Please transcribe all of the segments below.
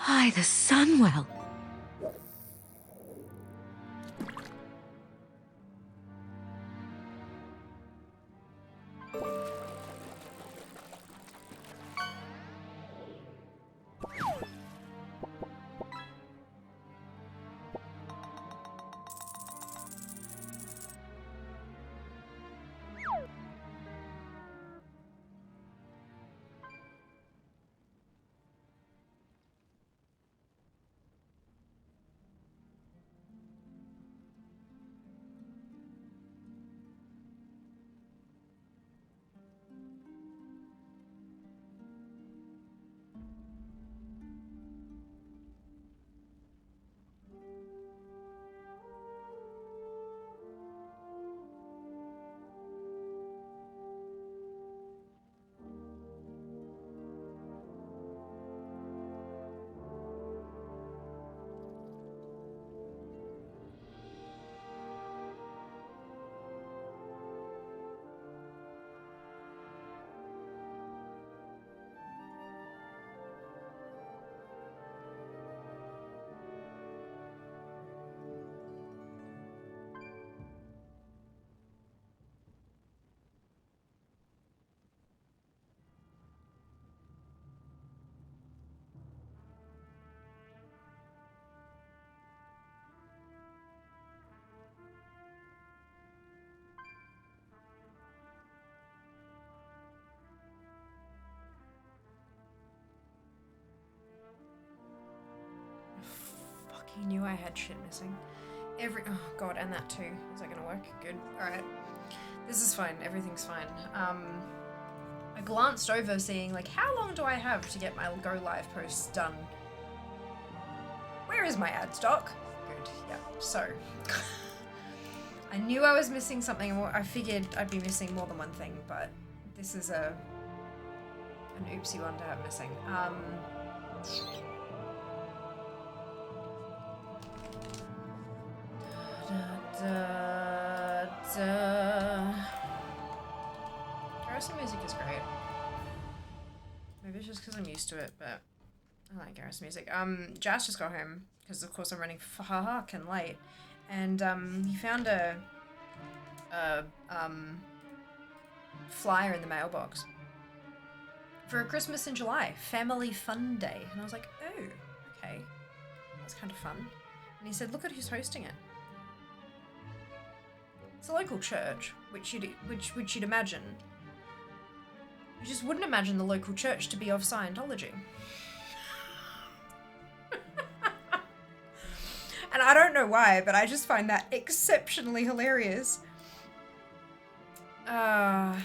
By the Sunwell. Fucking knew I had shit missing. Oh god, and that too. Is that gonna work? Good. Alright. This is fine. Everything's fine. I glanced over seeing, like, how long do I have to get my go live posts done? Where is my ad stock? Good. Yeah. So, I knew I was missing something. I figured I'd be missing more than one thing, but this is an oopsie one to have missing. Garrison music is great. Maybe it's just because I'm used to it, but I like Garrison music. Jazz just got home, because of course I'm running fucking late, and he found a flyer in the mailbox for a Christmas in July, Family Fun Day, and I was like, oh, okay, that's kind of fun. And he said, look at who's hosting it. It's a local church, which you'd imagine. You just wouldn't imagine the local church to be of Scientology. And I don't know why, but I just find that exceptionally hilarious. How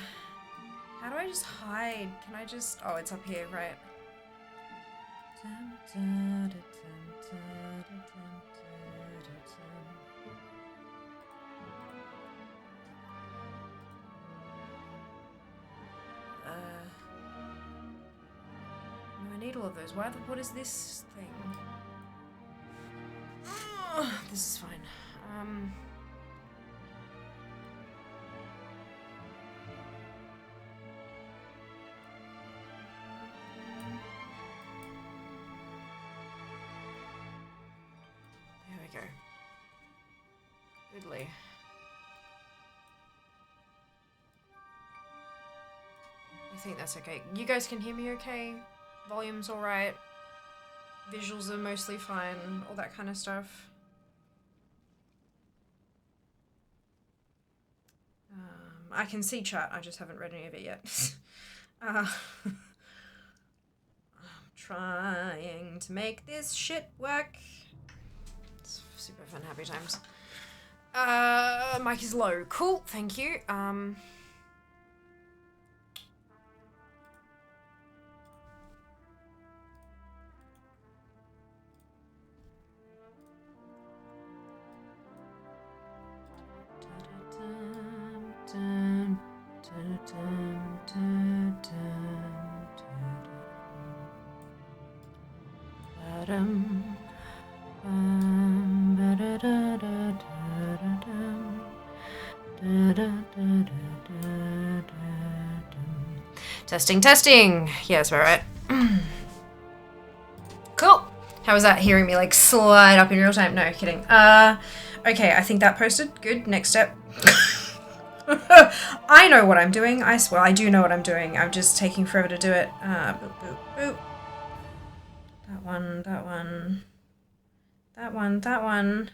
do I just hide? Can I just... Oh, it's up here, right. No, I need all of those. What is this thing? This is fine. There we go. Goodly. I think that's okay. You guys can hear me okay? Volume's alright. Visuals are mostly fine. All that kind of stuff. I can see chat, I just haven't read any of it yet. I'm trying to make this shit work. It's super fun, happy times. Mic is low. Cool, thank you. Testing, testing. Yes, we're right. Cool. How was that hearing me like slide up in real time? No, kidding. Okay, I think that posted. Good, next step. I know what I'm doing, I swear, I do know what I'm doing. I'm just taking forever to do it. Boop, boop, boop. That one, that one. That one, that one.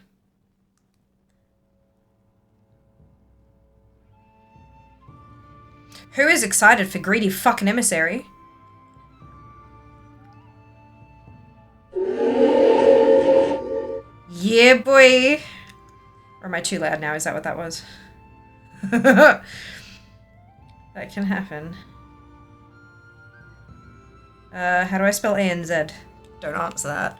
Who is excited for greedy fucking emissary? Yeah, boy. Or am I too loud now? Is that what that was? That can happen. How do I spell ANZ? Don't answer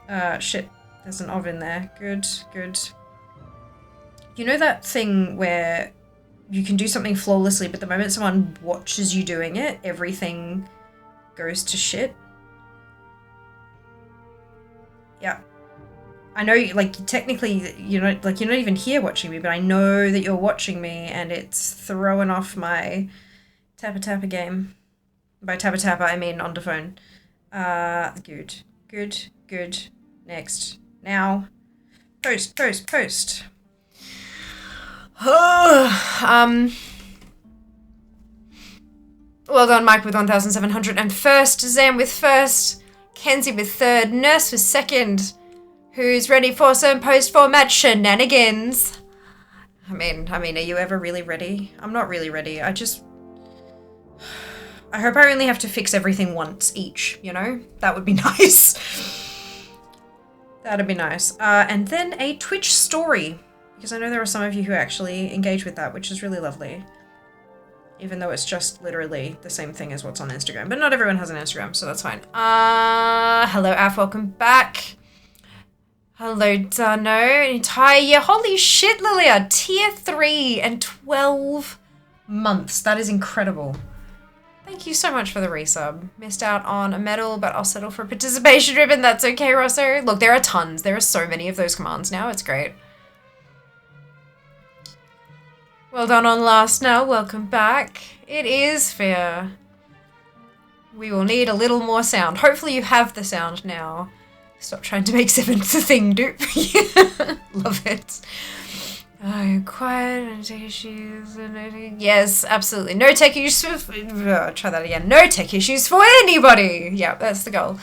that. Shit. There's an oven there. Good, good. You know that thing where you can do something flawlessly, but the moment someone watches you doing it, everything goes to shit? Yeah. I know, like, technically, you know, like, you're not even here watching me, but I know that you're watching me, and it's throwing off my Tappa game. By Tappa, I mean on the phone. Good. Good, good. Next. Now. Post. Well done, Mike with 1,701st, Zam with 1st, Kenzie with 3rd, Nurse with 2nd. Who's ready for some post-format shenanigans? I mean, are you ever really ready? I'm not really ready. I hope I only have to fix everything once each, you know? That would be nice. That'd be nice. And then a Twitch story, because I know there are some of you who actually engage with that, which is really lovely. Even though it's just literally the same thing as what's on Instagram. But not everyone has an Instagram, so that's fine. Hello, Af, welcome back. Hello, Dano. Entire year. Holy shit, Lilia. Tier 3 and 12 months. That is incredible. Thank you so much for the resub. Missed out on a medal, but I'll settle for a participation ribbon. That's okay, Rosso. Look, there are tons. There are so many of those commands now. It's great. Well done on last now. Welcome back. It is fair. We will need a little more sound. Hopefully you have the sound now. Stop trying to make 7th the thing, dude. Love it. Oh, quiet and tech issues. Yes, absolutely. No tech issues. Try that again. No tech issues for anybody. Yeah, that's the goal.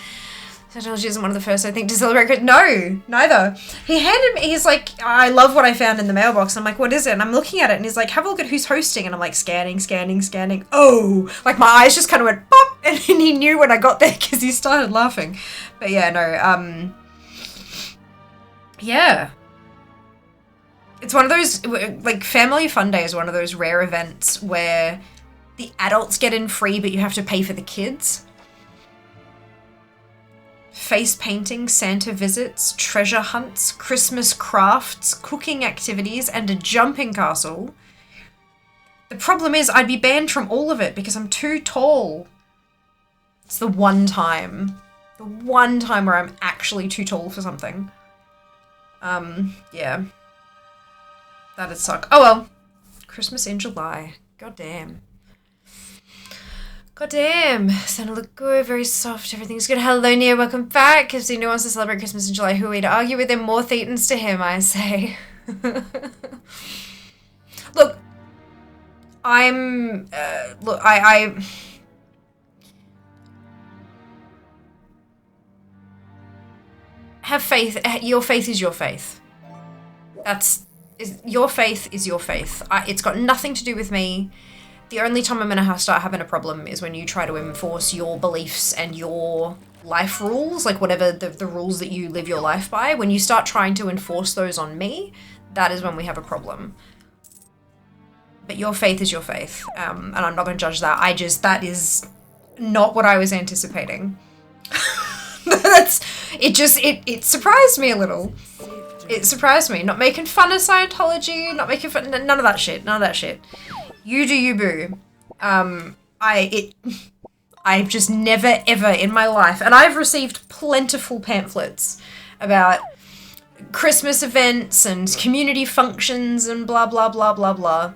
Technology isn't one of the first, I think, to celebrate. No, neither. He handed me, he's like, I love what I found in the mailbox. I'm like, what is it? And I'm looking at it and he's like, have a look at who's hosting. And I'm like, scanning. Oh, like my eyes just kind of went pop. And then he knew when I got there because he started laughing. But yeah, no, yeah. It's one of those, like, Family Fun Day is one of those rare events where the adults get in free, but you have to pay for the kids. Face painting, Santa visits, treasure hunts, Christmas crafts, cooking activities, and a jumping castle. The problem is I'd be banned from all of it because I'm too tall. It's the one time where I'm actually too tall for something. Yeah. That'd suck. Oh well. Christmas in July. God damn. God damn. Santa look good, very soft, everything's good. Hello, Nia, welcome back. If Zeno wants to celebrate Christmas in July, who are we to argue with him? More thetans to him, I say. Look, I have faith. Your faith is your faith. Your faith is your faith. It's got nothing to do with me. The only time I'm going to start having a problem is when you try to enforce your beliefs and your life rules, like whatever the rules that you live your life by. When you start trying to enforce those on me, that is when we have a problem. But your faith is your faith, and I'm not going to judge that. That is not what I was anticipating. It surprised me a little. It surprised me. Not making fun of Scientology, not making fun, none of that shit, You do you, boo. I've just never ever in my life, and I've received plentiful pamphlets about Christmas events and community functions and blah, blah, blah, blah, blah.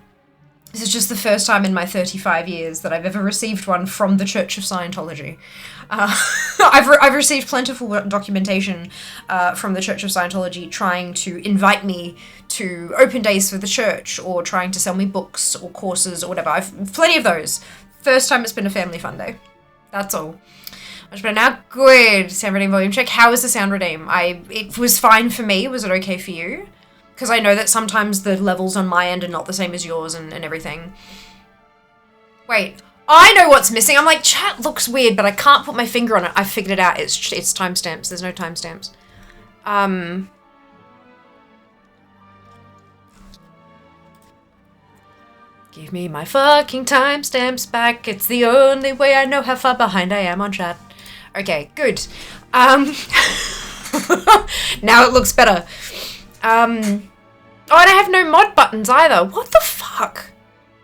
This is just the first time in my 35 years that I've ever received one from the Church of Scientology. I've received plentiful documentation from the Church of Scientology trying to invite me to open days for the church or trying to sell me books or courses or whatever. I've plenty of those. First time it's been a family fun day. That's all. Much better now. Good. Sound redeem volume check. How is the sound redeem? It was fine for me. Was it okay for you? Because I know that sometimes the levels on my end are not the same as yours and everything. Wait, I know what's missing. I'm like, chat looks weird, but I can't put my finger on it. I figured it out. It's timestamps. There's no timestamps. Give me my fucking timestamps back. It's the only way I know how far behind I am on chat. Okay, good. Now it looks better. Oh, and I have no mod buttons either. What the fuck?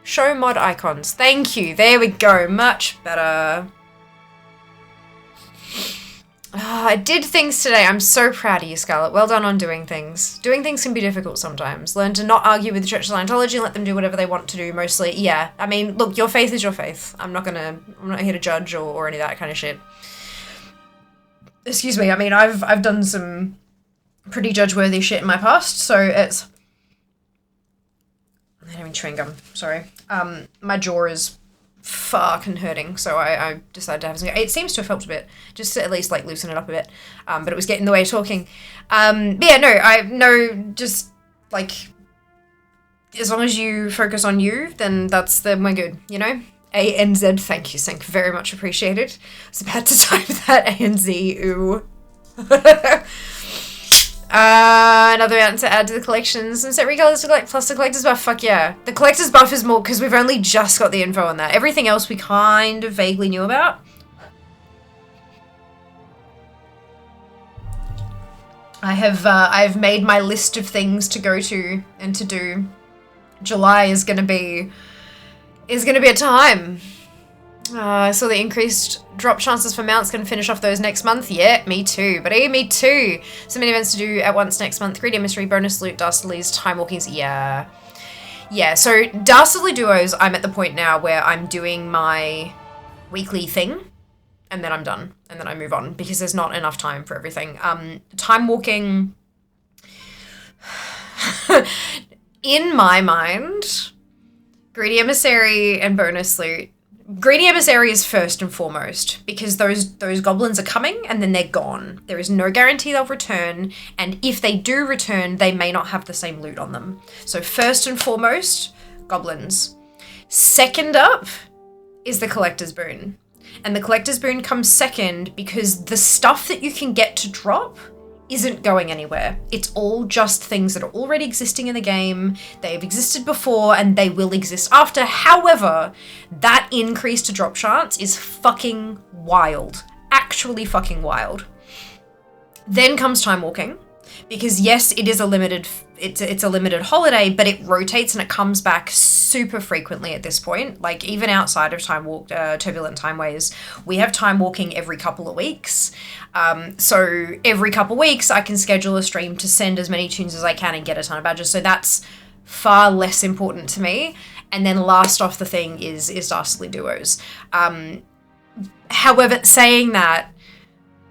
Show mod icons. Thank you. There we go. Much better. I did things today. I'm so proud of you, Scarlett. Well done on doing things. Doing things can be difficult sometimes. Learn to not argue with the Church of Scientology and let them do whatever they want to do, mostly. Yeah, I mean, look, your faith is your faith. I'm not here to judge or any of that kind of shit. Excuse me. I mean, I've done some pretty judge-worthy shit in my past, so it's... I'm having chewing gum, sorry. My jaw is fucking hurting, so I decided to have some... It seems to have helped a bit, just to at least, like, loosen it up a bit, but it was getting in the way of talking. But yeah, just, like, as long as you focus on you, then we're good, you know? ANZ, thank you, very much appreciated. I was about to type that, ANZ, ooh. Another mountain to add to the collections. And set recolors to collect plus the collector's buff. Fuck yeah. The collector's buff is more because we've only just got the info on that. Everything else we kind of vaguely knew about. I've made my list of things to go to and to do. July is gonna be a time. I saw the increased drop chances for mounts can finish off those next month. Yeah, me too. But hey, me too. So many events to do at once next month. Greedy Mystery, Bonus Loot, Dastardly's, Time Walkings. Yeah. Yeah, so Dastardly Duos, I'm at the point now where I'm doing my weekly thing. And then I'm done. And then I move on. Because there's not enough time for everything. Time Walking... in my mind, Greedy Emissary and Bonus Loot. Greedy Emissary is first and foremost, because those goblins are coming and then they're gone. There is no guarantee they'll return, and if they do return, they may not have the same loot on them. So first and foremost, goblins. Second up is the Collector's Boon. And the Collector's Boon comes second because the stuff that you can get to drop isn't going anywhere. It's all just things that are already existing in the game. They've existed before and they will exist after. However, that increase to drop chance is fucking wild. Actually fucking wild. Then comes Time Walking, because yes, it is a limited, it's a limited holiday, but it rotates and it comes back super frequently at this point. Like even outside of Turbulent Timeways, we have Time Walking every couple of weeks. So every couple of weeks, I can schedule a stream to send as many tunes as I can and get a ton of badges. So that's far less important to me. And then last off the thing is Dastardly Duos. However, saying that,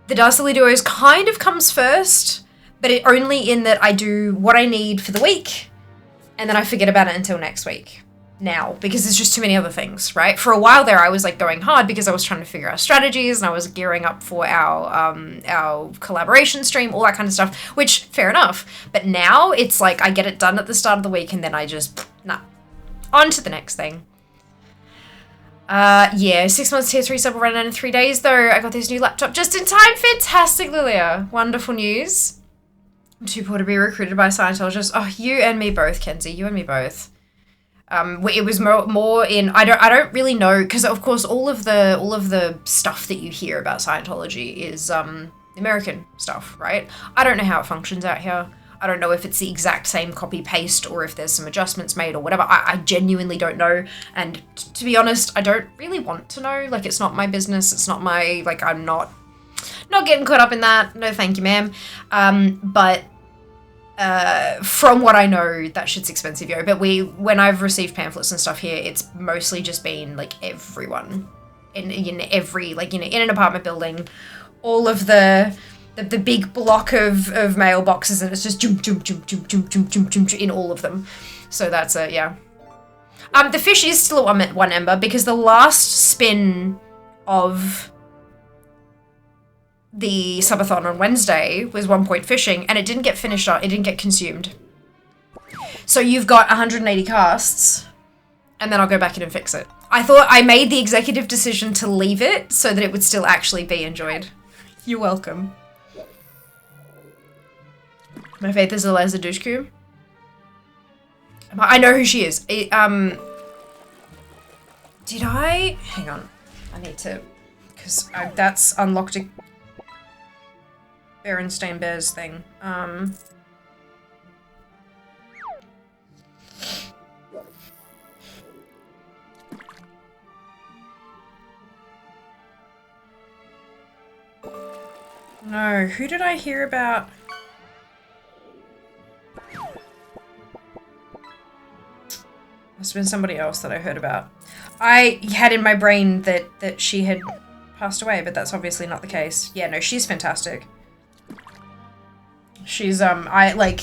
the Dastardly Duos kind of comes first, but it only in that I do what I need for the week, and then I forget about it until next week. Now, because there's just too many other things, right? For a while there, I was like going hard because I was trying to figure out strategies and I was gearing up for our collaboration stream, all that kind of stuff, which, fair enough. But now it's like I get it done at the start of the week and then I just, on to the next thing. Yeah, 6 months tier 3 sub will run out in 3 days though. I got this new laptop just in time. Fantastic, Lilia. Wonderful news. I'm too poor to be recruited by Scientologists. Oh, you and me both, Kenzie. You and me both. It was more in, I don't really know, because of course all of the stuff that you hear about Scientology is American stuff, right? I don't know how it functions out here. I don't know if it's the exact same copy paste or if there's some adjustments made or whatever. I genuinely don't know, and to be honest, I don't really want to know. Like, it's not my business. It's not my, like, I'm not getting caught up in that. No, thank you, ma'am. But from what I know, that shit's expensive, yo. But when I've received pamphlets and stuff here, it's mostly just been like everyone in every, like, you know, in an apartment building, all of the big block of mailboxes, and it's just jump in all of them. So that's yeah. The fish is still at 1 ember because the last spin of the subathon on Wednesday was 1 point fishing, and it didn't get finished up, it didn't get consumed. So you've got 180 casts, and then I'll go back in and fix it. I made the executive decision to leave it so that it would still actually be enjoyed. You're welcome. My faith is Eliza Dushku. I know who she is. Did I? Hang on. I need to, because that's unlocked a Berenstain Bears thing. No, who did I hear about? Must have been somebody else that I heard about. I had in my brain that she had passed away, but that's obviously not the case. Yeah, no, she's fantastic. She's, I, like,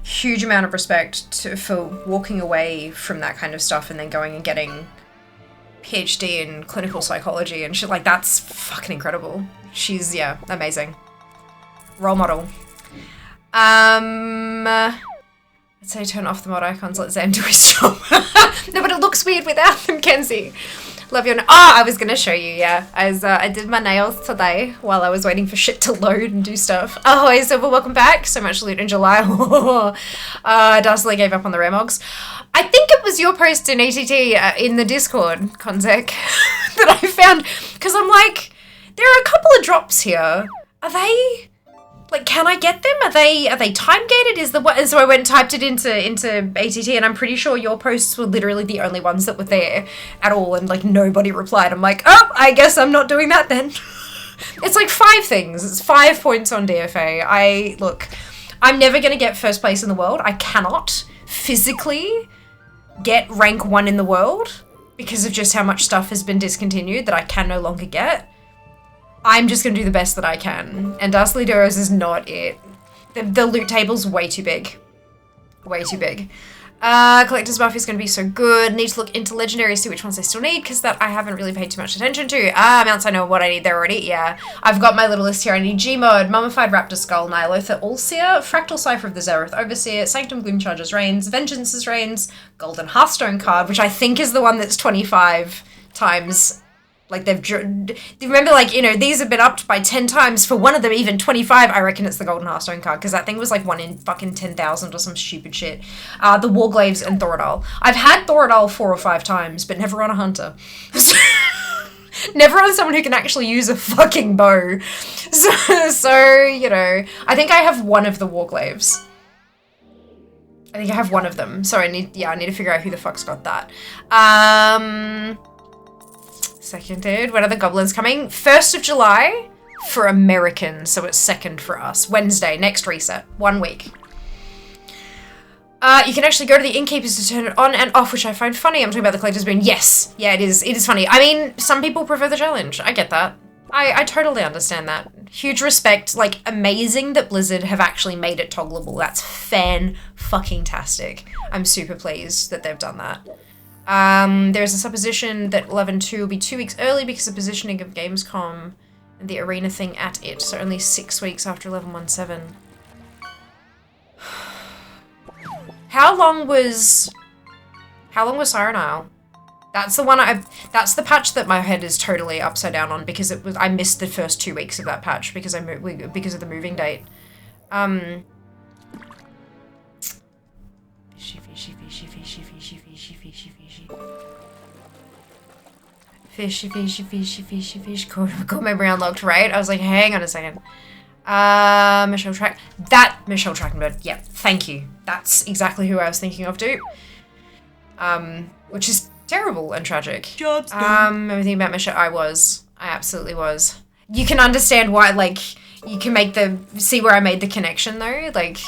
huge amount of respect for walking away from that kind of stuff and then going and getting PhD in clinical psychology and shit. Like, that's fucking incredible. She's, yeah, amazing. Role model. Let's say turn off the mod icons, let Zam do his job. No, but it looks weird without them, Kenzie. Love your... I was gonna show you, yeah. I did my nails today while I was waiting for shit to load and do stuff. Oh, hey, Silver, welcome back. So much loot in July. Dastly gave up on the Remogs. I think it was your post in ATT in the Discord, Konzek, that I found. Because I'm like, there are a couple of drops here. Are they... Like, can I get them? Are they time gated? And so I went and typed it into ATT, and I'm pretty sure your posts were literally the only ones that were there at all, and like nobody replied. I'm like, oh, I guess I'm not doing that then. It's like 5 things. It's 5 points on DFA. Look, I'm never gonna get first place in the world. I cannot physically get rank 1 in the world because of just how much stuff has been discontinued that I can no longer get. I'm just going to do the best that I can. And Dastly Duros is not it. The loot table's way too big. Way too big. Collector's Buff is going to be so good. Need to look into Legendaries, see which ones I still need, because that I haven't really paid too much attention to. Mounts, I know what I need there already. Yeah. I've got my little list here. I need Gmod, Mummified Raptor Skull, Nihilotha Allseer, Fractal Cipher of the Zereth Overseer, Sanctum Gloomcharger's Reigns, Vengeance's Reigns, Golden Hearthstone card, which I think is the one that's 25 times... Like, remember, like, you know, these have been upped by 10 times. For one of them, even 25, I reckon it's the Golden Hearthstone card, because that thing was, like, 1 in fucking 10,000 or some stupid shit. The Warglaves and Thoradal. I've had Thoradal 4 or 5 times, but never on a hunter. Never on someone who can actually use a fucking bow. So, you know, I think I have one of the Warglaves. I think I have one of them. So I need to figure out who the fuck's got that. Seconded. When are the goblins coming? 1st of July for Americans, so it's 2nd for us. Wednesday, next reset. 1 week. You can actually go to the innkeepers to turn it on and off, which I find funny. I'm talking about the collector's boon. Yes. Yeah, it is. It is funny. I mean, some people prefer the challenge. I get that. I totally understand that. Huge respect. Like, amazing that Blizzard have actually made it toggleable. That's fan-fucking-tastic. I'm super pleased that they've done that. There's a supposition that 11.2 will be 2 weeks early because of positioning of Gamescom and the arena thing at it, so only 6 weeks after 11.17. How long was Siren Isle? That's the one that's the patch that my head is totally upside down on because I missed the first 2 weeks of that patch because because of the moving date. Fishy. Got memory unlocked, right? I was like, hang on a second. Michelle Trachtenberg. Yeah, thank you. That's exactly who I was thinking of, dude. Which is terrible and tragic. Jobs done. Everything about Michelle, I absolutely was. You can understand why, like, you can see where I made the connection though, like,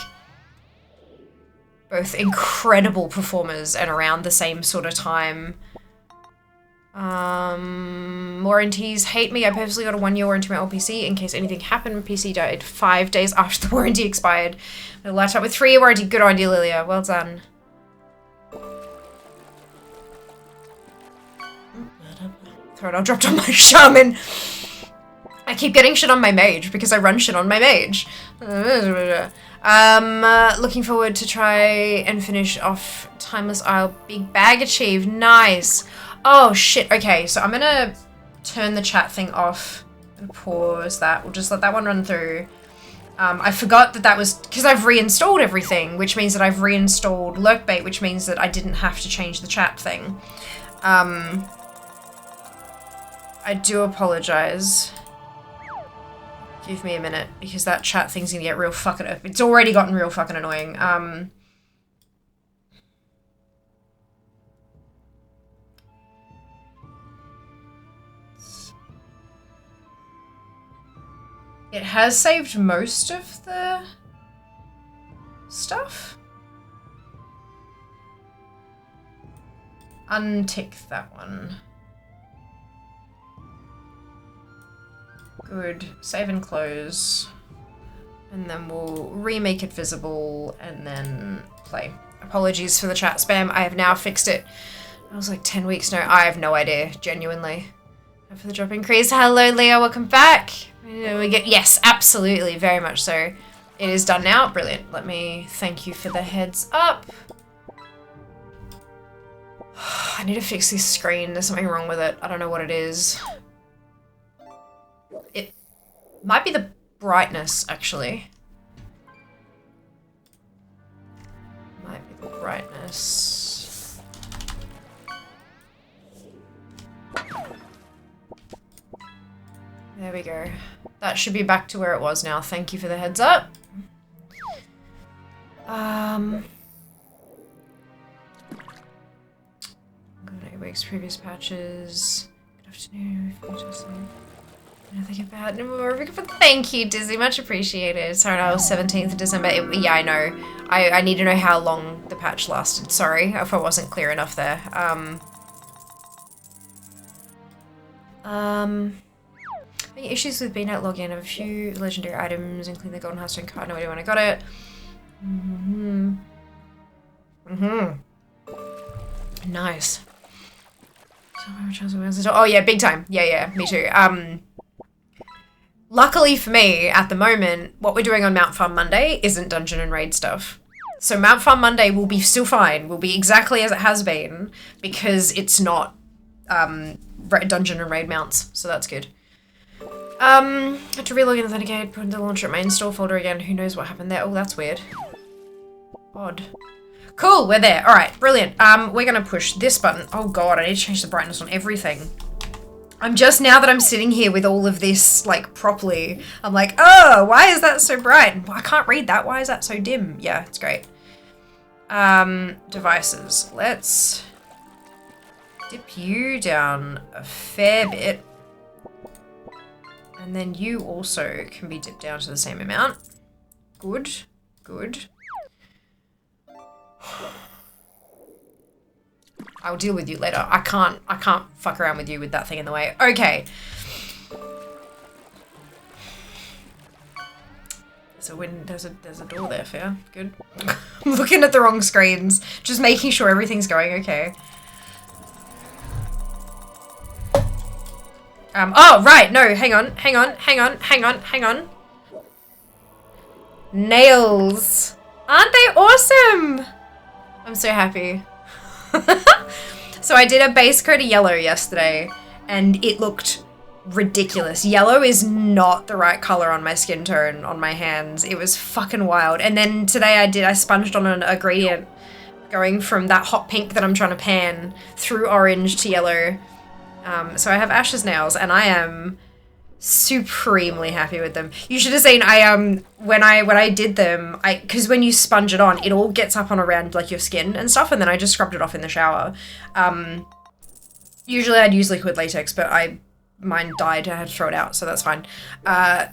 both incredible performers and around the same sort of time. Warranties hate me. I purposely got a 1-year warranty on my old PC in case anything happened. My PC died 5 days after the warranty expired. My laptop with 3-year warranty. Good idea, Lilia. Well done. Throw it all dropped on my shaman. I keep getting shit on my mage because I run shit on my mage. Looking forward to try and finish off Timeless Isle. Big bag achieved. Nice. Oh shit, okay, so I'm gonna turn the chat thing off and pause that. We'll just let that one run through. I forgot that was because I've reinstalled everything, which means that I've reinstalled Lurkbait, which means that I didn't have to change the chat thing. I do apologize. Give me a minute, because that chat thing's gonna get real fucking... It's already gotten real fucking annoying. It has saved most of the stuff. Untick that one. Good. Save and close. And then we'll remake it visible and then play. Apologies for the chat spam. I have now fixed it. I was like 10 weeks no. I have no idea, genuinely. And for the drop increase. Hello, Leo. Welcome back. We get, yes, absolutely, very much so. It is done now. Brilliant. Let me thank you for the heads up. I need to fix this screen. There's something wrong with it. I don't know what it is. It might be the brightness, actually. Might be the brightness. There we go. That should be back to where it was now. Thank you for the heads up. Good 8 weeks, previous patches. Good afternoon. Nothing about it more. Thank you, Dizzy. Much appreciated. Sorry, I was 17th of December. Yeah, I know. I need to know how long the patch lasted. Sorry if I wasn't clear enough there. Any issues with being out login of a few legendary items, including the golden heartstone card. No idea when I got it. Nice. Oh yeah, big time. Yeah, me too. Luckily for me, at the moment, what we're doing on Mount Farm Monday isn't dungeon and raid stuff. So Mount Farm Monday will be still fine. Will be exactly as it has been because it's not dungeon and raid mounts. So that's good. I had to relog and authenticate, put in the launcher at my install folder again. Who knows what happened there? Oh, that's weird. Odd. Cool, we're there. All right, brilliant. We're gonna push this button. Oh god, I need to change the brightness on everything. I'm just, now that I'm sitting here with all of this, like, properly, I'm like, oh, why is that so bright? I can't read that. Why is that so dim? Yeah, it's great. Devices. Let's dip you down a fair bit. And then you also can be dipped down to the same amount. Good, good. I'll deal with you later. I can't fuck around with you with that thing in the way. Okay. There's a door there, fair. Good. I'm looking at the wrong screens. Just making sure everything's going okay. Oh, right, no, hang on. Nails. Aren't they awesome? I'm so happy. So I did a base coat of yellow yesterday, and it looked ridiculous. Yellow is not the right color on my skin tone, on my hands. It was fucking wild. And then today I sponged on a gradient going from that hot pink that I'm trying to pan through orange to yellow. So I have Ash's nails, and I am supremely happy with them. You should have seen, when I did them, because when you sponge it on, it all gets up on around like your skin and stuff, and then I just scrubbed it off in the shower. Usually I'd use liquid latex, but mine died, I had to throw it out, so that's fine.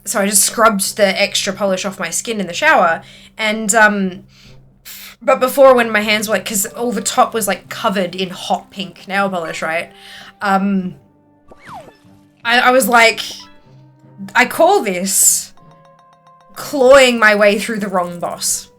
So I just scrubbed the extra polish off my skin in the shower, and But before, when my hands were like, because all the top was like covered in hot pink nail polish, right? I was like, I call this clawing my way through the wrong boss.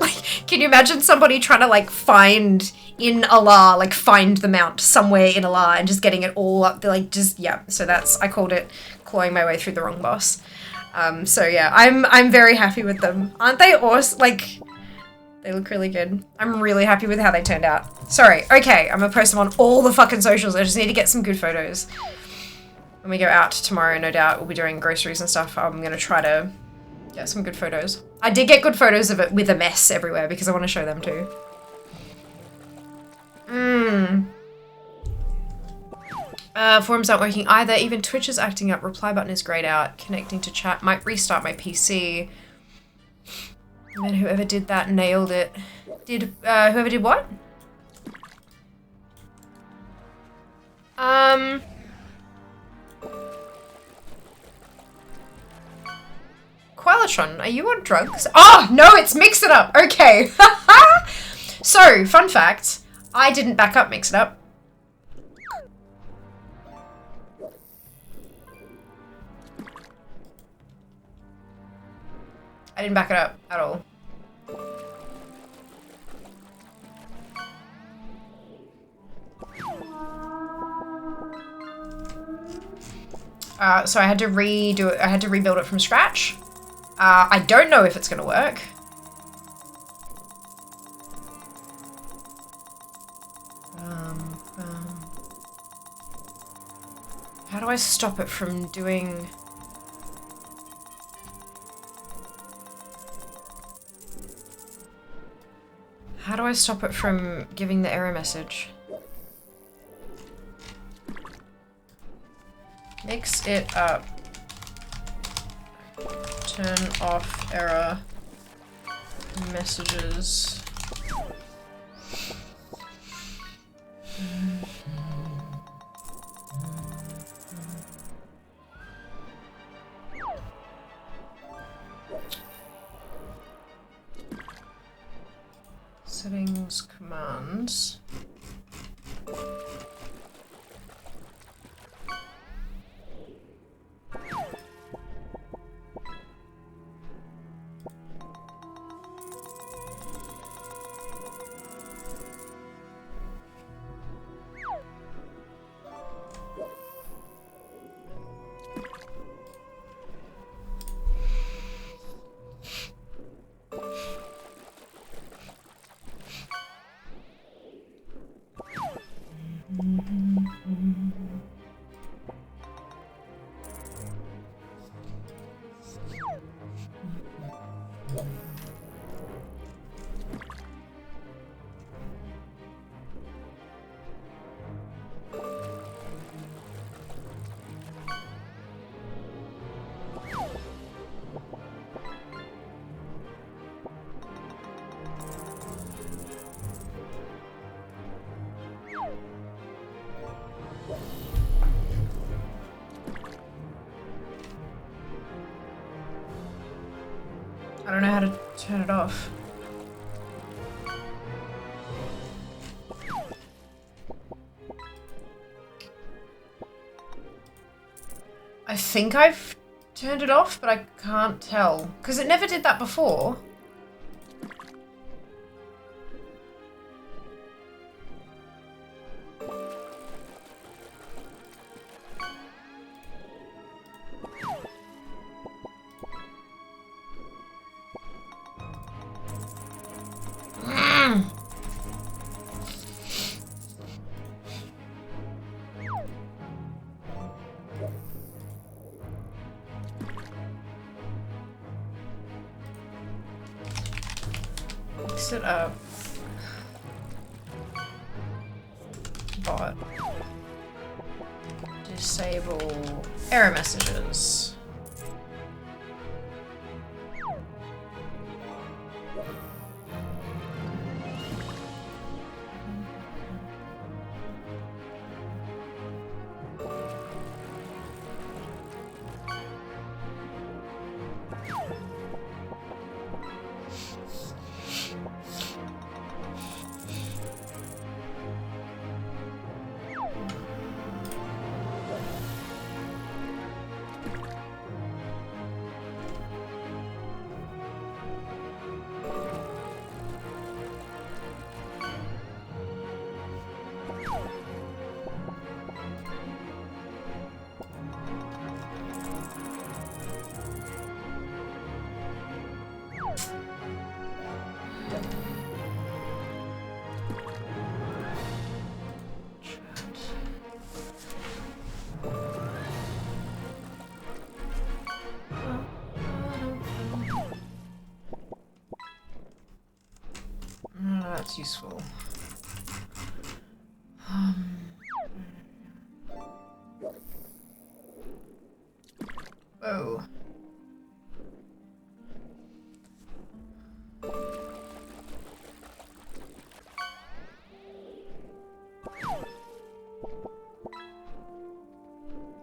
Like, can you imagine somebody trying to like find in Allah, like find the mount somewhere in Allah and just getting it all up, like just, yeah. So I called it clawing my way through the wrong boss. So yeah, I'm very happy with them. Aren't they awesome? Like, they look really good. I'm really happy with how they turned out. Sorry, okay, I'm gonna post them on all the fucking socials. I just need to get some good photos. When we go out tomorrow, no doubt, we'll be doing groceries and stuff. I'm gonna try to get some good photos. I did get good photos of it with a mess everywhere because I want to show them too. Forums aren't working either. Even Twitch is acting up. Reply button is grayed out. Connecting to chat. Might restart my PC. Man, whoever did that nailed it. Whoever did what? Quellatron, are you on drugs? Oh, no, it's Mix It Up. Okay. So, fun fact. I didn't back up Mix It Up. I didn't back it up at all. So I had to redo it. I had to rebuild it from scratch. I don't know if it's gonna work. How do I stop it from doing... How do I stop it from giving the error message? Mix it up. Turn off error messages. Settings, commands. I don't know how to turn it off. I think I've turned it off, but I can't tell. Because it never did that before. Mix it up. Bot. Disable error messages. useful. Oh.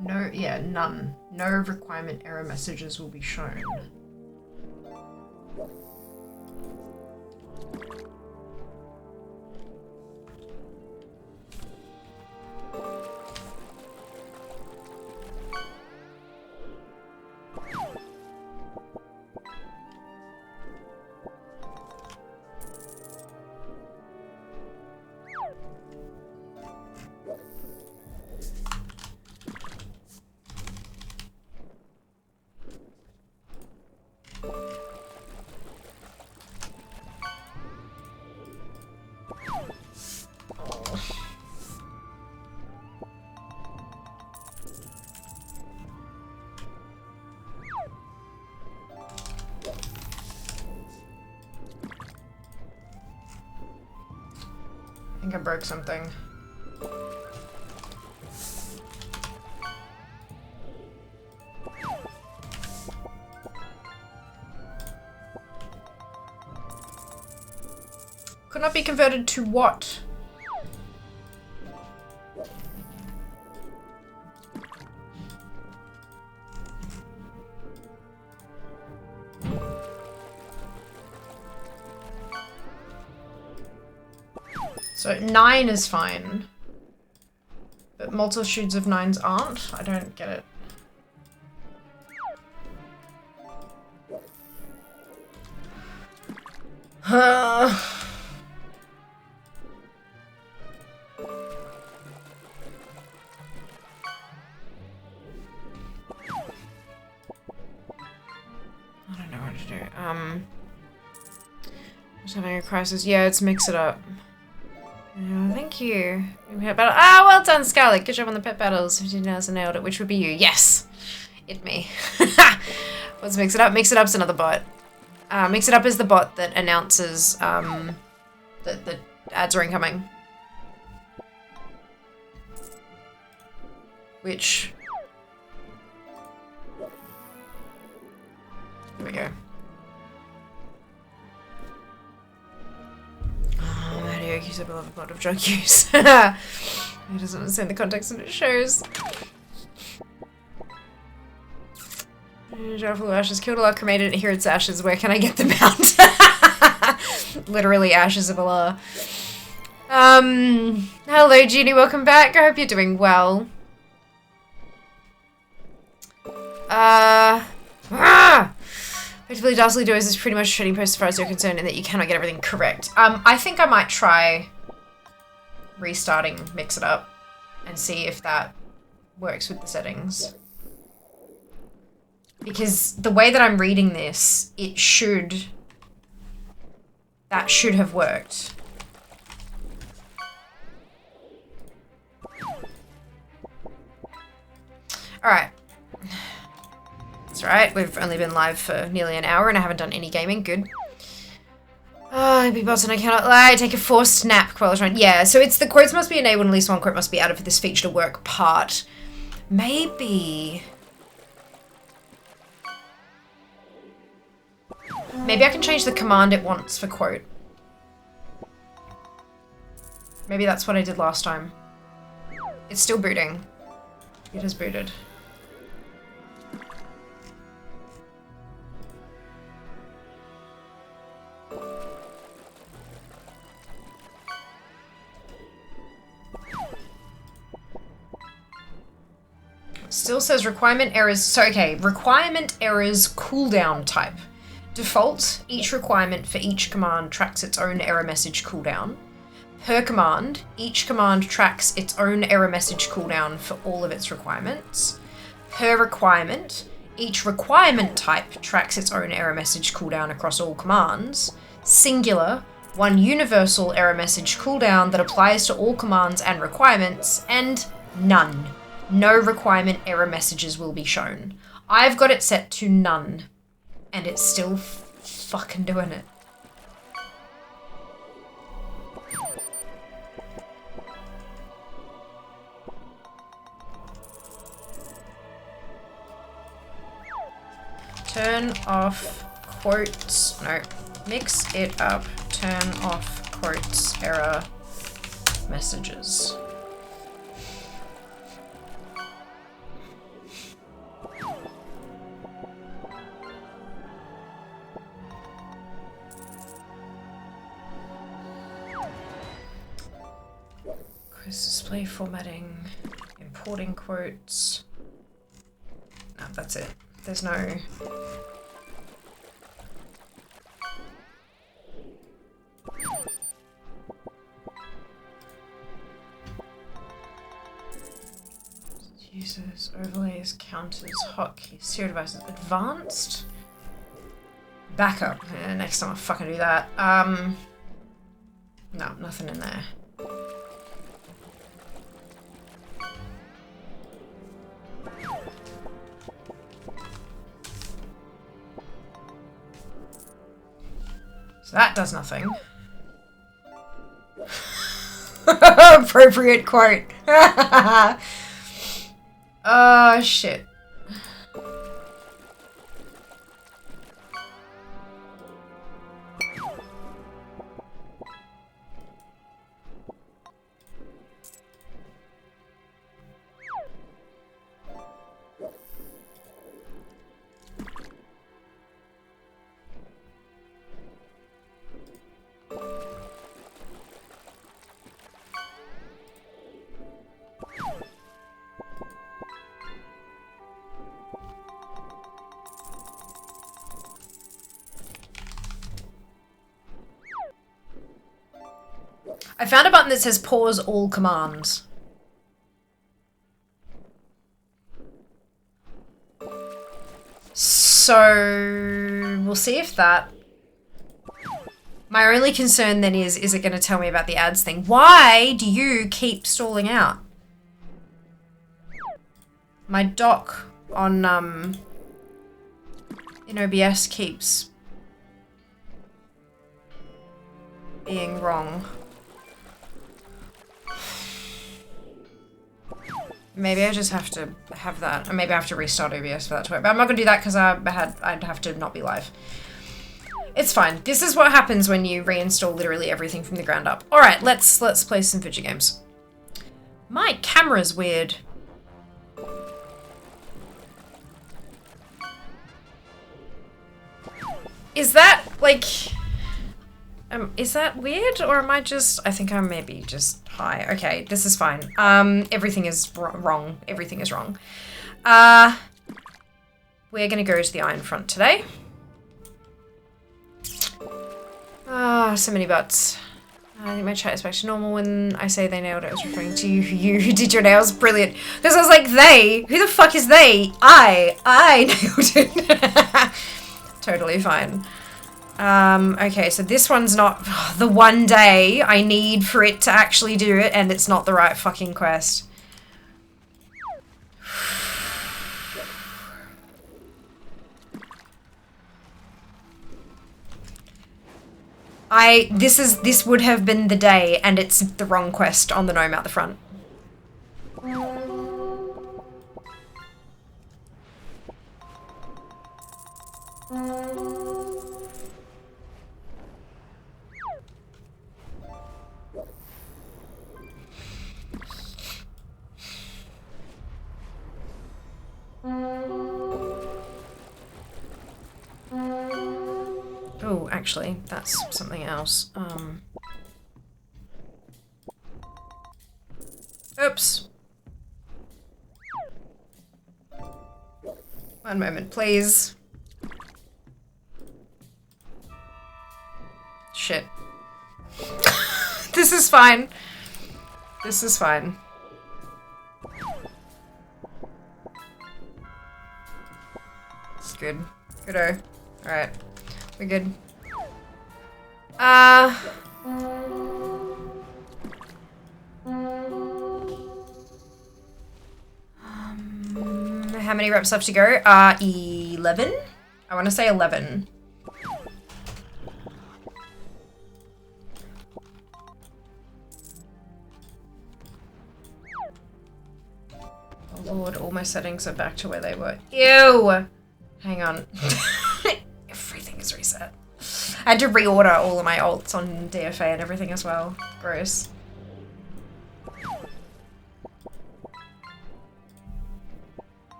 No, yeah, none. No requirement error messages will be shown. I think I broke something. Could not be converted to what? So 9 is fine, but multitudes of 9s aren't? I don't get it. I don't know what to do. Just having a crisis. Yeah, let's mix it up. Oh, thank you. Ah, well done, Scarlet. Good job on the pet battles. 15 hours and nailed it. Which would be you? Yes. It me. Let's mix it up. Mix it up's another bot. Mix it up is the bot that announces that the ads are incoming. Which... Here we go. Oh, Mario, you said beloved mod of drug use. He doesn't understand the context that it shows. Jar full of ashes, killed a lot, cremated, here it's ashes, where can I get them out? Literally ashes of Allah. Hello Jeannie, welcome back. I hope you're doing well. Effectively, Dastly Doors is pretty much a trading post as far as you're concerned, in that you cannot get everything correct. I think I might try restarting Mix It Up and see if that works with the settings. Because the way that I'm reading this, that should have worked. Alright. That's right, we've only been live for nearly an hour and I haven't done any gaming. Good. Oh, be boss and I cannot lie. Take a forced nap while I was running. Yeah, so it's the quotes must be enabled and at least one quote must be added for this feature to work part. Maybe I can change the command it wants for quote. Maybe that's what I did last time. It's still booting. It has booted. Still says requirement errors. So, okay, requirement errors cooldown type. Default, each requirement for each command tracks its own error message cooldown. Per command, each command tracks its own error message cooldown for all of its requirements. Per requirement, each requirement type tracks its own error message cooldown across all commands. Singular, one universal error message cooldown that applies to all commands and requirements, and none. No requirement error messages will be shown. I've got it set to none. And it's still fucking doing it. Turn off quotes. No. Mix it up. Turn off quotes. Error messages. Quiz display formatting. Importing quotes. No, that's it. There's no... Users, overlays, counters, hotkeys, serial devices, advanced? Backup. Next time I'll fucking do that. No, nothing in there. So that does nothing. Appropriate quote. Oh, shit. I found a button that says pause all commands. So we'll see if that... My only concern then is it going to tell me about the ads thing? Why do you keep stalling out? My dock on, in OBS keeps being wrong. Maybe I just have to have that, or maybe I have to restart OBS for that to work. But I'm not gonna do that because I'd have to not be live. It's fine. This is what happens when you reinstall literally everything from the ground up. All right, let's play some video games. My camera's weird. Is that like? Is that weird, or am I just... I think I'm maybe just high. Okay, this is fine. Everything is wrong. Everything is wrong. We're gonna go to the Iron Front today. So many buts. I think my chat is back to normal when I say they nailed it. I was referring to you who did your nails. Brilliant. Because I was like, they? Who the fuck is they? I nailed it. Totally fine. Okay, so this one's not the one day I need for it to actually do it, and it's not the right fucking quest. This would have been the day, and it's the wrong quest on the gnome out the front. Oh, actually, that's something else. Oops. One moment, please. Shit. This is fine. This is fine. It's good. Good-o. Alright. We're good. How many reps left to go? 11? I want to say 11. Oh Lord, all my settings are back to where they were. Ew! Hang on. Everything is reset. I had to reorder all of my alts on DFA and everything as well. Gross.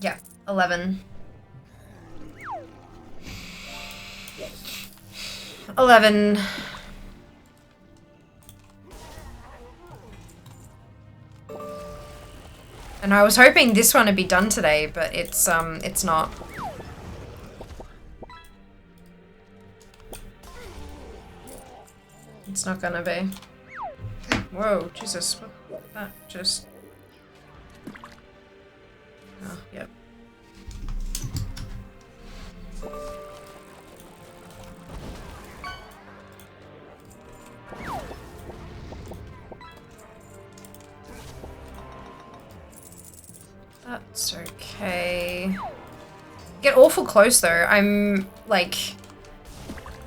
Yeah, 11. 11. And I was hoping this one would be done today, but it's not. It's not gonna be. Whoa, Jesus, what that just... Oh, yep. That's okay. Get awful close though. I'm like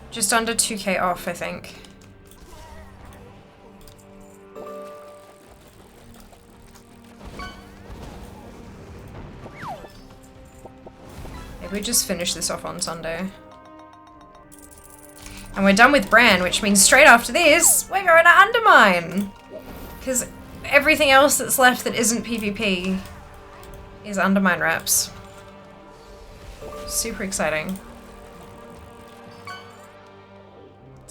just under 2k off, I think. Maybe we just finish this off on Sunday. And we're done with Bran, which means straight after this, we're going to Undermine. Because everything else that's left that isn't PvP is Undermine reps. Super exciting.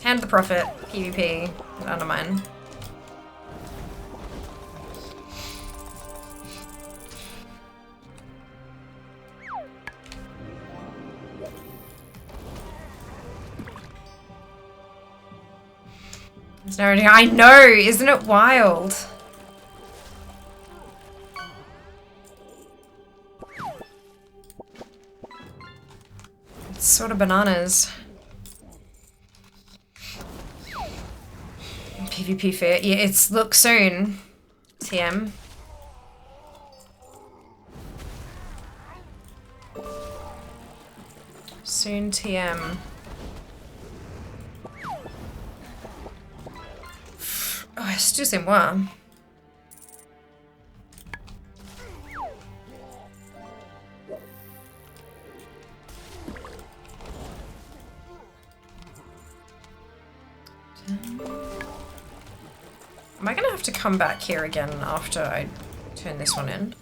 Hand the Prophet, PvP, and Undermine. There's no idea. I know, isn't it wild? It's sort of bananas. PvP fair. Yeah, it's look soon. TM. Soon TM. Oh, excusez-moi. Am I gonna have to come back here again after I turn this one in?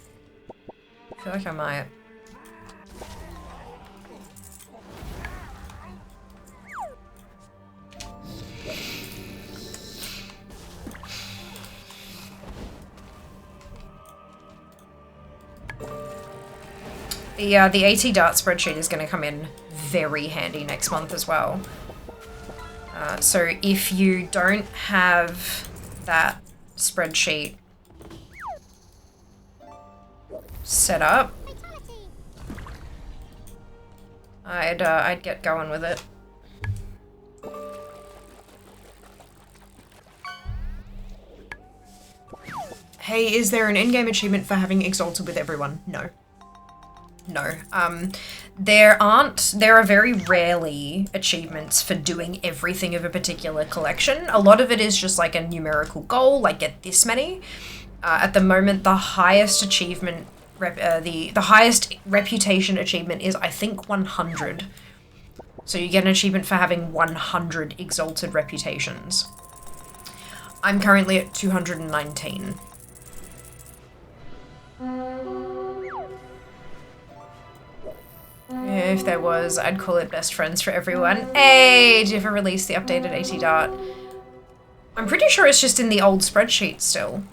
I feel like I might. The AT Dart spreadsheet is going to come in very handy next month as well. So if you don't have that spreadsheet set up, I'd get going with it. Hey, is there an in-game achievement for having Exalted with everyone? No. No. There are very rarely achievements for doing everything of a particular collection. A lot of it is just like a numerical goal, like get this many. At the moment, the highest achievement, the highest reputation achievement is, I think, 100. So you get an achievement for having 100 Exalted reputations. I'm currently at 219. If there was, I'd call it best friends for everyone. Hey, did you ever release the updated AT Dart? I'm pretty sure it's just in the old spreadsheet still.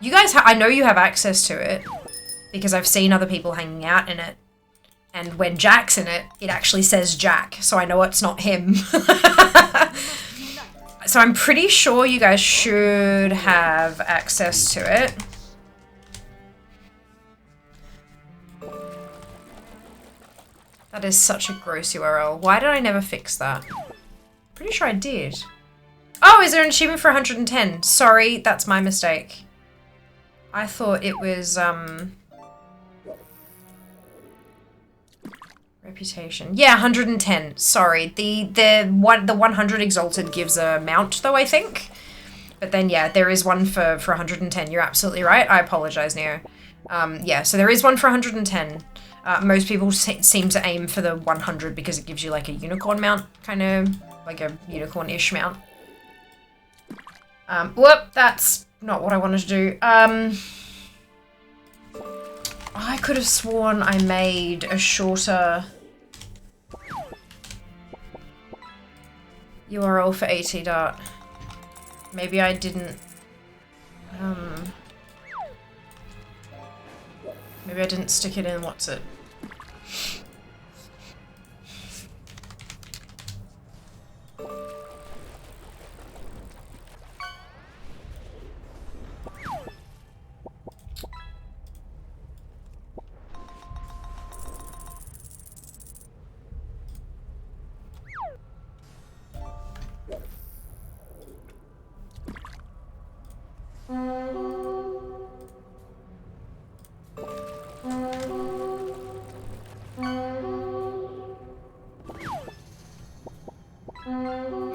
You guys, I know you have access to it because I've seen other people hanging out in it. And when Jack's in it, it actually says Jack, so I know it's not him. So I'm pretty sure you guys should have access to it. That is such a gross URL. Why did I never fix that? Pretty sure I did. Oh, is there an achievement for 110? Sorry, that's my mistake. I thought it was, reputation. Yeah, 110. Sorry. The 100 Exalted gives a mount, though, I think. But then, yeah, there is one for 110. You're absolutely right. I apologize, Neo. Yeah, so there is one for 110. Most people seem to aim for the 100 because it gives you like a unicorn mount, kind of like a unicorn-ish mount. Whoop, that's not what I wanted to do. I could have sworn I made a shorter URL for AT-Dart. Maybe I didn't, maybe I didn't stick it in, what's it?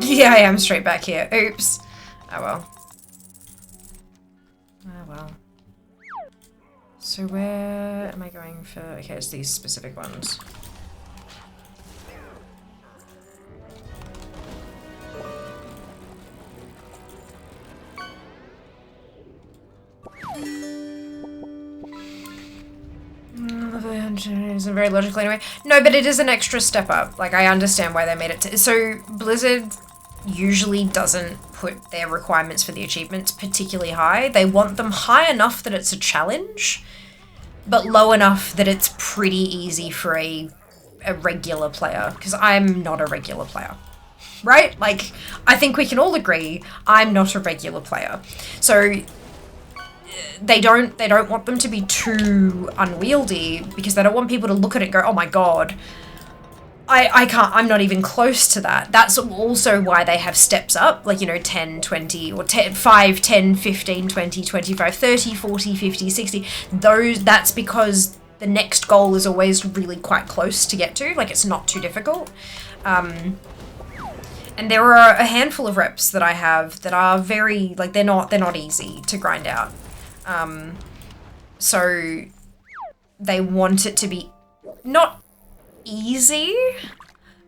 Yeah, I am straight back here. Oops. Oh well. Oh well. So where am I going for? Okay, it's these specific ones. Isn't very logical anyway. No, but it is an extra step up. Like, I understand why they made it. So Blizzard usually doesn't put their requirements for the achievements particularly high. They want them high enough that it's a challenge, but low enough that it's pretty easy for a regular player. Because I'm not a regular player, right? Like, I think we can all agree I'm not a regular player. So they don't want them to be too unwieldy because they don't want people to look at it and go, oh my god, I can't, I'm not even close to that. That's also why they have steps up, like, you know, 10, 20, or 10, 5, 10, 15, 20, 25, 30, 40, 50, 60. That's because the next goal is always really quite close to get to, like, it's not too difficult. And there are a handful of reps that I have that are very, like, they're not easy to grind out. So they want it to be not easy,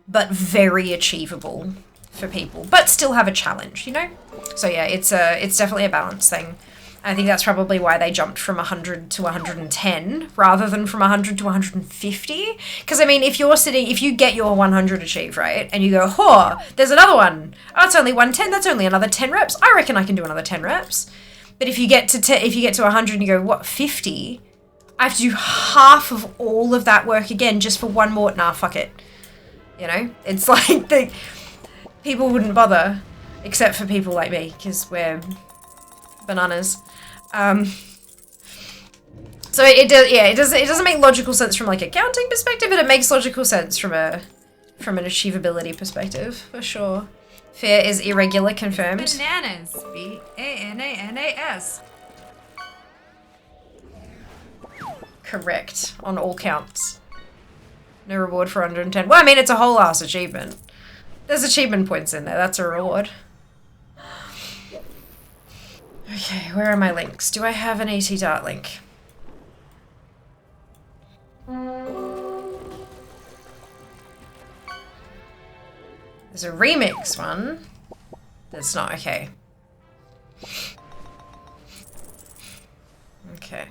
but very achievable for people, but still have a challenge, you know? So yeah, it's definitely a balance thing. I think that's probably why they jumped from 100 to 110 rather than from 100 to 150. Because, I mean, if you get your 100 achieved, right, and you go, oh, there's another one. Oh, it's only 110, that's only another 10 reps. I reckon I can do another 10 reps. But if you get to 100 and you go, what, 50? I have to do half of all of that work again just for one more. Nah, fuck it. You know? It's like people wouldn't bother, except for people like me, because we're bananas. So it doesn't make logical sense from like a counting perspective, but it makes logical sense from an achievability perspective, for sure. Fair is irregular, confirmed. Bananas. B-A-N-A-N-A-S. Correct on all counts. No reward for 110. Well, I mean, it's a whole ass achievement. There's achievement points in there. That's a reward. Okay, where are my links? Do I have an AT-Dart link? There's a remix one. That's not okay. Okay.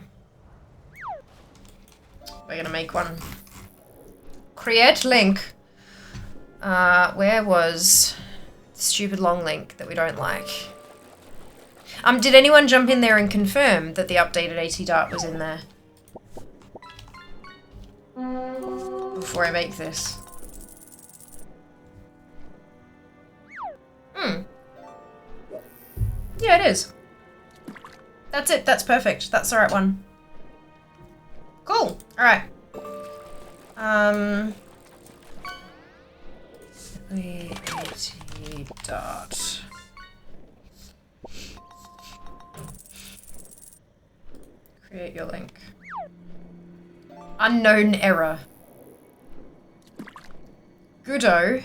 We're gonna make one. Create link. Where was the stupid long link that we don't like? Did anyone jump in there and confirm that the updated AT-Dart was in there? Before I make this. Yeah, it is. That's it. That's perfect. That's the right one. Cool. Alright. AT-Dart. Create your link. Unknown error. Goodo.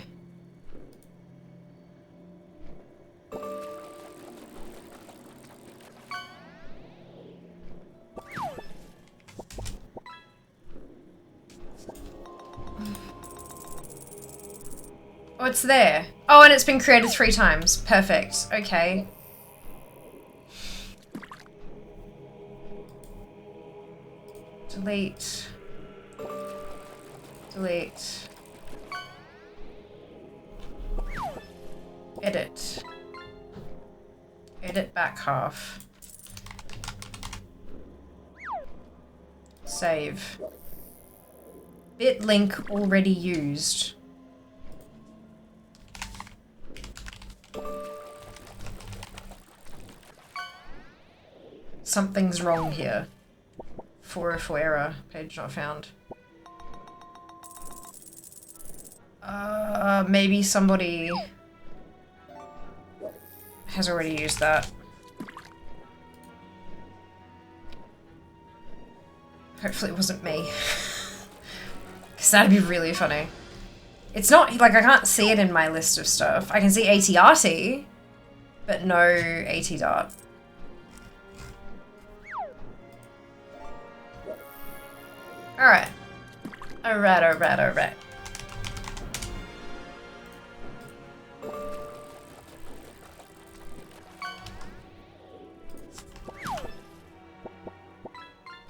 Oh, it's there. Oh, and it's been created 3 times. Perfect. Okay. Delete. Delete. Edit. Edit back half. Save. Bit link already used. Something's wrong here. 404 error. Page not found. Maybe somebody has already used that. Hopefully it wasn't me. Because that'd be really funny. It's not, like, I can't see it in my list of stuff. I can see ATRT, but no AT Dart. Alright. Alright.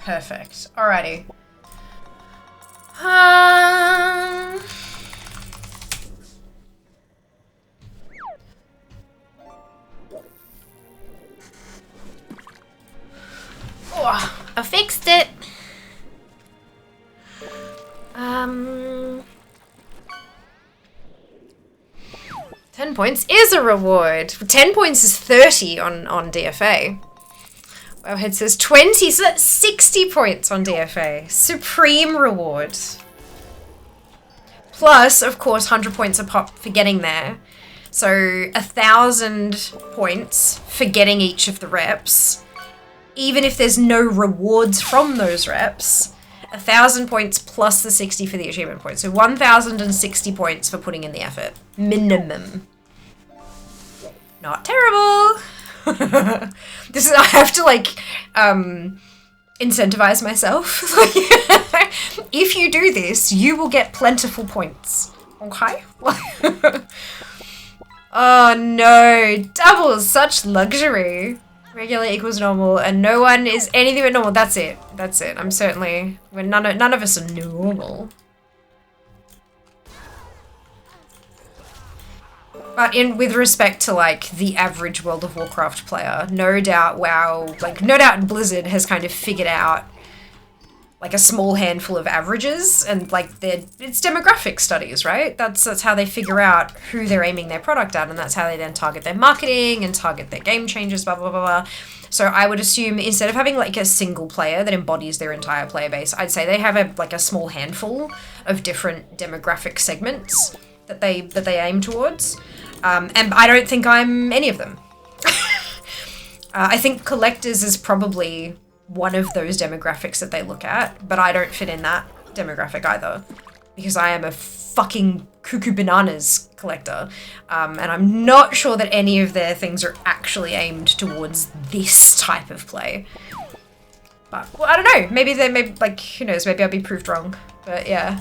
Perfect. Alrighty. Oh, I fixed it. 10 points is a reward. 10 points is 30 on DFA. Wowhead says 20, so that's 60 points on DFA. Supreme reward. Plus, of course, 100 points a pop for getting there. So 1,000 points for getting each of the reps. Even if there's no rewards from those reps, 1,000 points plus the 60 for the achievement points. So 1,060 points for putting in the effort. Minimum. Not terrible. This is, I have to like incentivize myself. If you do this, you will get plentiful points. Okay? Oh no, double, such luxury. Regular equals normal, and no one is anything but normal. That's it. That's it. I'm certainly, none of us are normal. But with respect to like the average World of Warcraft player, no doubt no doubt Blizzard has kind of figured out like a small handful of averages, and like it's demographic studies, right? That's how they figure out who they're aiming their product at, and that's how they then target their marketing and target their game changes, blah, blah, blah, blah. So I would assume instead of having like a single player that embodies their entire player base, I'd say they have a small handful of different demographic segments that they aim towards. And I don't think I'm any of them. I think collectors is probably one of those demographics that they look at, but I don't fit in that demographic either, because I am a fucking cuckoo bananas collector, and I'm not sure that any of their things are actually aimed towards this type of play. But, well, I don't know, maybe like, who knows, maybe I'll be proved wrong, but yeah.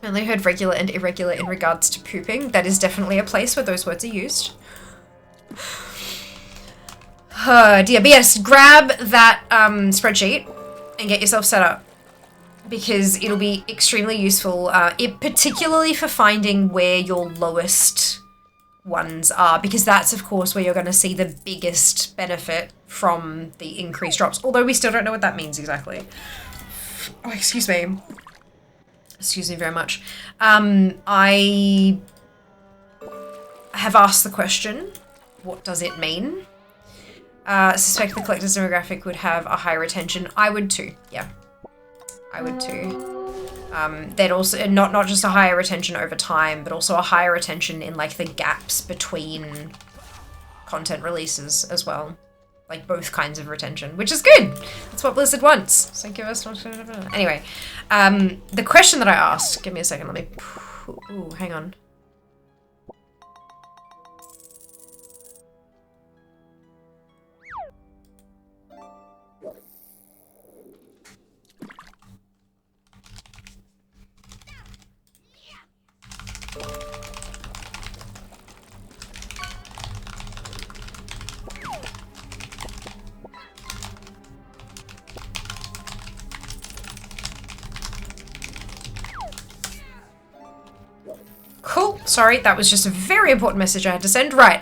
I only heard regular and irregular in regards to pooping. That is definitely a place where those words are used. Oh dear, but yes, grab that spreadsheet and get yourself set up, because it'll be extremely useful, particularly for finding where your lowest ones are, because that's of course where you're going to see the biggest benefit from the increased drops, although we still don't know what that means exactly. Oh, excuse me. Excuse me very much. I have asked the question, what does it mean? Suspect the collector's demographic would have a higher retention. I would too, yeah. I would too. They'd also, not just a higher retention over time, but also a higher retention in like the gaps between content releases as well. Like both kinds of retention, which is good. That's what Blizzard wants. So give us, anyway, the question that I asked, give me a second, let me, ooh, hang on. Sorry, that was just a very important message I had to send. Right,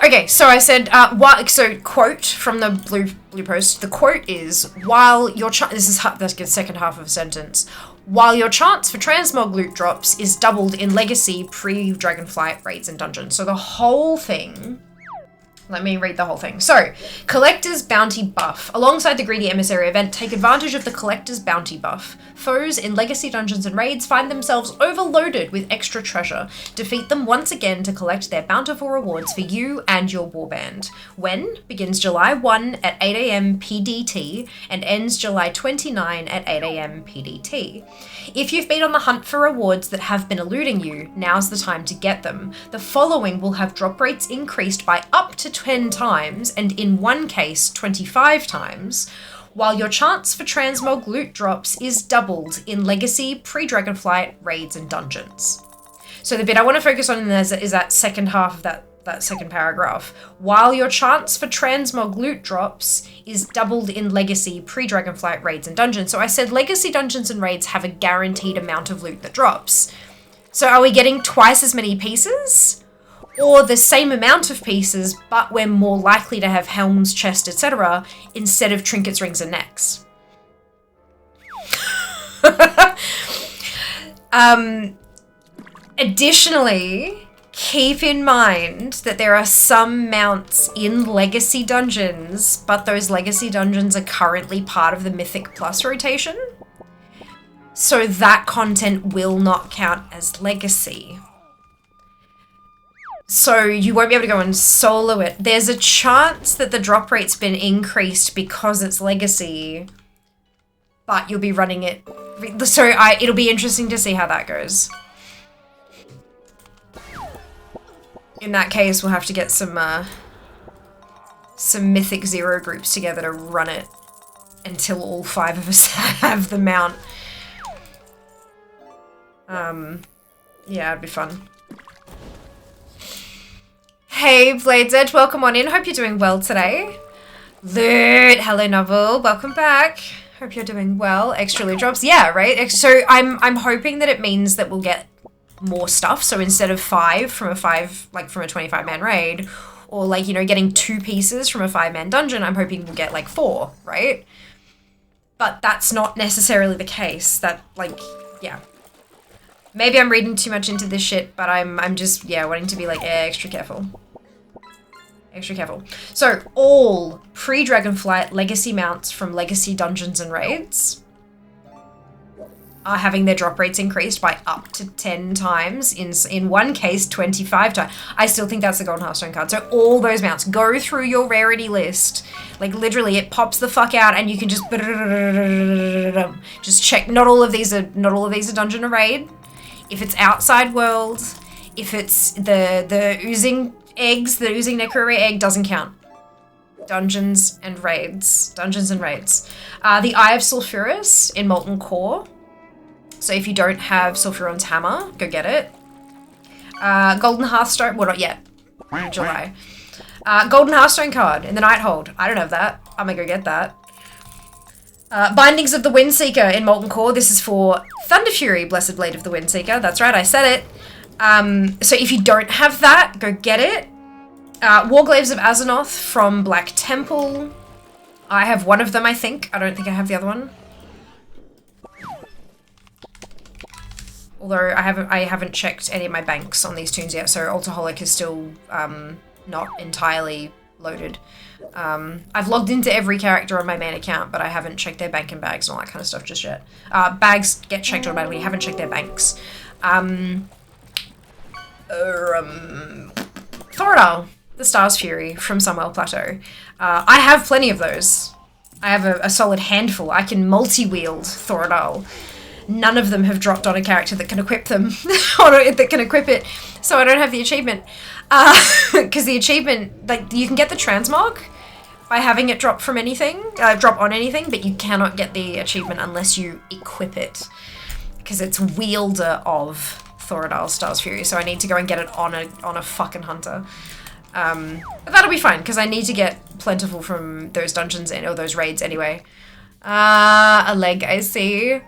okay, so I said, so quote from the blue post, the quote is, while your this is the second half of a sentence, while your chance for transmog loot drops is doubled in Legacy, pre-Dragonflight, raids, and dungeons. So the whole thing, let me read the whole thing. So, Collector's Bounty buff. Alongside the Greedy Emissary event, take advantage of the Collector's Bounty buff. Foes in Legacy dungeons and raids find themselves overloaded with extra treasure. Defeat them once again to collect their bountiful rewards for you and your warband. When? Begins July 1 at 8 AM PDT and ends July 29 at 8 AM PDT. If you've been on the hunt for rewards that have been eluding you, now's the time to get them. The following will have drop rates increased by up to 10 times, and in one case, 25 times, while your chance for transmog loot drops is doubled in Legacy, pre-Dragonflight, raids, and dungeons. So the bit I want to focus on is that second half of that second paragraph. While your chance for transmog loot drops is doubled in Legacy, pre-Dragonflight, raids, and dungeons. So I said Legacy dungeons and raids have a guaranteed amount of loot that drops. So are we getting twice as many pieces? Or the same amount of pieces, but we're more likely to have helms, chest, etc., instead of trinkets, rings, and necks? Additionally, keep in mind that there are some mounts in Legacy dungeons, but those Legacy dungeons are currently part of the Mythic Plus rotation. So that content will not count as Legacy. So you won't be able to go and solo it. There's a chance that the drop rate's been increased because it's Legacy, but you'll be running it. So it'll be interesting to see how that goes. In that case, we'll have to get some Mythic Zero groups together to run it until all 5 of us have the mount. Yeah, it'd be fun. Hey, Blades Edge, welcome on in. Hope you're doing well today. Loot, hello Novel, welcome back. Hope you're doing well. Extra loot drops, yeah, right? So I'm hoping that it means that we'll get more stuff. So instead of 5 from a 25-man raid, or like, you know, getting 2 pieces from a 5-man dungeon, I'm hoping we'll get like 4, right? But that's not necessarily the case. That, like, yeah. Maybe I'm reading too much into this shit, but I'm just, yeah, wanting to be like extra careful. Extra careful. So all pre-Dragonflight Legacy mounts from Legacy dungeons and raids are having their drop rates increased by up to 10 times, in one case 25 times. I still think that's the Golden Hearthstone card. So all those mounts, go through your rarity list. Like literally it pops the fuck out and you can just check. Not all of these are dungeon or raid. If it's outside world, if it's the oozing eggs, the oozing necroary egg doesn't count. Dungeons and raids. Dungeons and raids. The Eye of Sulfuras in Molten Core. So if you don't have Sulfuron's Hammer, go get it. Golden Hearthstone, well not yet, July. Golden Hearthstone card in the Nighthold. I don't have that. I'm gonna go get that. Bindings of the Windseeker in Molten Core. This is for Thunder Fury, Blessed Blade of the Windseeker. That's right, I said it. So if you don't have that, go get it. Warglaves of Azeroth from Black Temple. I have one of them, I think. I don't think I have the other one. Although I haven't checked any of my banks on these tunes yet, so Alcoholic is still not entirely loaded. I've logged into every character on my main account, but I haven't checked their bank and bags and all that kind of stuff just yet. Bags get checked automatically, I haven't checked their banks. Thoradal, the Star's Fury from Sunwell Plateau. I have plenty of those. I have a solid handful. I can multi-wield Thoradal. None of them have dropped on a character that can equip them, or that can equip it, so I don't have the achievement. Because the achievement, like, you can get the transmog by having it drop from anything, drop on anything, but you cannot get the achievement unless you equip it, because it's wielder of Thoradal Star's Fury, so I need to go and get it on a fucking hunter. But that'll be fine, because I need to get plentiful from those dungeons or those raids anyway. A leg, I see.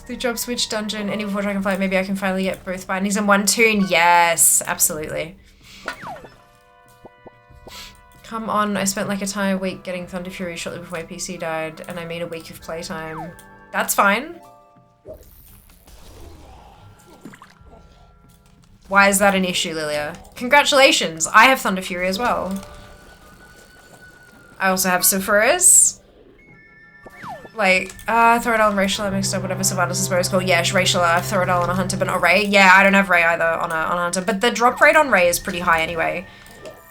The job switch dungeon. Any before Dragonflight, maybe I can finally get both bindings in one tune. Yes, absolutely. Come on, I spent like a entire week getting Thunder Fury shortly before my PC died, and I mean a week of playtime. That's fine. Why is that an issue, Lilia? Congratulations, I have Thunder Fury as well. I also have Sephiroth. Like, Thoradal and Rachel are mixed up, whatever Sylvanas is supposed to call. Yeah, Rachel, I have Thoradal on a Hunter, but not Ray. Yeah, I don't have Ray either on a Hunter, but the drop rate on Ray is pretty high anyway.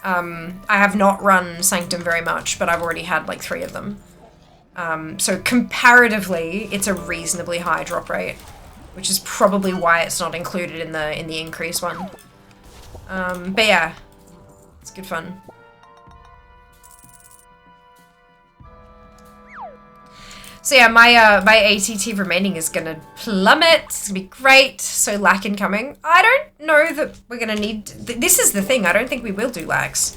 I have not run Sanctum very much, but I've already had like 3 of them. So comparatively, it's a reasonably high drop rate, which is probably why it's not included in the increase one. But yeah, it's good fun. So yeah, my ATT remaining is gonna plummet. It's gonna be great. So lack incoming. I don't know that we're gonna need. This is the thing. I don't think we will do lax,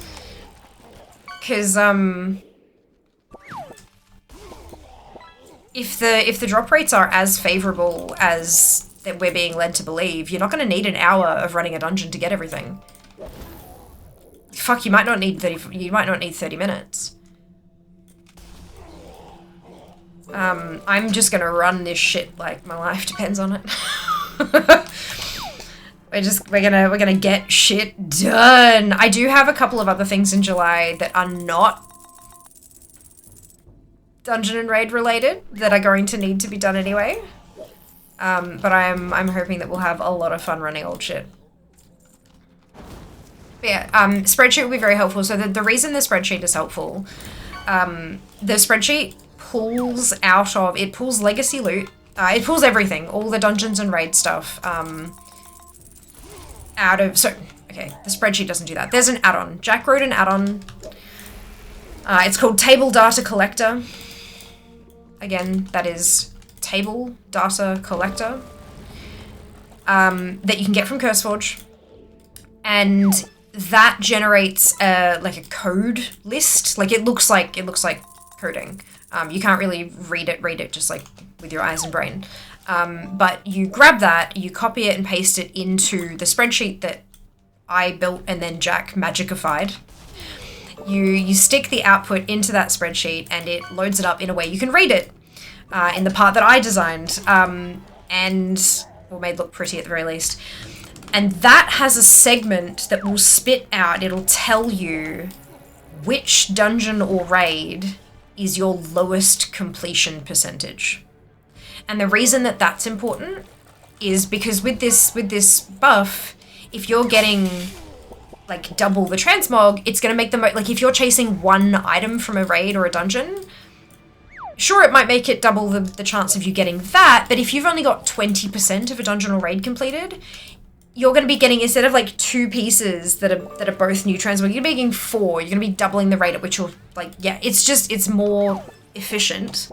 because if the drop rates are as favorable as that we're being led to believe, you're not gonna need an hour of running a dungeon to get everything. Fuck, you might not need 30. You might not need 30 minutes. I'm just gonna run this shit like my life depends on it. we're gonna get shit done. I do have a couple of other things in July that are not Dungeon and Raid related that are going to need to be done anyway. But I'm hoping that we'll have a lot of fun running old shit. But yeah, spreadsheet will be very helpful. So the reason the spreadsheet is helpful, the spreadsheet pulls out of, it pulls legacy loot, it pulls everything, all the Dungeons and Raid stuff, out of, so, okay, the spreadsheet doesn't do that. There's an add-on. Jack wrote an add-on. It's called Table Data Collector. Again, that is Table Data Collector, that you can get from CurseForge. And that generates like a code list. Like it looks like coding. You can't really read it just like with your eyes and brain. But you grab that, you copy it and paste it into the spreadsheet that I built and then Jack magicified. You stick the output into that spreadsheet and it loads it up in a way you can read it in the part that I designed and or made look pretty at the very least. And that has a segment that will spit out, it'll tell you which dungeon or raid is your lowest completion percentage. And the reason that that's important is because with this buff, if you're getting like double the transmog, it's going to make the like if you're chasing one item from a raid or a dungeon, sure, it might make it double the chance of you getting that, but if you've only got 20% of a dungeon or raid completed, you're going to be getting, instead of like 2 pieces that are both new transmog, you're going to be getting 4. You're going to be doubling the rate at which you're like, yeah, it's more efficient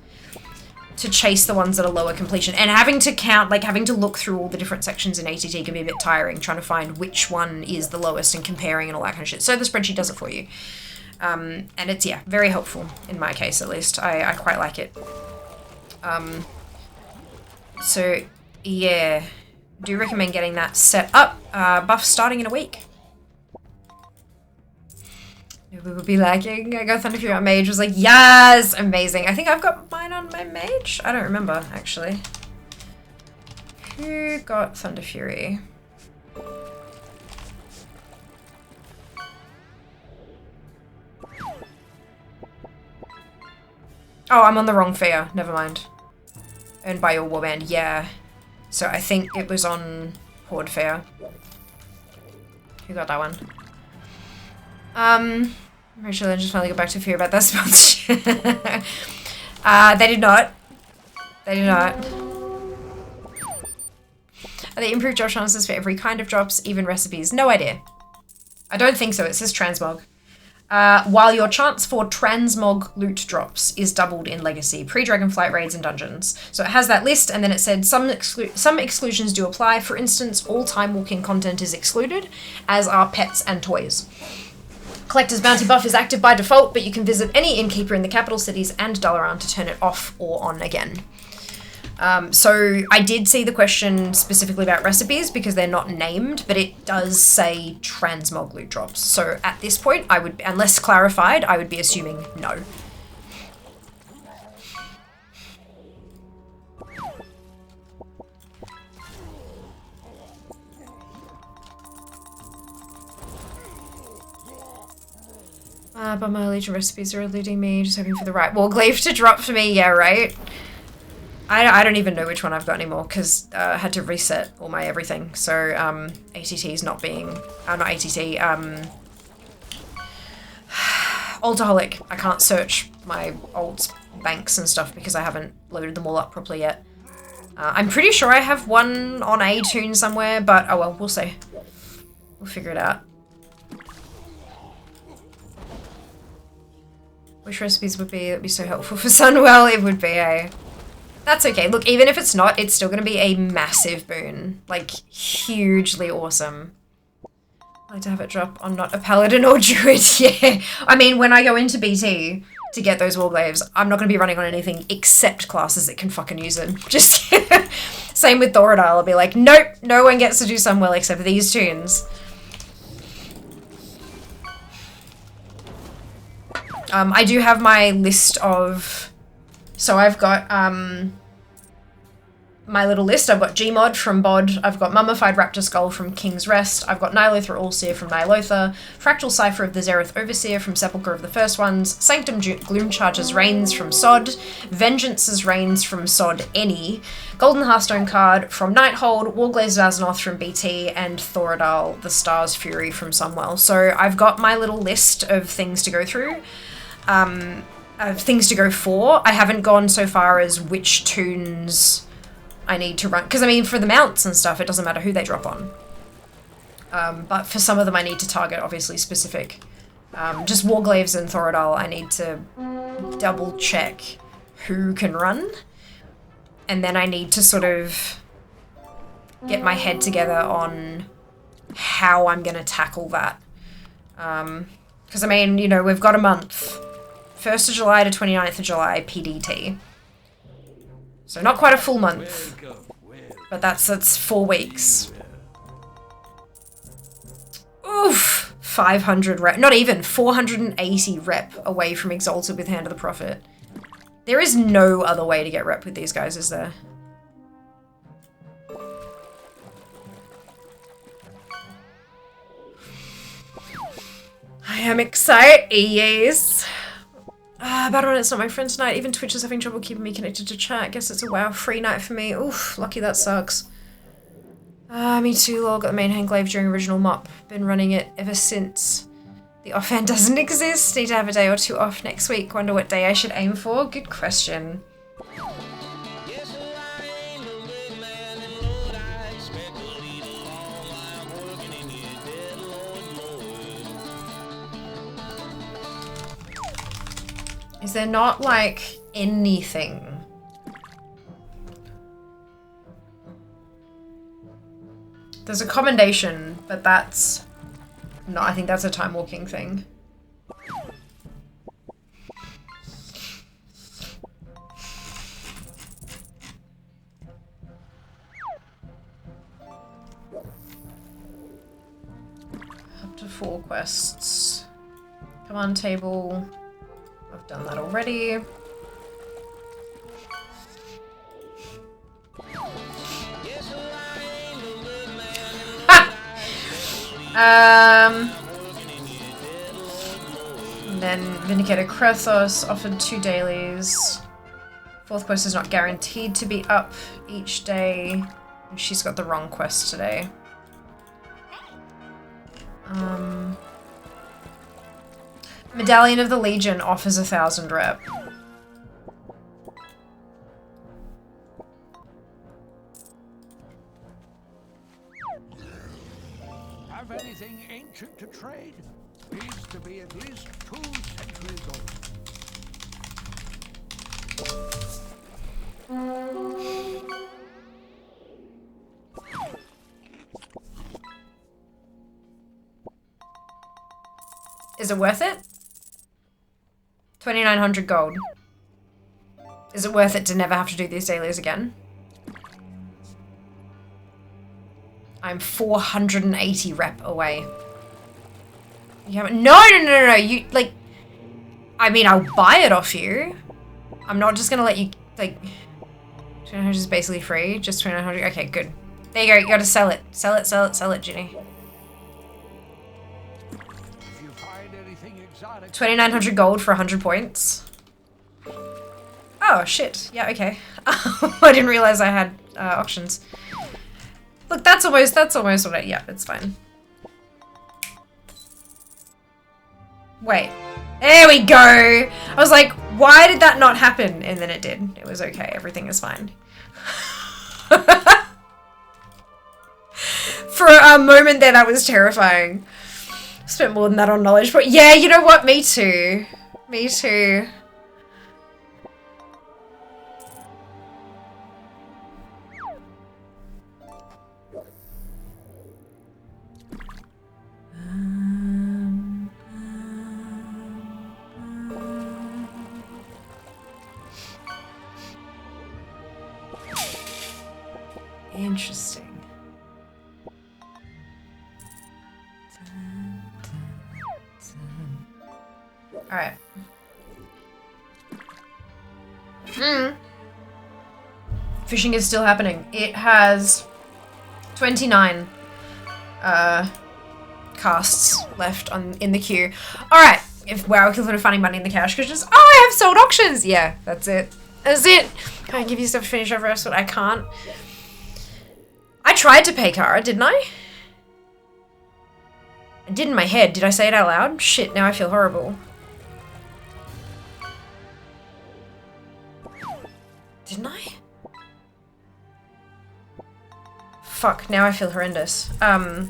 to chase the ones that are lower completion. And having to count, like having to look through all the different sections in ATT can be a bit tiring, trying to find which one is the lowest and comparing and all that kind of shit. So the spreadsheet does it for you. And it's, yeah, very helpful in my case, at least. I quite like it. So, yeah. Do recommend getting that set up. Buff starting in a week. We will be lagging. I got Thunder Fury on Mage. Was like, yes! Amazing. I think I've got mine on my Mage. I don't remember, actually. Who got Thunder Fury? Oh, I'm on the wrong Fear. Never mind. Owned by your warband. Yeah. So I think it was on Horde Fair. Who got that one? Rachel then just finally got back to Fear about that sponsorship. They did not. They did not. Are they improved drop chances for every kind of drops, even recipes? No idea. I don't think so. It says transmog. While your chance for transmog loot drops is doubled in Legacy, pre-Dragonflight raids and dungeons. So it has that list, and then it said some exclusions do apply. For instance, all time walking content is excluded, as are pets and toys. Collector's Bounty buff is active by default, but you can visit any innkeeper in the capital cities and Dalaran to turn it off or on again. So I did see the question specifically about recipes because they're not named, but it does say transmog loot drops. So at this point, I would, unless clarified, I would be assuming no. But my Legion recipes are eluding me, just hoping for the right Warglaive to drop for me. Yeah, right? I don't even know which one I've got anymore because I had to reset all my everything. So ATT's not being... not ATT. Altaholic. I can't search my old banks and stuff because I haven't loaded them all up properly yet. I'm pretty sure I have one on A-Tune somewhere, but oh well, we'll see. We'll figure it out. Which recipes would be so helpful for Sunwell? It would be a... That's okay. Look, even if it's not, it's still going to be a massive boon. Like, hugely awesome. I like to have it drop on not a paladin or druid. Yeah. I mean, when I go into BT to get those Warglaives, I'm not going to be running on anything except classes that can fucking use them. Just same with Thoradile. I'll be like, nope, no one gets to do Sunwell except these tunes. I do have my list of... So I've got my little list. I've got Gmod from Bod. I've got Mummified Raptor Skull from King's Rest. I've got Nilothra Allseer from Nilotha. Fractal Cipher of the Zereth Overseer from Sepulchre of the First Ones. Sanctum Gloomcharger's Reigns from Sod. Vengeance's Reigns from Sod Any. Golden Hearthstone card from Nighthold. Warglaives Vaznoth from BT. And Thoradal the Star's Fury from Sunwell. So I've got my little list of things to go through. Things to go for. I haven't gone so far as which tunes I need to run. Because, I mean, for the mounts and stuff, it doesn't matter who they drop on. But for some of them, I need to target, obviously, specific. Just Warglaives and Thoradal, I need to double check who can run. And then I need to sort of get my head together on how I'm going to tackle that. Because, I mean, you know, we've got a month. 1st of July to 29th of July, PDT. So not quite a full month, but that's 4 weeks. Oof! 500 rep, not even, 480 rep away from Exalted with Hand of the Prophet. There is no other way to get rep with these guys, is there? I am excited, yes. Battle.net's not my friend tonight. Even Twitch is having trouble keeping me connected to chat. Guess it's a WoW free night for me. Oof, lucky that sucks. Me too, lol. Got the main hand glaive during original mop. Been running it ever since. The offhand doesn't exist. Need to have a day or two off next week. Wonder what day I should aim for? Good question. Is there not, like, anything? There's a commendation, but that's... No, I think that's a time walking thing. Up to 4 quests. Command table. I've done that already. And then Vindicator Krethos offered 2 dailies. 4th quest is not guaranteed to be up each day. She's got the wrong quest today. Medallion of the Legion offers 1,000 rep. Have anything ancient to trade? Needs to be at least 2 centuries old. Is it worth it? 2,900 gold. Is it worth it to never have to do these dailies again? I'm 480 rep away. You haven't? No. You, like, I mean, I'll buy it off you. I'm not just gonna let you, like, 200 is basically free. Just 200. Okay, good. There you go. You gotta sell it. Sell it, Ginny. 2,900 gold for 100 points. Oh, shit. Yeah, okay. I didn't realize I had auctions. Look, that's almost what I, yeah, it's fine. Wait. There we go! I was like, why did that not happen? And then it did. It was okay. Everything is fine. For a moment there, that was terrifying. Spent more than that on knowledge, but yeah, you know what? Me too. Me too. Interesting. Alright. Fishing is still happening. It has 29 casts left in the queue. Alright. If wow, we're finding money in the cash cushions. Oh, I have sold auctions! Yeah, that's it. That's it! Can I give you stuff to finish over rest, but I can't. I tried to pay Kara, didn't I? I did in my head. Did I say it out loud? Shit, now I feel horrible. Didn't I? Fuck, now I feel horrendous. Uh-oh.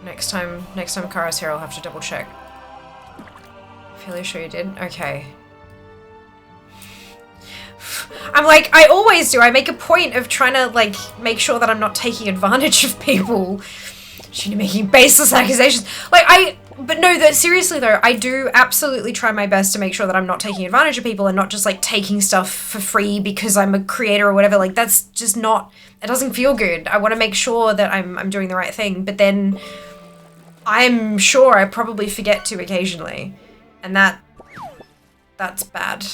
Next time Kara's here, I'll have to double check. Fairly sure you did? Okay. I'm like, I always do. I make a point of trying to, like, make sure that I'm not taking advantage of people. She's making baseless accusations. Like, but no, seriously though, I do absolutely try my best to make sure that I'm not taking advantage of people and not just, like, taking stuff for free because I'm a creator or whatever. Like, that's just not, it doesn't feel good. I want to make sure that I'm doing the right thing, but then I'm sure I probably forget to occasionally. And that's bad.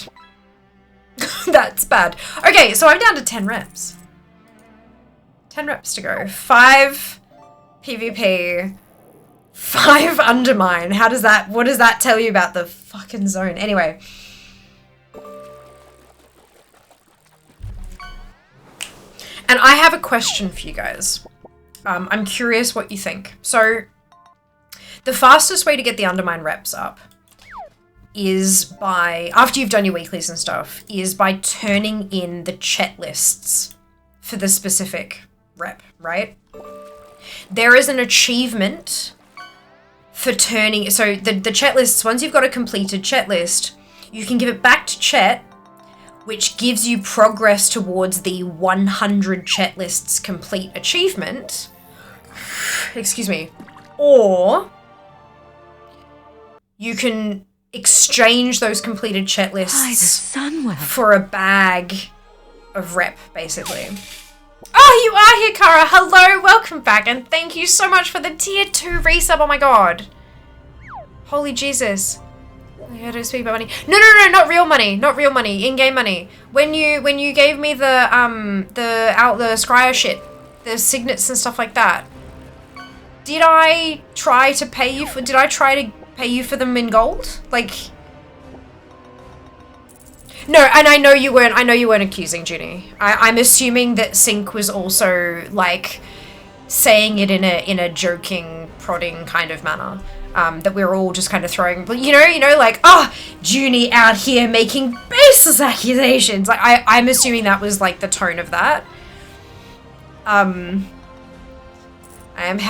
That's bad. Okay, so I'm down to 10 reps. 10 reps to go. 5 PvP. 5 undermine. What does that tell you about the fucking zone? Anyway. And I have a question for you guys. I'm curious what you think. So, the fastest way to get the undermine reps up is by, after you've done your weeklies and stuff, is by turning in the chat lists for the specific rep, right? There is an achievement for turning, so the chat lists, once you've got a completed chat list, you can give it back to chat, which gives you progress towards the 100 chat lists complete achievement. Excuse me. Or you can exchange those completed chat lists for a bag of rep, basically. Oh, you are here, Kara. Hello, welcome back, and thank you so much for the tier 2 resub. Oh my god. Holy Jesus. I don't speak about money. No, not real money. Not real money. In-game money. When you gave me the Scryer shit, the signets and stuff like that, did I try to pay you for them in gold? Like, no, and I know you weren't accusing Ginny. I'm assuming that Sync was also, like, saying it in a joking, prodding kind of manner. That we were all just kind of throwing, you know, like, oh, Junie out here making baseless accusations. Like, I'm assuming that was, like, the tone of that. How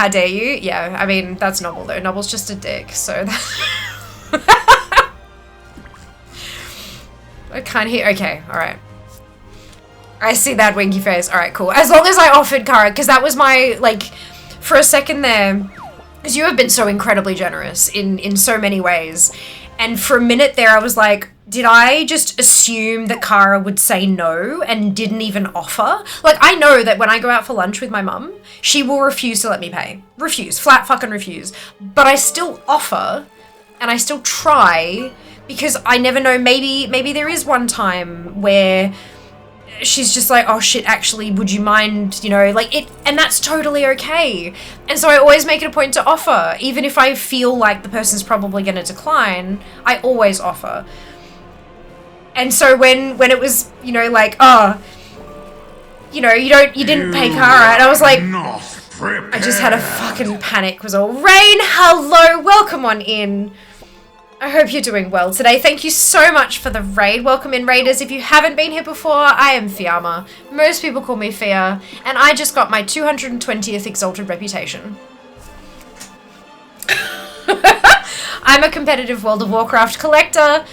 dare you? Yeah, I mean, that's Noble, though. Noble's just a dick, so I can't hear. Okay, alright. I see that winky face. Alright, cool. As long as I offered Kara, because that was my, like, for a second there, because you have been so incredibly generous in so many ways, And for a minute there, I was like, did I just assume that Kara would say no and didn't even offer? Like, I know that when I go out for lunch with my mum, she will refuse to let me pay. Refuse. Flat fucking refuse. But I still offer and I still try because I never know, maybe there is one time where she's just like, oh shit, actually, would you mind, you know, like it, and that's totally okay. And so I always make it a point to offer, even if I feel like the person's probably going to decline, I always offer. And so when it was, you know, like, oh, you know, you didn't pay Kara, and I was like, I just had a fucking panic, was all, Rain, hello, welcome on in. I hope you're doing well today. Thank you so much for the raid. Welcome in, raiders. If you haven't been here before, I am Fiamma. Most people call me Fia, and I just got my 220th exalted reputation. I'm a competitive World of Warcraft collector,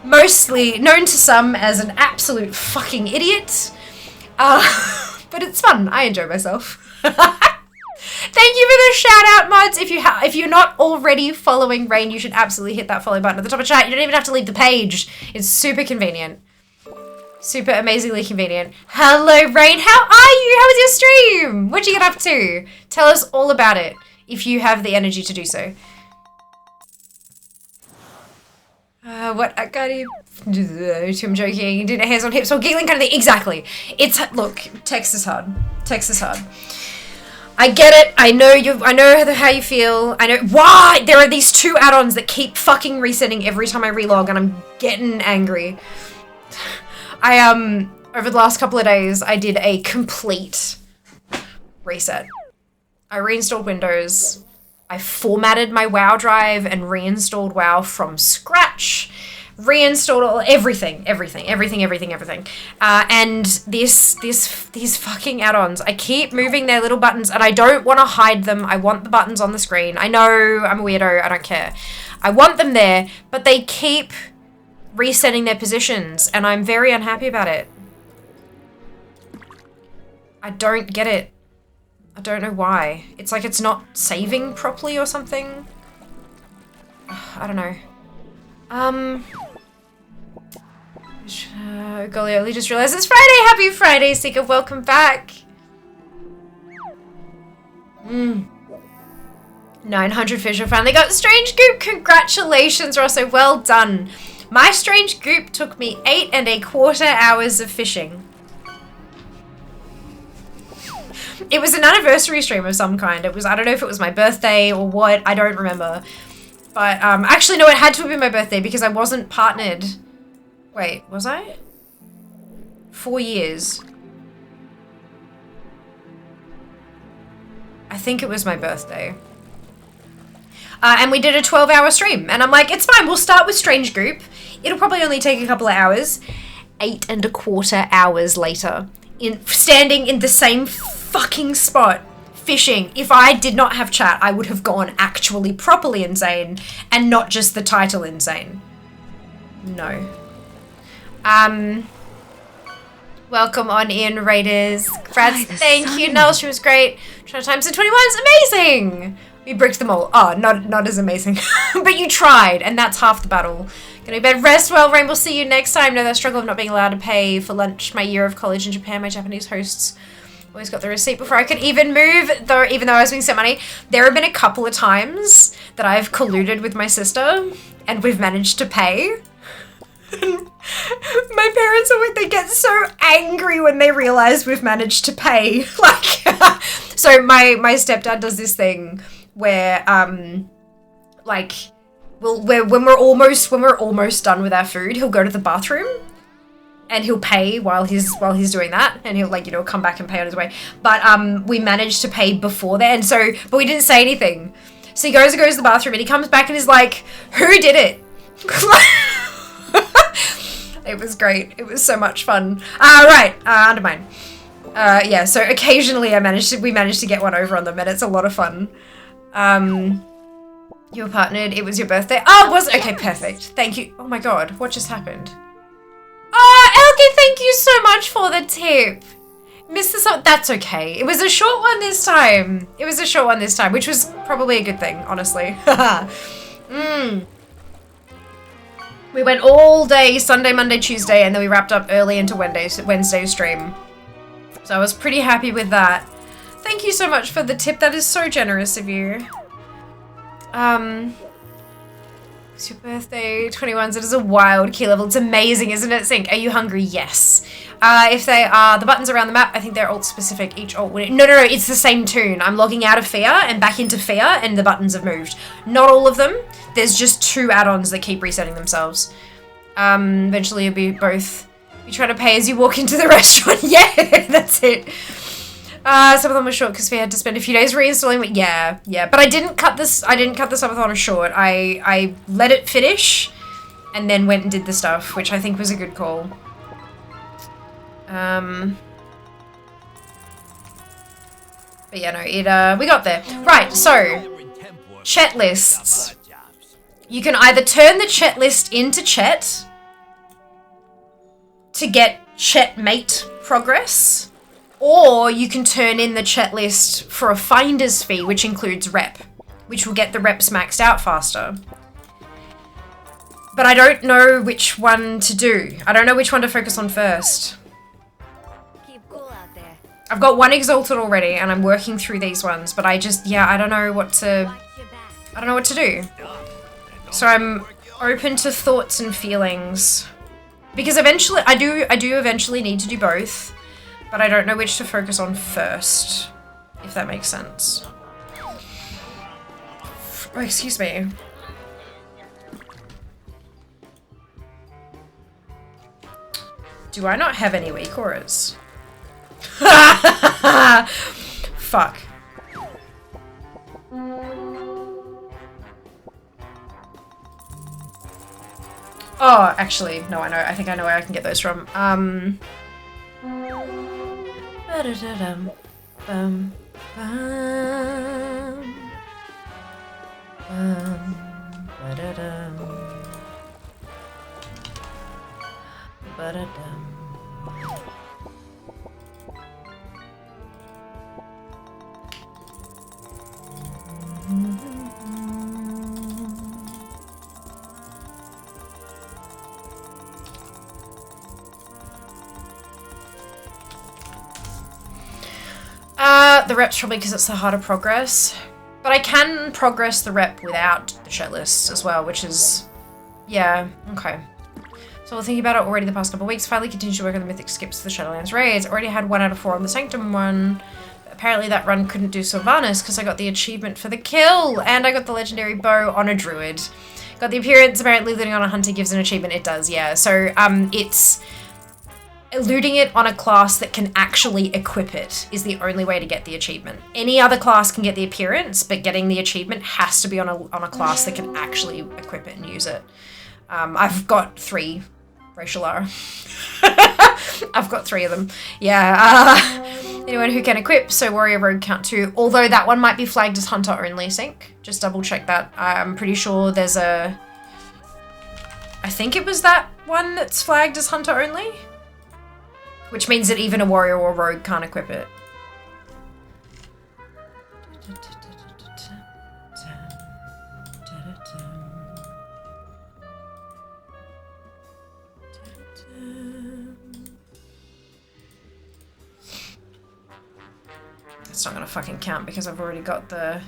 mostly known to some as an absolute fucking idiot, but it's fun. I enjoy myself. Thank you for the shout out, mods. If you're not already following Rain, you should absolutely hit that follow button at the top of chat. You don't even have to leave the page. It's super convenient. Super amazingly convenient. Hello, Rain. How are you? How was your stream? What'd you get up to? Tell us all about it if you have the energy to do so. What I got you. I'm joking. Did hands on hips or giggling kind of thing. Exactly. Look, text is hard. Text is hard. I get it. I know how you feel. I know why there are these two add-ons that keep fucking resetting every time I relog, and I'm getting angry. Over the last couple of days, I did a complete reset. I reinstalled Windows. I formatted my WoW drive and reinstalled WoW from scratch. Reinstalled everything. And these fucking add-ons, I keep moving their little buttons and I don't want to hide them. I want the buttons on the screen. I know I'm a weirdo. I don't care. I want them there, but they keep resetting their positions and I'm very unhappy about it. I don't get it. I don't know why. It's like it's not saving properly or something. I don't know. Golly, I only just realized it's Friday. Happy Friday, Seeker. Welcome back. 900 fish have finally got Strange Goop. Congratulations, Rosso. Well done. My Strange Goop took me 8¼ hours of fishing. It was an anniversary stream of some kind. It was, I don't know if it was my birthday or what. I don't remember. But, actually, no, it had to have been my birthday because I wasn't partnered. Wait, was I? 4 years. I think it was my birthday. And we did a 12-hour stream. And I'm like, it's fine, we'll start with Strange Goop. It'll probably only take a couple of hours. 8¼ hours later. Standing in the same fucking spot. Fishing. If I did not have chat, I would have gone actually properly insane and not just the title insane. No. Welcome on in, Raiders. Brad, thank you. Nell, she was great. Try times in 21 is amazing. We bricked them all. Oh, not as amazing. But you tried, and that's half the battle. Gonna be bed. Rest well, Rain. We'll see you next time. Know that struggle of not being allowed to pay for lunch. My year of college in Japan, my Japanese hosts always got the receipt before I could even move, even though I was being sent money. There have been a couple of times that I've colluded with my sister and we've managed to pay. My parents they get so angry when they realize we've managed to pay. Like, so my stepdad does this thing where, like, when we're almost done with our food, he'll go to the bathroom. And he'll pay while he's doing that, and he'll, like, you know, come back and pay on his way. But we managed to pay before then, but we didn't say anything. So he goes to the bathroom, and he comes back and is like, "Who did it?" It was great. It was so much fun. Right, under mine. Yeah. So occasionally we managed to get one over on them, and it's a lot of fun. You were partnered. It was your birthday. Oh, was it? Okay, perfect. Thank you. Oh my god, what just happened? Oh, Elke, thank you so much for the tip. Missed this one. That's okay. It was a short one this time. Which was probably a good thing, honestly. We went all day, Sunday, Monday, Tuesday, and then we wrapped up early into Wednesday's stream. So I was pretty happy with that. Thank you so much for the tip. That is so generous of you. It's your birthday, 21s. It is a wild key level. It's amazing, isn't it, Sync? Are you hungry? Yes. If they are the buttons around the map, I think they're alt specific. Each alt. No, it's the same tune. I'm logging out of Fear and back into Fear, and the buttons have moved. Not all of them. There's just 2 add-ons that keep resetting themselves. Eventually you'll be both. You try to pay as you walk into the restaurant. Yeah, that's it. Some of them were short because we had to spend a few days reinstalling. Yeah. But I didn't cut this. I didn't cut the subathon short. I let it finish, and then went and did the stuff, which I think was a good call. But yeah, no, we got there. Right, so chat lists. You can either turn the chat list into chat to get chatmate progress, or you can turn in the chat list for a finder's fee, which includes rep, which will get the reps maxed out faster. But I don't know which one to do. I don't know which one to focus on first. I've got one exalted already, and I'm working through these ones, but I don't know what to do. So I'm open to thoughts and feelings. Because eventually, I do eventually need to do both, but I don't know which to focus on first, if that makes sense. Oh, excuse me. Do I not have any weak auras? Fuck. Oh, actually, no, I know. I think I know where I can get those from. Ba-da-da-dum, bum, bum, ba-da-dum, ba-da-dum. The rep's probably because it's the harder progress. But I can progress the rep without the chat list as well, which is... yeah, okay. So we're thinking about it already the past couple of weeks. Finally continued to work on the mythic skips to the Shadowlands raids. Already had 1 out of 4 on the Sanctum one. Apparently that run couldn't do Sylvanas because I got the achievement for the kill. And I got the legendary bow on a druid. Got the appearance, apparently looting on a hunter gives an achievement. It does, yeah. So it's... looting it on a class that can actually equip it is the only way to get the achievement. Any other class can get the appearance, but getting the achievement has to be on a class that can actually equip it and use it. I've got 3 racial R. I've got 3 of them. Yeah. Anyone who can equip, so warrior rogue count 2. Although that one might be flagged as hunter only sync. Just double check that. I'm pretty sure there's a... I think it was that one that's flagged as hunter only. Which means that even a warrior or rogue can't equip it. It's not gonna fucking count because I've already got the...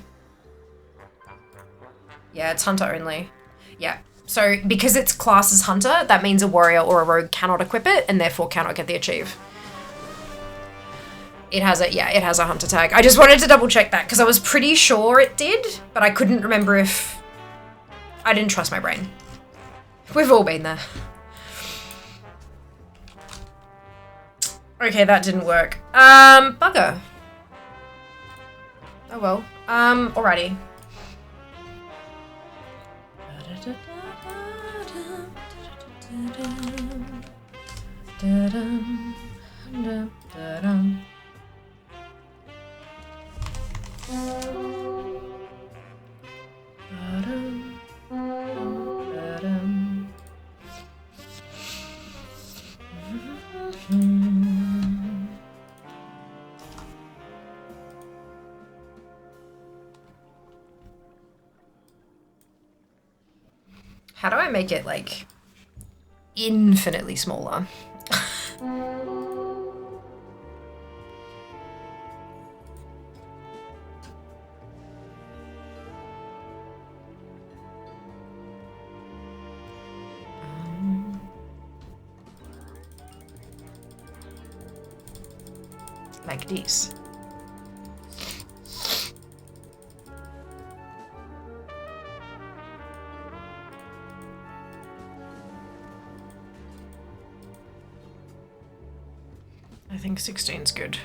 yeah, it's hunter only. Yeah. So, because it's class as hunter, that means a warrior or a rogue cannot equip it, and therefore cannot get the achieve. It has a, yeah, it has a hunter tag. I just wanted to double check that, because I was pretty sure it did, but I couldn't remember if... I didn't trust my brain. We've all been there. Okay, that didn't work. Bugger. Oh well. Alrighty. How do I make it like infinitely smaller. Like this. I think 16's good.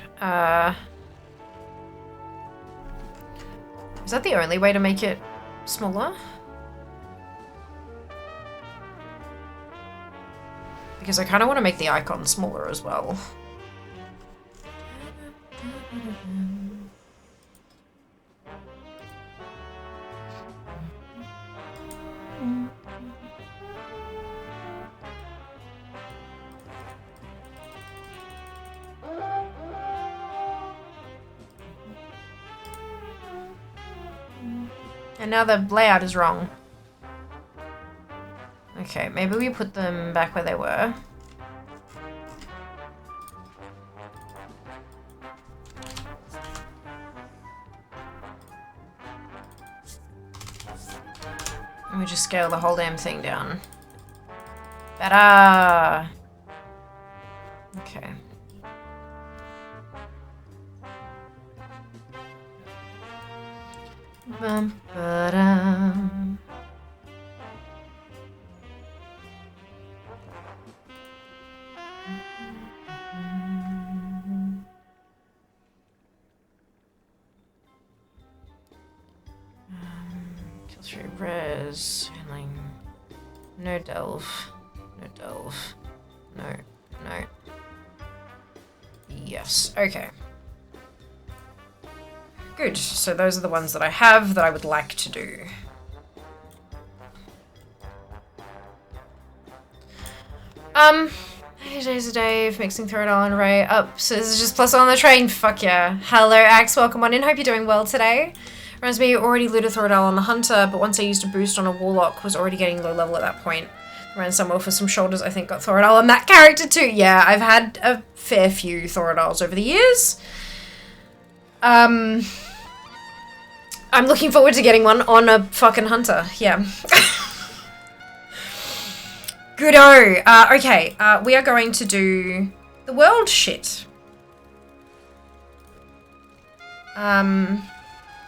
Is that the only way to make it smaller? Because I kind of want to make the icon smaller as well. And now the layout is wrong. Okay, maybe we put them back where they were. And we just scale the whole damn thing down. Better! Okay. Bum, ba-dum. Kill 3 res, handling. No delve. No delve. No. No. Yes. Okay. Good. So those are the ones that I have that I would like to do. Hey, days a day, mixing Thoradal and Ray up. So this is just plus on the train. Fuck yeah. Hello, Axe. Welcome on in. Hope you're doing well today. Reminds me, already looted Thoradal on the Hunter, but once I used a boost on a Warlock, was already getting low level at that point. Ran somewhere for some shoulders, I think got Thoradal on that character too. Yeah, I've had a fair few Thoradals over the years. I'm looking forward to getting one on a fucking Hunter. Yeah. Good-o. Okay, we are going to do the world shit.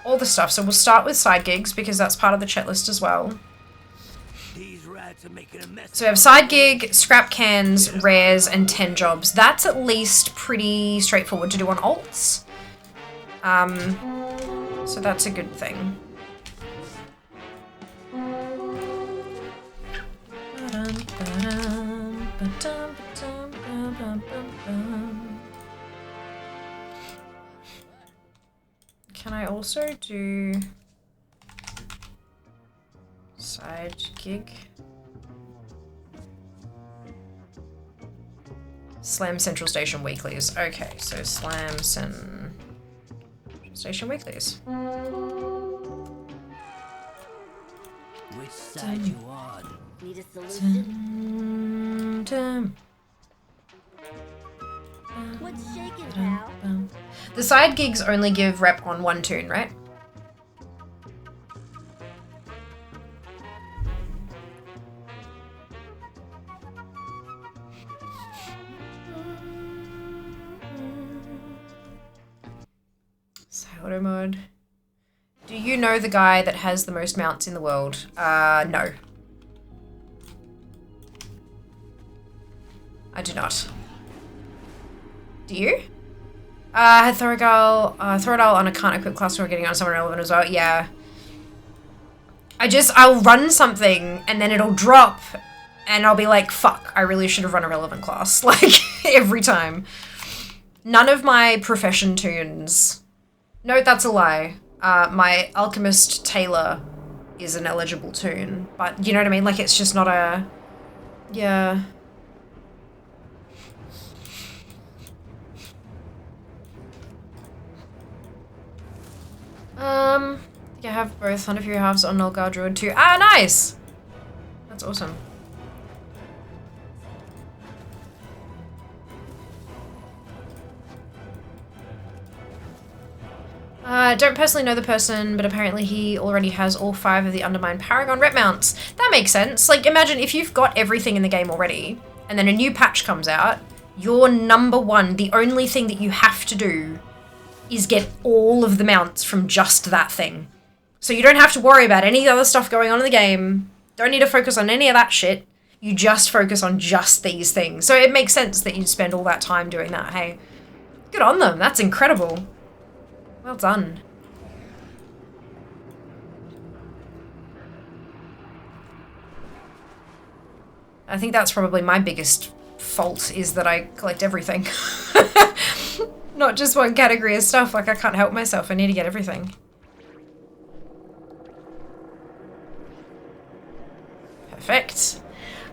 All the stuff. So we'll start with side gigs because that's part of the checklist as well. These rats are making a mess. So we have side gig, scrap cans, rares, and 10 jobs. That's at least pretty straightforward to do on alts. So that's a good thing. Can I also do side gig? Slam Central Station weeklies. Okay, so Slam Station weeklies. Which side you on? Need a solution? What's shaking, pal? The side gigs only give rep on one tune, right? Auto mode. Do you know the guy that has the most mounts in the world? No. I do not. Do you? I had Thoradal on a can't equip class when we're getting on someone relevant as well. Yeah. I'll run something and then it'll drop and I'll be like, fuck, I really should have run a relevant class. Like, every time. None of my profession tunes. No, that's a lie. My Alchemist Taylor is an eligible tune. But, you know what I mean? Like, it's just not a... Yeah. I think I have both Thunder Fury halves on Nolgar Druid too. Ah, nice! That's awesome. Don't personally know the person, but apparently he already has all 5 of the Undermine Paragon rep mounts. That makes sense. Like, imagine if you've got everything in the game already, and then a new patch comes out, your number one, the only thing that you have to do is get all of the mounts from just that thing. So you don't have to worry about any other stuff going on in the game. Don't need to focus on any of that shit. You just focus on just these things. So it makes sense that you'd spend all that time doing that, hey. Good on them, that's incredible. Well done. I think that's probably my biggest fault, is that I collect everything. Not just one category of stuff, like I can't help myself, I need to get everything. Perfect.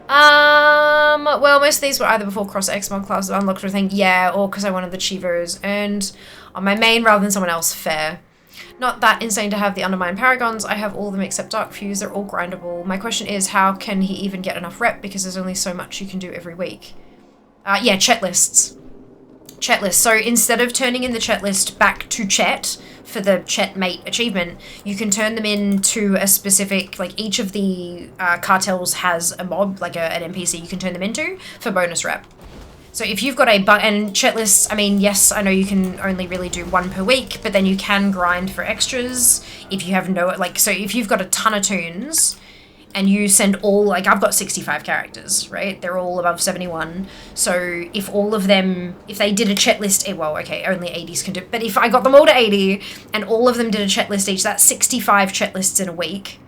Well, most of these were either before cross-X mod classes unlocked or anything, yeah, or because I wanted the Chivos earned on my main rather than someone else, fair. Not that insane to have the Undermine Paragons, I have all of them except Dark Fuse, they're all grindable. My question is, how can he even get enough rep, because there's only so much you can do every week? Yeah, chet lists. Chet lists, so instead of turning in the chet list back to chet, for the Chet Mate achievement, you can turn them into a specific, like each of the cartels has a mob, like an NPC you can turn them into for bonus rep. So if you've got and chet lists, I mean, yes, I know you can only really do 1 per week, but then you can grind for extras if you have so if you've got a ton of tunes, and you send all, like I've got 65 characters, right? They're all above 71. So if all of them, if they did a chet list, well, okay, only 80s can do it. But if I got them all to 80 and all of them did a chet list each, that's 65 chet lists in a week.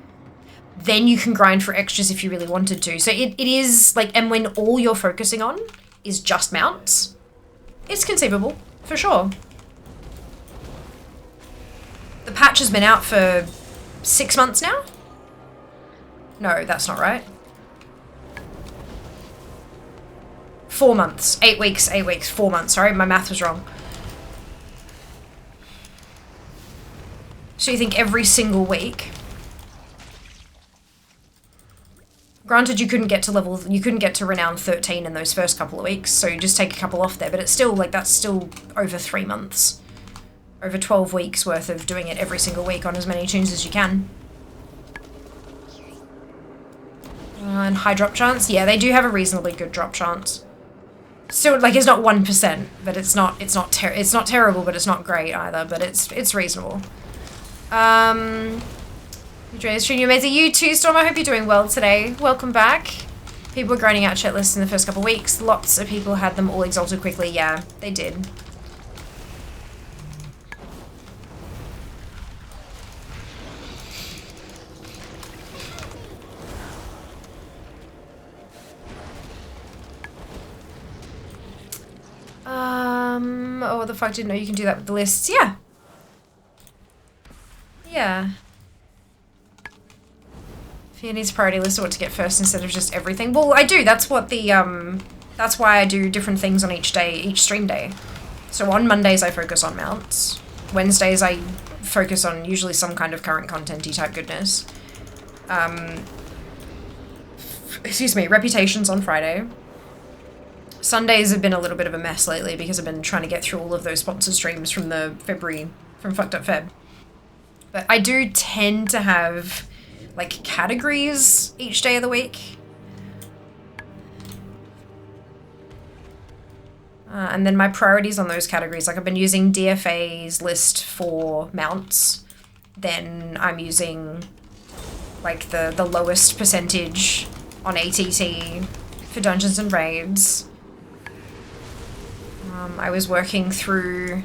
Then you can grind for extras if you really wanted to. So it is like, and when all you're focusing on is just mounts, it's conceivable, for sure. The patch has been out for 6 months now? No, that's not right. 4 months. 8 weeks, 8 weeks, 4 months. Sorry, my math was wrong. So you think every single week? Granted, you couldn't get to Renown 13 in those first couple of weeks, so you just take a couple off there, but it's still, like, that's still over 3 months. Over 12 weeks worth of doing it every single week on as many tunes as you can. And high drop chance? Yeah, they do have a reasonably good drop chance. Still, like, it's not 1%, but it's not terrible, but it's not great either, but it's reasonable. Andrea's stream, you amazing. You too, Storm, I hope you're doing well today. Welcome back. People were grinding out chat lists in the first couple of weeks. Lots of people had them all exalted quickly. Yeah, they did. Oh, what the fuck, didn't know you can do that with the lists. Yeah. Yeah. If you need a priority list of what to get first instead of just everything. Well, I do. That's what the, that's why I do different things on each day, each stream day. So on Mondays, I focus on mounts. Wednesdays, I focus on usually some kind of current content-y type goodness. Excuse me, reputations on Friday. Sundays have been a little bit of a mess lately because I've been trying to get through all of those sponsored streams from the from Fucked Up Feb. But I do tend to have, like, categories each day of the week. And then my priorities on those categories, like I've been using DFA's list for mounts. Then I'm using, like, the lowest percentage on ATT for dungeons and raids. I was working through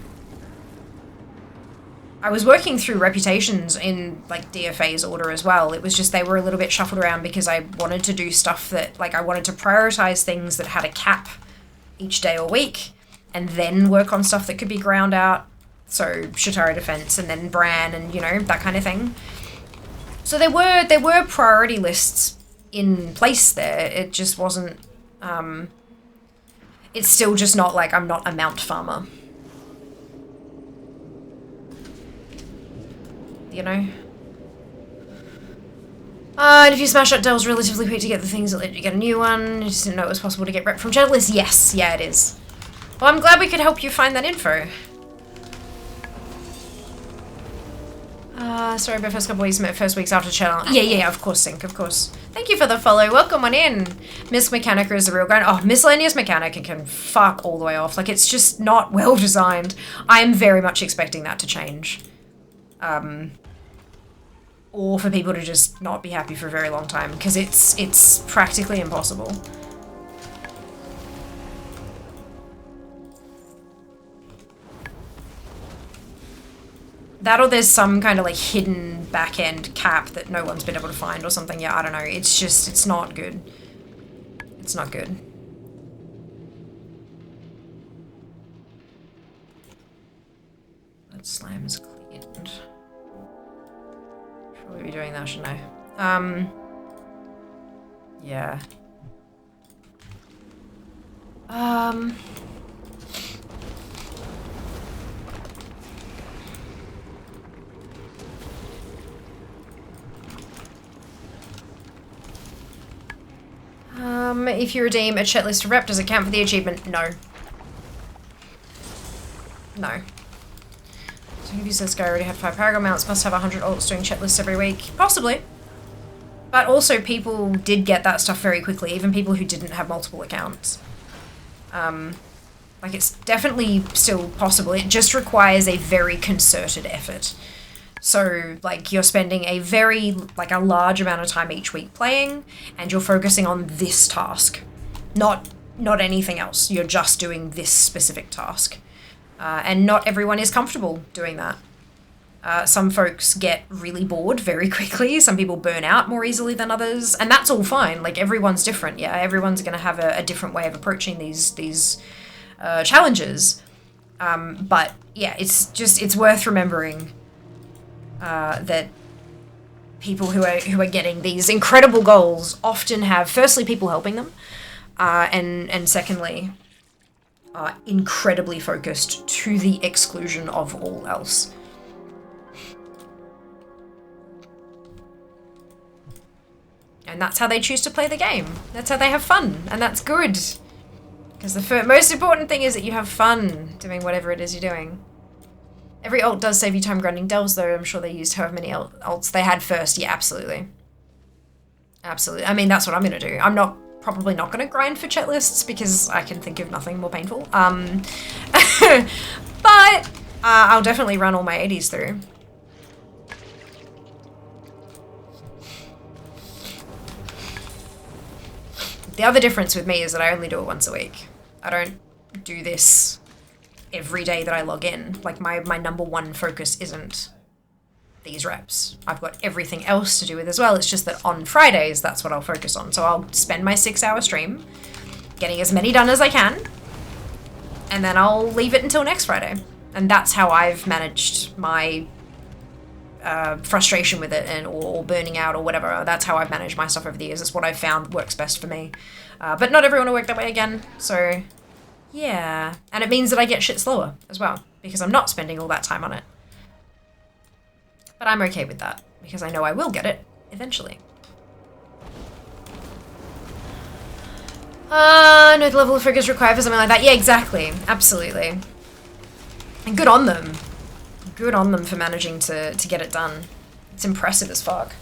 reputations in, like, DFA's order as well. It was just they were a little bit shuffled around because I wanted to do stuff that, like, I wanted to prioritize things that had a cap each day or week and then work on stuff that could be ground out. So Shatara Defense and then Bran and, you know, that kind of thing. So there were priority lists in place there. It just wasn't, it's still just not like I'm not a mount farmer. You know? And if you smash up Dell's relatively quick to get the things that let you get a new one. You just didn't know it was possible to get rep from Checklist. Yes, yeah, it is. Well, I'm glad we could help you find that info. Sorry about first couple weeks, first weeks after channel. Yeah, of course, Sync, of course. Thank you for the follow. Welcome on in. Miss Mechanica is a real grind. Oh, Miscellaneous Mechanica can fuck all the way off. Like, it's just not well designed. I am very much expecting that to change. Or for people to just not be happy for a very long time, because it's practically impossible. That or there's some kind of like hidden back-end cap that no one's been able to find or something. Yeah, I don't know. It's just, it's not good. It's not good. That slime is cleaned. Probably be doing that, shouldn't I? Yeah. If you redeem a checklist rep, does it count for the achievement? No. No. So if you said Sky already had 5 Paragon mounts, must have 100 alts doing checklists every week. Possibly. But also people did get that stuff very quickly, even people who didn't have multiple accounts. Like, it's definitely still possible. It just requires a very concerted effort. So, like, you're spending a a large amount of time each week playing, and you're focusing on this task. Not anything else. You're just doing this specific task. And not everyone is comfortable doing that. Some folks get really bored very quickly. Some people burn out more easily than others. And that's all fine. Like, everyone's different. Yeah, everyone's going to have a different way of approaching these challenges. But, yeah, it's worth remembering that people who are getting these incredible goals often have, firstly, people helping them, and secondly, incredibly focused to the exclusion of all else. And that's how they choose to play the game. That's how they have fun, and that's good. Because the most important thing is that you have fun doing whatever it is you're doing. Every ult does save you time grinding delves, though. I'm sure they used however many ults they had first. Yeah, absolutely. Absolutely. I mean, that's what I'm going to do. I'm probably not going to grind for checklists because I can think of nothing more painful. But I'll definitely run all my 80s through. The other difference with me is that I only do it once a week. I don't do this every day that I log in. Like, my number one focus isn't these reps. I've got everything else to do with as well. It's just that on Fridays, that's what I'll focus on. So I'll spend my 6-hour stream getting as many done as I can, and then I'll leave it until next Friday. And that's how I've managed my frustration with it or burning out or whatever. That's how I've managed my stuff over the years. It's what I've found works best for me. But not everyone will work that way again. So yeah. And it means that I get shit slower as well, because I'm not spending all that time on it. But I'm okay with that, because I know I will get it eventually. No level of focus required for something like that. Yeah, exactly. Absolutely. And good on them. Good on them for managing to get it done. It's impressive as fuck.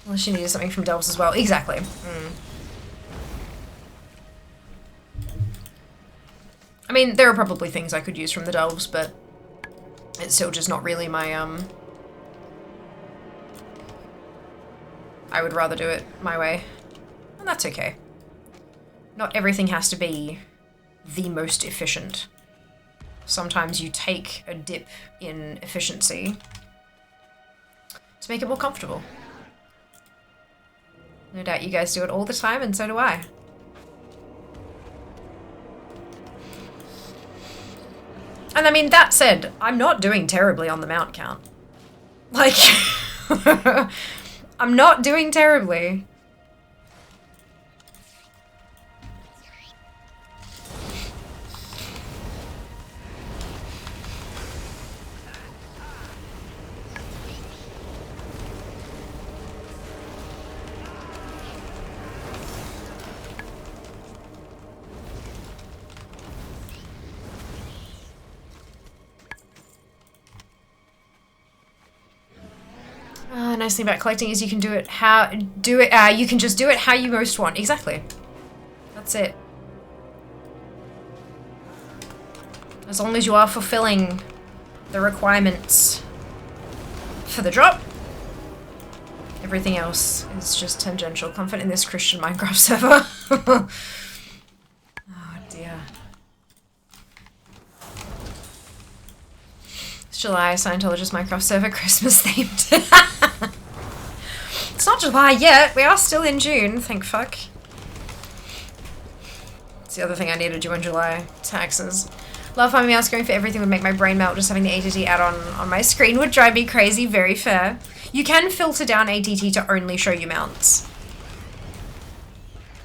Unless you needed something from delves as well. Exactly. I mean, there are probably things I could use from the delves, but it's still just not really my, I would rather do it my way. And that's okay. Not everything has to be the most efficient. Sometimes you take a dip in efficiency to make it more comfortable. No doubt you guys do it all the time, and so do I. And I mean, that said, I'm not doing terribly on the mount count. Like, I'm not doing terribly. Nice thing about collecting is you can you can just do it how you most want. Exactly. That's it. As long as you are fulfilling the requirements for the drop, everything else is just tangential. Comfort in this Christian Minecraft server. Oh dear. It's July, Scientologist Minecraft server, Christmas themed. It's not July yet, we are still in June, thank fuck. It's the other thing I need to do in July, taxes. Love finding mouse going for everything would make my brain melt. Just having the ATT add-on on my screen would drive me crazy. Very fair. You can filter down ATT to only show you mounts.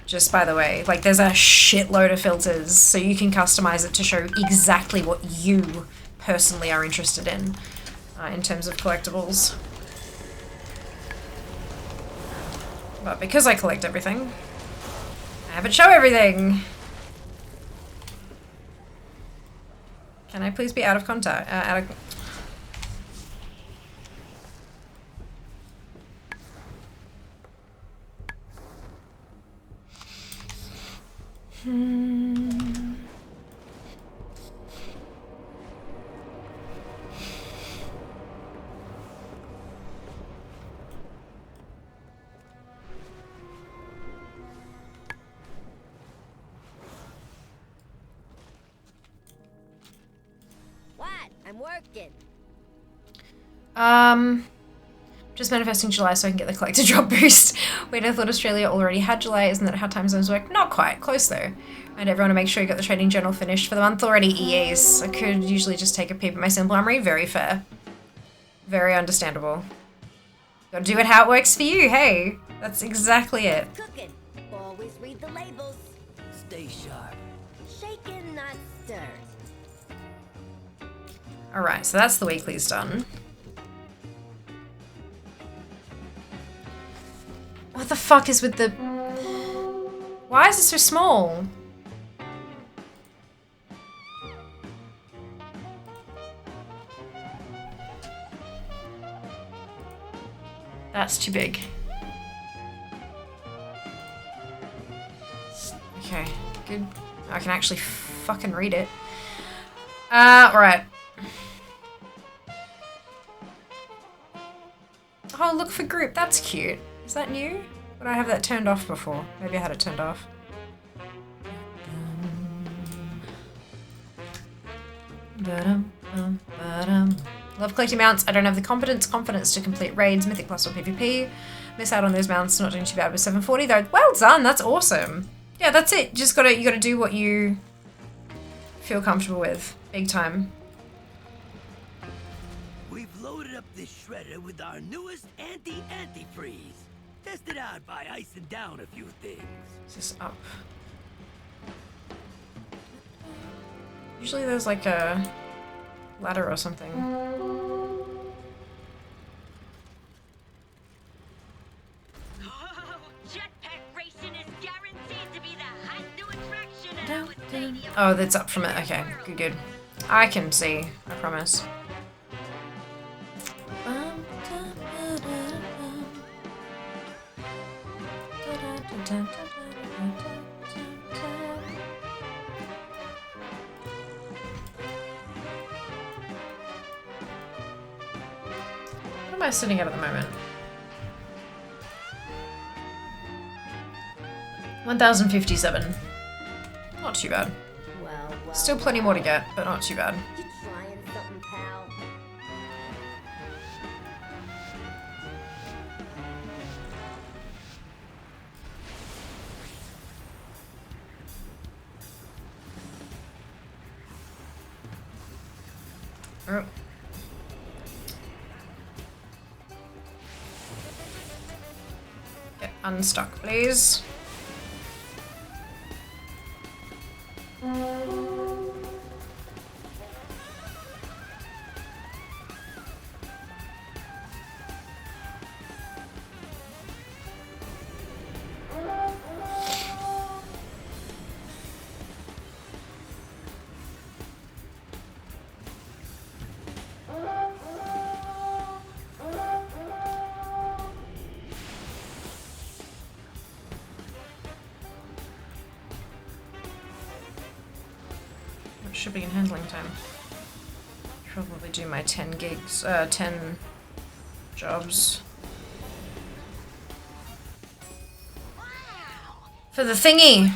Just by the way, like there's a shitload of filters, so you can customize it to show exactly what you personally are interested in terms of collectibles. But because I collect everything, I have it show everything. Can I please be out of contact? I'm working. Just manifesting July so I can get the collector drop boost. Wait, I thought Australia already had July. Isn't that how time zones work? Not quite. Close though. And everyone to make sure you got the trading journal finished for the month already. EAs. I could usually just take a peep at my simple armory. Very fair. Very understandable. Gotta do it how it works for you. Hey, that's exactly it. Cooking. Always read the labels. Stay sharp. Shaken, not stirred. Alright, so that's the weeklies done. What the fuck is with the... Why is it so small? That's too big. Okay, good. I can actually fucking read it. Alright. Oh, look for group. That's cute. Is that new? Or did I have that turned off before? Maybe I had it turned off. Love collecting mounts. I don't have the confidence to complete raids, Mythic Plus or PvP. Miss out on those mounts. Not doing too bad with 740 though. Well done. That's awesome. Yeah, that's it. You gotta do what you feel comfortable with. Big time. We've loaded up this shredder with our newest anti-antifreeze. Tested out by icing down a few things. Is this up? Usually there's like a ladder or something. Jetpack racing is guaranteed to be the hot new attraction at our stadium. Oh, that's up from it. Okay, good. I can see. I promise. What am I sitting at the moment? 1057. Not too bad. Well, Still plenty more to get, but not too bad. you trying something, pal? Oh. Get unstuck, please. shipping and handling time. Probably do my 10 gigs, 10 jobs. For the thingy!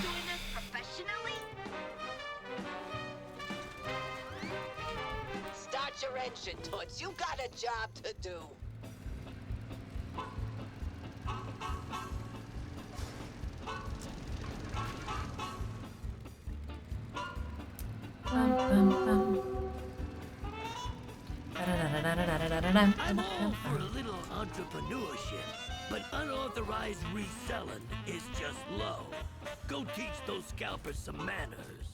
Start your engine, Toots. You got a job to do. I'm all for a little entrepreneurship, but unauthorized reselling is just low. Go teach those scalpers some manners.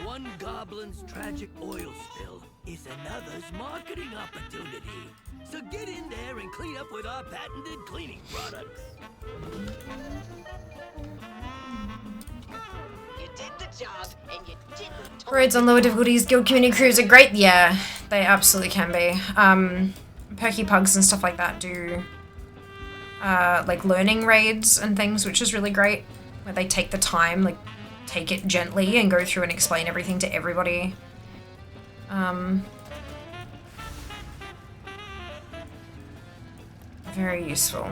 One goblin's tragic oil spill is another's marketing opportunity. So get in there and clean up with our patented cleaning products. You did the job, and you didn't. Raids on lower difficulties, guild community crews are great. Yeah, they absolutely can be. Perky pugs and stuff like that do like learning raids and things, which is really great, where they take the time, like take it gently and go through and explain everything to everybody. Very useful.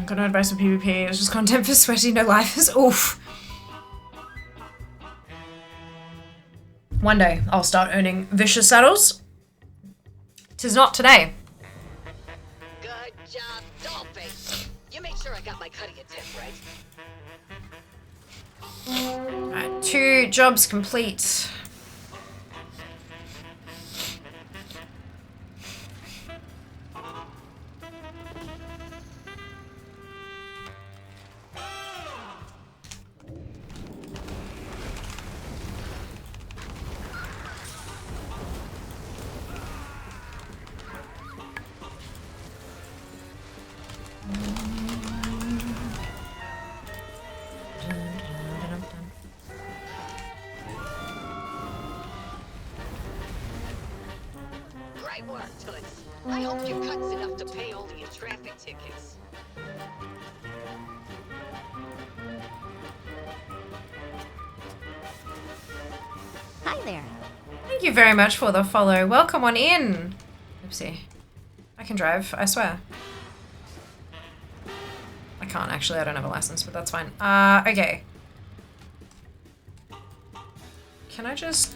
Got no advice on PvP. It's just content for sweaty no lifers. Oof. One day I'll start earning vicious saddles. 'Tis not today. Good job, Dollface. You make sure I got my cut of your tip, right? Alright, 2 jobs complete. Great work, Toots. I hope your cut's enough to pay all of your traffic tickets. Hi there. Thank you very much for the follow. Welcome on in. Oopsie. I can drive, I swear. I can't actually, I don't have a license, but that's fine. Okay. Can I just...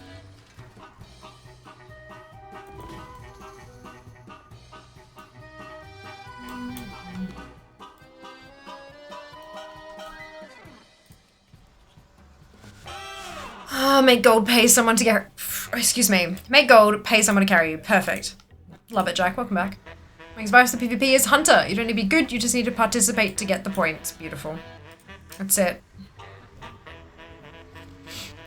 make gold pay someone to get... Excuse me. Make gold, pay someone to carry you. Perfect. Love it, Jack. Welcome back. Making advice for PvP is Hunter. You don't need to be good, you just need to participate to get the points. Beautiful. That's it.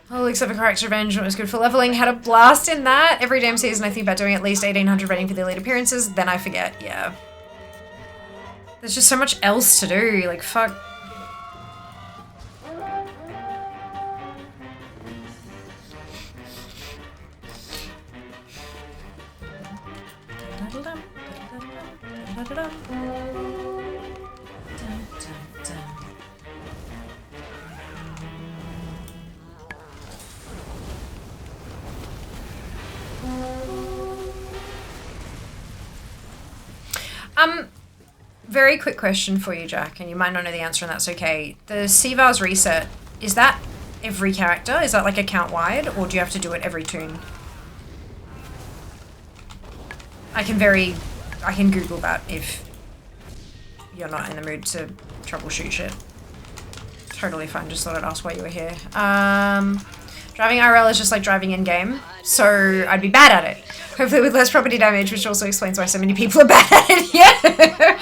Oh, except for Character Revenge, it was good for leveling. Had a blast in that. Every damn season I think about doing at least 1800 rating for the elite appearances, then I forget. Yeah. There's just so much else to do. Like, fuck. Very quick question for you, Jack, and you might not know the answer and that's okay. The CVAR's reset, is that every character? Is that like account wide, or do you have to do it every toon? I can Google that if you're not in the mood to troubleshoot shit. Totally fine, just thought I'd ask why you were here. Driving IRL is just like driving in-game, so I'd be bad at it. Hopefully with less property damage, which also explains why so many people are bad at it, yeah!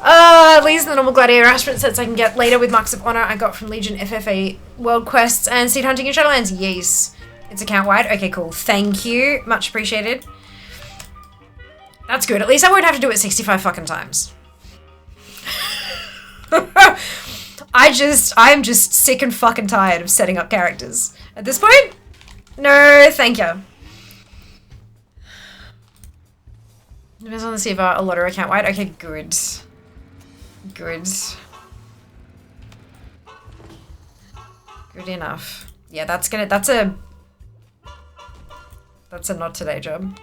At least the normal gladiator aspirant sets I can get later with Marks of Honor I got from Legion FFA World Quests and Seed Hunting in Shadowlands. Yes. It's account wide. Okay, cool. Thank you. Much appreciated. That's good. At least I won't have to do it 65 fucking times. I'm just sick and fucking tired of setting up characters. At this point, No, thank you. Depends on the see about a lottery account wide. Okay, good. Good. Good enough. Yeah, that's a not today job.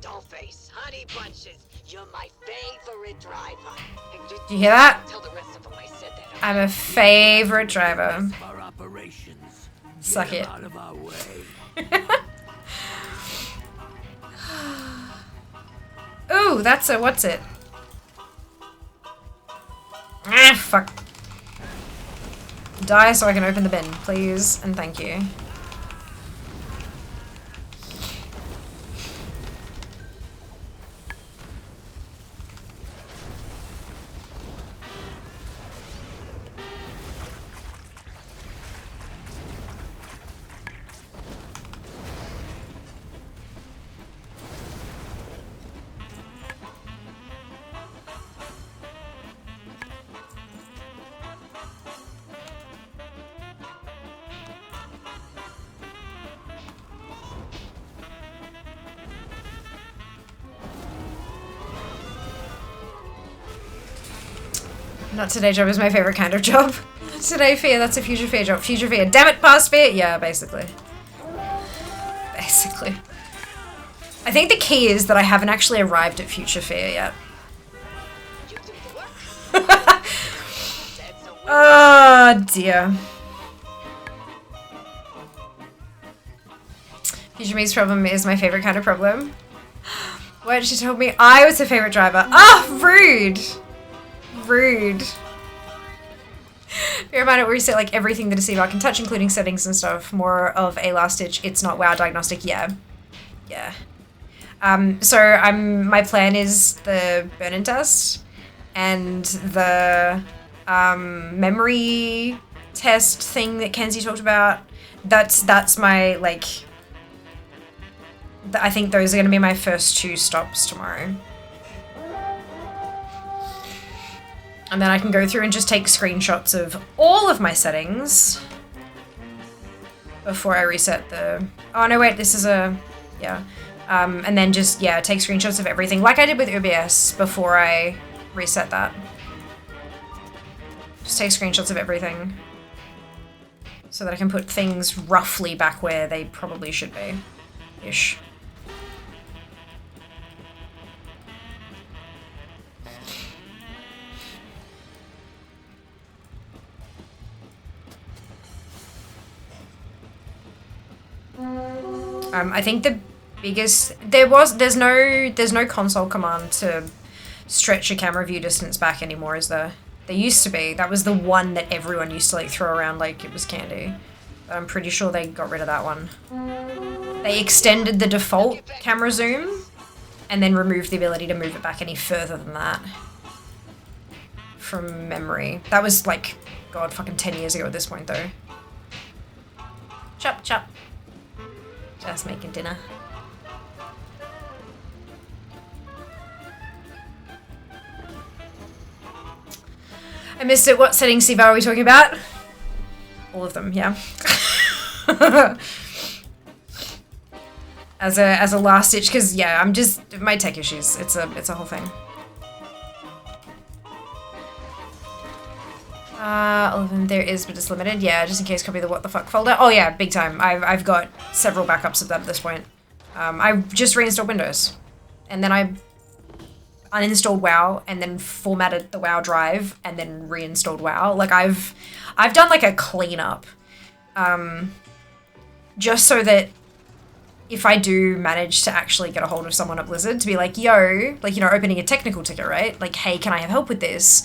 Dollface, honey bunches, you're my favorite driver. And Do you hear that? tell the rest of them I said that. I'm a favorite driver. Our operations. Suck Get it. out of our way. Ooh, that's a what's it? Ah, fuck. Die so I can open the bin, please, and thank you. Not today job is my favorite kind of job. Today fear, that's a future fear job. Future fear. Damn it, past fear? Yeah, basically. Basically. I think the key is that I haven't actually arrived at future fear yet. You do the work. Oh dear. Future me's problem is my favorite kind of problem. What? She told me I was her favorite driver. Ah, rude. Rude. Bear in mind it will reset like everything that a CVR can touch, including settings and stuff. More of a last ditch. It's not WoW diagnostic. Yeah. Yeah. So my plan is the burn-in test and the memory test thing that Kenzie talked about. That's my like. I think those are going to be my first 2 stops tomorrow. And then I can go through and just take screenshots of all of my settings before I reset the... Oh, no, wait, this is a... Yeah. And then just, yeah, take screenshots of everything, like I did with OBS before I reset that. Just take screenshots of everything so that I can put things roughly back where they probably should be. Ish. I think the biggest there's no console command to stretch a camera view distance back anymore, is there? There used to be. That was the one that everyone used to like throw around like it was candy. But I'm pretty sure they got rid of that one. They extended the default camera zoom and then removed the ability to move it back any further than that. From memory. That was like, God, fucking 10 years ago at this point though. Chop, chop. Just making dinner. I missed it. What settings, Siva, are we talking about? All of them, yeah. as a last ditch, because yeah, I'm just my tech issues. It's a whole thing. All of them there is, but it's limited. Yeah, just in case, copy the what the fuck folder. Oh yeah, big time. I've got several backups of that at this point. I just reinstalled Windows, and then I uninstalled WoW, and then formatted the WoW drive, and then reinstalled WoW. Like I've done like a cleanup, just so that if I do manage to actually get a hold of someone at Blizzard to be like, yo, like, you know, opening a technical ticket, right? Like, hey, can I have help with this?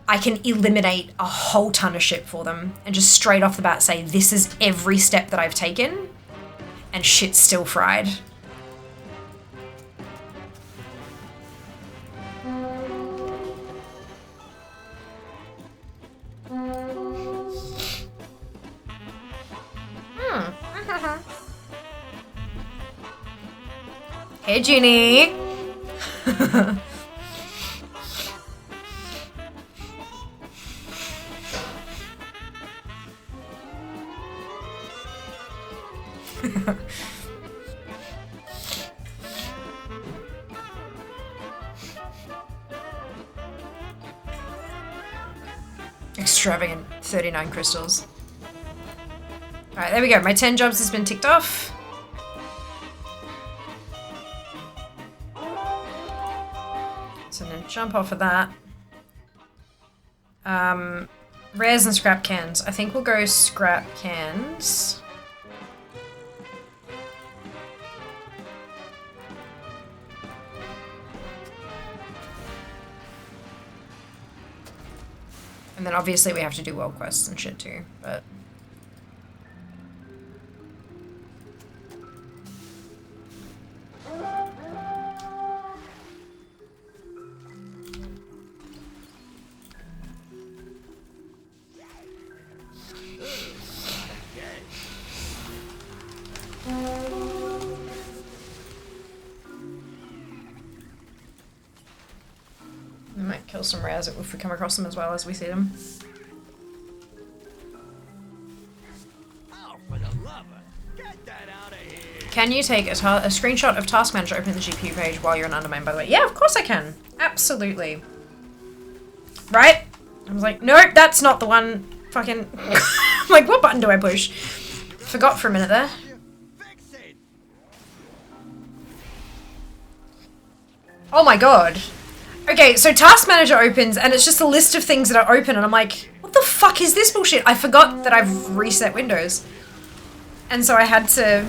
I can eliminate a whole ton of shit for them and just straight off the bat say, this is every step that I've taken, and shit's still fried. Hey, Genie. Extravagant 39 crystals. Alright, there we go. My 10 jobs has been ticked off. So I'm gonna jump off of that. Rares and scrap cans. I think we'll go scrap cans. And then obviously we have to do world quests and shit too, but... We might kill some rares if we come across them as well as we see them. Oh, for the lover, get that out of here. Can you take a screenshot of Task Manager open the GPU page while you're in Undermine, by the way? Yeah, of course I can. Absolutely. Right? I was like, nope, that's not the one. Fucking... I'm like, what button do I push? Forgot for a minute there. Fix it. Oh my god. Okay, so Task Manager opens and it's just a list of things that are open and I'm like, what the fuck is this bullshit? I forgot that I've reset Windows. And so I had to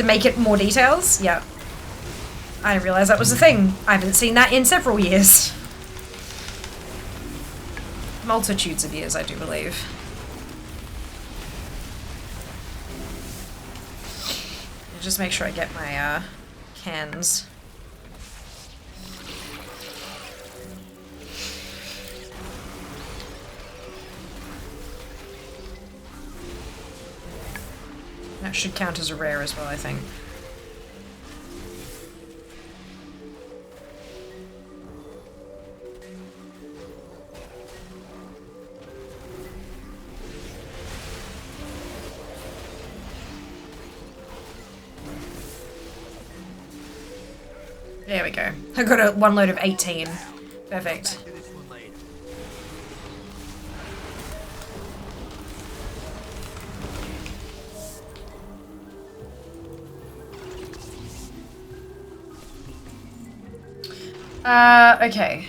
make it more details. Yeah. I didn't realize that was a thing. I haven't seen that in several years. Multitudes of years, I do believe. Just make sure I get my cans. That should count as a rare as well, I think. There we go. I got one load of 18. Perfect. Okay.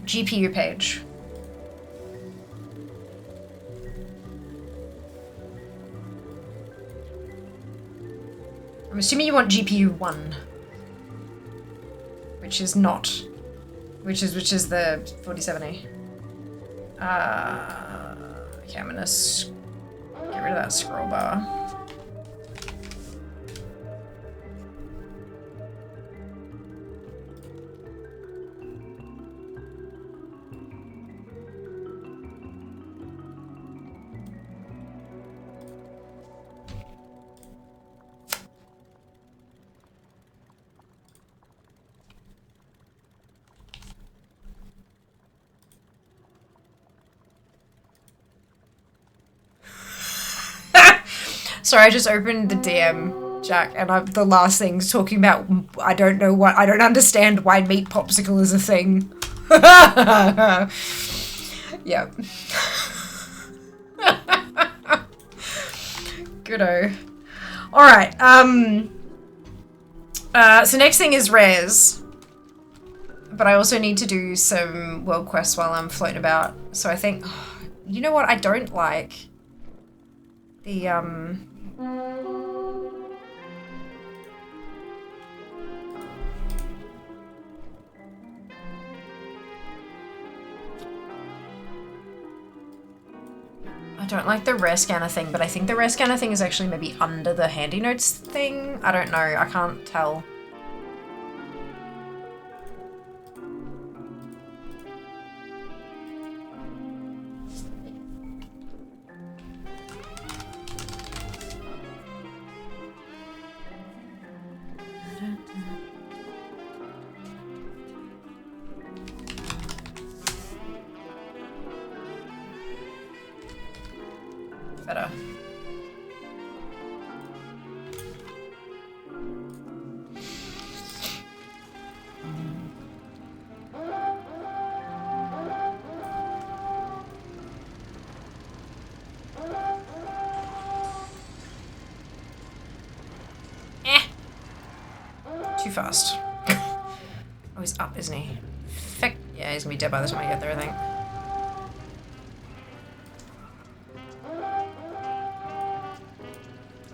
GPU page. I'm assuming you want GPU 1. Which is not. Which is the 4070. Okay, I'm gonna get rid of that scroll bar. Sorry, I just opened the DM, Jack, and the last thing's talking about, I don't understand why meat popsicle is a thing. Yep. Goodo. Alright, so next thing is rares. But I also need to do some world quests while I'm floating about. So I think, you know what I don't like? The, I don't like the rare scanner thing, but I think the rare scanner thing is actually maybe under the handy notes thing. I don't know, I can't tell. better. Too fast. Oh, he's up, isn't he? Feck. Yeah, he's gonna be dead by the time I get there, I think.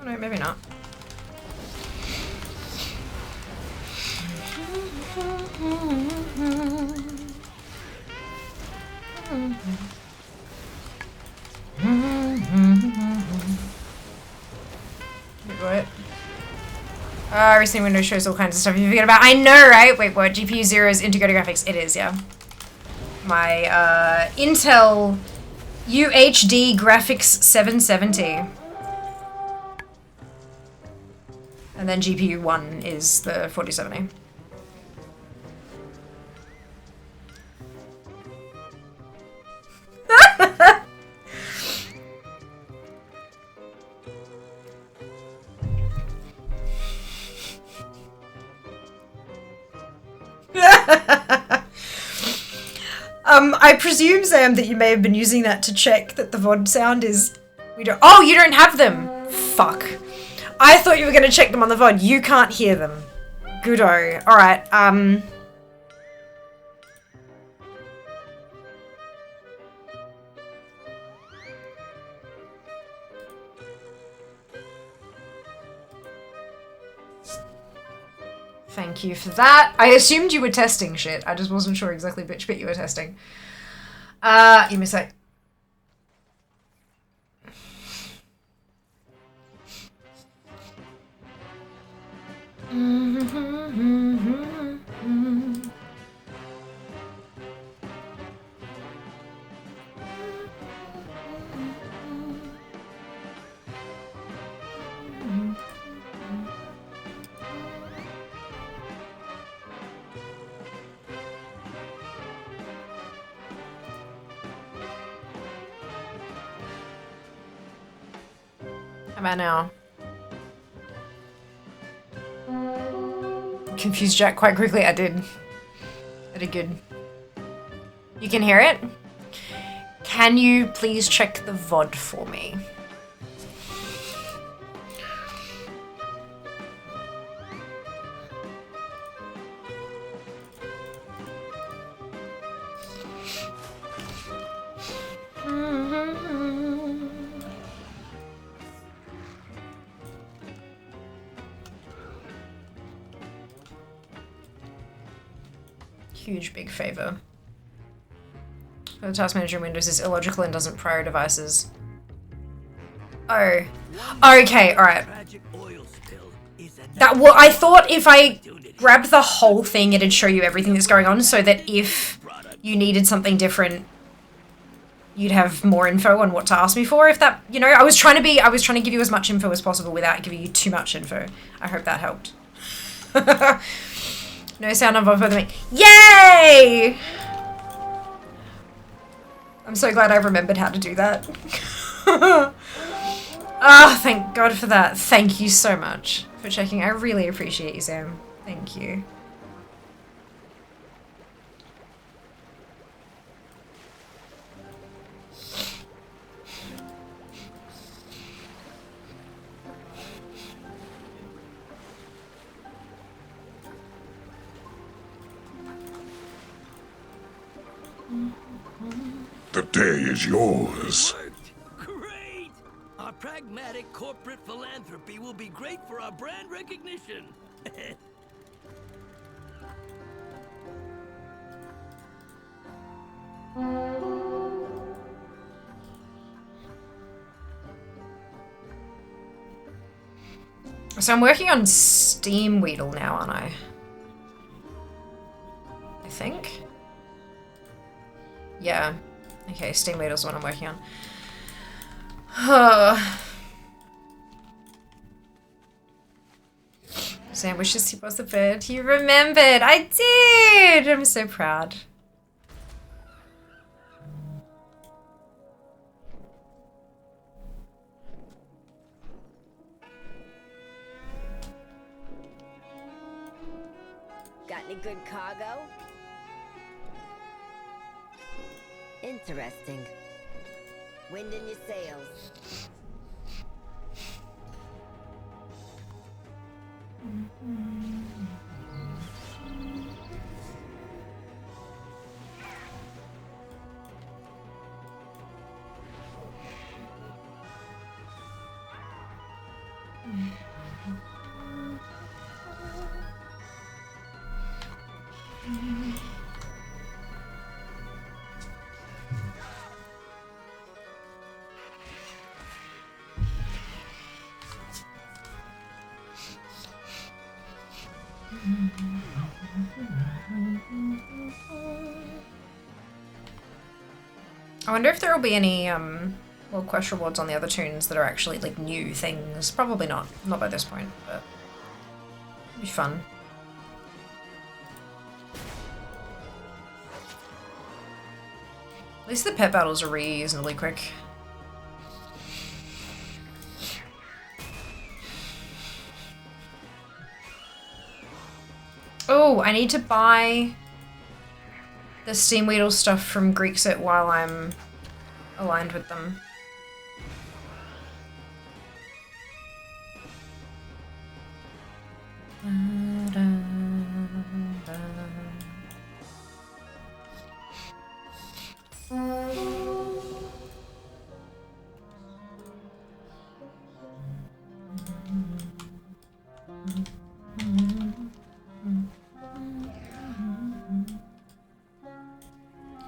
Oh no, maybe not. What? Recently Windows shows all kinds of stuff you forget about. I know, right? Wait, what? GPU 0 is integrated graphics. It is, yeah. My Intel UHD Graphics 770. And then GPU 1 is the 4070. I presume, Sam, that you may have been using that to check that the VOD sound is... Oh, you don't have them! Fuck. I thought you were going to check them on the VOD. You can't hear them. Goodo. Alright, Thank you for that. I assumed you were testing shit. I just wasn't sure exactly which bit you were testing. Give me a sec. How about now? Confused Jack quite quickly. I did good. You can hear it? Can you please check the VOD for me? Huge big favor. The task manager in Windows is illogical and doesn't prior devices. Oh. Okay, alright. That I thought if I grabbed the whole thing it'd show you everything that's going on so that if you needed something different you'd have more info on what to ask me for. If that, you know, I was trying to give you as much info as possible without giving you too much info. I hope that helped. No sound on both of them. Yay! I'm so glad I remembered how to do that. Ah, thank God for that. Thank you so much for checking. I really appreciate you, Sam. Thank you. The day is yours. Great! Our pragmatic corporate philanthropy will be great for our brand recognition. So I'm working on Steam Weedle now, aren't I? I think? Yeah. Okay, Steam Weedle's what I'm working on. Sam wishes he was a bird. He remembered! I did! I'm so proud. Got any good cargo? Interesting. Wind in your sails. I wonder if there will be any well, quest rewards on the other tunes that are actually like new things. Probably not. Not by this point, but it'd be fun. At least the pet battles are reasonably quick. Oh, I need to buy the Steam Weedle stuff from Greekset while I'm aligned with them.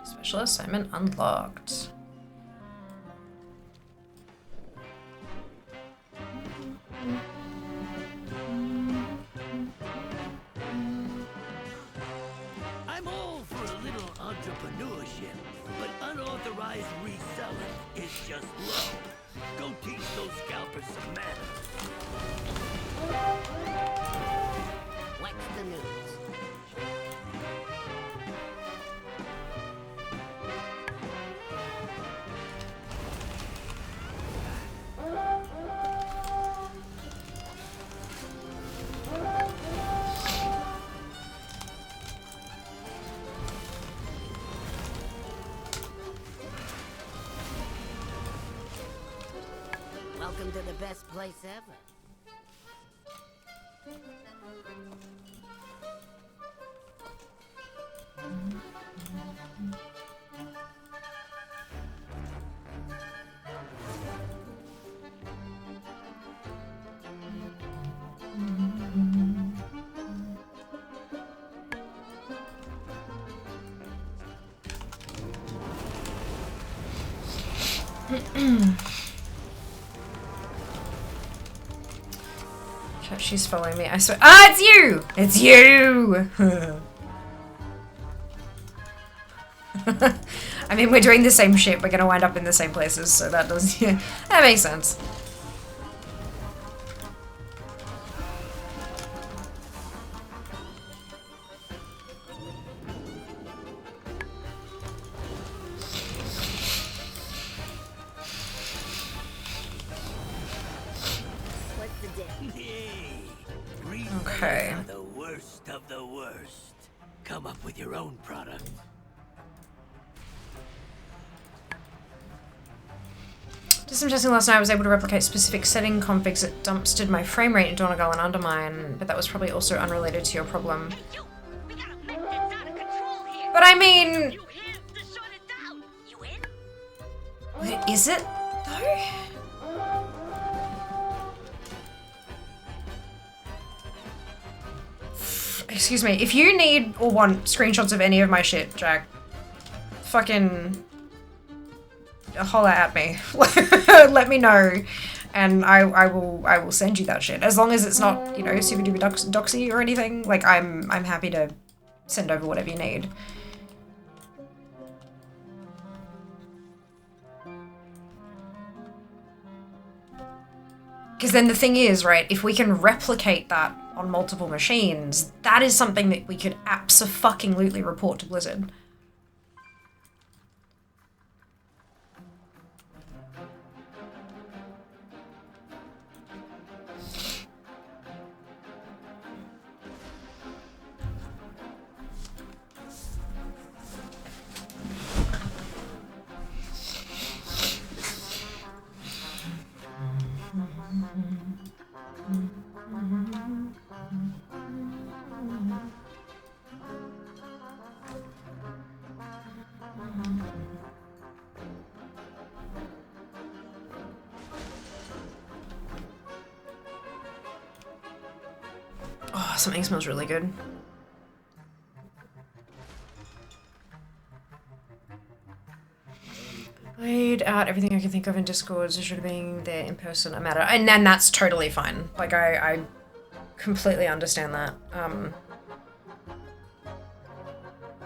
Special assignment unlocked. I'm all for a little entrepreneurship, but unauthorized reselling is just low. Go teach those scalpers some manners. What's the news? Welcome to the best place ever. She's following me. I swear. Ah, it's you! It's you! I mean, we're doing the same shit. We're gonna wind up in the same places, so that does. Yeah, that makes sense. Okay. Are the worst of the worst. Come up with your own product. Did some testing last night. I was able to replicate specific setting configs that dumpstered my frame rate in Donegal and Undermine, but that was probably also unrelated to your problem. Hey, you! We got a mess that's out of control here. But I mean, You here to shut it down. You in? is it though? Excuse me, if you need or want screenshots of any of my shit, Jack, fucking holler at me. Let me know, and I will send you that shit. As long as it's not, you know, super duper doxy or anything. Like I'm happy to send over whatever you need. Because then the thing is, right, if we can replicate that on multiple machines, that is something that we could abso-fucking-lutely report to Blizzard. something smells really good. Laid out everything I can think of in Discord, so should have been there in person a matter. And then that's totally fine. Like, I completely understand that.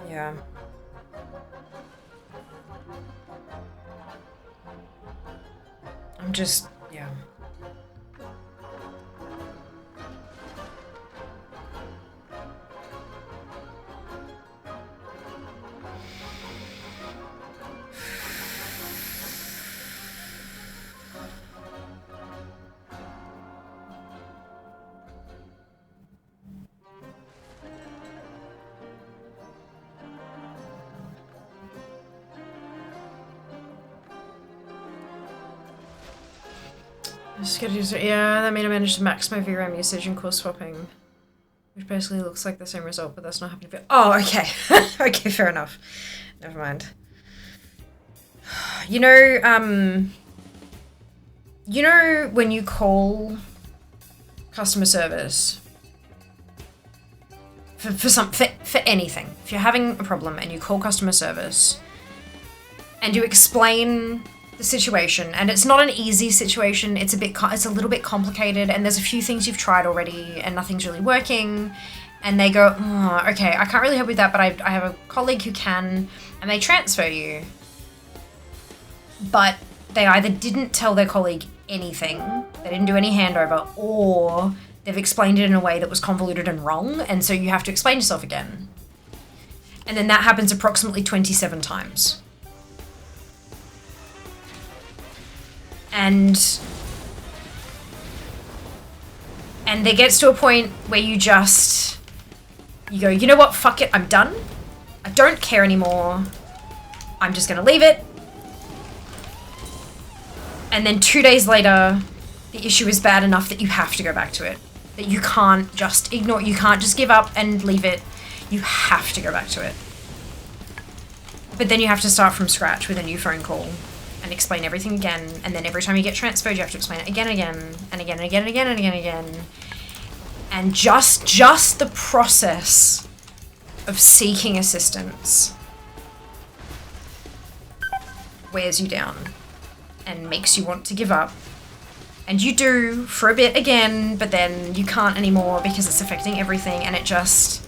Yeah. I'm just, yeah. Yeah, that made I managed to max my VRAM usage and core swapping. Which basically looks like the same result, but that's not happening. Oh, okay. Okay, fair enough. Never mind. You know when you call customer service for anything, if you're having a problem and you call customer service and you explain the situation, and it's not an easy situation, it's a little bit complicated, and there's a few things you've tried already and nothing's really working, and they go, oh, okay, I can't really help with that, but I have a colleague who can, and they transfer you. But they either didn't tell their colleague anything, they didn't do any handover, or they've explained it in a way that was convoluted and wrong, and so you have to explain yourself again. And then that happens approximately 27 times. And there gets to a point where you go, you know what, fuck it, I'm done. I don't care anymore. I'm just gonna leave it. And then 2 days later, the issue is bad enough that you have to go back to it. That you can't just ignore, you can't just give up and leave it. You have to go back to it. But then you have to start from scratch with a new phone call and explain everything again, and then every time you get transferred you have to explain it again and again and again and again and again and again and again. And just the process of seeking assistance wears you down and makes you want to give up. And you do for a bit again, but then you can't anymore because it's affecting everything, and it just...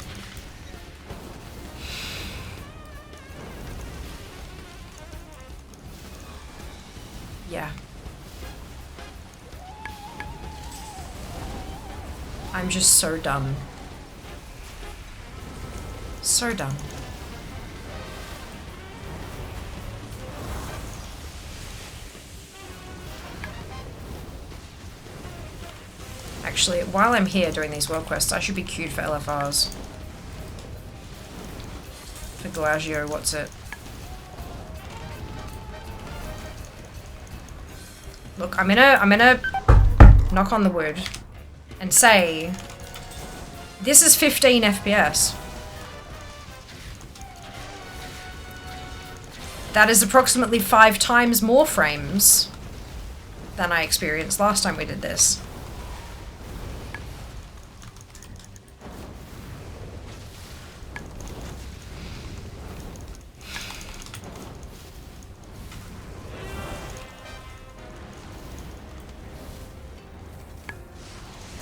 yeah. I'm just so done. So done. Actually, while I'm here doing these world quests, I should be queued for LFRs. For Glagio, what's it? Look, I'm gonna knock on the wood and say this is 15 FPS. That is approximately 5 times more frames than I experienced last time we did this.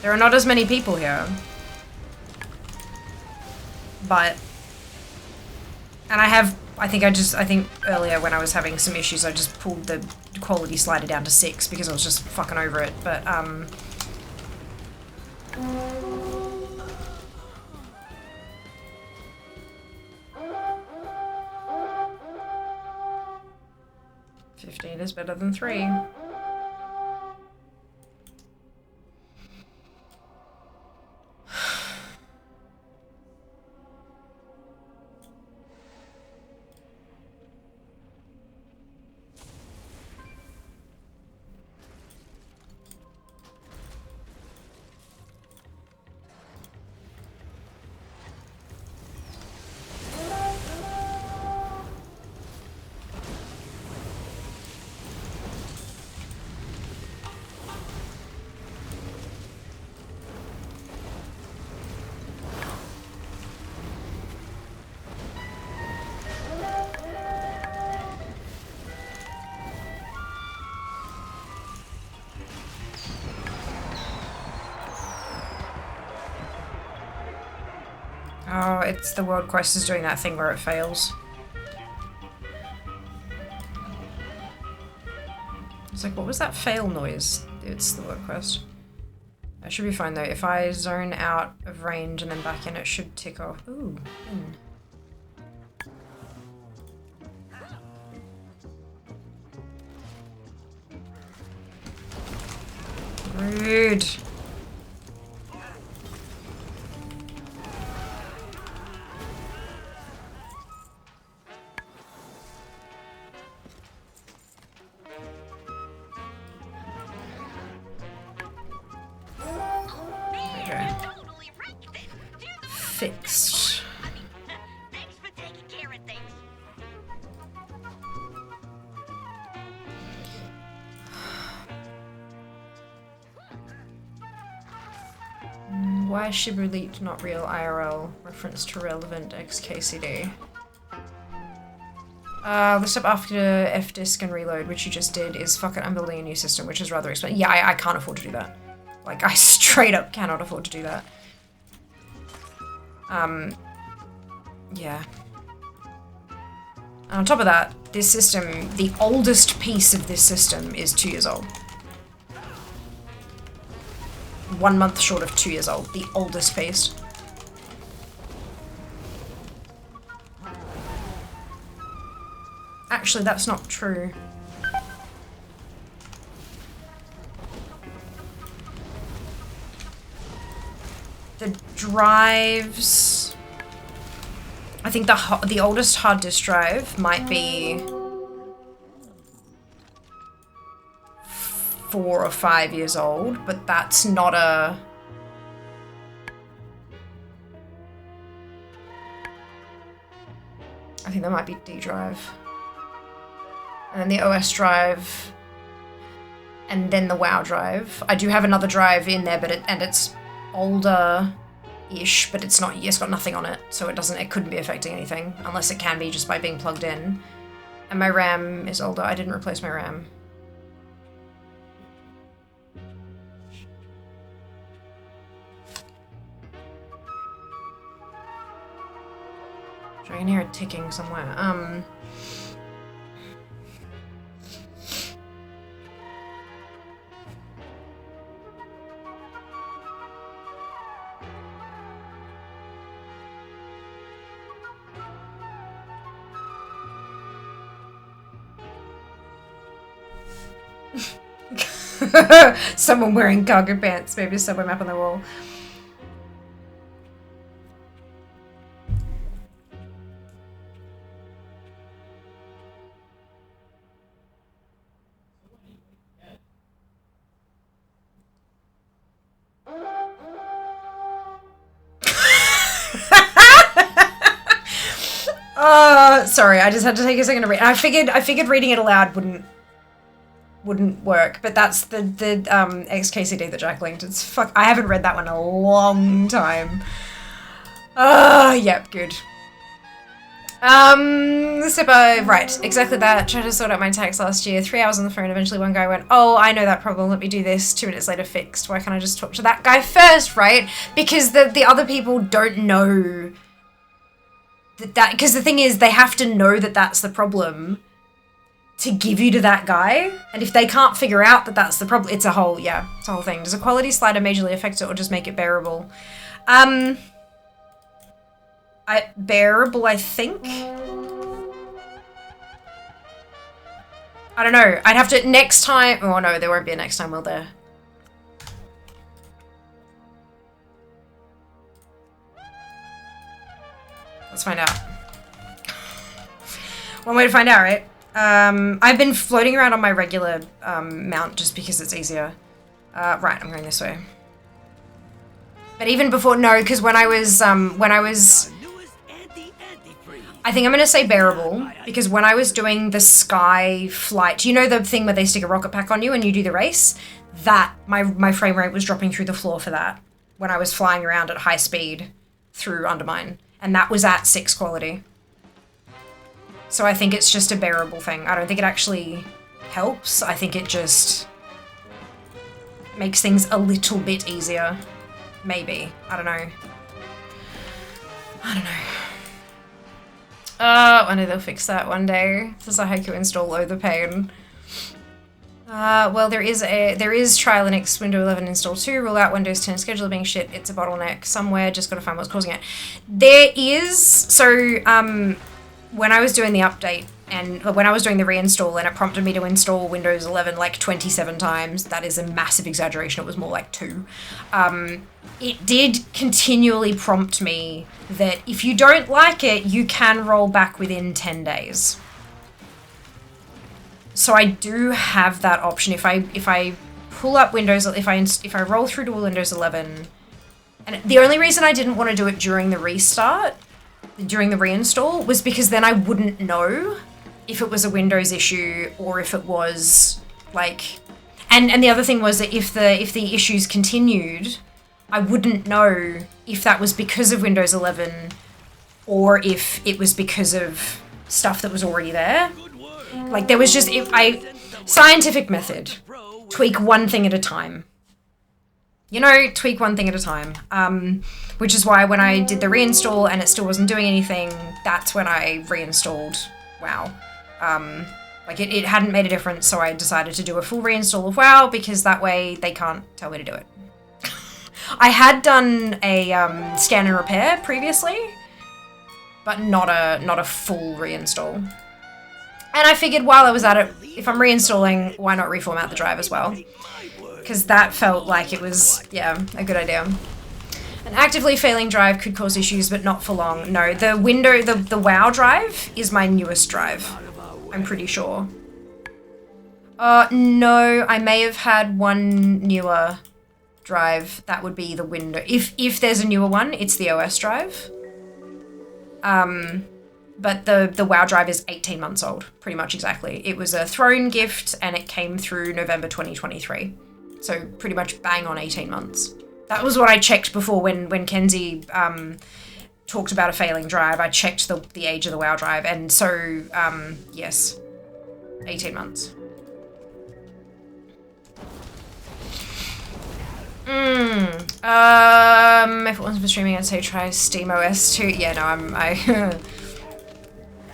There are not as many people here. But... and I think earlier when I was having some issues, I just pulled the quality slider down to 6 because I was just fucking over it, but, 15 is better than 3. it's the world quest is doing that thing where it fails. It's like, what was that fail noise? It's the world quest. That should be fine though. If I zone out of range and then back in, it should tick off. Ooh. Rude. Fixed. Thanks for taking care of things. Why is Shibuleet not real IRL? Reference to relevant XKCD. The step after F-disk and reload, which you just did, is fuck it, I'm building a new system, which is rather expensive. Yeah, I can't afford to do that. Like, I straight up cannot afford to do that. Yeah. And on top of that, this system, the oldest piece of this system is 2 years old. 1 month short of 2 years old, the oldest piece. Actually, that's not true. The drives... I think the oldest hard disk drive might be 4 or 5 years old, but that's not a... I think that might be D drive. And then the OS drive, and then the WoW drive. I do have another drive in there, but it's older-ish, but it's got nothing on it, so it couldn't be affecting anything, unless it can be just by being plugged in. And my RAM is older. I didn't replace my RAM. I can hear it ticking somewhere. Someone wearing cargo pants, maybe a subway map on the wall. Sorry, I just had to take a second to read. I figured reading it aloud wouldn't work, but that's the XKCD that Jack linked. It's fuck. I haven't read that one in a long time. Yep, good. Right, exactly that. Tried to sort out my tax last year. 3 hours on the phone. Eventually one guy went, oh, I know that problem. Let me do this. 2 minutes later fixed. Why can't I just talk to that guy first, right? Because the other people don't know that, because the thing is, they have to know that that's the problem to give you to that guy, and if they can't figure out that that's the problem, it's a whole thing. Does a quality slider majorly affect it or just make it bearable? Bearable, I think. I don't know. I'd have to next time. Oh no, there won't be a next time, will there? Let's find out. One way to find out, right? I've been floating around on my regular mount just because it's easier. Right, I'm going this way. But even before, no, because when I was, I think I'm gonna say bearable, because when I was doing the sky flight, you know the thing where they stick a rocket pack on you and you do the race? That, my frame rate was dropping through the floor for that when I was flying around at high speed through Undermine. And that was at 6 quality. So I think it's just a bearable thing. I don't think it actually helps. I think it just makes things a little bit easier. Maybe. I don't know. I don't know. One day they'll fix that one day. Does a haiku install Oh the Pain? Well, there is Try Linux Windows 11 install 2, rule out Windows 10 scheduler being shit, it's a bottleneck somewhere, just gotta find what's causing it. There is, so, when I was doing the update, and when I was doing the reinstall and it prompted me to install Windows 11 like 27 times, that is a massive exaggeration, it was more like 2. It did continually prompt me that if you don't like it, you can roll back within 10 days. So I do have that option. If I pull up Windows, if I roll through to Windows 11, and the only reason I didn't want to do it during the restart, during the reinstall, was because then I wouldn't know if it was a Windows issue or if it was like, and the other thing was that if the issues continued, I wouldn't know if that was because of Windows 11 or if it was because of stuff that was already there. Like, there was just, scientific method. Tweak one thing at a time. You know, tweak one thing at a time. Which is why when I did the reinstall and it still wasn't doing anything, that's when I reinstalled WoW. Like, it hadn't made a difference, so I decided to do a full reinstall of WoW, because that way they can't tell me to do it. I had done a scan and repair previously, but not a full reinstall. And I figured while I was at it, if I'm reinstalling, why not reformat the drive as well? Because that felt like it was, yeah, a good idea. An actively failing drive could cause issues, but not for long. No, the WoW drive is my newest drive. I'm pretty sure. No, I may have had one newer drive. That would be the Windows. If there's a newer one, it's the OS drive. But the WoW drive is 18 months old, pretty much exactly. It was a Throne gift and it came through November 2023. So pretty much bang on 18 months. That was what I checked before when Kenzie talked about a failing drive. I checked the age of the WoW drive, and so, yes, 18 months. If it wasn't for streaming, I'd say try SteamOS 2. Yeah, no, I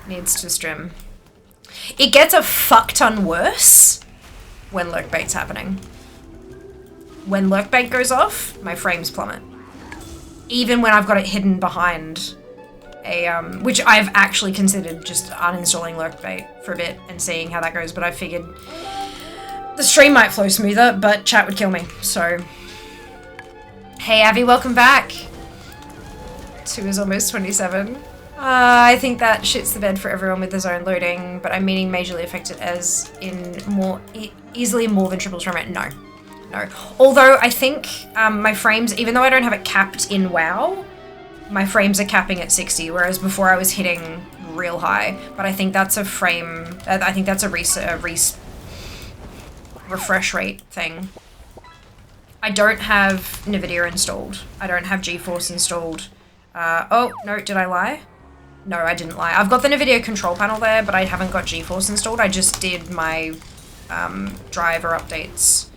needs to stream. It gets a fuck ton worse when lurkbait's happening. When lurkbait goes off, my frames plummet. Even when I've got it hidden behind a, which I've actually considered just uninstalling lurkbait for a bit and seeing how that goes, but I figured the stream might flow smoother, but chat would kill me, so. Hey Avi, welcome back. 2 is almost 27. I think that shits the bed for everyone with the zone loading, but I'm meaning majorly affected as in easily more than triple frame rate. No. Although I think my frames, even though I don't have it capped in WoW, my frames are capping at 60, whereas before I was hitting real high. But I think that's a frame, I think that's a refresh rate thing. I don't have NVIDIA installed. I don't have GeForce installed. Oh, no, did I lie? No, I didn't lie. I've got the NVIDIA control panel there, but I haven't got GeForce installed. I just did my driver updates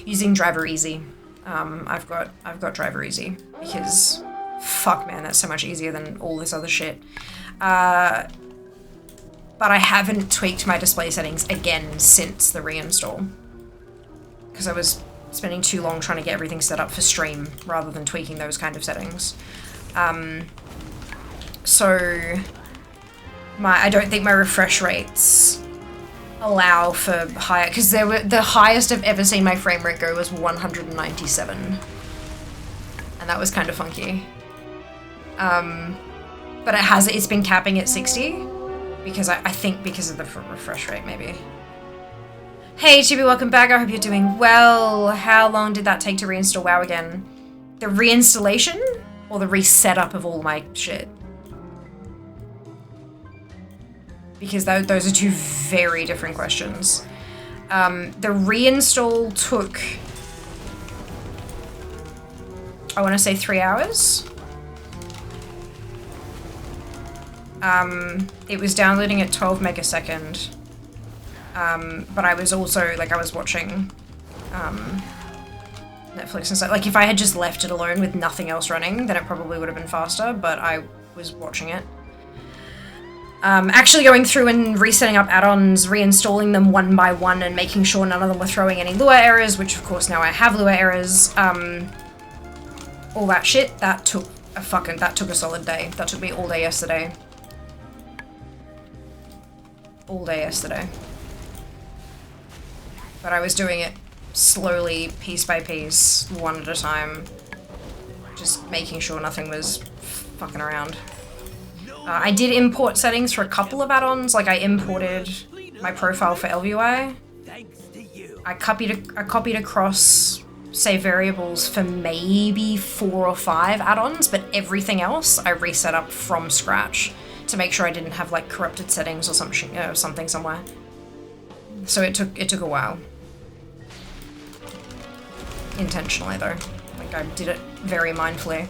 using Driver Easy. I've got Driver Easy because fuck man, that's so much easier than all this other shit. But I haven't tweaked my display settings again since the reinstall because I was spending too long trying to get everything set up for stream rather than tweaking those kind of settings. So I don't think my refresh rates allow for higher, because the highest I've ever seen my frame rate go was 197, and that was kind of funky. But it's been capping at 60 because I think because of the refresh rate maybe. Hey Chibi, welcome back. I hope you're doing well. How long did that take to reinstall WoW again? The reinstallation or the resetup of all my shit? Because those are two very different questions. The reinstall took, I want to say 3 hours. It was downloading at 12 megasecond. But I was also, like, I was watching Netflix and stuff. Like, if I had just left it alone with nothing else running, then it probably would have been faster, but I was watching it. Actually going through and resetting up add-ons, reinstalling them one by one and making sure none of them were throwing any Lua errors, which of course now I have Lua errors. All that shit, that took a solid day. That took me all day yesterday. All day yesterday. But I was doing it slowly, piece by piece, one at a time. Just making sure nothing was fucking around. I did import settings for a couple of add-ons, like I imported my profile for LVI. I copied across, say, variables for maybe 4 or 5 add-ons, but everything else I reset up from scratch to make sure I didn't have like corrupted settings or something somewhere. So it took a while. Intentionally though, like I did it very mindfully.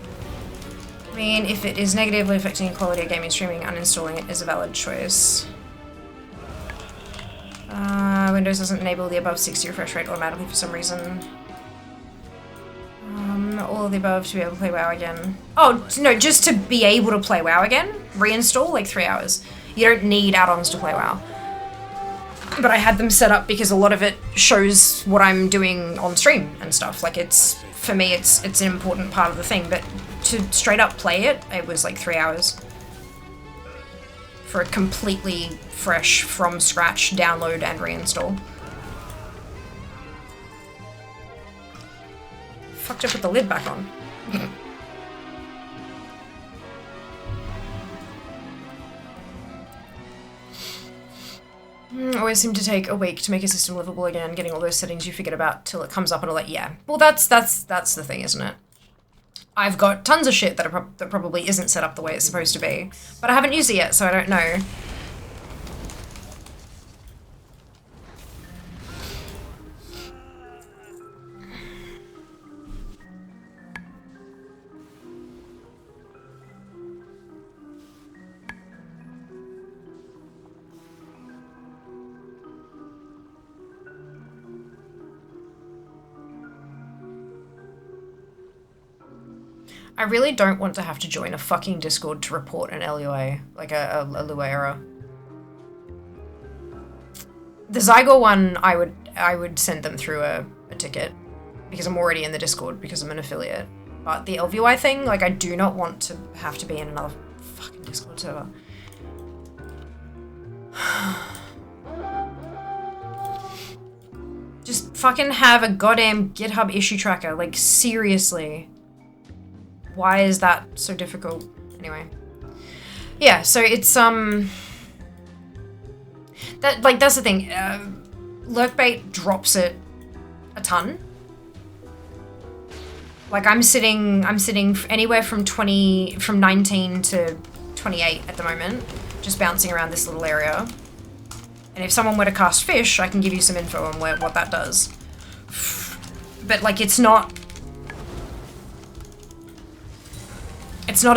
I mean, if it is negatively affecting the quality of gaming streaming, uninstalling it is a valid choice. Windows doesn't enable the above 60 refresh rate automatically for some reason. All of the above to be able to play WoW again. Oh, no, just to be able to play WoW again? Reinstall, like 3 hours. You don't need add-ons to play WoW. But I had them set up because a lot of it shows what I'm doing on stream and stuff. Like it's, for me, it's an important part of the thing, but to straight up play it, it was like 3 hours. For a completely fresh, from scratch download and reinstall. Fucked up with the lid back on. Always seem to take a week to make a system livable again, getting all those settings you forget about till it comes up and all that. Yeah, well that's the thing, isn't it? I've got tons of shit that probably isn't set up the way it's supposed to be, but I haven't used it yet, so I don't know. I really don't want to have to join a fucking Discord to report an LUA, like a Lua error. The Zygor one, I would send them through a ticket because I'm already in the Discord because I'm an affiliate. But the LVI thing, like I do not want to have to be in another fucking Discord server. Just fucking have a goddamn GitHub issue tracker, like seriously. Why is that so difficult? Anyway. Yeah, so it's, that's the thing. Lurkbait drops it a ton. Like, I'm sitting anywhere from 19 to 28 at the moment, just bouncing around this little area. And if someone were to cast fish, I can give you some info on what that does. But, like, it's not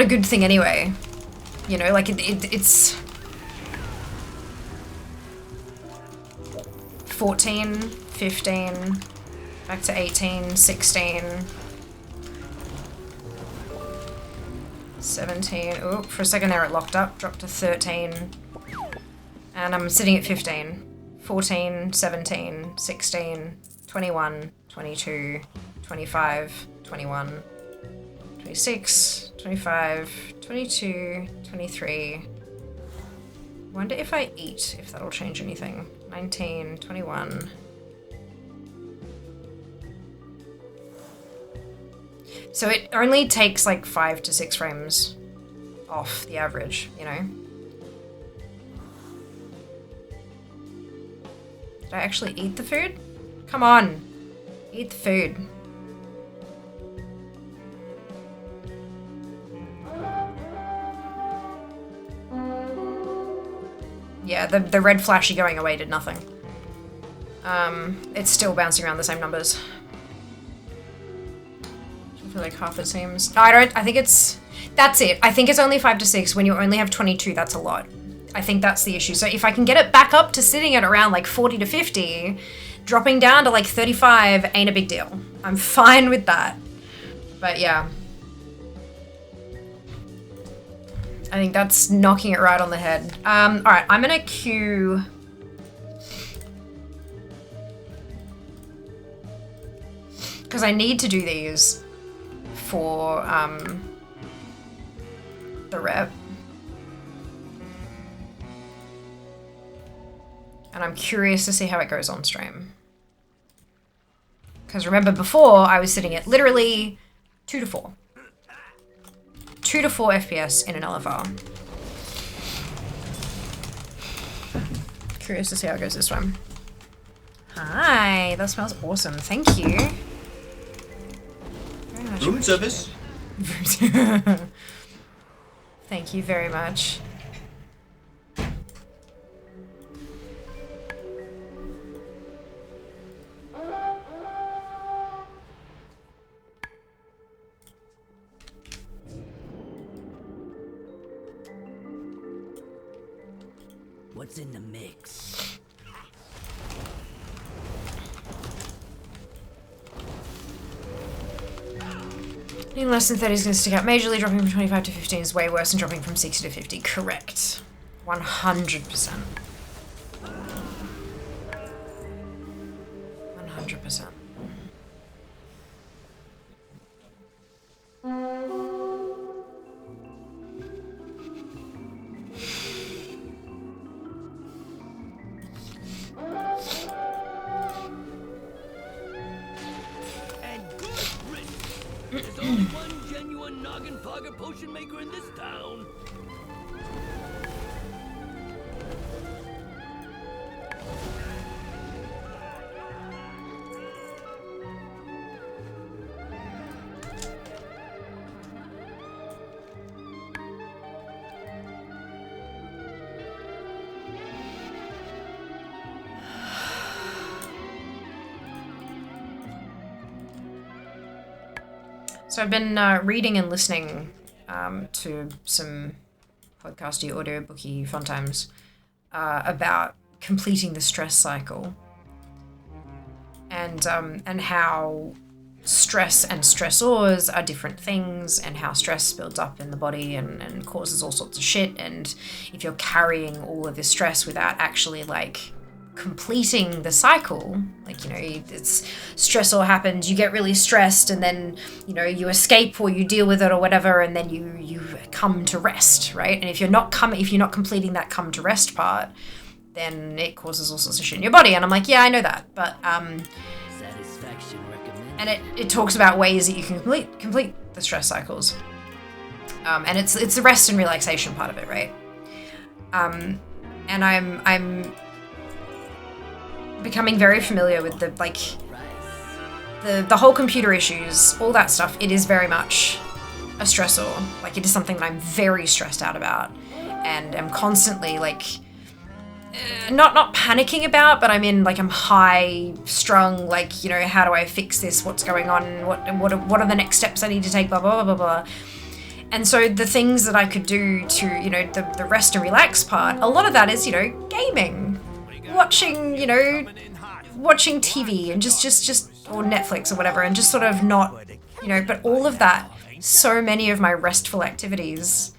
a good thing anyway. You know, like it's 14, 15, back to 18, 16, 17. Oh, for a second there it locked up, dropped to 13. And I'm sitting at 15. 14, 17, 16, 21, 22, 25, 21, 26, 25, 22, 23. Wonder if I eat, if that'll change anything. 19, 21. So it only takes like 5 to 6 frames off the average, you know? Did I actually eat the food? Come on, eat the food. Yeah, the red flashy going away did nothing. It's still bouncing around the same numbers. I feel like half it seems. No, I think it's... That's it. I think it's only 5 to 6. When you only have 22, that's a lot. I think that's the issue. So if I can get it back up to sitting at around like 40 to 50, dropping down to like 35 ain't a big deal. I'm fine with that. But yeah. I think that's knocking it right on the head. Alright, I'm gonna queue... because I need to do these for the rep. And I'm curious to see how it goes on stream. Because remember before, I was sitting at literally 2 to 4. 2 to 4 FPS in an LFR. Curious to see how it goes this time. Hi, that smells awesome. Thank you. Very much Room service. Thank you very much. What's in the mix? Being less than 30 is going to stick out majorly. Dropping from 25 to 15 is way worse than dropping from 60 to 50. Correct. 100%. 100%. There's only one genuine noggin fogger potion maker in this town. So I've been reading and listening to some podcasty, audiobooky fun times about completing the stress cycle and how stress and stressors are different things and how stress builds up in the body and causes all sorts of shit. And if you're carrying all of this stress without actually like completing the cycle, like, you know, it's stressor happens, you get really stressed, and then, you know, you escape or you deal with it or whatever, and then you come to rest, right? And if you're not completing that come to rest part, then it causes all sorts of shit in your body. And I'm like, yeah, I know that, but Satisfaction recommended. and it talks about ways that you can complete the stress cycles, and it's the rest and relaxation part of it, right? And I'm becoming very familiar with the whole computer issues, all that stuff. It is very much a stressor. Like, it is something that I'm very stressed out about, and am constantly like not panicking about, but I'm high strung, like, you know, how do I fix this? What's going on? What are the next steps I need to take? Blah blah blah blah blah. And so the things that I could do to, you know, the rest and relax part, a lot of that is, you know, gaming, watching TV and just or Netflix or whatever, and just sort of not, you know, but all of that, so many of my restful activities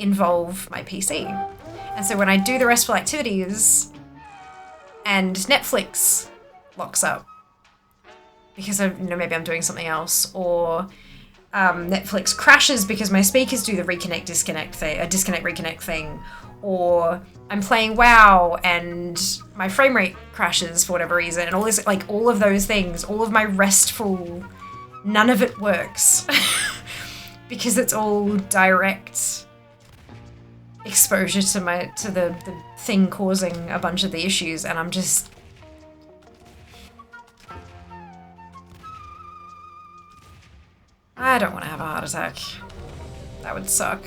involve my PC. And so when I do the restful activities and Netflix locks up because of, you know, maybe I'm doing something else, or Netflix crashes because my speakers do the disconnect reconnect thing, or I'm playing WoW and my frame rate crashes for whatever reason, and all this, like, all of those things, all of my restful, none of it works because it's all direct exposure to the thing causing a bunch of the issues, and I'm just, I don't want to have a heart attack. That would suck.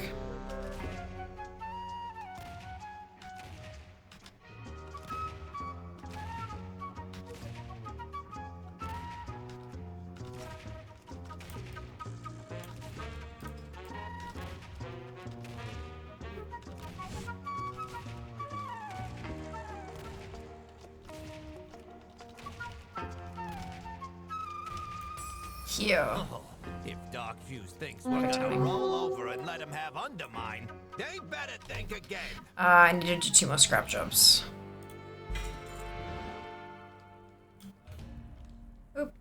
Here. If Dark Fuse thinks we're gonna roll over and let him have Undermine, They better think again. I need to do 2 more scrap jobs. Oop.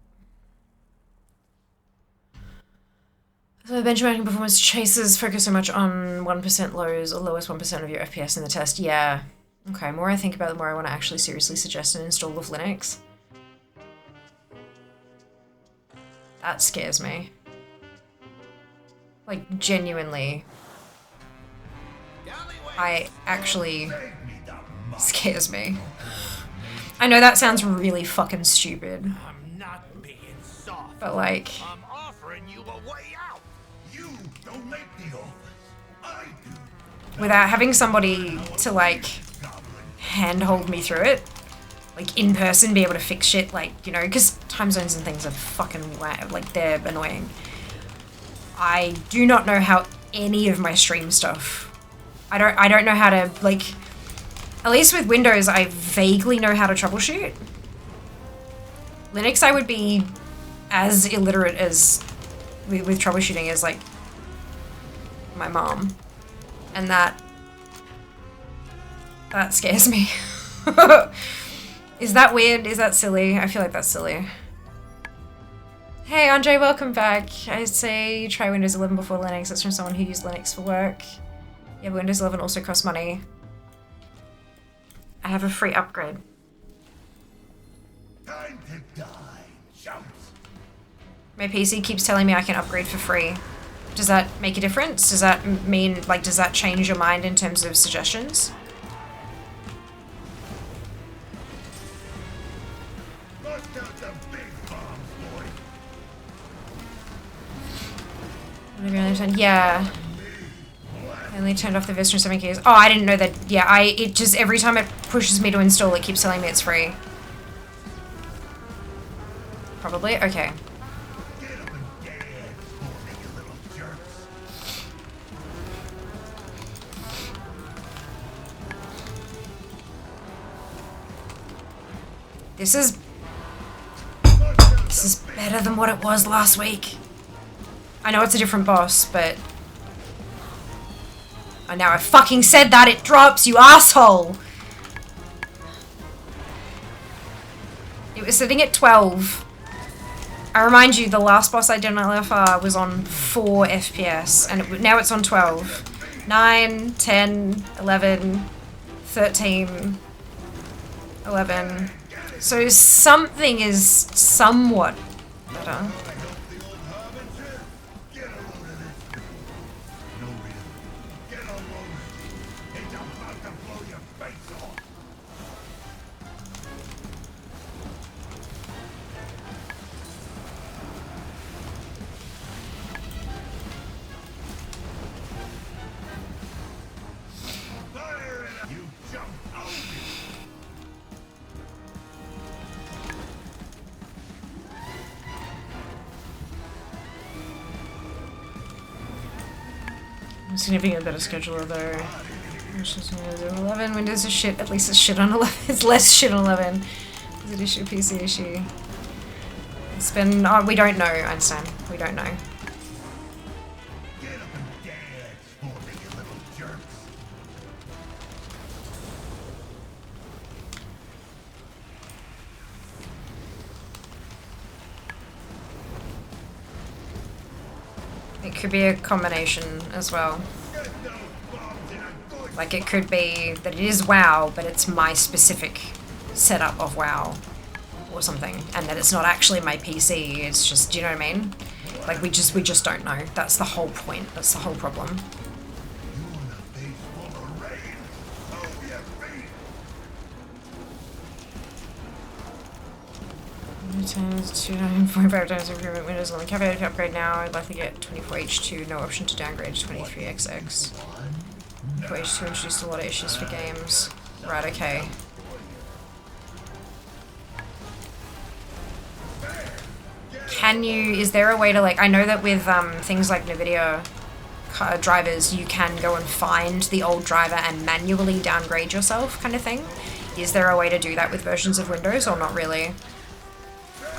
So benchmarking performance chases focus so much on 1% lows or lowest 1% of your FPS in the test. Yeah. Okay, the more I think about it, the more I want to actually seriously suggest an install of Linux. That scares me. Like, genuinely. I actually scares me. I know that sounds really fucking stupid. I'm not being soft. But like, I'm offering you a way out. You don't make the offer. I do. without having somebody to like handhold me through it, like in person, be able to fix shit, like, you know, because time zones and things are fucking like, they're annoying. I do not know how any of my stream stuff, I don't know how to, like, at least with Windows I vaguely know how to troubleshoot. Linux I would be as illiterate as with troubleshooting as like my mom, and that scares me. Is that weird? Is that silly? I feel like that's silly. Hey Andre, welcome back. I say try Windows 11 before Linux. That's from someone who used Linux for work. Yeah, but Windows 11 also costs money. I have a free upgrade. Time to die, chumps. My PC keeps telling me I can upgrade for free. Does that make a difference? Does that mean, like, does that change your mind in terms of suggestions? Bust out the big bombs, boy. Yeah. I only turned off the Vista 7 keys. Oh, I didn't know that. Yeah, it just, every time it pushes me to install, it keeps telling me it's free. Probably? Okay. Get up and dance for me, you little jerks. This is better than what it was last week. I know it's a different boss, but... Oh, now I fucking said that, it drops, you asshole! It was sitting at 12. I remind you, the last boss I did on LFR was on 4 FPS, and now it's on 12. 9, 10, 11, 13, 11. So something is somewhat better. Significantly better scheduler though. 11 Windows is shit. At least it's shit on 11. It's less shit on 11. Is it issue? PC issue? It's been. Oh, we don't know, Einstein. We don't know. Get up and dance for me, you little jerks. It could be a combination as well. Like, it could be that it is WoW, but it's my specific setup of WoW or something, and that it's not actually my PC, it's just, do you know what I mean? Like, we just don't know. That's the whole point. That's the whole problem. Times 245 times improvement Windows on the caveat upgrade now. I'd like to get 24H2, no option to downgrade to 23XX. 24H2 introduced a lot of issues for games. Right, okay. Can you, is there a way to, like, I know that with things like NVIDIA drivers, you can go and find the old driver and manually downgrade yourself, kind of thing. Is there a way to do that with versions of Windows, or not really?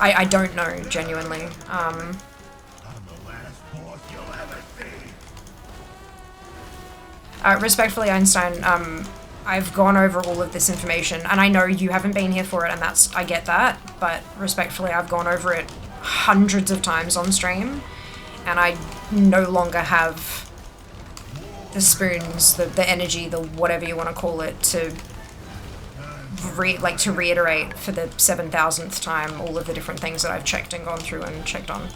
I don't know, genuinely. I'm the last boss you'll ever see. Respectfully, Einstein, I've gone over all of this information, and I know you haven't been here for it, and I get that, but respectfully, I've gone over it hundreds of times on stream, and I no longer have the spoons, the energy, the whatever you want to call it, to reiterate for the 7,000th time all of the different things that I've checked and gone through and checked on.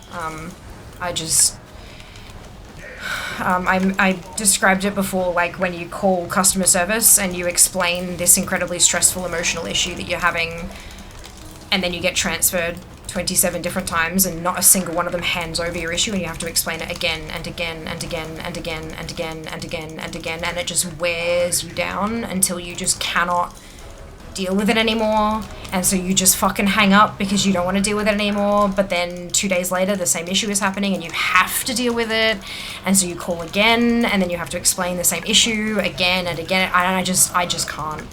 I described it before, like when you call customer service and you explain this incredibly stressful emotional issue that you're having, and then you get transferred 27 different times and not a single one of them hands over your issue, and you have to explain it again and again and again and again and again and again and again, and it just wears you down until you just cannot deal with it anymore, and so you just fucking hang up because you don't want to deal with it anymore. But then 2 days later the same issue is happening and you have to deal with it, and so you call again and then you have to explain the same issue again and again, and I just can't.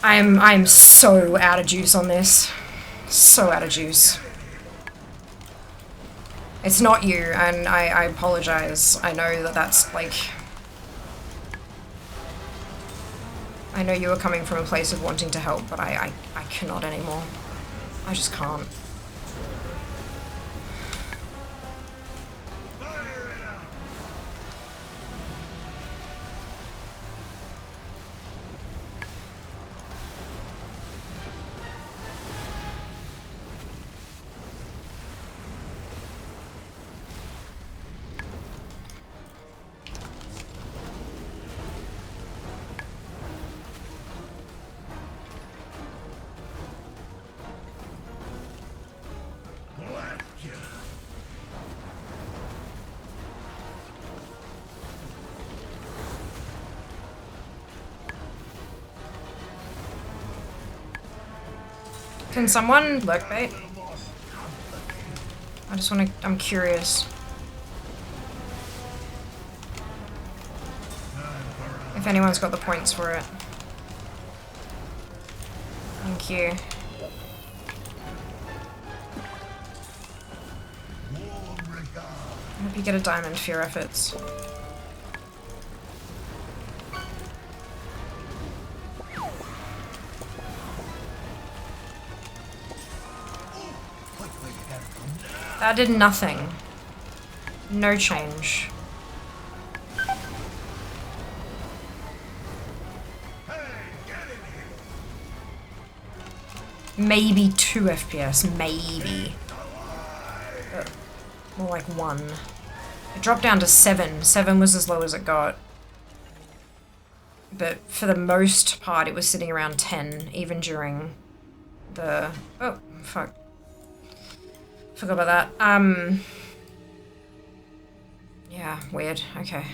I'm so out of juice on this. So out of juice. It's not you, and I apologize. I know that that's like, I know you were coming from a place of wanting to help, but I cannot anymore. I just can't. Can someone lurk bait? I just want to, I'm curious. If anyone's got the points for it. Thank you. I hope you get a diamond for your efforts. That did nothing. No change. Maybe 2 FPS, maybe. More like 1. It dropped down to 7. 7 was as low as it got. But for the most part, it was sitting around 10, even during the... Oh, fuck. Forgot about that. Yeah, weird. Okay.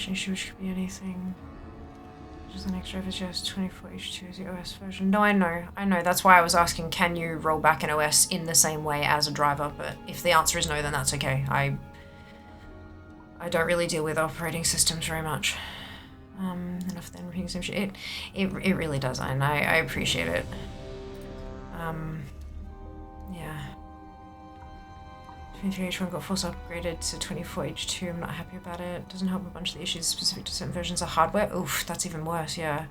Issue, which could be anything. Just an extra FSGS 24H2 is the OS version. No, I know. That's why I was asking, can you roll back an OS in the same way as a driver? But if the answer is no, then that's okay. I don't really deal with operating systems very much. Enough then repeating some shit. It really does, and I appreciate it. Yeah. 23H1 got force upgraded to 24H2. I'm not happy about it. Doesn't help a bunch of the issues specific to certain versions of hardware. Oof, that's even worse, yeah.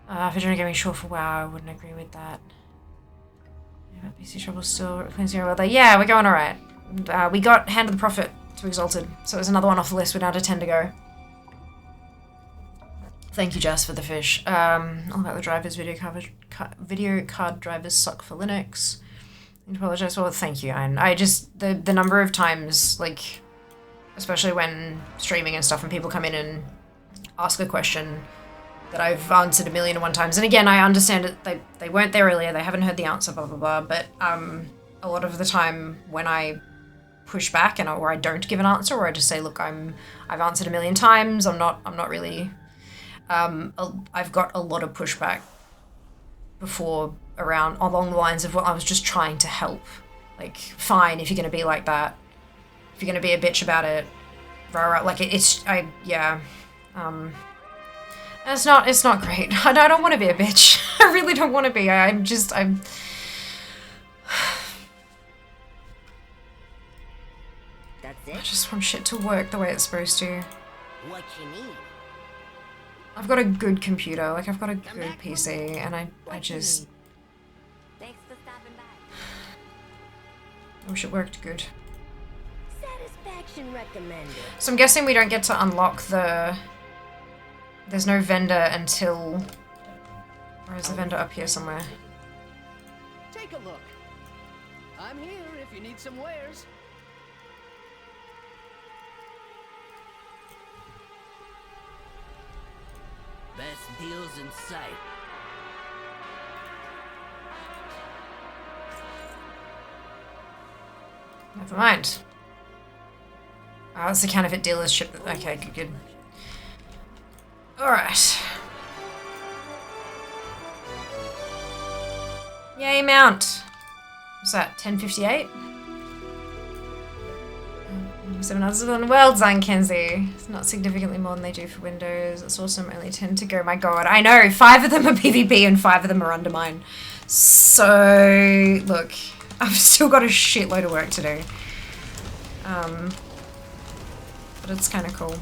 For general gaming, sure, for WoW, I wouldn't agree with that. Yeah, PC trouble still. Yeah, we're going alright. We got Hand of the Prophet to Exalted, so there's another one off the list. We're down to 10 to go. Thank you, Jess, for the fish. All about the drivers, video card drivers suck for Linux. I apologize. Well, thank you, Ian. I just, the number of times, like, especially when streaming and stuff, and people come in and ask a question that I've answered 1,000,001 times. And again, I understand it, they weren't there earlier, they haven't heard the answer, blah, blah, blah. But a lot of the time when I push back or I don't give an answer, or I just say, look, I've answered 1,000,000 times, I'm not really, I've got a lot of pushback before along the lines of, well, I was just trying to help. Like, fine, if you're gonna be like that, if you're gonna be a bitch about it, rah, rah, like it's not great. I don't want to be a bitch. I really don't want to be. I just want shit to work the way it's supposed to. What you need? I've got a good computer, like I've got a good PC, and I just... Thanks for stopping by. I wish it worked good. Satisfaction recommended. So I'm guessing we don't get to unlock the... There's no vendor until... Or is the vendor up here somewhere? Take a look. I'm here if you need some wares. Best deals in sight. Never mind. Oh, that's the counterfeit dealer's ship. Okay, good. Alright. Yay, mount. What's that, 1058? 7 others than well done, Kenzie. It's not significantly more than they do for Windows. It's awesome, only 10 to go. My god, I know, 5 of them are PvP and 5 of them are undermine. So, look, I've still got a shitload of work to do. But it's kind of cool.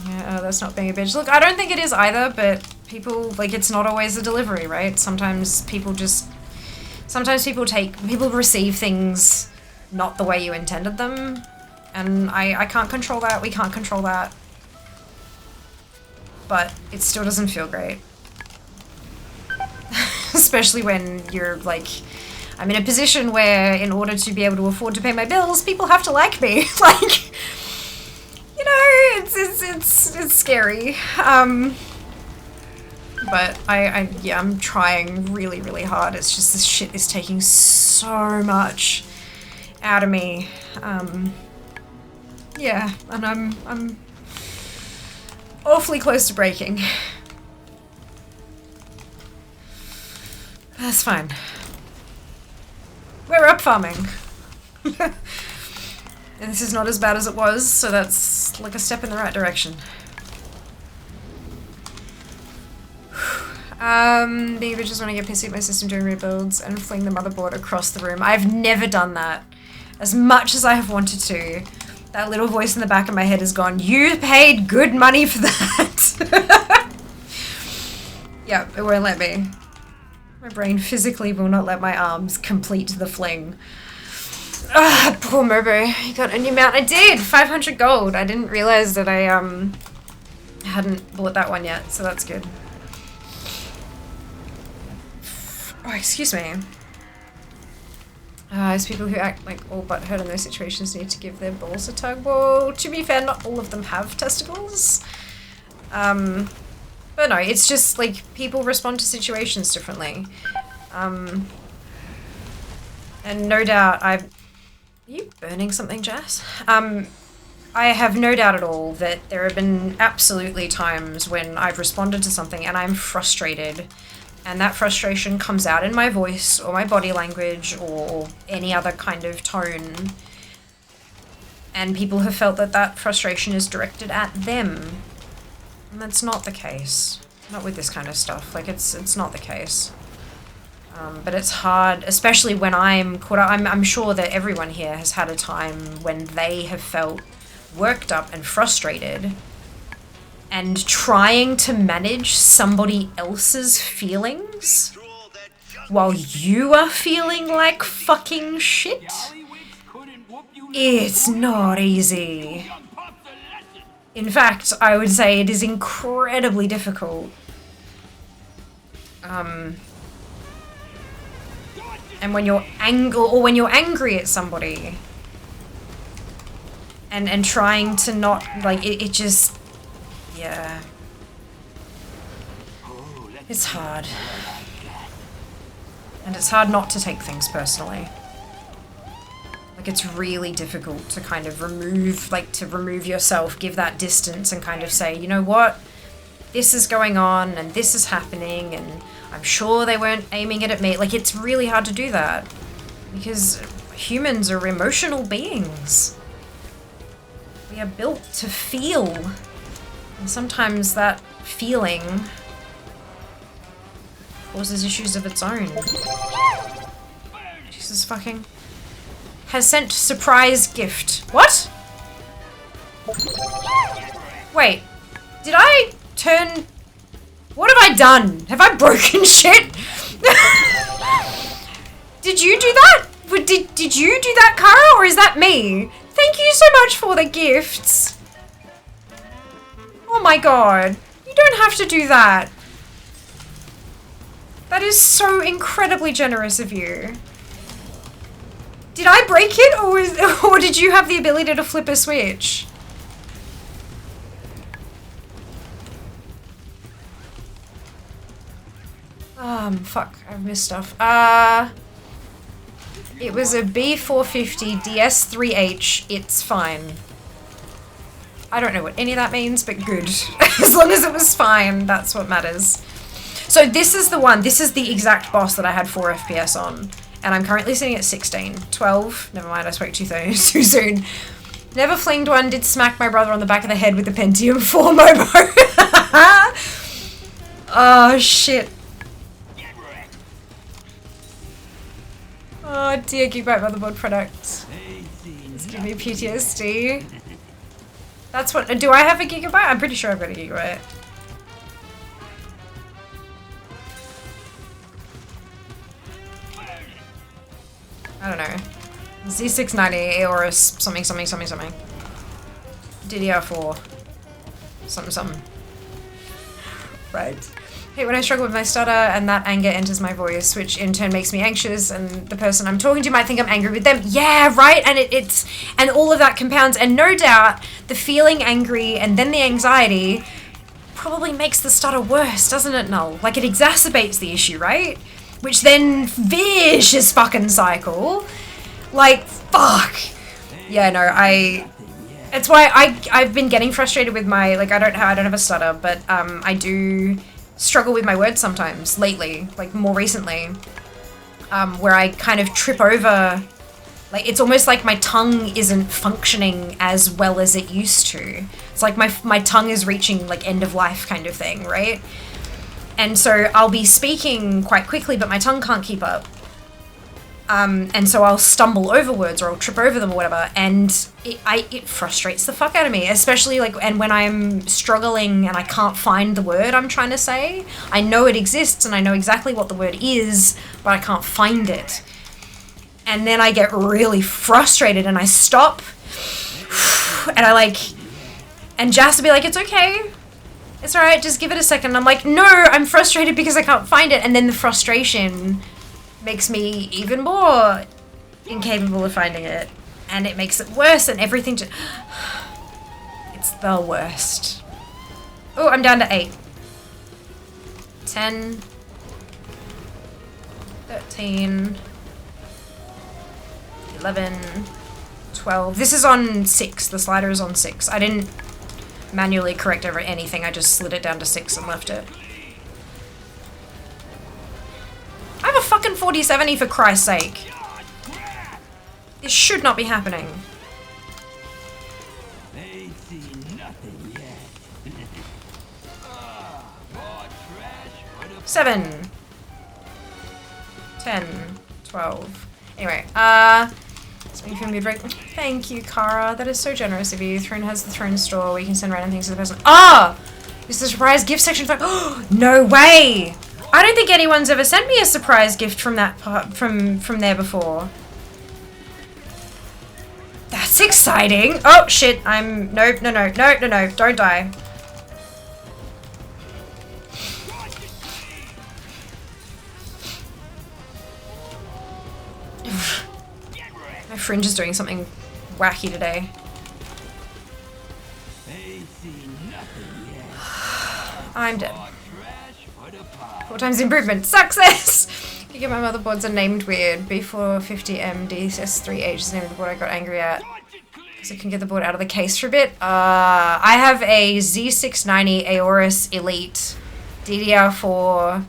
Yeah, that's not being a bitch. Look, I don't think it is either, but people, like, it's not always the delivery, right? Sometimes people receive things not the way you intended them, and I can't control that, we can't control that, but it still doesn't feel great. Especially when you're, like, I'm in a position where in order to be able to afford to pay my bills, people have to like me. Like, you know, it's scary. But yeah, I'm trying really, really hard. It's just this shit is taking so much out of me. Yeah, and I'm awfully close to breaking. That's fine. We're up farming. And this is not as bad as it was, so that's like a step in the right direction. Being bitches when I get pissy at my system doing rebuilds and fling the motherboard across the room. I've never done that. As much as I have wanted to, that little voice in the back of my head has gone, you paid good money for that. Yeah, it won't let me. My brain physically will not let my arms complete the fling. Ah, poor Mobo. You got a new mount. I did! 500 gold. I didn't realize that I hadn't bought that one yet, so that's good. Oh, excuse me. As people who act like all but hurt in those situations need to give their balls a tug. Well, to be fair, not all of them have testicles. But no, it's just like people respond to situations differently. And no doubt Are you burning something, Jess? I have no doubt at all that there have been absolutely times when I've responded to something and I'm frustrated. And that frustration comes out in my voice or my body language or any other kind of tone. And people have felt that that frustration is directed at them. And that's not the case. Not with this kind of stuff. Like, it's not the case. But it's hard, especially when I'm caught up. I'm sure that everyone here has had a time when they have felt worked up and frustrated. And trying to manage somebody else's feelings while you are feeling like fucking shit. It's not easy. In fact, I would say it is incredibly difficult. And when you're when you're angry at somebody and trying to not, like, it just, yeah. It's hard. And it's hard not to take things personally. Like, it's really difficult to kind of remove yourself, give that distance and kind of say, you know what? This is going on and this is happening and I'm sure they weren't aiming it at me. Like, it's really hard to do that because humans are emotional beings. We are built to feel. And sometimes that feeling causes issues of its own. Jesus fucking. Has sent surprise gift. What? Wait. Did I turn... What have I done? Have I broken shit? Did you do that? Did you do that, Kara, or is that me? Thank you so much for the gifts. Oh my god. You don't have to do that. That is so incredibly generous of you. Did I break it, or did you have the ability to flip a switch? Fuck, I've missed stuff. It was a B450 DS3H. It's fine. I don't know what any of that means, but good. As long as it was fine, that's what matters. So this is the one. This is the exact boss that I had 4 FPS on. And I'm currently sitting at 16. 12. Never mind, I spoke too soon. Never flinged one. Did smack my brother on the back of the head with the Pentium 4 Mobo. Oh, shit. Oh dear, Gigabyte motherboard product. It's giving me PTSD. That's what. Do I have a Gigabyte? I'm pretty sure I've got a Gigabyte. I don't know. Z690 or something. DDR4. Something. Right. Hey, when I struggle with my stutter and that anger enters my voice, which in turn makes me anxious, and the person I'm talking to might think I'm angry with them. Yeah, right? And and all of that compounds, and no doubt the feeling angry and then the anxiety probably makes the stutter worse, doesn't it, Null? Like, it exacerbates the issue, right? Which then vicious fucking cycle. Like, fuck. Yeah, no, it's why I've been getting frustrated with my, like, I don't have a stutter, but I do struggle with my words sometimes lately, like more recently, where I kind of trip over, like, it's almost like my tongue isn't functioning as well as it used to. It's like my tongue is reaching, like, end of life kind of thing, right? And so I'll be speaking quite quickly, but my tongue can't keep up. And so I'll stumble over words or I'll trip over them or whatever, and it frustrates the fuck out of me, especially like, and when I'm struggling and I can't find the word I'm trying to say. I know it exists and I know exactly what the word is, but I can't find it. And then I get really frustrated and I stop and and Jas will be like, it's okay. It's alright, just give it a second. I'm like, no, I'm frustrated because I can't find it. And then the frustration makes me even more incapable of finding it. And it makes it worse and everything it's the worst. Oh, I'm down to 8. 10. 13. 11. 12. This is on 6. The slider is on 6. I didn't manually correct over anything. I just slid it down to 6 and left it. I have a fucking 4070 for Christ's sake. This should not be happening. They see nothing yet. 7. 10. 12. Anyway, speaking from mid-break. Thank you, Kara. That is so generous of you. Throne has the Throne store where you can send random things to the person. Ah! This is a surprise gift section for— oh, no way! I don't think anyone's ever sent me a surprise gift from that part, from there before. That's That's exciting. Oh shit, I'm no, don't die. My fringe is doing something wacky today. I'm dead. 4 times improvement. Success! You get my motherboards are named weird. B450M DS3H is the name of the board I got angry at. Because I can get the board out of the case for a bit. I have a Z690 Aorus Elite DDR4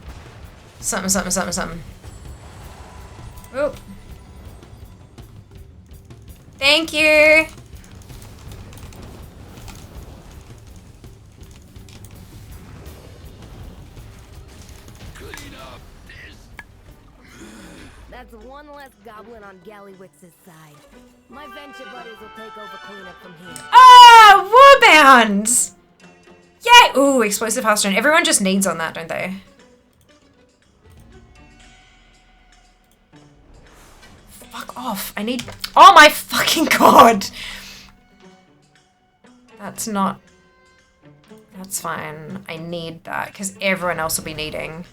something. Oh. Thank you! That's one less goblin on Gallywitz's side. My venture buddies will take over cleanup from here. Oh, Warbound! Yay! Ooh, explosive hearthstone. Everyone just needs on that, don't they? Fuck off. I need... Oh my fucking god! That's not... That's fine. I need that, because everyone else will be needing.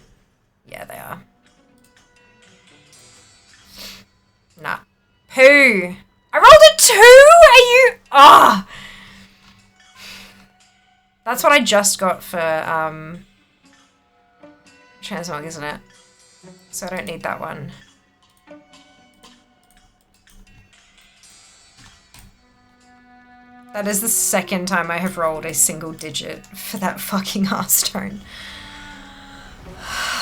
Yeah, they are. Nah. Who? I rolled a 2? Are you... Ah! Oh. That's what I just got for, Transmog, isn't it? So I don't need that one. That is the second time I have rolled a single digit for that fucking hearthstone.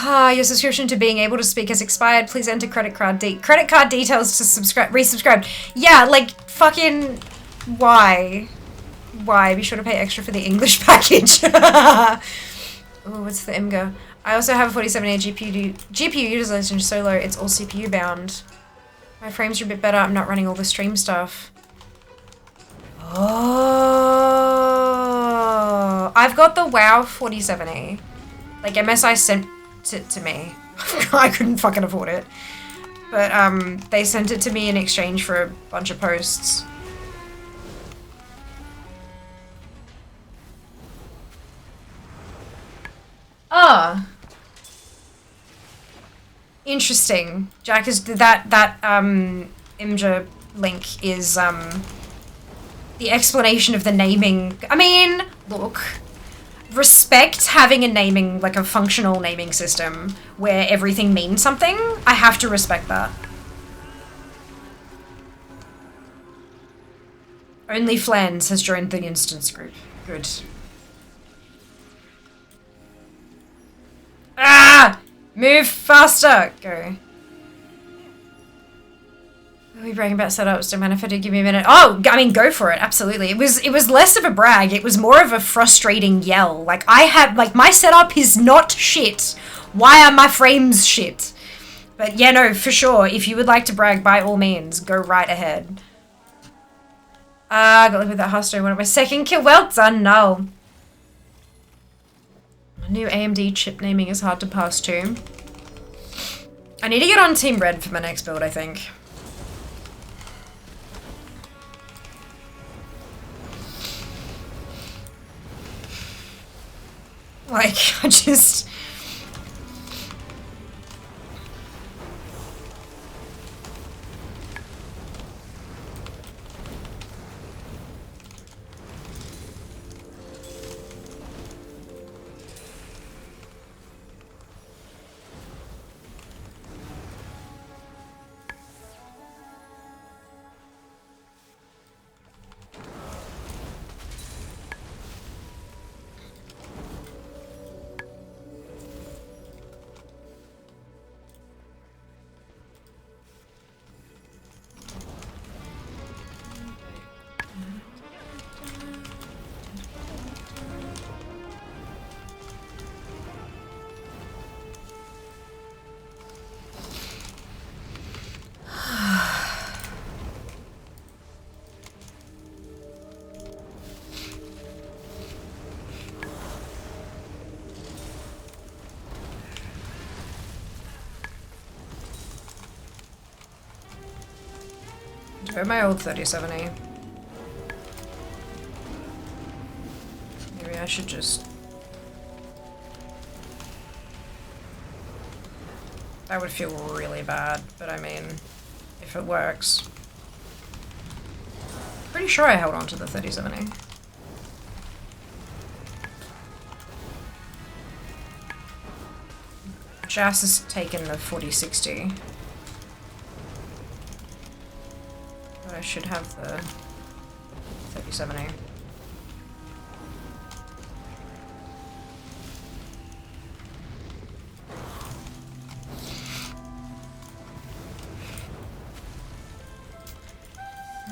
Your subscription to being able to speak has expired. Please enter credit card details to resubscribe. Yeah, like, fucking... Why? Why? Be sure to pay extra for the English package. Oh, what's the IMGA? I also have a 47A GPU utilization so low, it's all CPU bound. My frames are a bit better, I'm not running all the stream stuff. Oh, I've got the WoW 47A. Like, MSI sent it to me. I couldn't fucking afford it. But, they sent it to me in exchange for a bunch of posts. Ah. Interesting. Jack, is that IMGA link is, the explanation of the naming. I mean, look, respect having a naming, like a functional naming system where everything means something. I have to respect that. Only Flans has joined the instance group. Good. Ah! Move faster! Go. Are we bragging about setups? Don't mind if I do, give me a minute. Oh, I mean, go for it. Absolutely. It was less of a brag. It was more of a frustrating yell. Like, my setup is not shit. Why are my frames shit? But yeah, no, for sure. If you would like to brag, by all means, go right ahead. Got to look at that hearthstone. One of my second kill. Well done, no. New AMD chip naming is hard to pass too. I need to get on Team Red for my next build, I think. Like, I just... Where's my old 37A? I should just... That would feel really bad, but I mean, if it works. Pretty sure I held on to the 3070. Jas has taken the 4060. But I should have the 3070.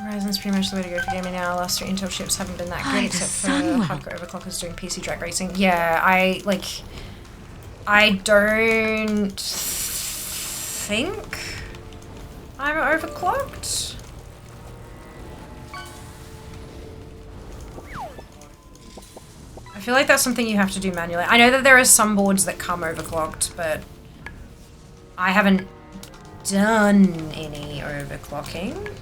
Horizon's pretty much the way to go for gaming now. Last 3 Intel chips haven't been that good except for hardcore overclockers doing PC drag racing. Yeah, I don't think I'm overclocked. I feel like that's something you have to do manually. I know that there are some boards that come overclocked, but I haven't done any overclocking.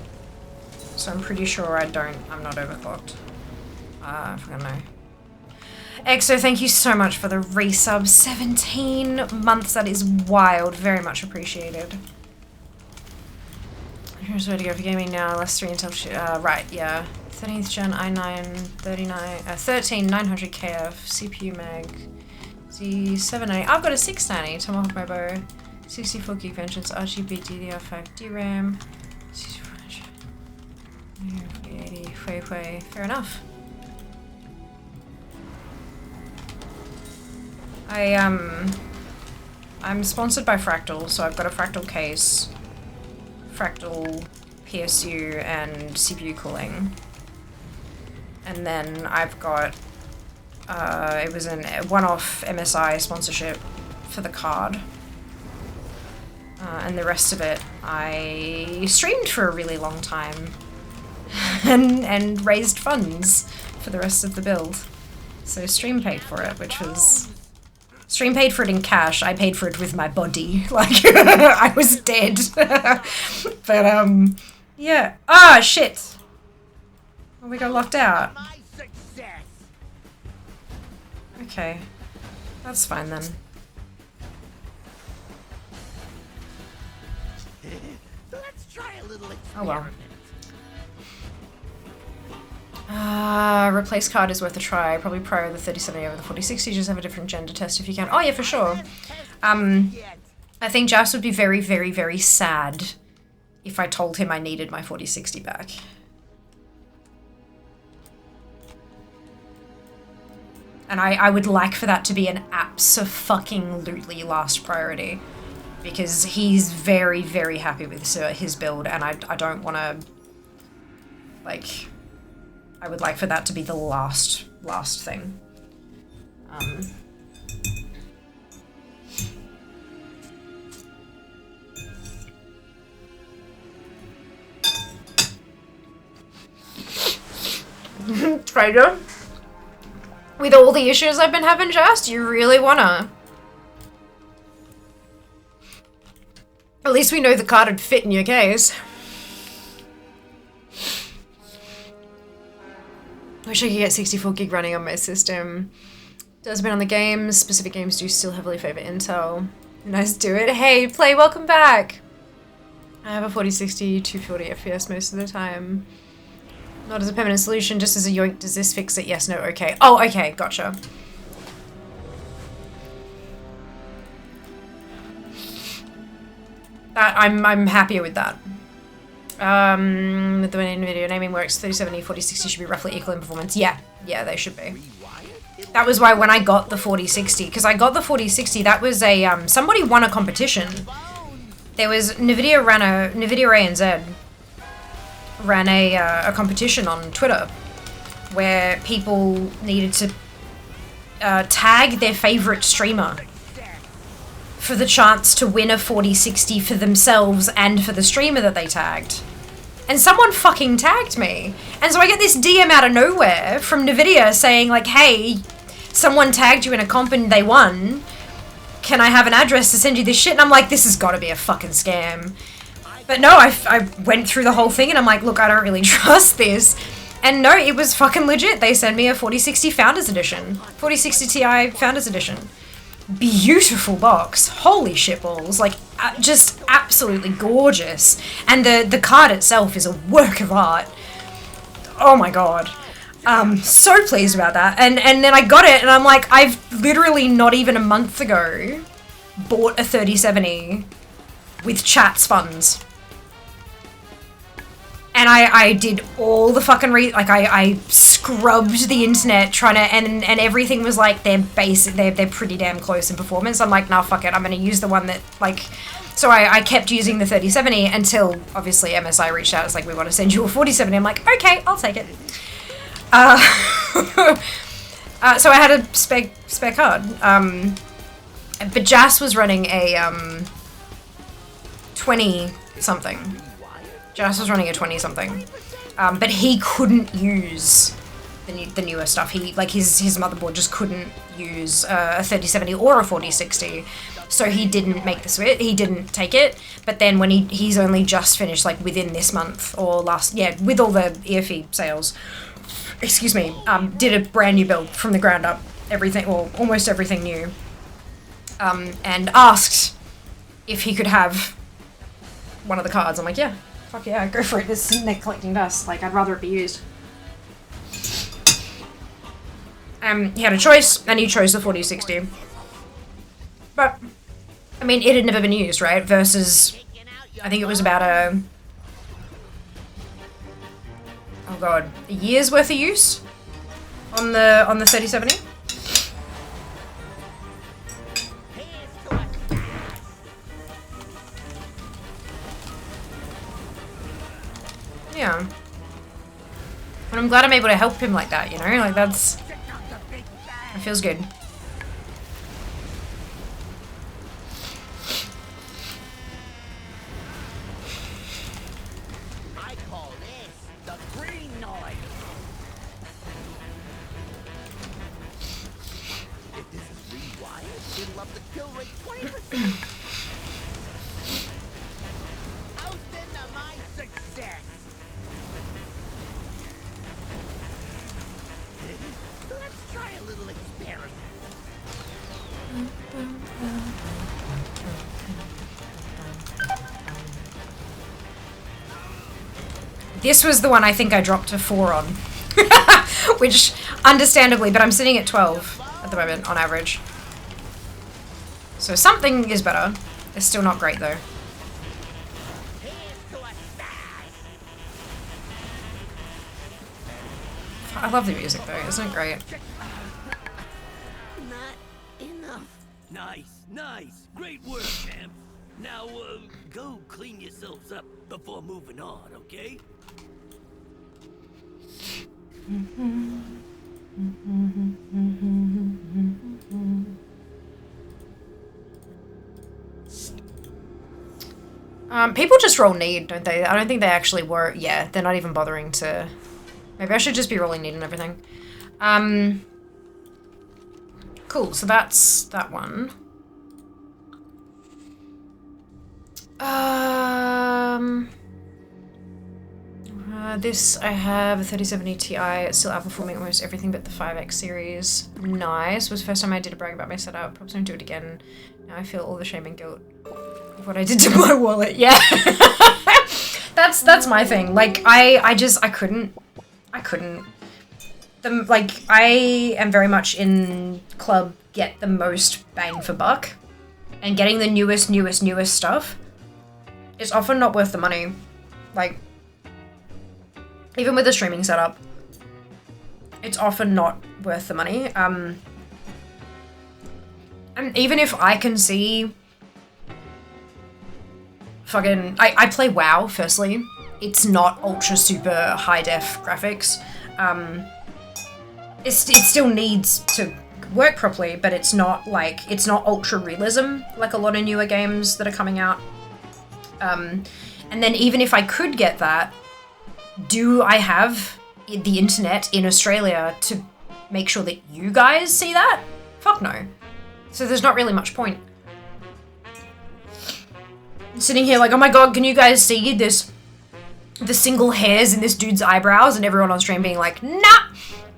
So I'm pretty sure I'm not overclocked. I don't know. EXO, thank you so much for the resub. 17 months, that is wild. Very much appreciated. Here's where to go for gaming now. Last 3 Intel right, yeah. 13th gen i9 13 900 KF CPU mag Z7A. I've got a 690 Tomahawk Mobo 64 gig vengeance RGB DDR5 DRAM 80 Huawei. Fair enough. I'm sponsored by Fractal, so I've got a Fractal case, Fractal PSU, and CPU cooling. And then I've got, it was a one-off MSI sponsorship for the card. And the rest of it, I streamed for a really long time and raised funds for the rest of the build. So Stream paid for it, which was... Stream paid for it in cash, I paid for it with my body. Like, I was dead. But, yeah. Ah, shit! Oh, we got locked out. Okay. That's fine then. Let's try a little Oh well. experiment. Replace card is worth a try. Probably prior the 3070 over the 4060. Just have a different gender test if you can. Oh yeah, for sure. I think Jas would be very, very, very sad if I told him I needed my 4060 back. And I would like for that to be an abso-fucking-lutely last priority. Because he's very, very happy with his build, and I don't want to... Like... I would like for that to be the last thing. Trader? With all the issues I've been having, Just, you really wanna? At least we know the card would fit in your case. Wish I could get 64 gig running on my system. Does depend on the games. Specific games do still heavily favor Intel. Nice to do it. Hey, Play, welcome back. I have a 4060, 240 FPS most of the time. Not as a permanent solution, just as a yoink. Does this fix it? Yes, no, okay. Oh, okay, gotcha. I'm happier with that. With the way NVIDIA naming works, 3070, 4060 should be roughly equal in performance. Yeah, they should be. That was why when I got the 4060, because I got the 4060, that was a, somebody won a competition. There was, NVIDIA ANZ ran a competition on Twitter where people needed to tag their favorite streamer for the chance to win a 4060 for themselves and for the streamer that they tagged. And someone fucking tagged me. And so I get this DM out of nowhere from NVIDIA saying like, hey, someone tagged you in a comp and they won. Can I have an address to send you this shit? And I'm like, this has got to be a fucking scam. But no, I went through the whole thing and I'm like, look, I don't really trust this. And no, it was fucking legit. They sent me a 4060 Founders Edition. 4060 Ti Founders Edition. Beautiful box. Holy shitballs. Like, just absolutely gorgeous. And the card itself is a work of art. Oh my god. So pleased about that. And then I got it and I'm like, I've literally not even a month ago bought a 3070 with chat's funds. And I did all the fucking I scrubbed the internet trying to, and everything was like, they're pretty damn close in performance. I'm like, nah, fuck it, I'm gonna use the one that, like, so I kept using the 3070 until, obviously, MSI reached out, it's like, we want to send you a 4070. I'm like, okay, I'll take it. So I had a spare card. But Jas was running a, 20-something. Jas was running a 20-something, but he couldn't use the newer stuff. He, like, his motherboard just couldn't use a 3070 or a 4060, so he didn't make the switch. He didn't take it. But then when he's only just finished, like, within this month or with all the EFE sales, excuse me, did a brand new build from the ground up, everything, or almost everything new, and asked if he could have one of the cards. I'm like, yeah. Fuck yeah, go for it. This is they're collecting dust. Like, I'd rather it be used. He had a choice, and he chose the 4060. But, I mean, it had never been used, right? Versus, I think it was about a year's worth of use on the 3070. Yeah. And I'm glad I'm able to help him like that, you know? Like, that feels good. I call this the green noise. If this is rewired, it'll up the kill rate 20%. Ousted to my success. Let's try a little experiment. This was the one I think I dropped a 4 on. Which, understandably, but I'm sitting at 12 at the moment, on average. So something is better. It's still not great, though. I love the music, though. Isn't it great? Not enough. Nice. Great work, champ. Now, go clean yourselves up before moving on, okay? People just roll need, don't they? I don't think they actually were. Yeah, they're not even bothering to. Maybe I should just be rolling need and everything. Cool, so that's that one. This I have a 3070 Ti. It's still outperforming almost everything but the 5X series. Nice. Was the first time I did a brag about my setup. Probably don't do it again. Now I feel all the shame and guilt of what I did to my wallet. Yeah. That's my thing. Like, I couldn't. I am very much in club get the most bang for buck. And getting the newest stuff is often not worth the money. Like, even with a streaming setup, it's often not worth the money. And even if I can see fucking... I play WoW, firstly. It's not ultra super high def graphics. It still needs to work properly, but it's not like... It's not ultra realism like a lot of newer games that are coming out. And then even if I could get that, do I have the internet in Australia to make sure that you guys see that? Fuck no. So there's not really much point. I'm sitting here like, oh my god, can you guys see this the single hairs in this dude's eyebrows and everyone on stream being like, nah!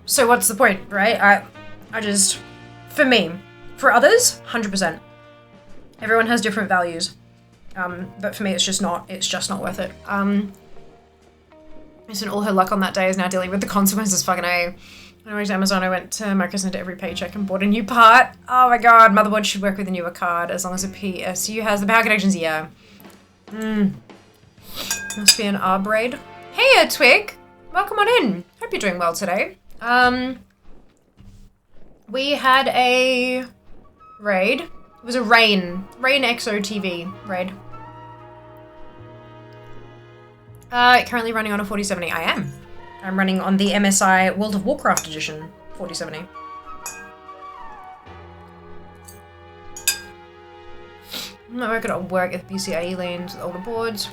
So what's the point, right? I just, for me, for others, 100%. Everyone has different values. But for me, it's just not worth it. Isn't all her luck on that day is now dealing with the consequences, fucking A. When I went to Amazon, I went to Microcenter every paycheck and bought a new part. Oh my god, motherboard should work with a newer card as long as the PSU has the power connections, yeah. Must be an arb raid. Hey, Twig! Welcome on in. Hope you're doing well today. We had a raid. It was a Rain XO TV raid. Currently running on a 4070. I am. I'm running on the MSI World of Warcraft edition 4070. I'm not working on work at PCIe lanes with older boards.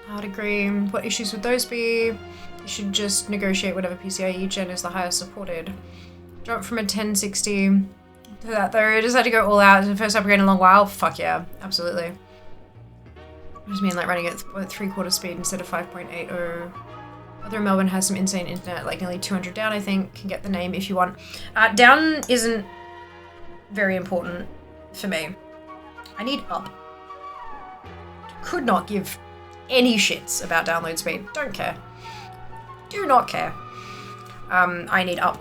Hard agree. What issues would those be? You should just negotiate whatever PCIe gen is the highest supported. Jump from a 1060 to that though. Just had to go all out. It's the first upgrade in a long while. Fuck yeah, absolutely. I just mean like running at 3/4 speed instead of 5.80. Other in Melbourne has some insane internet, like nearly 200 down, I think. Can get the name if you want. Down isn't very important for me. I need up. Could not give any shits about download speed. Don't care. Do not care. I need up.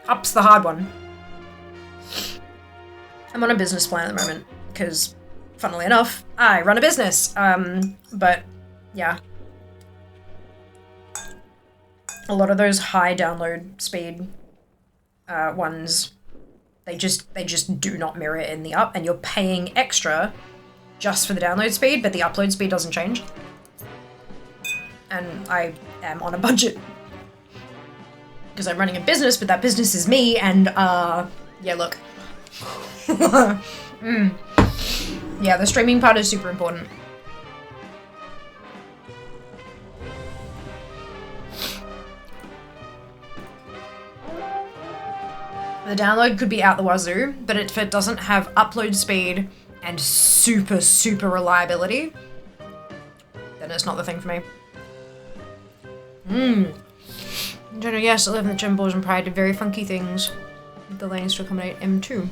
Up's the hard one. I'm on a business plan at the moment because, funnily enough, I run a business. But yeah, a lot of those high download speed ones, they just do not mirror in the up, and you're paying extra just for the download speed, but the upload speed doesn't change. And I am on a budget because I'm running a business, but that business is me, and yeah, look. Yeah, the streaming part is super important. The download could be out the wazoo, but if it doesn't have upload speed and super, super reliability, then it's not the thing for me. In general, yes, I live in the gym, balls and pride, did very funky things with the lanes to accommodate M2.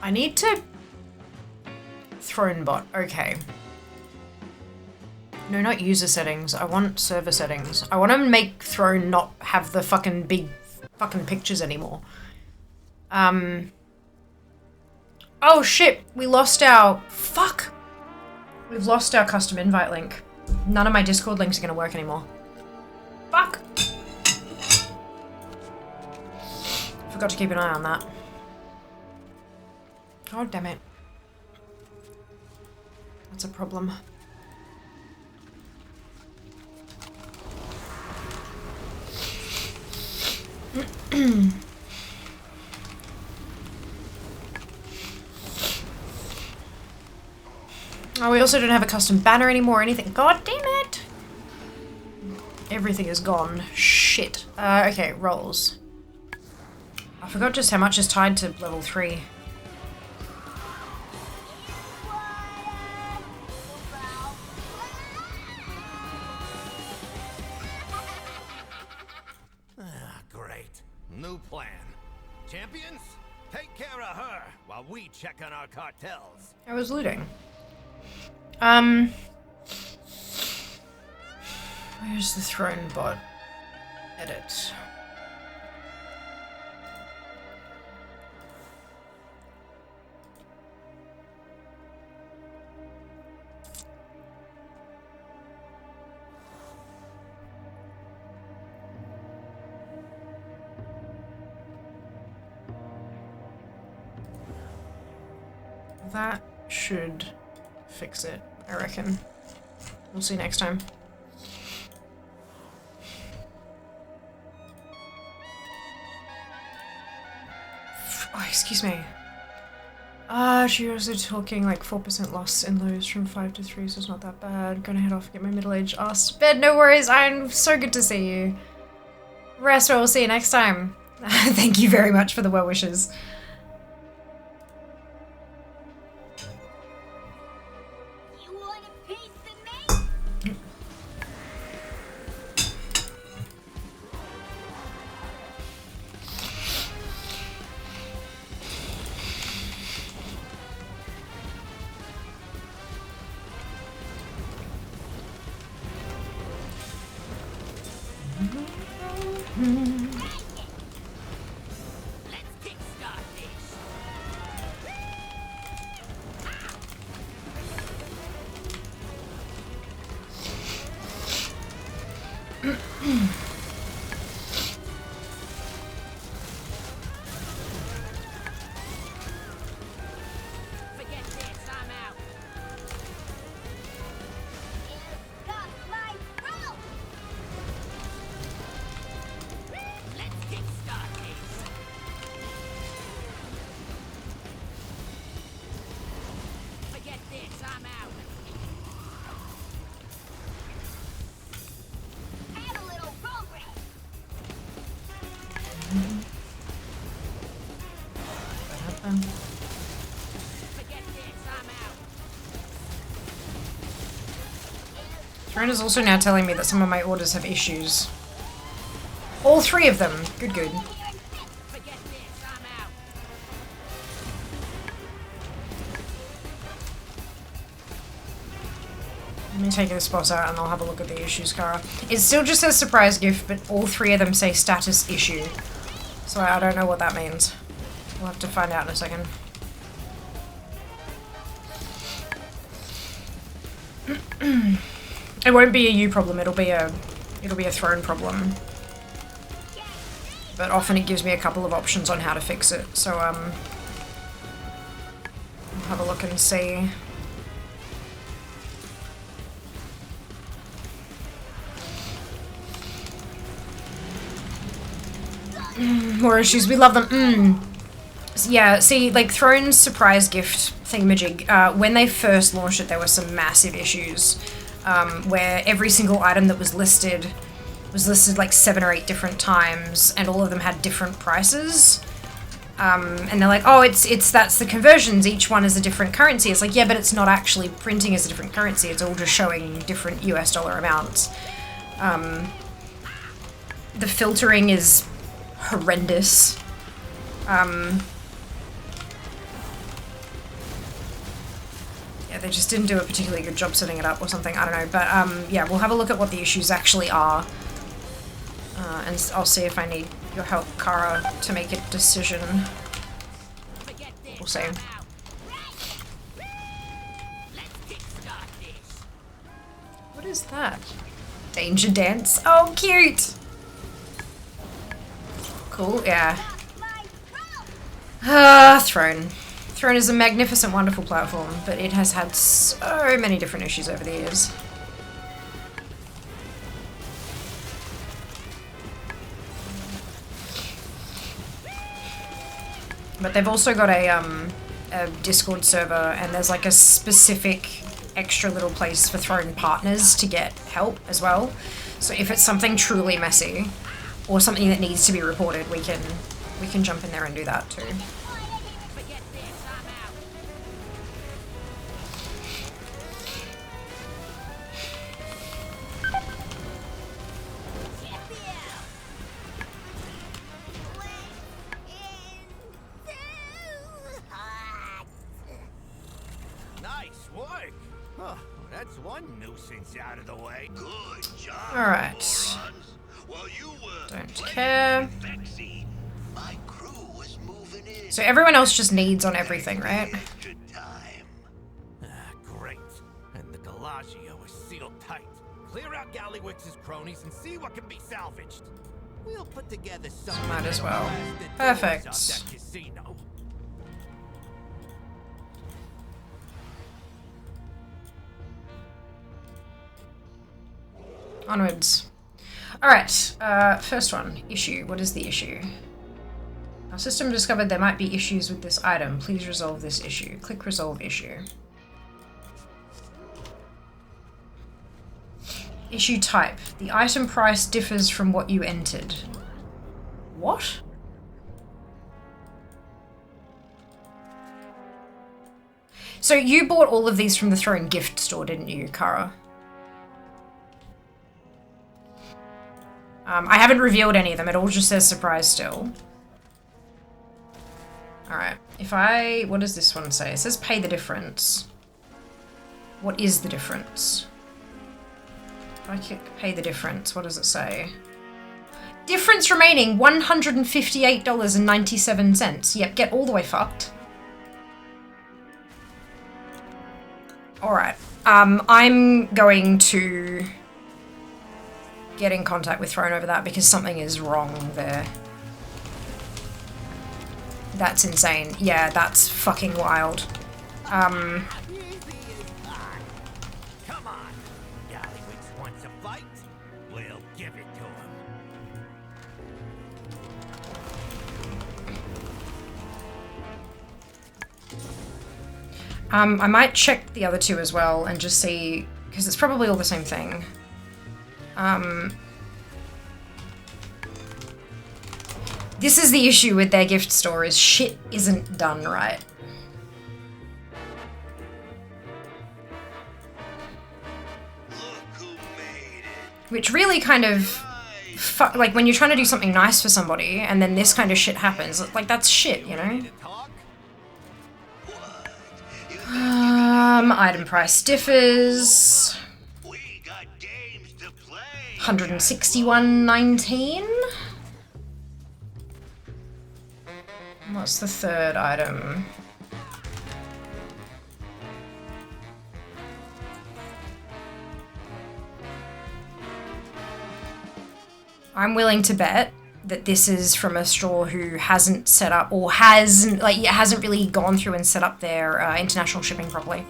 I need to throne bot. Okay. No, not user settings. I want server settings. I want to make throne not have the fucking big fucking pictures anymore. Oh shit, we lost our... Fuck! We've lost our custom invite link. None of my Discord links are gonna work anymore. Fuck! Forgot to keep an eye on that. God damn it. That's a problem. Oh, we also don't have a custom banner anymore or anything. God damn it! Everything is gone. Shit. Okay, rolls. I forgot just how much is tied to level 3. New plan. Champions, take care of her while we check on our cartels. I was looting. Where's the throne bot? Edit. That should fix it. I reckon. We'll see next time. Oh, excuse me. She was also talking like 4% loss in lows from 5 to 3, so it's not that bad. Gonna head off and get my middle-aged ass to bed. No worries, I'm so good to see you. Rest, we'll see you next time. Thank you very much for the well wishes. You want a piece of me? Let's kickstart this. Forget this, I'm out. Got my rope. Let's kickstart this. Forget this, I'm out. Had a little progress. Forget this, I'm out. Throne is also now telling me that some of my orders have issues. All 3 of them. Good, good. Forget this, I'm out. Let me take this boss out and I'll have a look at the issues, Kara. It still just says surprise gift, but all 3 of them say status issue. So I don't know what that means. We'll have to find out in a second. It won't be a you problem, it'll be a Throne problem. But often it gives me a couple of options on how to fix it, so I'll have a look and see. More issues, we love them. Yeah, see, like Throne's surprise gift thingamajig, when they first launched it there were some massive issues, where every single item that was listed like 7 or 8 different times, and all of them had different prices. And they're like, oh, that's the conversions, each one is a different currency. It's like, yeah, but it's not actually printing as a different currency, it's all just showing different US dollar amounts. The filtering is horrendous. Yeah, they just didn't do a particularly good job setting it up or something, I don't know. But yeah, we'll have a look at what the issues actually are. And I'll see if I need your help, Kara, to make a decision. We'll see. What is that? Danger dance? Oh, cute! Cool, yeah. Throne. Throne is a magnificent, wonderful platform, but it has had so many different issues over the years. But they've also got a Discord server, and there's like a specific extra little place for Throne partners to get help as well. So if it's something truly messy, or something that needs to be reported, we can jump in there and do that too. Nice work. Oh, that's one nuisance out of the way. Good job. All right. morons. While you were Don't playing care. with the vaccine, my crew was moving in. So everyone else just needs on everything, right? Extra time. Great. And the Galagio is sealed tight. Clear out Gallywix's cronies and see what can be salvaged. We'll put together something. Might as that'll well. blast the doors Perfect. off that casino. Onwards. Alright, first one. Issue. What is the issue? Our system discovered there might be issues with this item. Please resolve this issue. Click resolve issue. Issue type. The item price differs from what you entered. What? So you bought all of these from the Throne gift store, didn't you, Kara? I haven't revealed any of them. It all just says surprise still. Alright. What does this one say? It says pay the difference. What is the difference? If I click pay the difference, what does it say? Difference remaining $158.97. Yep, get all the way fucked. Alright. I'm going to get in contact with Throne over that because something is wrong there. That's insane. Yeah, that's fucking wild. Come on. Gallywix wants a fight? We'll give it to him. I might check the other two as well and just see, because it's probably all the same thing. This is the issue with their gift store, is shit isn't done right. Which really kind of, like when you're trying to do something nice for somebody and then this kind of shit happens, like that's shit, you know? Item price differs. 161.19. What's the third item? I'm willing to bet that this is from a store who hasn't set up or hasn't really gone through and set up their international shipping properly.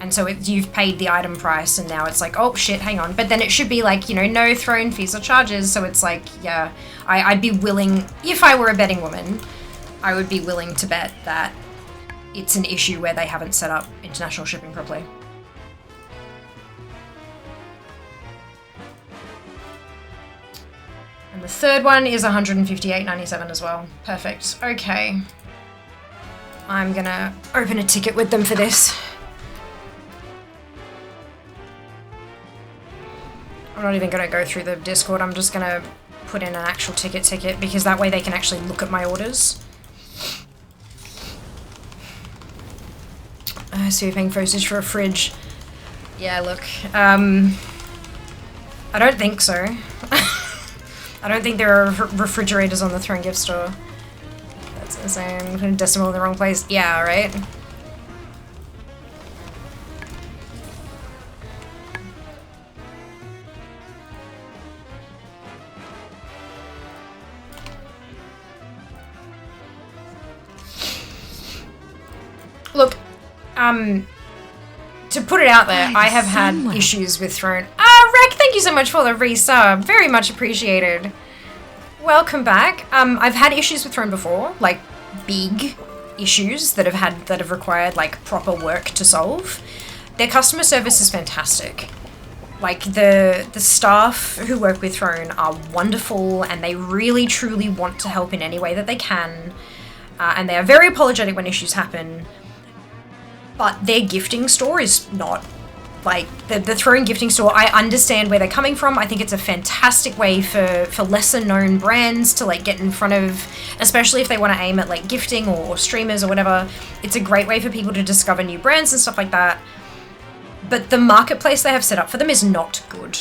And so you've paid the item price and now it's like, oh shit, hang on. But then it should be like, you know, no Throne fees or charges. So it's like, yeah, I'd be willing, if I were a betting woman, I would be willing to bet that it's an issue where they haven't set up international shipping properly. And the third one is $158.97 as well. Perfect. Okay. I'm gonna open a ticket with them for this. I'm not even gonna go through the Discord, I'm just gonna put in an actual ticket because that way they can actually look at my orders. So you're paying postage for a fridge. Yeah, look, I don't think so. I don't think there are refrigerators on the Throne gift store. That's insane. I'm putting decimal in the wrong place. Yeah, right? Look, to put it out there, I have had issues with Throne. Rek, thank you so much for the resub. Very much appreciated. Welcome back. I've had issues with Throne before, like big issues that have required like proper work to solve. Their customer service is fantastic. Like the staff who work with Throne are wonderful and they really truly want to help in any way that they can. And they are very apologetic when issues happen. But their gifting store is not. Like, the Throne gifting store, I understand where they're coming from. I think it's a fantastic way for lesser known brands to, like, get in front of, especially if they want to aim at, like, gifting or streamers or whatever. It's a great way for people to discover new brands and stuff like that. But the marketplace they have set up for them is not good.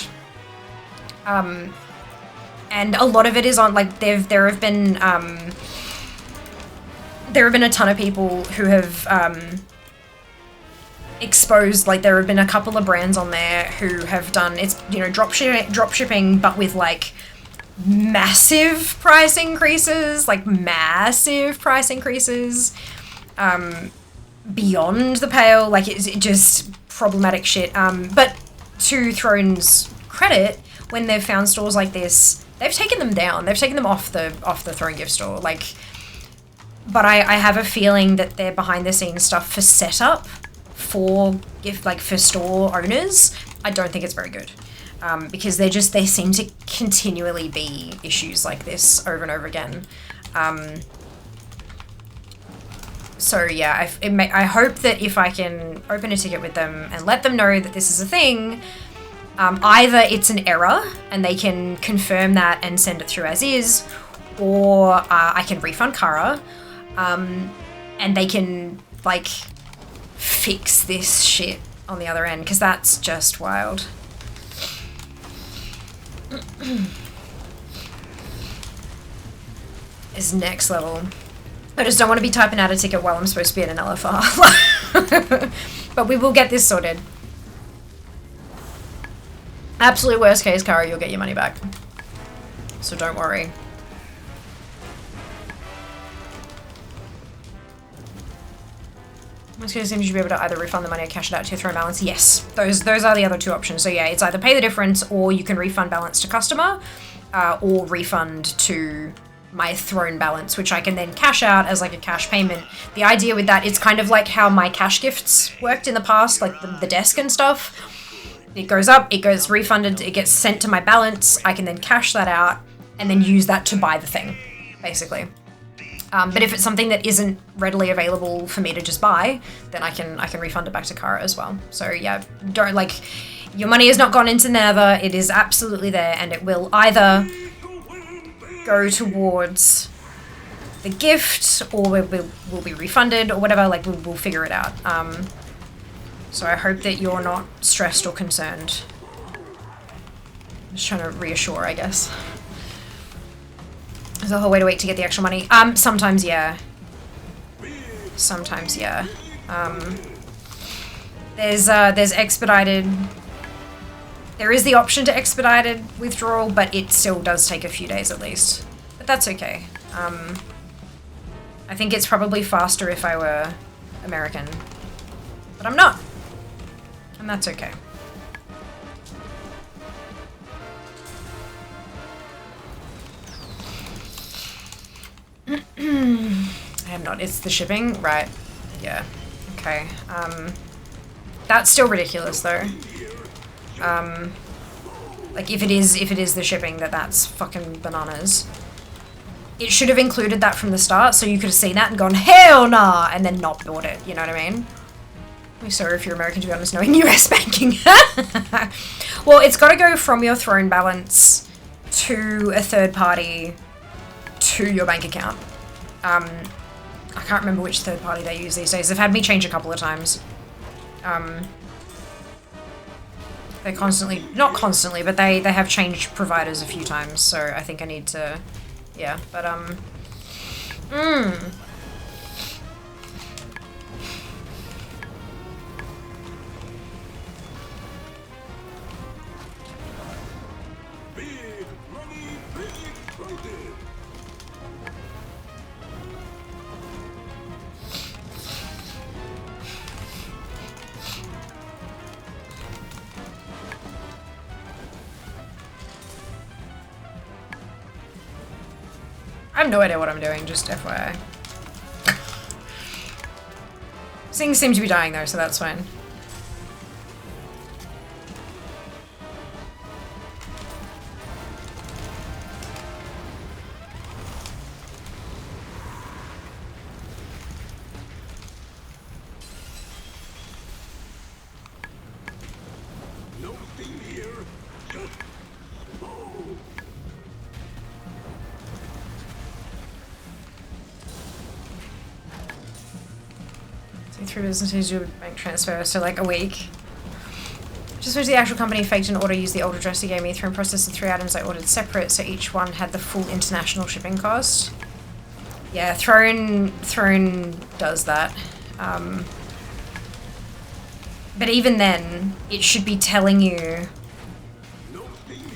And a lot of it is on, like, there have been a ton of people who have, exposed, like there have been a couple of brands on there who have done, it's, you know, drop shipping, but with like massive price increases, beyond the pale, like it's just problematic shit. But to Throne's credit, when they've found stores like this, they've taken them down. They've taken them off the Throne Gift store. Like, but I have a feeling that they're behind the scenes stuff for setup for for store owners. I don't think it's very good. Because there seem to continually be issues like this over and over again. So yeah, I hope that if I can open a ticket with them and let them know that this is a thing, either it's an error and they can confirm that and send it through as is, or I can refund Kara, and they can like fix this shit on the other end, because that's just wild. Is next level. I just don't want to be typing out a ticket while I'm supposed to be at an LFR. But we will get this sorted. Absolute worst case, Kara, you'll get your money back. So don't worry. Most cases seems you should be able to either refund the money or cash it out to your throne balance. Yes, those are the other two options. So yeah, it's either pay the difference, or you can refund balance to customer, or refund to my throne balance, which I can then cash out as like a cash payment. The idea with that, it's kind of like how my cash gifts worked in the past, like the desk and stuff. It goes up, it goes refunded, it gets sent to my balance. I can then cash that out and then use that to buy the thing, basically. But if it's something that isn't readily available for me to just buy, then I can refund it back to Kara as well. So yeah, don't your money has not gone into Nether. It is absolutely there, and it will either go towards the gift, or we'll be refunded, or whatever. Like we'll figure it out. So I hope that you're not stressed or concerned. I'm just trying to reassure, I guess. There's a whole way to wait to get the actual money. Sometimes, yeah. Sometimes, yeah. There's expedited. There is the option to expedited withdrawal, but it still does take a few days at least. But that's okay. I think it's probably faster if I were American. But I'm not. And that's okay. I am not. It's the shipping? Right. Yeah. Okay. That's still ridiculous though. Like if it is the shipping, that's fucking bananas. It should have included that from the start, so you could have seen that and gone, hell nah, and then not bought it, you know what I mean? I'm sorry if you're American, to be honest, knowing US banking. Well, it's got to go from your throne balance to a third party to your bank account. I can't remember which third party they use these days. They've had me change a couple of times. They constantly, not constantly, but they have changed providers a few times, so I think I need to, yeah, but, I have no idea what I'm doing, just FYI. Things seem to be dying though, so that's fine. Through businesses do a bank transfer, so like a week. Just wish the actual company faked an order, used the old address he gave me, Throne processed the 3 items I ordered separate, so each one had the full international shipping cost. Yeah, Throne does that. But even then, it should be telling you,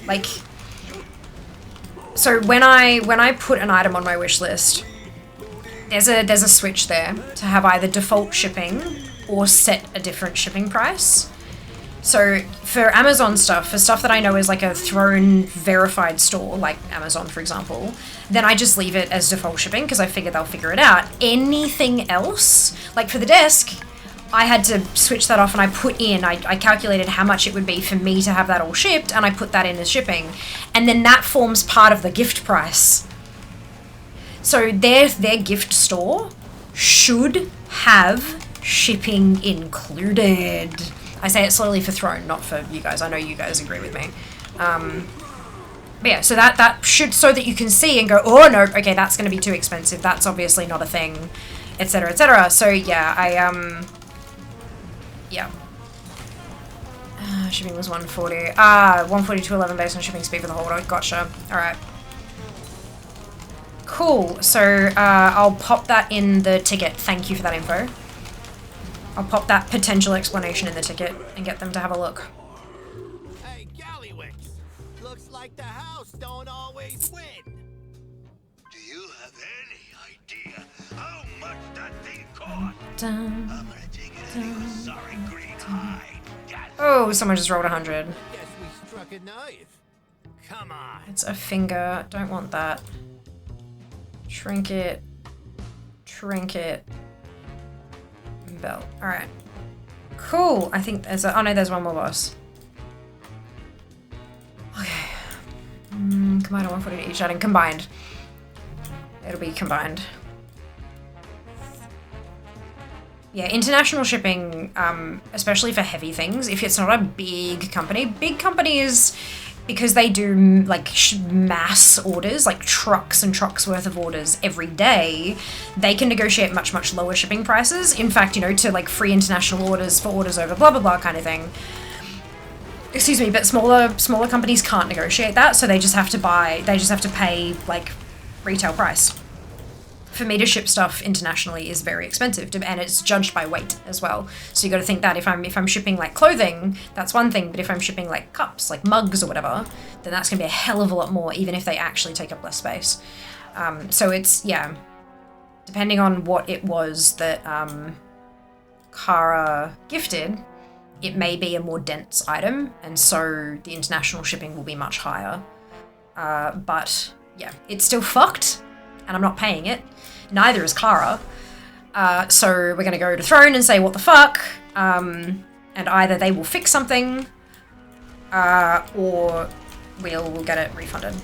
like, so when I put an item on my wish list, there's a switch there to have either default shipping or set a different shipping price. So for Amazon stuff, for stuff that I know is like a Throne verified store, like Amazon for example, then I just leave it as default shipping because I figure they'll figure it out. Anything else, like for the desk, I had to switch that off and I put in, I calculated how much it would be for me to have that all shipped and I put that in as shipping. And then that forms part of the gift price. So their gift store should have shipping included. I say it slowly for Throne, not for you guys. I know you guys agree with me. But yeah, so that should, so that you can see and go, oh no, okay, that's going to be too expensive. That's obviously not a thing, etc., etc. So yeah, yeah. Shipping was 140. 140 to 11 based on shipping speed for the holder. Gotcha. All right. Cool. So I'll pop that in the ticket. Thank you for that info. I'll pop that potential explanation in the ticket and get them to have a look. Hey, Gallywix. Looks like the house don't always win. Do you have any idea how much that thing cost? Dun, I'm gonna take it out of your sorry green hide. oh, someone just rolled 100. Guess we struck a knife. Come on. It's a finger. Don't want that. Trinket. Trinket. Belt. Alright. Cool. I think there's a... Oh no, there's one more boss. Okay. Combined 140 to each item. Combined. It'll be combined. Yeah, international shipping, especially for heavy things, if it's not a big companies, because they do like mass orders, like trucks and trucks worth of orders every day, they can negotiate much, much lower shipping prices. In fact, you know, to like free international orders for orders over blah, blah, blah kind of thing. Excuse me, but smaller companies can't negotiate that, so they just have to pay like retail price. For me to ship stuff internationally is very expensive, and it's judged by weight as well. So you got to think that if I'm shipping like clothing, that's one thing, but if I'm shipping like cups, like mugs or whatever, then that's gonna be a hell of a lot more, even if they actually take up less space. So it's, yeah, depending on what it was that Kara gifted, it may be a more dense item, and so the international shipping will be much higher. But yeah, it's still fucked, and I'm not paying it. Neither is Kara. So we're going to go to Throne and say, what the fuck? And either they will fix something, or we'll get it refunded.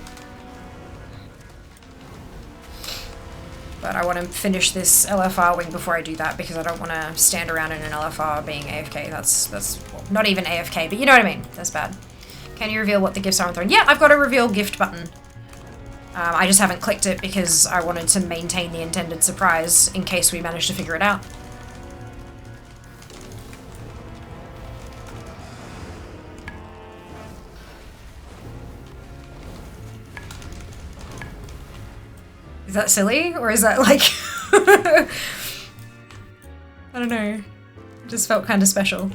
But I want to finish this LFR wing before I do that, because I don't want to stand around in an LFR being AFK. That's well, not even AFK, but you know what I mean. That's bad. Can you reveal what the gifts are on Throne? Yeah, I've got a reveal gift button. I just haven't clicked it because I wanted to maintain the intended surprise in case we manage to figure it out. Is that silly? Or is that like... I don't know. It just felt kind of special.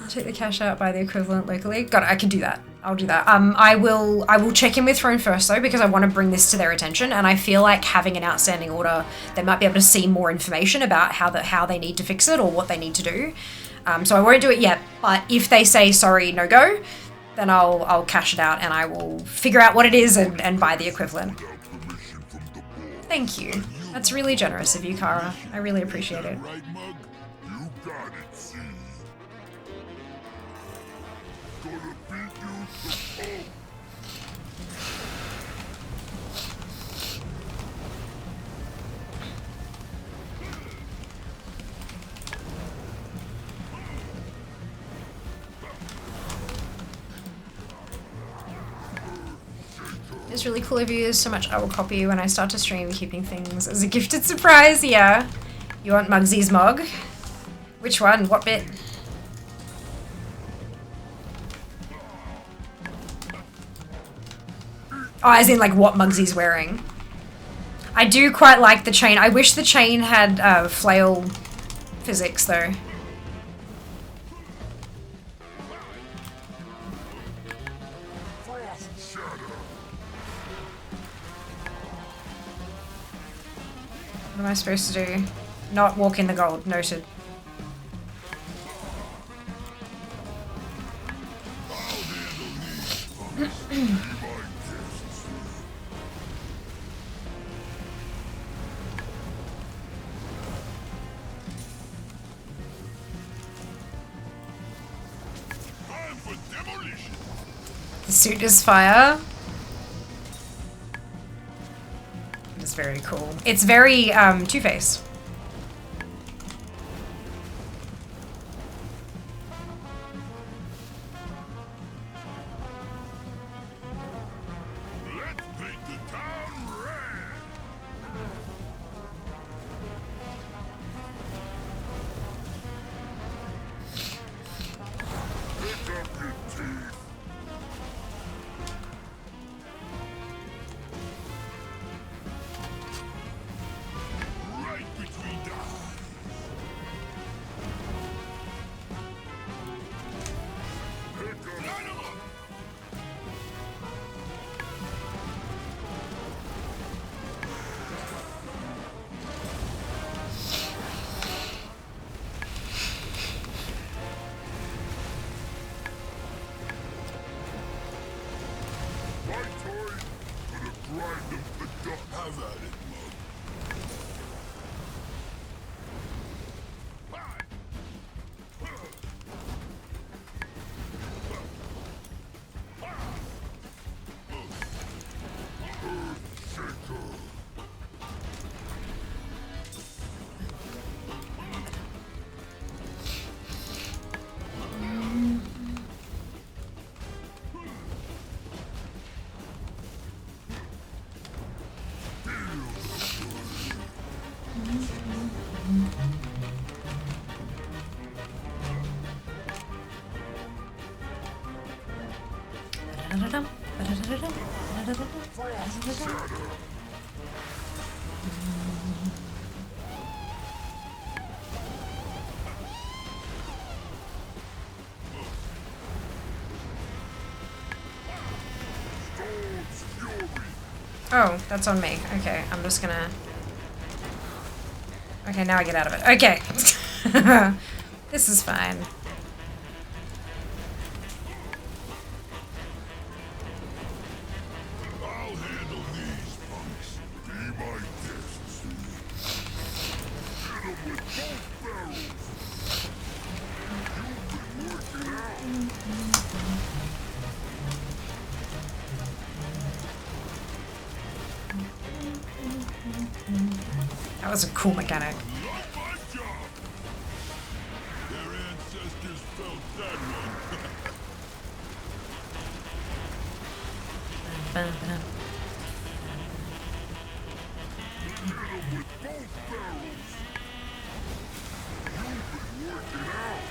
I'll take the cash out, buy the equivalent locally. God, I can do that. I'll do that. I will check in with Throne first though, because I want to bring this to their attention, and I feel like having an outstanding order, they might be able to see more information about how they need to fix it or what they need to do. So I won't do it yet, but if they say sorry, no go, then I'll cash it out and I will figure out what it is and buy the equivalent. Thank you. That's really generous of you, Kara. I really appreciate it. It's really cool of you. So much I will copy when I start to stream, keeping things as a gifted surprise. Yeah. You want Mugsy's mug? Which one? What bit? Oh, as in like what Mugsy's wearing. I do quite like the chain. I wish the chain had flail physics though. What am I supposed to do? Not walk in the gold. Noted. The suit is fire. It's very cool. It's very Two-Face. Oh, that's on me. Okay, I'm just gonna... Okay, now I get out of it. Okay. This is fine. I'll handle these punks. Be my guests. Hit 'em with both barrels. You've been working out. That was a cool mechanic. Their ancestors felt that one. Hit 'em with both barrels. You've been working out.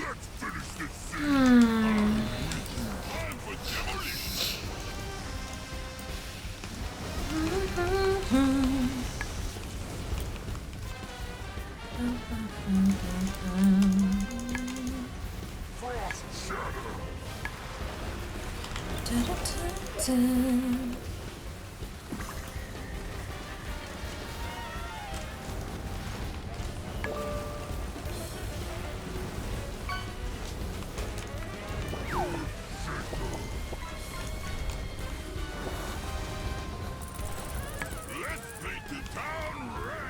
Let's finish this scene. Time for demolition. Frost shatter. Let's paint the town red.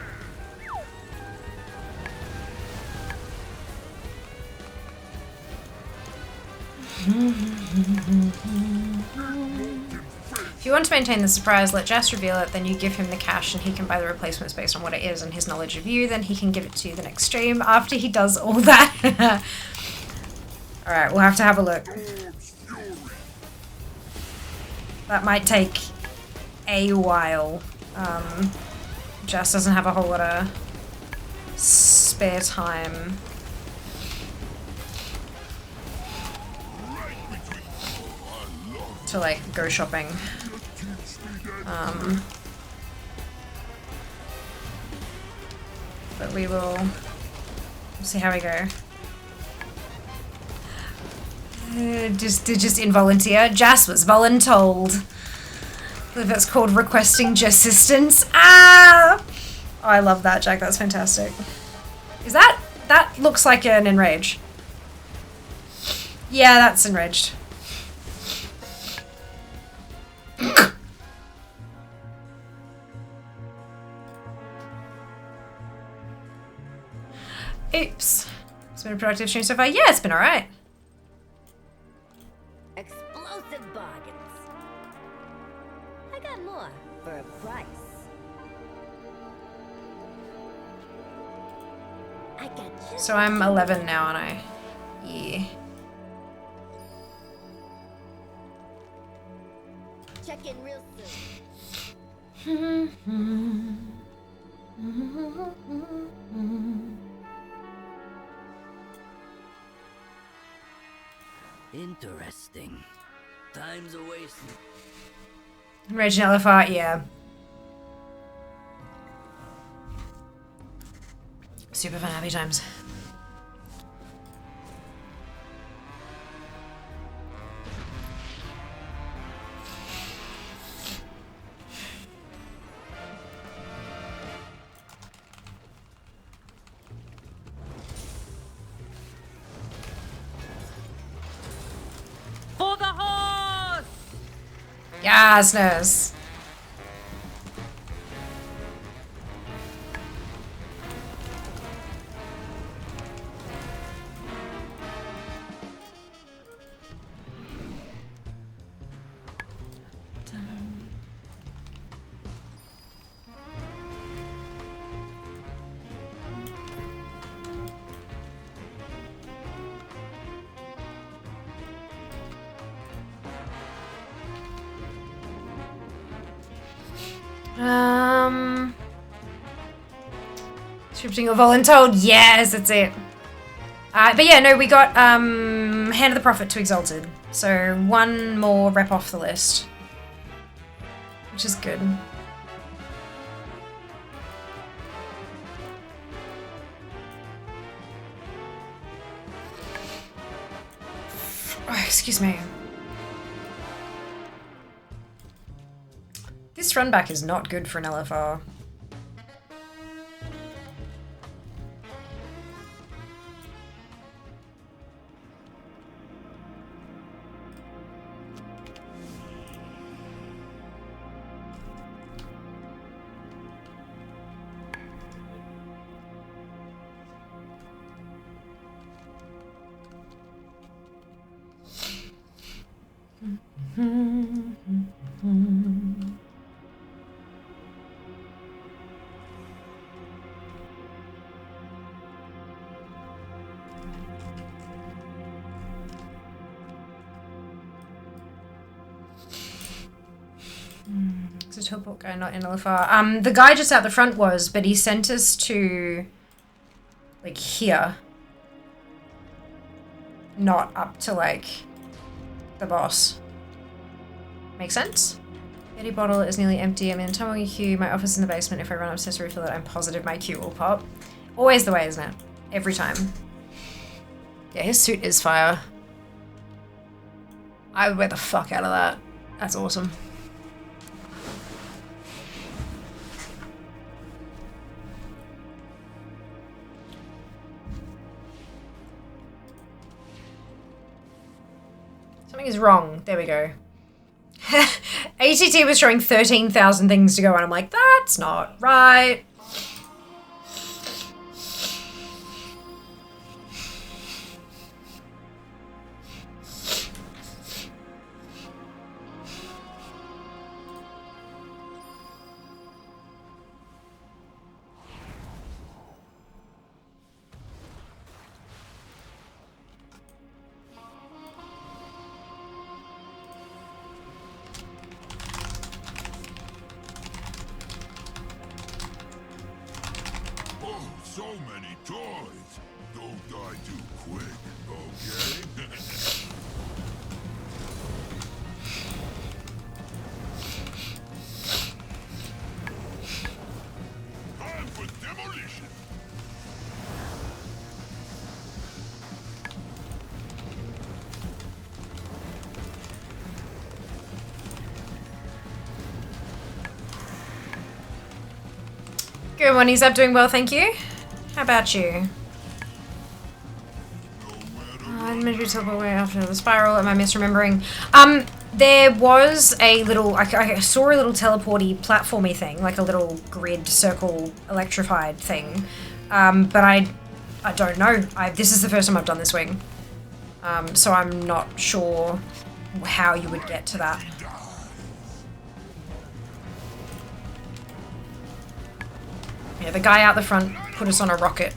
If you want to maintain the surprise, let Jas reveal it, then you give him the cash and he can buy the replacements based on what it is and his knowledge of you, then he can give it to you the next stream after he does all that. Alright, we'll have to have a look. That might take a while. Jas doesn't have a whole lot of spare time. To like go shopping. But we will see how we go. Just involunteer. Jas was voluntold. I believe that's called requesting assistance. Ah! Oh, I love that, Jack. That's fantastic. Is that... That looks like an enrage. Yeah, that's enraged. Oops. It's been a productive stream so far. Yeah, it's been alright. Explosive bargains. I got more for a price. I got just So I'm 11 now, aren't I? Yeah. check in real soon. Interesting. Time's a wasting. Enraged and LFR, yeah. Super fun, happy times. For the horse! Yes, nurse. Scripting or voluntold? Yes, that's it. But yeah, no, we got Hand of the Prophet to Exalted. So one more rep off the list. Which is good. Oh, excuse me. This run back is not good for an LFR. It's a teleport guy, not in LFR. The guy just out the front was, but he sent us to like here. Not up to like the boss. Make sense? Betty bottle is nearly empty. I'm in a tumbling queue. My office in the basement. If I run upstairs to refill it, I'm positive my queue will pop. Always the way, isn't it? Every time. Yeah, his suit is fire. I would wear the fuck out of that. That's awesome. Something is wrong. There we go. ATT was showing 13,000 things to go and I'm like, that's not right. So many toys. Don't die too quick, okay? Time for demolition. Good one, he's up doing well, thank you. How about you? I didn't mean to teleport away after the spiral. Am I misremembering? There was a little, I saw a little teleporty platformy thing, like a little grid circle electrified thing. But I don't know. This is the first time I've done this wing. So I'm not sure how you would get to that. Yeah, the guy out the front put us on a rocket.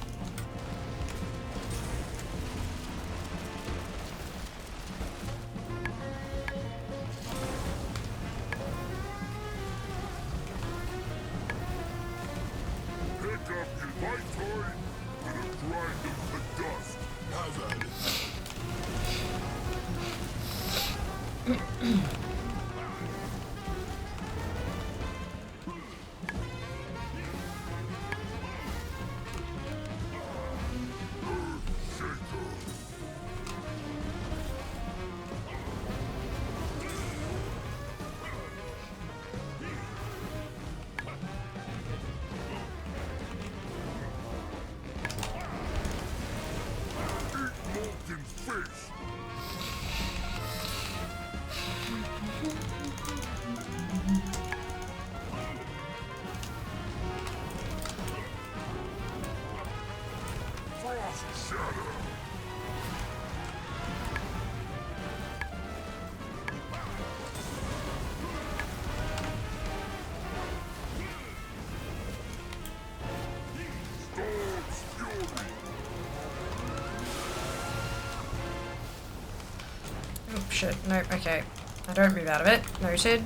Oh shit, no, okay. I don't move out of it. Noted.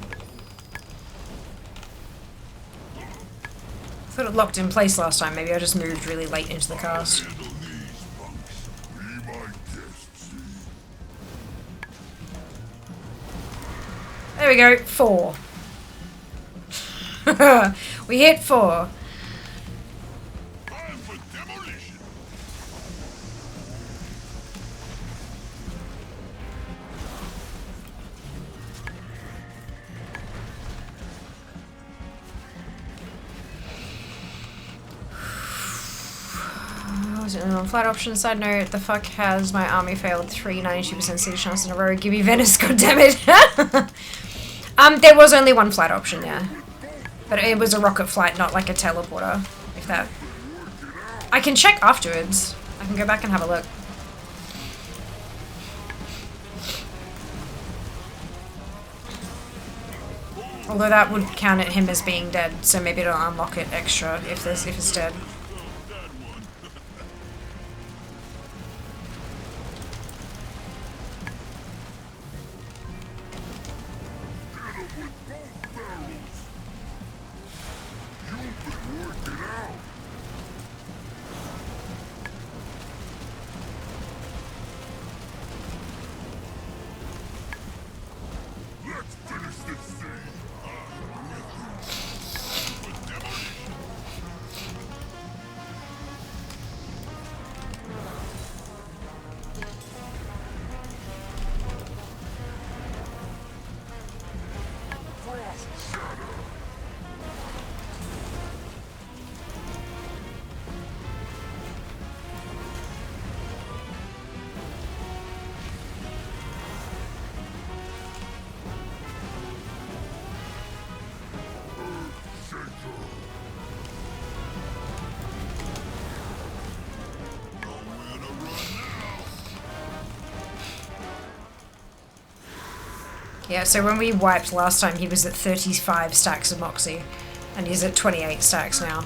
I thought it locked in place last time. Maybe I just moved really late into the cast. There we go, 4. We hit 4. On flight option side note, the fuck has my army failed 92% siege chance in a row? Give me Venice, goddammit. There was only one flight option, yeah. But it was a rocket flight, not like a teleporter. If that... I can check afterwards. I can go back and have a look. Although that would count at him as being dead, so maybe it'll unlock it extra if it's dead. Yeah, so when we wiped last time, he was at 35 stacks of Moxie, and he's at 28 stacks now.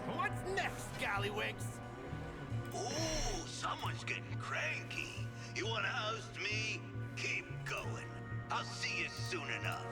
What's next, Scallywigs? Ooh, someone's getting cranky. You wanna oust me? Keep going. I'll see you soon enough.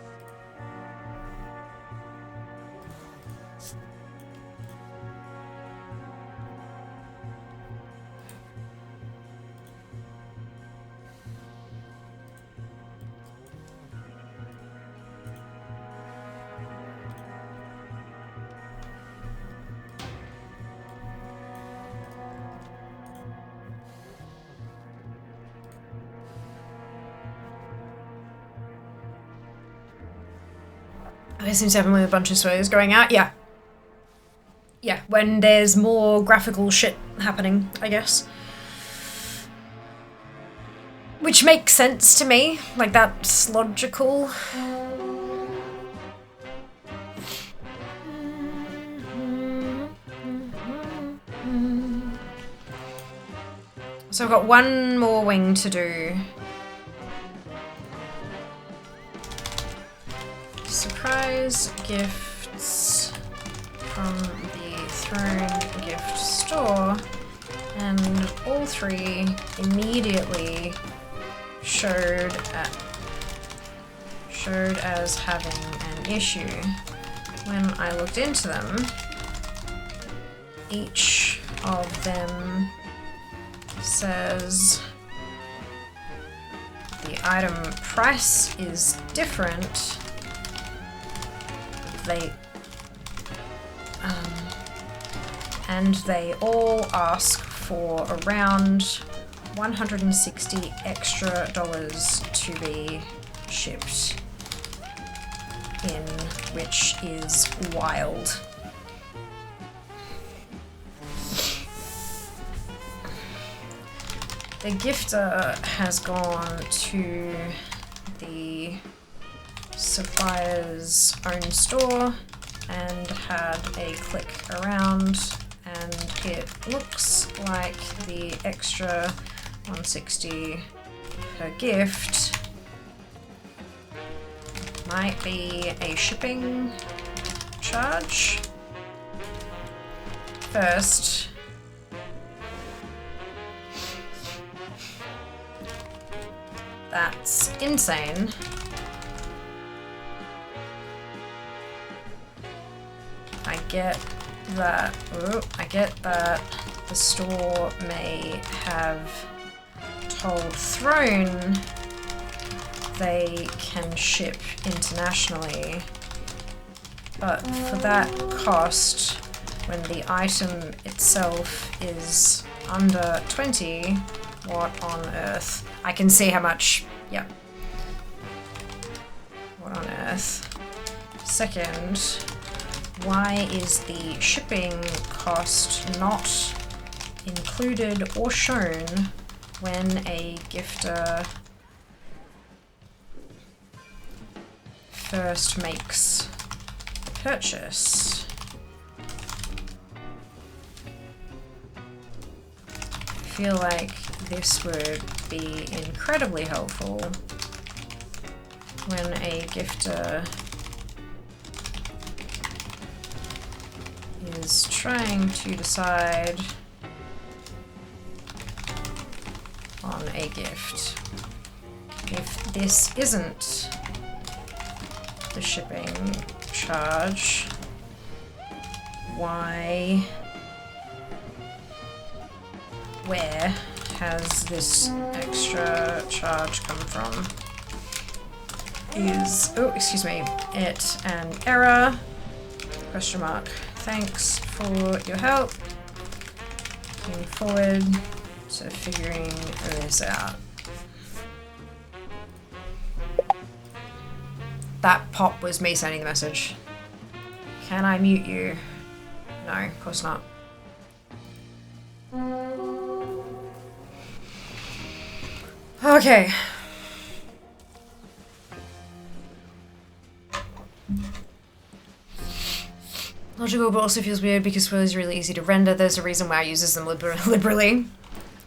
It seems to happen with a bunch of spoilers going out. Yeah. Yeah, when there's more graphical shit happening, I guess. Which makes sense to me. Like, that's logical. So I've got one more wing to do. Surprise gifts from the Throne gift store, and all three immediately showed as having an issue. When I looked into them, each of them says the item price is different. And they all ask for around $160 extra to be shipped in, which is wild. The gifter has gone to the supplier's own store and had a click around, and it looks like the extra 160 per gift might be a shipping charge. First, that's insane. I get that the store may have told Throne they can ship internationally, but for that cost, when the item itself is under 20, what on earth? I can see how much, yeah. What on earth? Second, why is the shipping cost not included or shown when a gifter first makes the purchase? I feel like this would be incredibly helpful when a gifter is trying to decide on a gift. If this isn't the shipping charge, where has this extra charge come from? Is, oh, excuse me, it an error? Question mark. Thanks for your help. Looking forward to figuring this out. That pop was me sending the message. Can I mute you? No, of course not. Okay. Logical, but also feels weird because swirlies are really easy to render. There's a reason why I uses them liberally.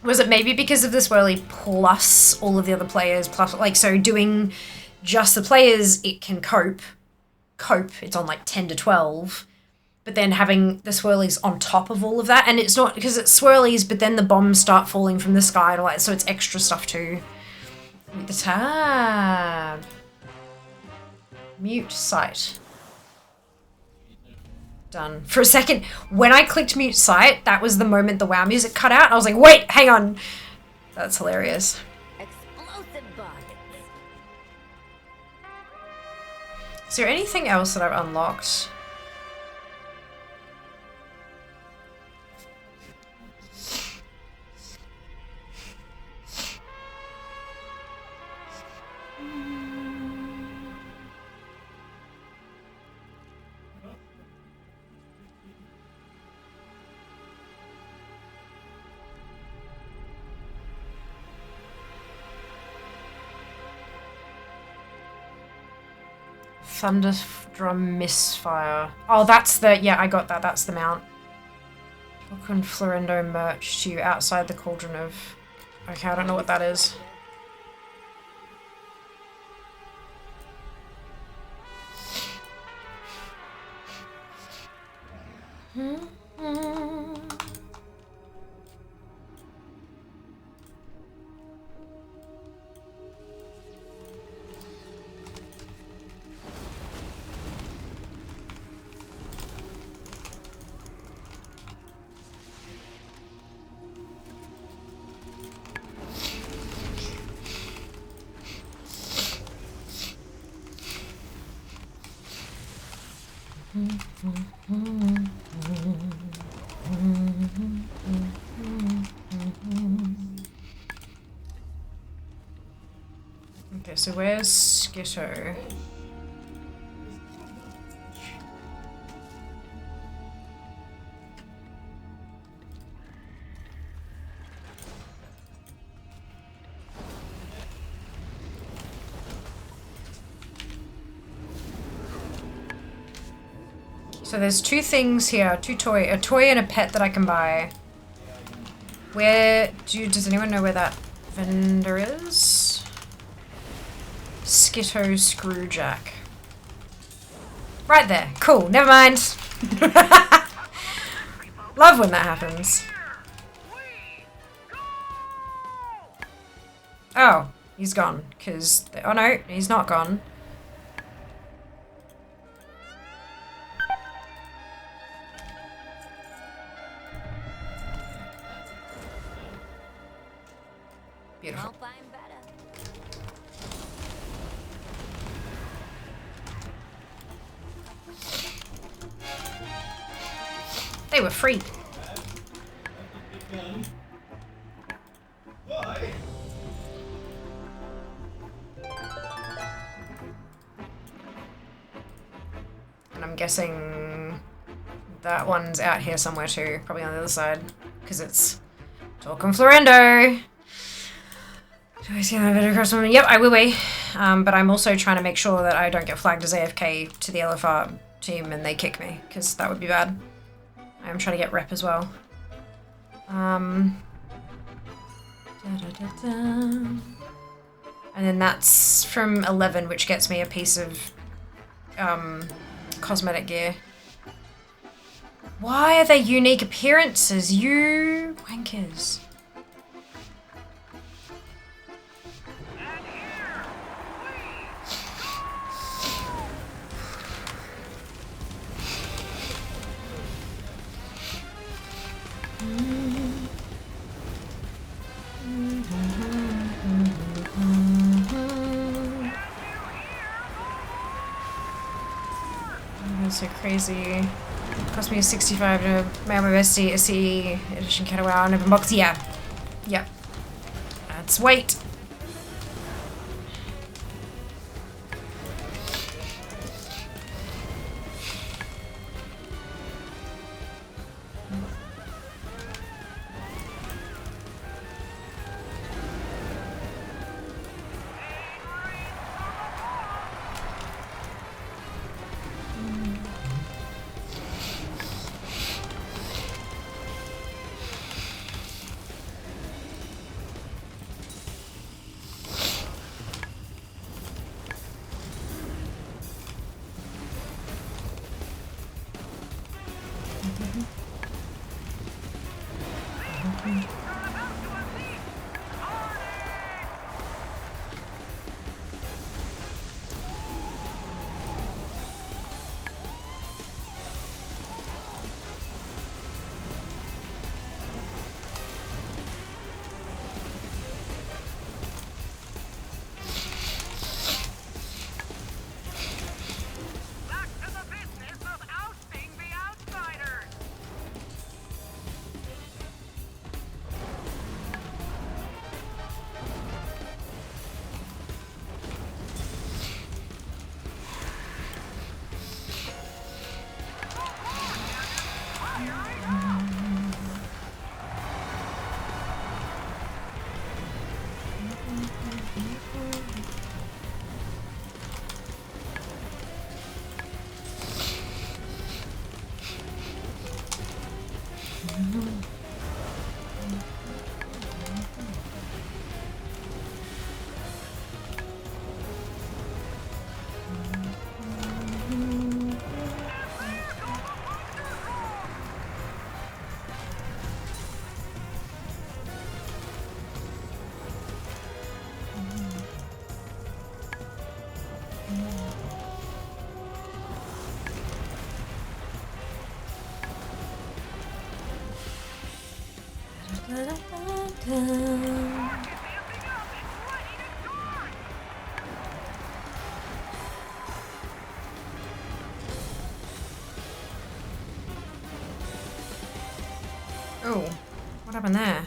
Was it maybe because of the swirly plus all of the other players, plus, like, so doing just the players, it can cope, it's on like 10 to 12, but then having the swirlies on top of all of that, and it's not, because it's swirlies, but then the bombs start falling from the sky and all that, so it's extra stuff too. Mute the tab. Mute site. Done. For a second, when I clicked mute site, that was the moment the WoW music cut out. I was like, wait, hang on. That's hilarious. Explosive buckets. Is there anything else that I've unlocked? Thunderdrum Misfire. Oh, that's the... Yeah, I got that. That's the mount. Welcome Florendo merch to you outside the Cauldron of... Okay, I don't know what that is. Okay, so where's Skitto? So there's two things here, a toy and a pet that I can buy. Does anyone know where that vendor is? Skitto Screwjack. Right there. Cool. Never mind. Love when that happens. Oh, he's gone. Oh no, he's not gone. Beautiful. They were free. And I'm guessing that one's out here somewhere too, probably on the other side, because it's Talkin' Florendo. Do I see that bit across from me? Yep, I will be. But I'm also trying to make sure that I don't get flagged as AFK to the LFR team and they kick me, because that would be bad. I'm trying to get rep as well. And then that's from 11, which gets me a piece of cosmetic gear. Why are they unique appearances? You wankers. That's so crazy. Cost me a 65 to mail my bestie a CE edition Catawau and open box. Yeah. Yep. That's weight. Oh, what happened there?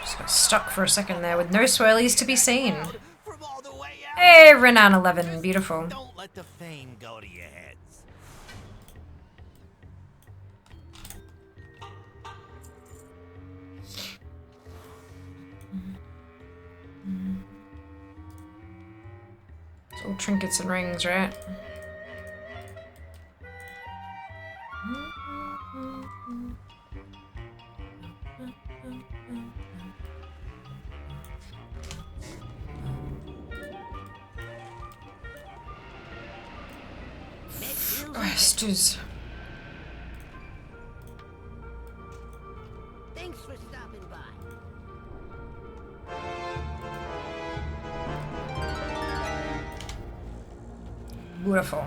Just got stuck for a second there with no swirlies to be seen. From all the way out. Hey, Renown 11, beautiful. Don't let the fame go to your heads. It's all trinkets and rings, right? Stews. Thanks for stopping by. Beautiful.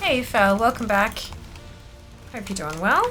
Hey, Fel, welcome back. Hope you're doing well.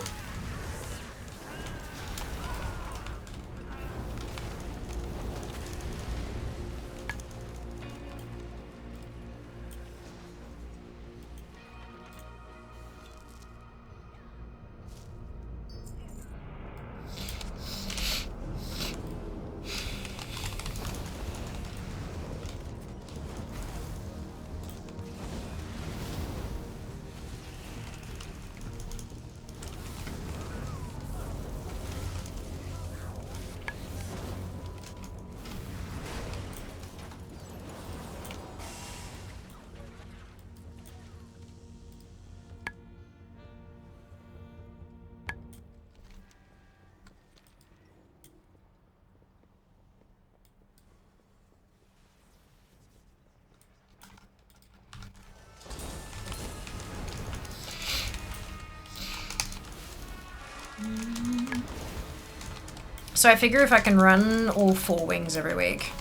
So I figure if I can run all 4 wings every week,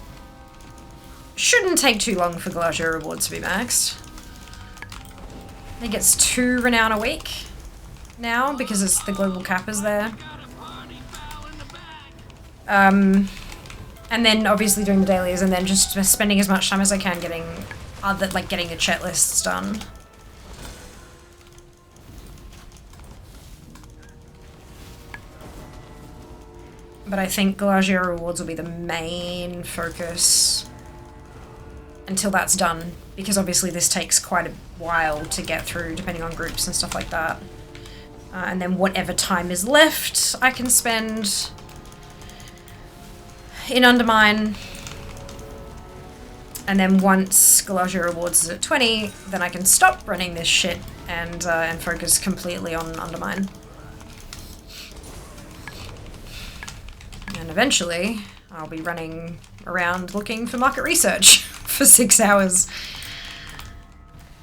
shouldn't take too long for Galagio rewards to be maxed. I think it's 2 renown a week now because it's the global cap is there. And then obviously doing the dailies and then just spending as much time as I can getting getting the chat lists done. But I think Galagio rewards will be the main focus until that's done, because obviously this takes quite a while to get through, depending on groups and stuff like that. And then whatever time is left, I can spend in Undermine. And then once Galagio rewards is at 20, then I can stop running this shit and focus completely on Undermine. And eventually, I'll be running around looking for market research for 6 hours.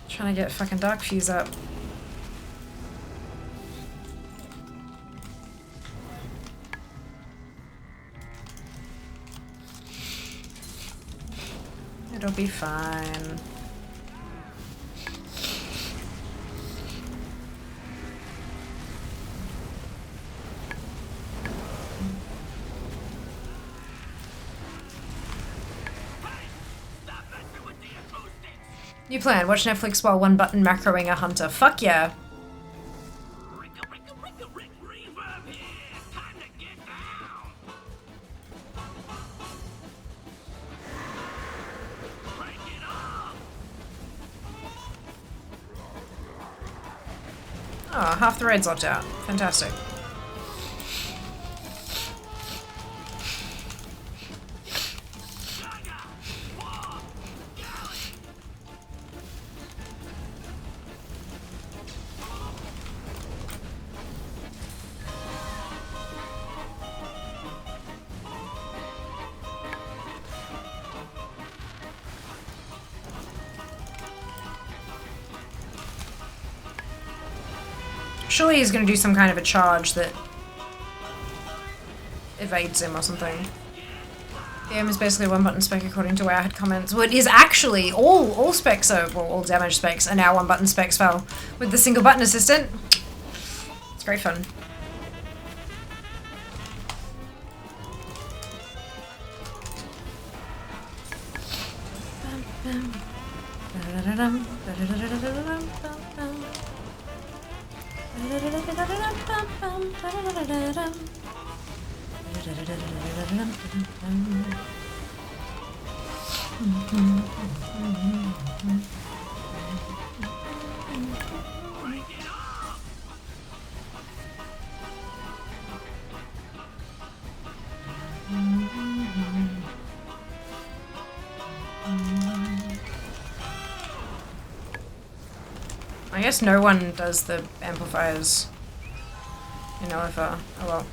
Trying to get fucking Dark Fuse up. It'll be fine. New plan, watch Netflix while one button macroing a hunter. Fuck yeah. Oh, half the raid's locked out. Fantastic. Surely he's gonna do some kind of a charge that evades him or something. The aim is basically one button spec according to where I had comments. Well, it is actually all specs are, well, all damage specs are now one button specs, Val. With the single button assistant. It's great fun. I guess no one does the amplifiers in OFR. Oh well.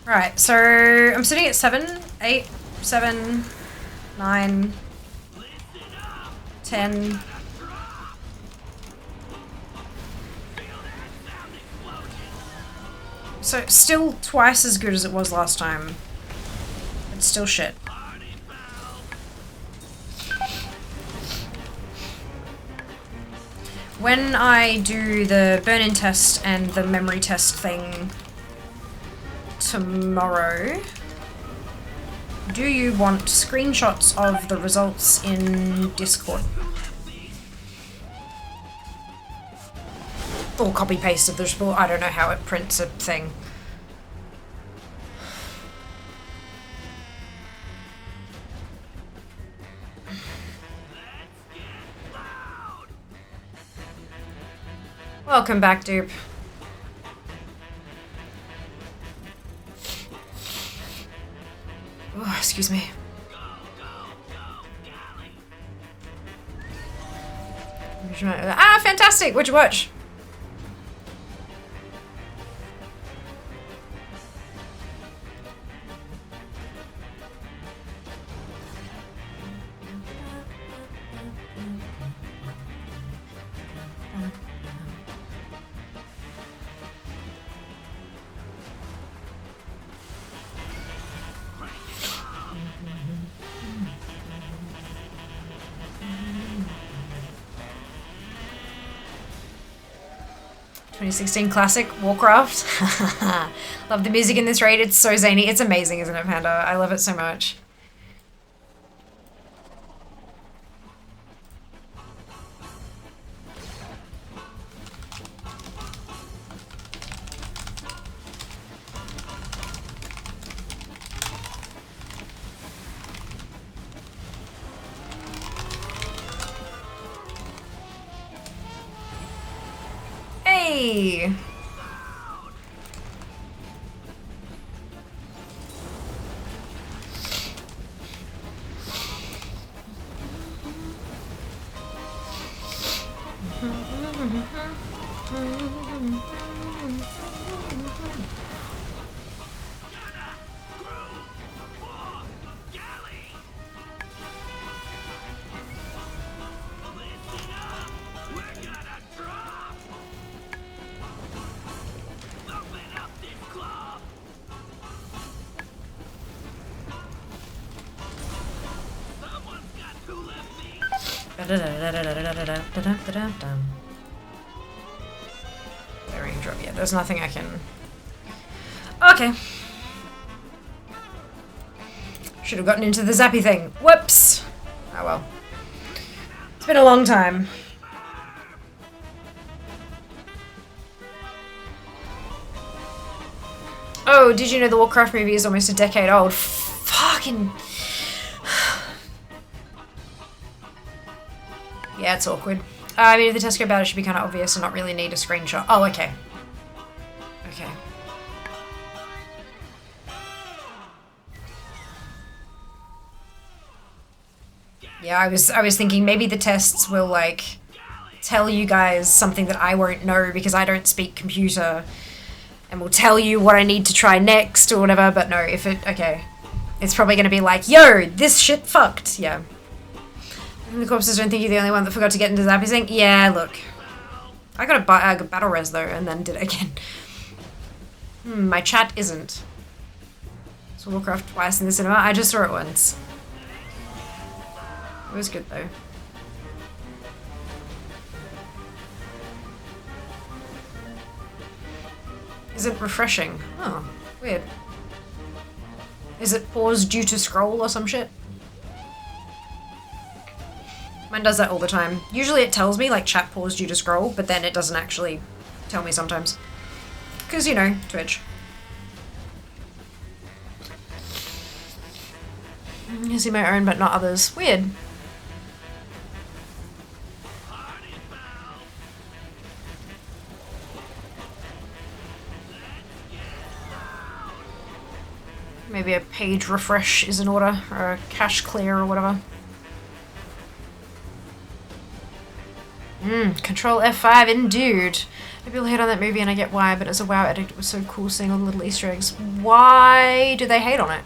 Right, so I'm sitting at 7, 8, 7, 9, 10. So still twice as good as it was last time. It's still shit. When I do the burn-in test and the memory test thing tomorrow, do you want screenshots of the results in Discord? Or copy-paste of the result? I don't know how it prints a thing. Welcome back, dupe. Oh, excuse me. Ah, fantastic! What'd you watch? '16 classic Warcraft. Love the music in this raid. It's so zany. It's amazing, isn't it, Panda? I love it so much. Hey! Raindrop, yeah, there's nothing I can... Okay. Should have gotten into the zappy thing. Whoops! Oh well. It's been a long time. Oh, did you know the Warcraft movie is almost a decade old? Fucking... Yeah, it's awkward. I mean, if the test go bad, it should be kind of obvious and not really need a screenshot. Oh, okay. Okay. Yeah, I was thinking maybe the tests will, like, tell you guys something that I won't know because I don't speak computer, and will tell you what I need to try next or whatever, but no, if it... Okay. It's probably gonna be like, yo, this shit fucked. Yeah. The corpses don't think you're the only one that forgot to get into Zappy thing? Yeah, look. I got a battle res though, and then did it again. My chat isn't. So Warcraft twice in the cinema. I just saw it once. It was good though. Is it refreshing? Oh, weird. Is it paused due to scroll or some shit? Mine does that all the time. Usually it tells me like chat paused due to scroll, but then it doesn't actually tell me sometimes. Because, you know, Twitch. I see my own but not others. Weird. Maybe a page refresh is in order, or a cache clear or whatever. Control F5 indeed. People hate on that movie and I get why, but as a WoW addict it was so cool seeing all the little Easter eggs. Why do they hate on it?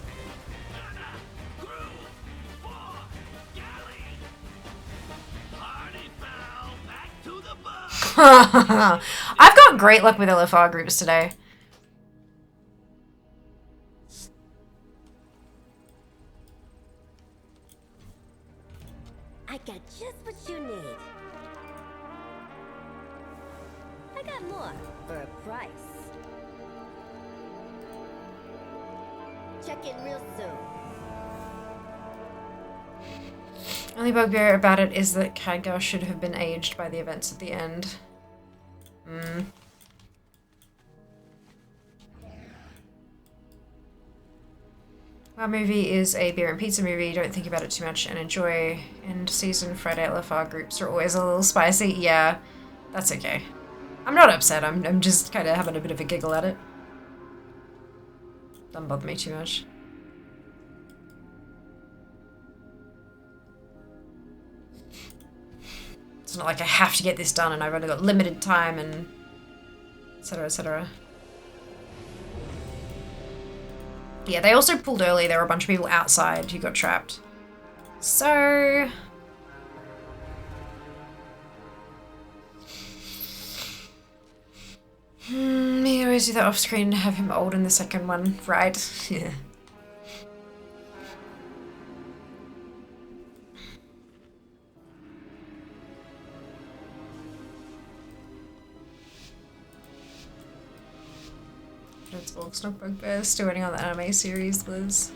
I've got great luck with LFR groups today. I got just what you need. I got more for a price. Check in real soon. Only bugbear about it is that Khadgar should have been aged by the events at the end. Our movie is a beer and pizza movie. Don't think about it too much and enjoy. End season Friday LFR groups are always a little spicy. Yeah, that's okay. I'm not upset. I'm just kind of having a bit of a giggle at it. Doesn't bother me too much. It's not like I have to get this done and I've only got limited time and etc, etc. Yeah, they also pulled early. There were a bunch of people outside who got trapped. So... me always do that off screen and have him old in the second one, right? Yeah. It's Orcs not bugbear. Still waiting on the anime series, Liz.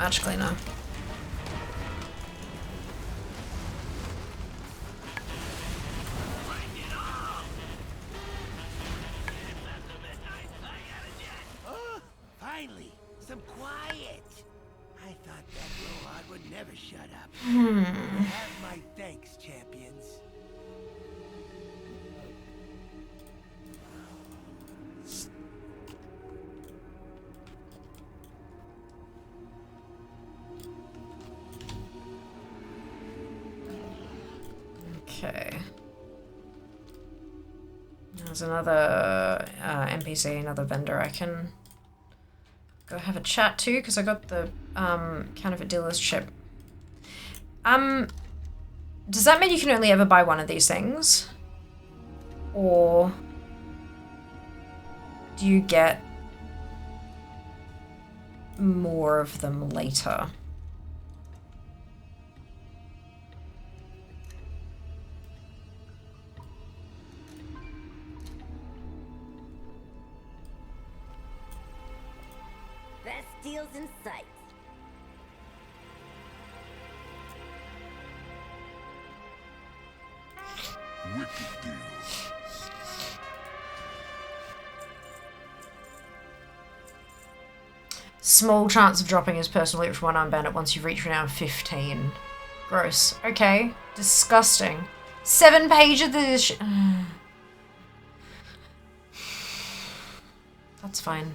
Match cleaner. Oh, finally, some quiet. I thought that blowhard would never shut up. You have my thanks, champions. Okay. There's another NPC, another vendor I can go have a chat to because I got the counterfeit dealer's chip. Does that mean you can only ever buy one of these things? Or do you get more of them later? Best deals in sight. Wicked deals. Small chance of dropping his personal loot from one armed bandit once you've reached renown 15. Gross. Okay. Disgusting. 7 pages of this That's fine.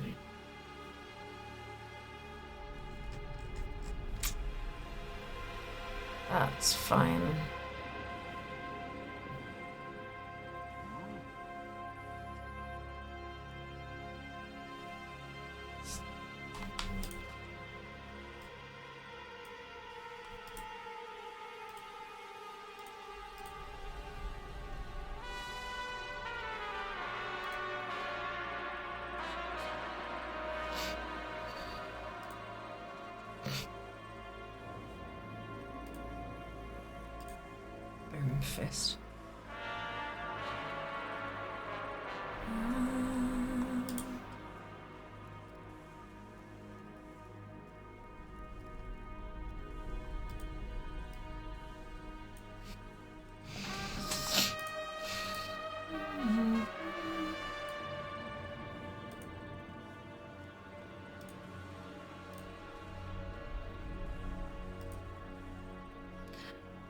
That's fine. Boom fist.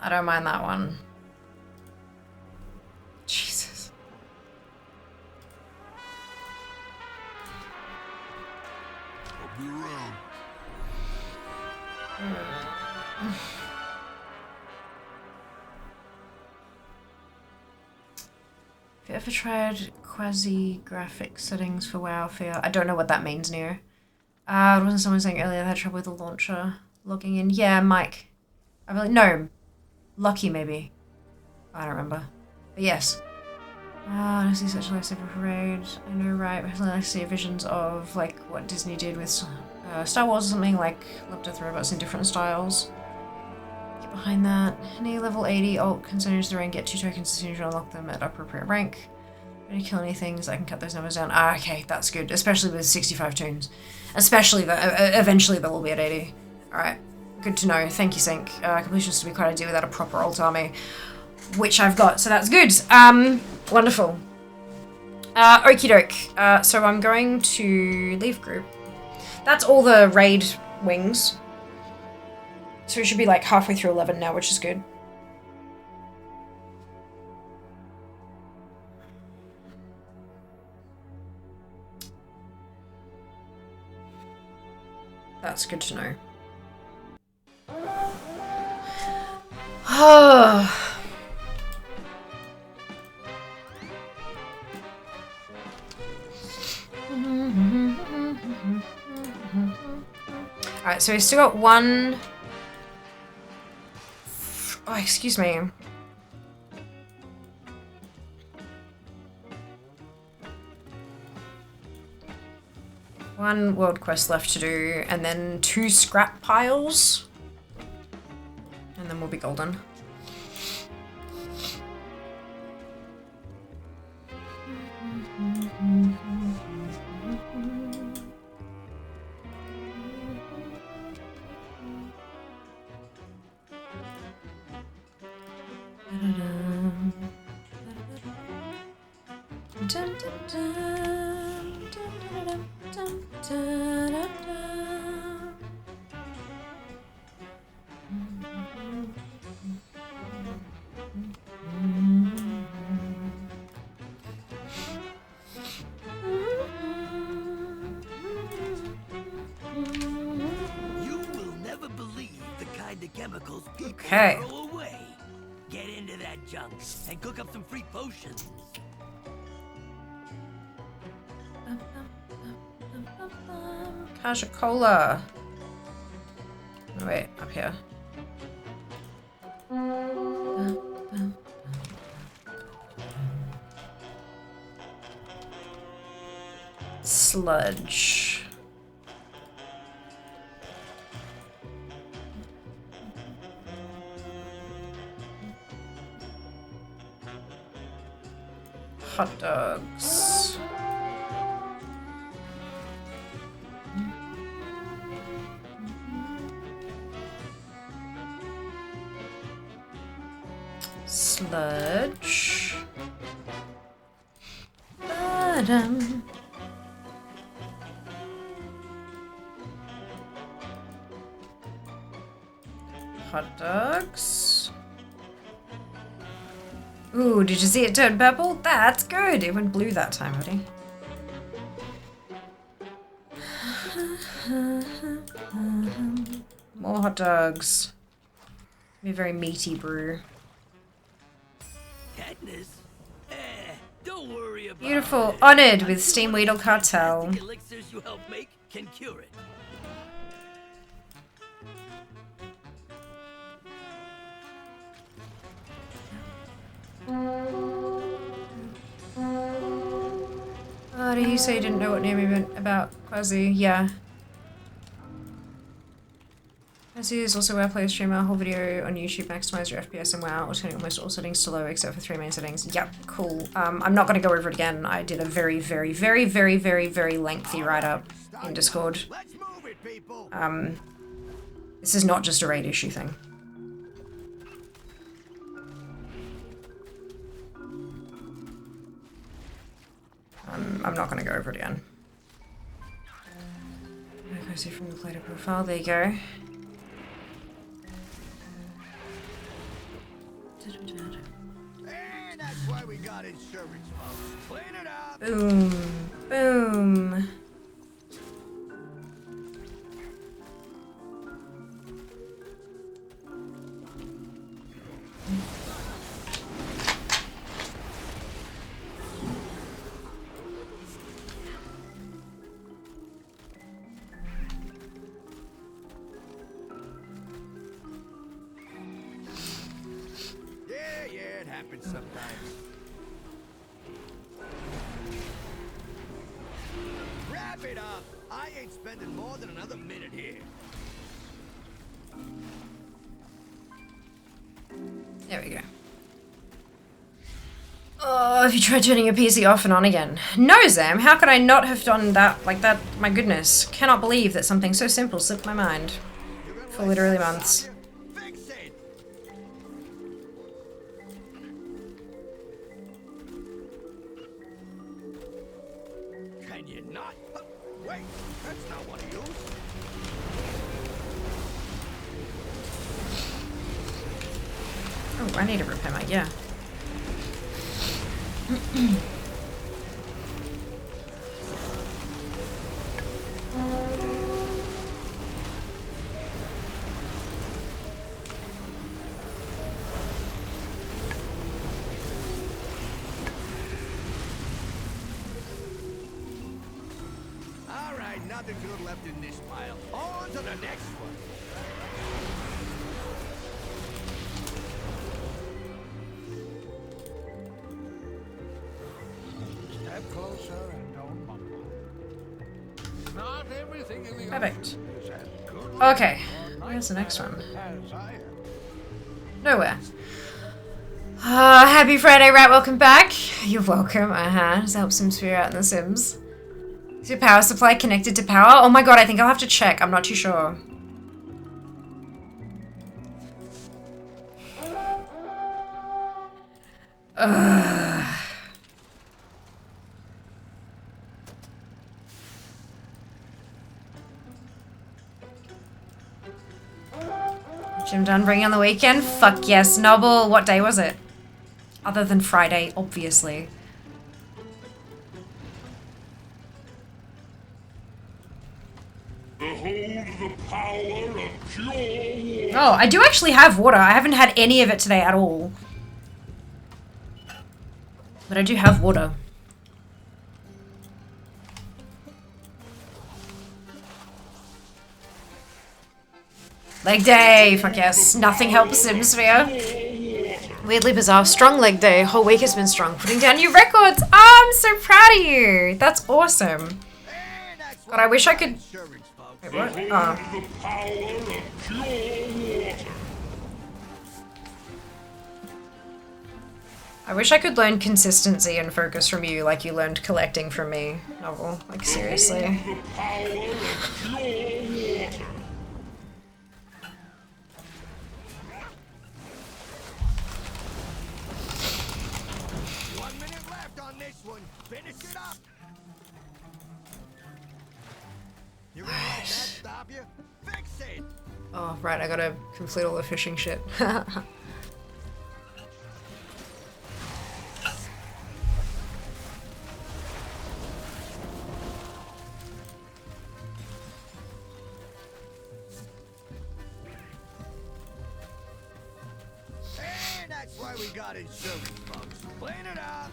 I don't mind that one. Jesus. I'll be around. Have you ever tried quasi-graphic settings for WoW Fear? I don't know what that means, Neo. Wasn't someone saying earlier they had trouble with the launcher logging in? Yeah, Mike. I really no. Lucky maybe. I don't remember. But yes. Honestly, such a lifesaver parade. I know, right? Personally, I see visions of like what Disney did with Star Wars or something, like Love, Death, Robots in different styles. Get behind that. Near level 80, alt concerns the rank, get 2 tokens as soon as you unlock them at appropriate rank. When you kill any things, I can cut those numbers down. Okay, that's good. Especially with 65 tunes. Especially that eventually they will be at 80. Alright. Good to know. Thank you, Sync. Completions to be quite ideal without a proper alt army, which I've got, so that's good. Wonderful. Okie doke. So I'm going to leave group. That's all the raid wings. So we should be like halfway through 11 now, which is good. That's good to know. Alright, so we still got one... Oh, excuse me. One world quest left to do, and then 2 scrap piles. And then we'll be golden. You will never believe the kind of chemicals people Okay. throw away. Get into that junk and cook up some free potions. Kasha Cola. Oh, wait, up here. Sludge. Hot dogs. Sludge. Ba-dum. Hot dogs. Ooh, did you see it turn purple? That's good. It went blue that time, buddy. More hot dogs. Be a very meaty brew. Katniss? Don't worry about Beautiful. it. Honored with Steam Weedle Cartel. The elixirs you help make can cure it. Oh, did you say you didn't know what Naomi meant about Quasi? Yeah. Quasi is also WoW player streamer. Whole video on YouTube. Maximize your FPS and WoW. Or turning almost all settings to low except for 3 main settings. Yep, cool. I'm not going to go over it again. I did a very, very, very, very, very, very lengthy write-up in Discord. Let's move it, people. This is not just a raid issue thing. I'm not going to go over it again. I see from the player profile. There you go. And that's why we got insurance, folks. Clean it up. Boom. Boom. Yeah, it happens sometimes. Wrap it up. I ain't spending more than another minute here. There we go. Oh, have you tried turning your PC off and on again? No, Zam. How could I not have done that like that? My goodness. Cannot believe that something so simple slipped my mind. For literally months. Fix it. Can you not? Wait, that's not one of yours. Oh, I need to repair my gear. All right, nothing good left in this pile. On to the next one. Step closer and don't mumble. Not everything in the Perfect. ocean is as good Okay. or Where's the next one? as I am. Nowhere. Happy Friday, right? Welcome back. You're welcome. Does that help SimSphere out in The Sims? Is your power supply connected to power? Oh my god, I think I'll have to check. I'm not too sure. Gym done bringing on the weekend? Fuck yes. Noble, what day was it? Other than Friday, obviously. Behold the power of pure water. Oh, I do actually have water. I haven't had any of it today at all. But I do have water. Leg day! Fuck yes. Nothing helps Simsphere. Weirdly bizarre. Strong leg day. Whole week has been strong. Putting down new records. Oh, I'm so proud of you. That's awesome. God, I wish I could... Wait, what? Oh. The power of pure water. I wish I could learn consistency and focus from you like you learned collecting from me. Novel. Like, seriously. The power of pure water. 1 minute left on this one. Finish it up. You really let that stop you? Fix it. Oh, right, I gotta complete all the fishing shit. And that's why we got insurance, folks. Clean it up.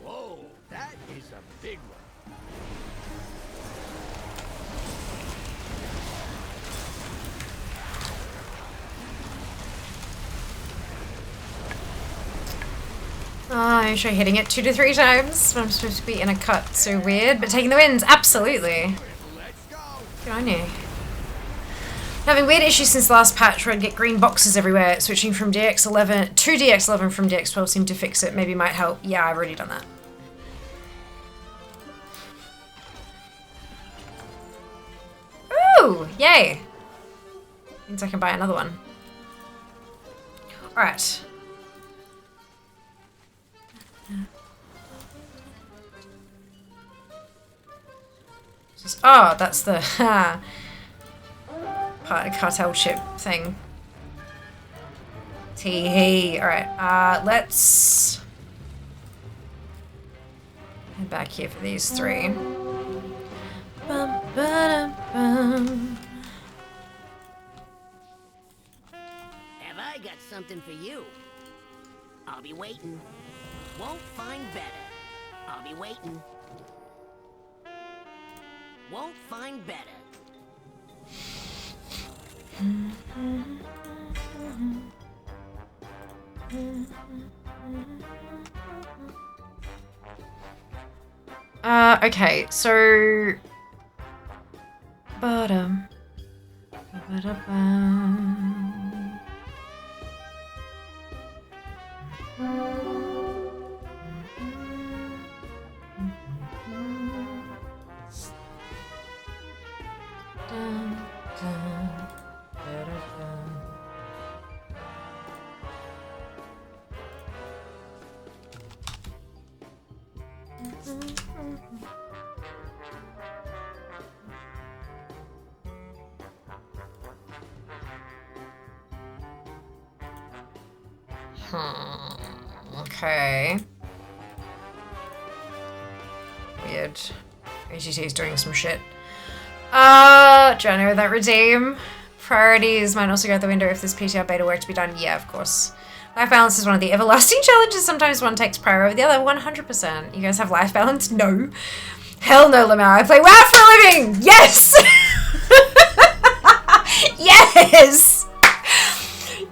Whoa, that is a big one. I'm sure hitting it 2 to 3 times when I'm supposed to be in a cut. So weird, but taking the wins, absolutely. Good on you. Having weird issues since the last patch where I'd get green boxes everywhere. Switching from DX11 to DX11 from DX12 seemed to fix it. Maybe might help. Yeah, I've already done that. Ooh, yay. Means I can buy another one. Alright. Oh, that's the cartel chip thing. Tee-hee. Alright, let's head back here for these 3. Bum, ba-dum, bum. Have I got something for you? I'll be waiting. Won't find better. I'll be waiting. Won't find better. Okay, so bottom. Okay. Weird. AGT is doing some shit. Do I know that redeem? Priorities might also go out the window if there's PTR beta work to be done. Yeah, of course. Life balance is one of the everlasting challenges. Sometimes one takes prior over the other. 100%. You guys have life balance? No. Hell no, Lamau. I play WoW for a living! Yes! Yes!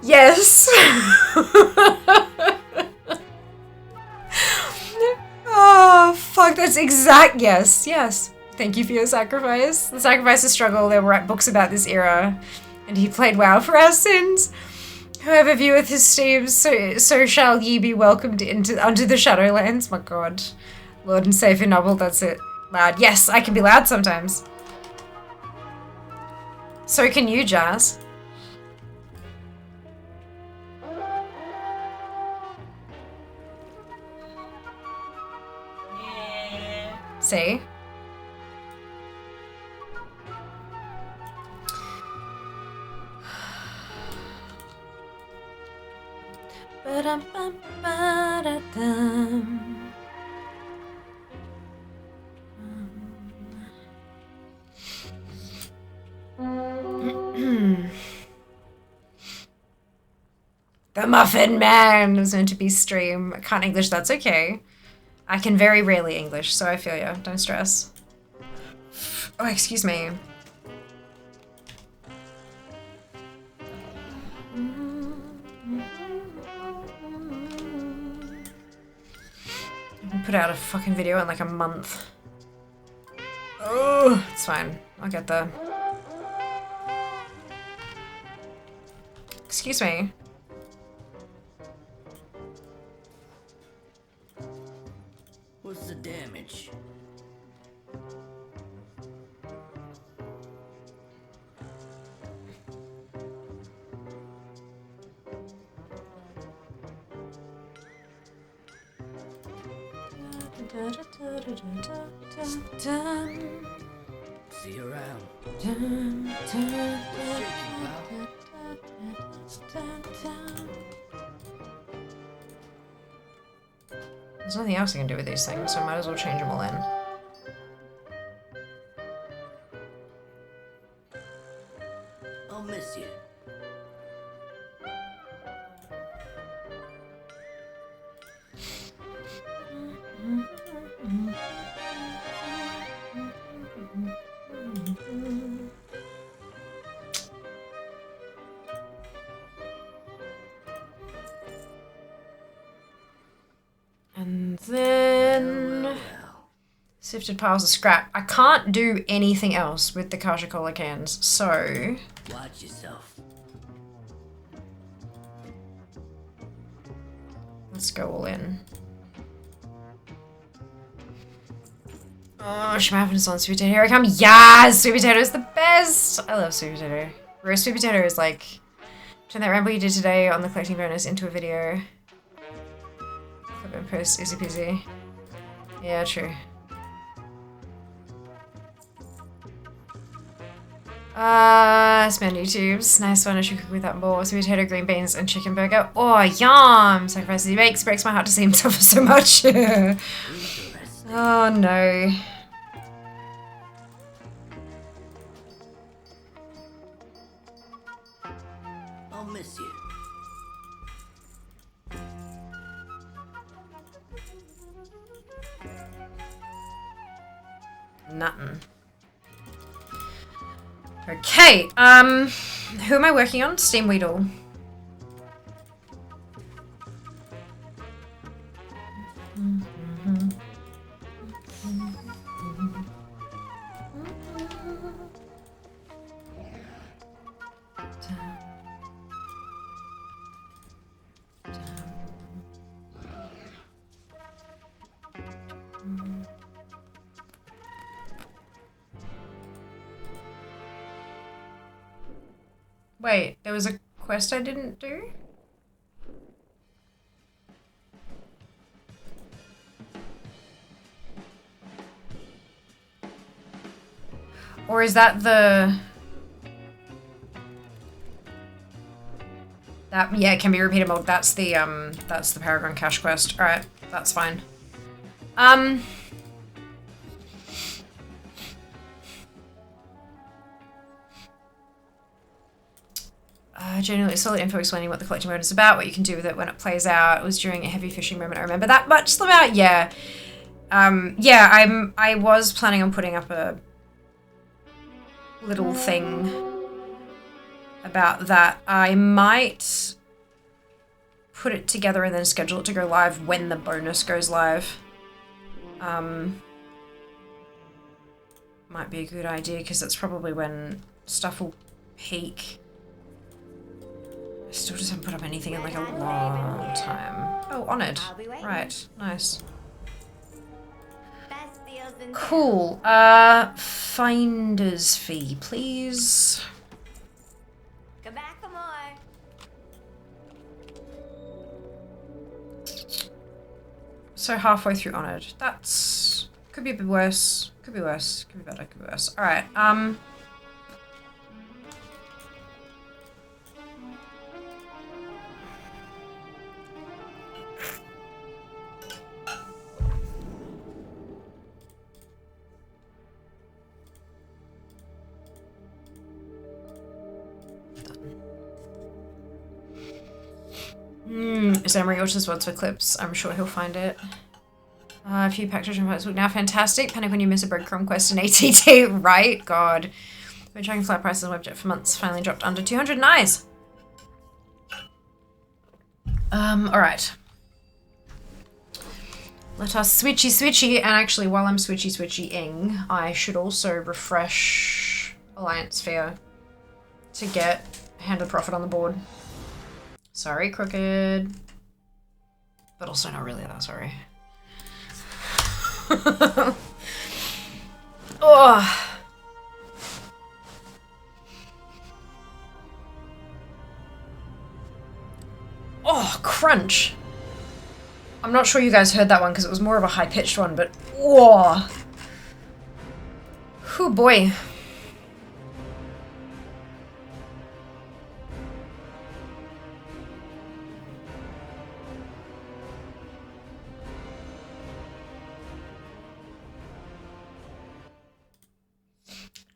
Yes! Oh, fuck, that's exact. Yes, yes. Thank you for your sacrifice. The sacrifice of struggle. There were books about this era. And he played WoW for our sins. Whoever vieweth his streams, so shall ye be welcomed unto the Shadowlands. My god. Lord and Savior Noble, that's it. Loud. Yes, I can be loud sometimes. So can you, Jazz. See? Ba-dum-bum-ba-da-dum. The Muffin Man was meant to be stream. I can't English, that's okay. I can very rarely English, so I feel ya. Don't stress. Oh, excuse me. I can put out a fucking video in like a month. Oh, it's fine. I'll get there. Excuse me. What's the damage? See you around. There's nothing else I can do with these things, so I might as well change them all in. I'll miss you. And then sifted piles of scrap. I can't do anything else with the Kasha Cola cans, so Watch yourself. let's go all in. Oh, should my happiness on sweet potato? Here I come. Yes! Sweet potato is the best! I love sweet potato. Roast sweet potato is like, turn that ramble you did today on the collecting bonus into a video. Clip and post, easy peasy. Yeah, true. Spam YouTubes. Nice one. I should cook with that more. Sweet potato, green beans, and chicken burger. Oh, yum! Sacrifices he makes. Breaks my heart to see him suffer so much. Oh, no. I'll miss you. Nothing. Okay, who am I working on? Steam Weedle. Wait, there was a quest I didn't do? Or is that the... That, yeah, it can be repeated mode. That's the Paragon Cash quest. Alright, that's fine. Generally solid info explaining what the collecting mode is about, what you can do with it when it plays out. It was during a heavy fishing moment. I remember that much. Slim out, yeah. Yeah, I was planning on putting up a little thing about that. I might put it together and then schedule it to go live when the bonus goes live. Might be a good idea because that's probably when stuff will peak. I still just haven't put up anything in like a long time. Oh, Honoured. Right, nice. in Cool. Finder's fee, please. Come back for more. So halfway through Honored. That's... could be a bit worse. Could be worse. Could be better. Could be worse. Alright, Zamory Orchard's words for clips. I'm sure he'll find it. A few package invites look now fantastic. Panic when you miss a breadcrumb quest in ATT. Right? God. Been tracking flat prices on Webjet for months. Finally dropped under 200. Nice! Alright. Let us switchy. And actually, while I'm switchy-ing, I should also refresh Alliance Sphere to get Hand of Profit on the board. Sorry, Crooked. But also not really that sorry. Oh. Oh, crunch. I'm not sure you guys heard that one because it was more of a high-pitched one, but whoa. Oh boy.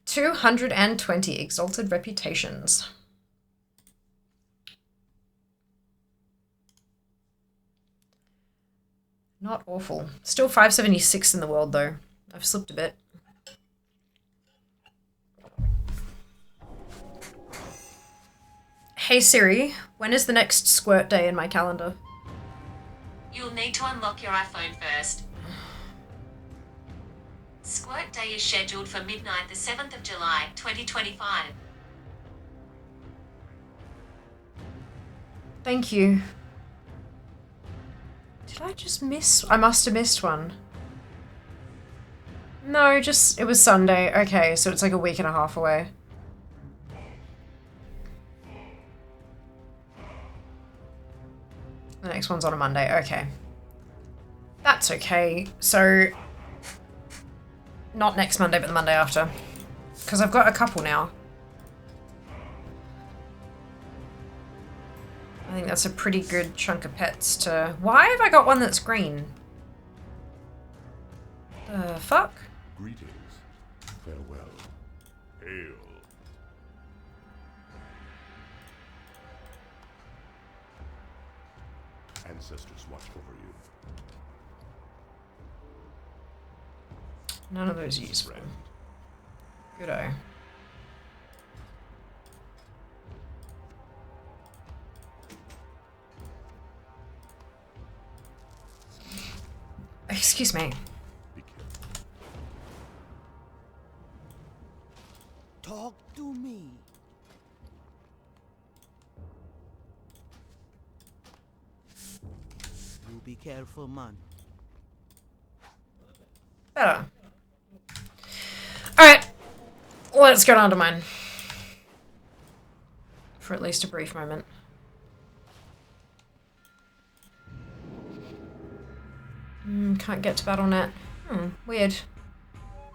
$220 exalted reputations. Not awful. Still 576 in the world though. I've slipped a bit. Hey Siri, when is the next squirt day in my calendar? You'll need to unlock your iPhone first. Squirt Day is scheduled for midnight the 7th of July, 2025. Thank you. Did I just miss? I must have missed one. No, it was Sunday. Okay, so it's like a week and a half away. The next one's on a Monday. Okay. That's okay. So... not next Monday, but the Monday after. Because I've got a couple now. I think that's a pretty good chunk of pets to... Why have I got one that's green? The fuck? Greetings. Farewell. Hail. Ancestors watch over you. None of those are useful. Good-o. Excuse me. Be careful. Talk to me. You be careful, man. Better. Alright. Let's go down to mine. For at least a brief moment. Can't get to BattleNet. Weird.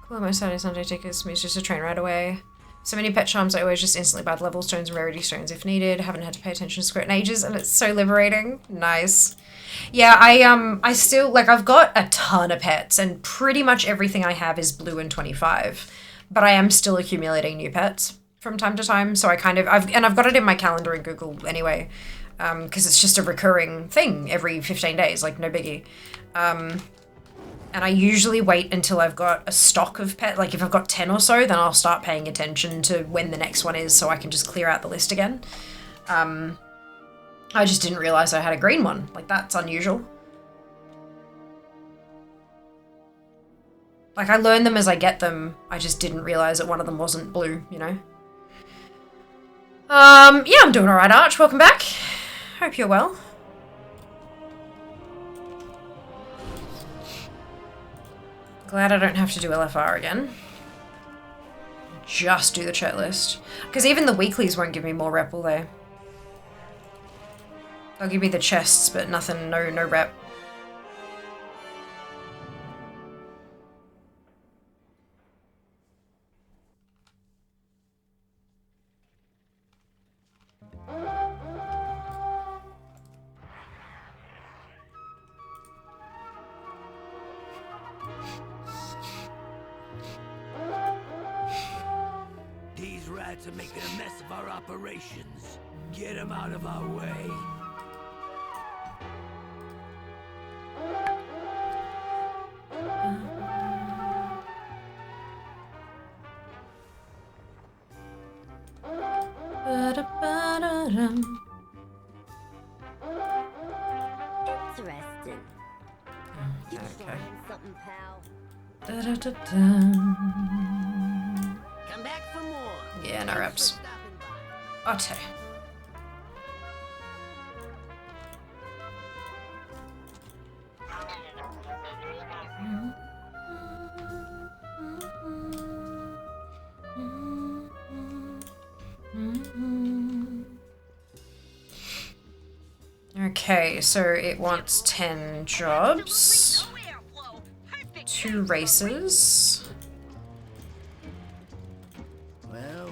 Cool, my Saturday, Sunday tickets. Means just a train right away. So many pet charms I always just instantly bad level stones and rarity stones if needed. Haven't had to pay attention to squirt in ages and it's so liberating. Nice. Yeah, I still, like, I've got a ton of pets and pretty much everything I have is blue and 25. But I am still accumulating new pets from time to time. So I kind of, I've got it in my calendar in Google anyway. Because it's just a recurring thing every 15 days, like no biggie. And I usually wait until I've got a stock of pet, like if I've got 10 or so, then I'll start paying attention to when the next one is so I can just clear out the list again. I just didn't realize I had a green one. Like, that's unusual. Like, I learn them as I get them. I just didn't realize that one of them wasn't blue, you know? Yeah, I'm doing alright, Arch. Welcome back. Hope you're well. Glad I don't have to do LFR again. Just do the chat list. Because even the weeklies won't give me more rep, will they? They'll give me the chests, but nothing, no rep. These rats are making a mess of our operations. Get them out of our way. Interesting. You Okay. something, pal. Come back for more. Yeah, no reps. Otte. Okay, so it wants 10 jobs, 2 races. Well.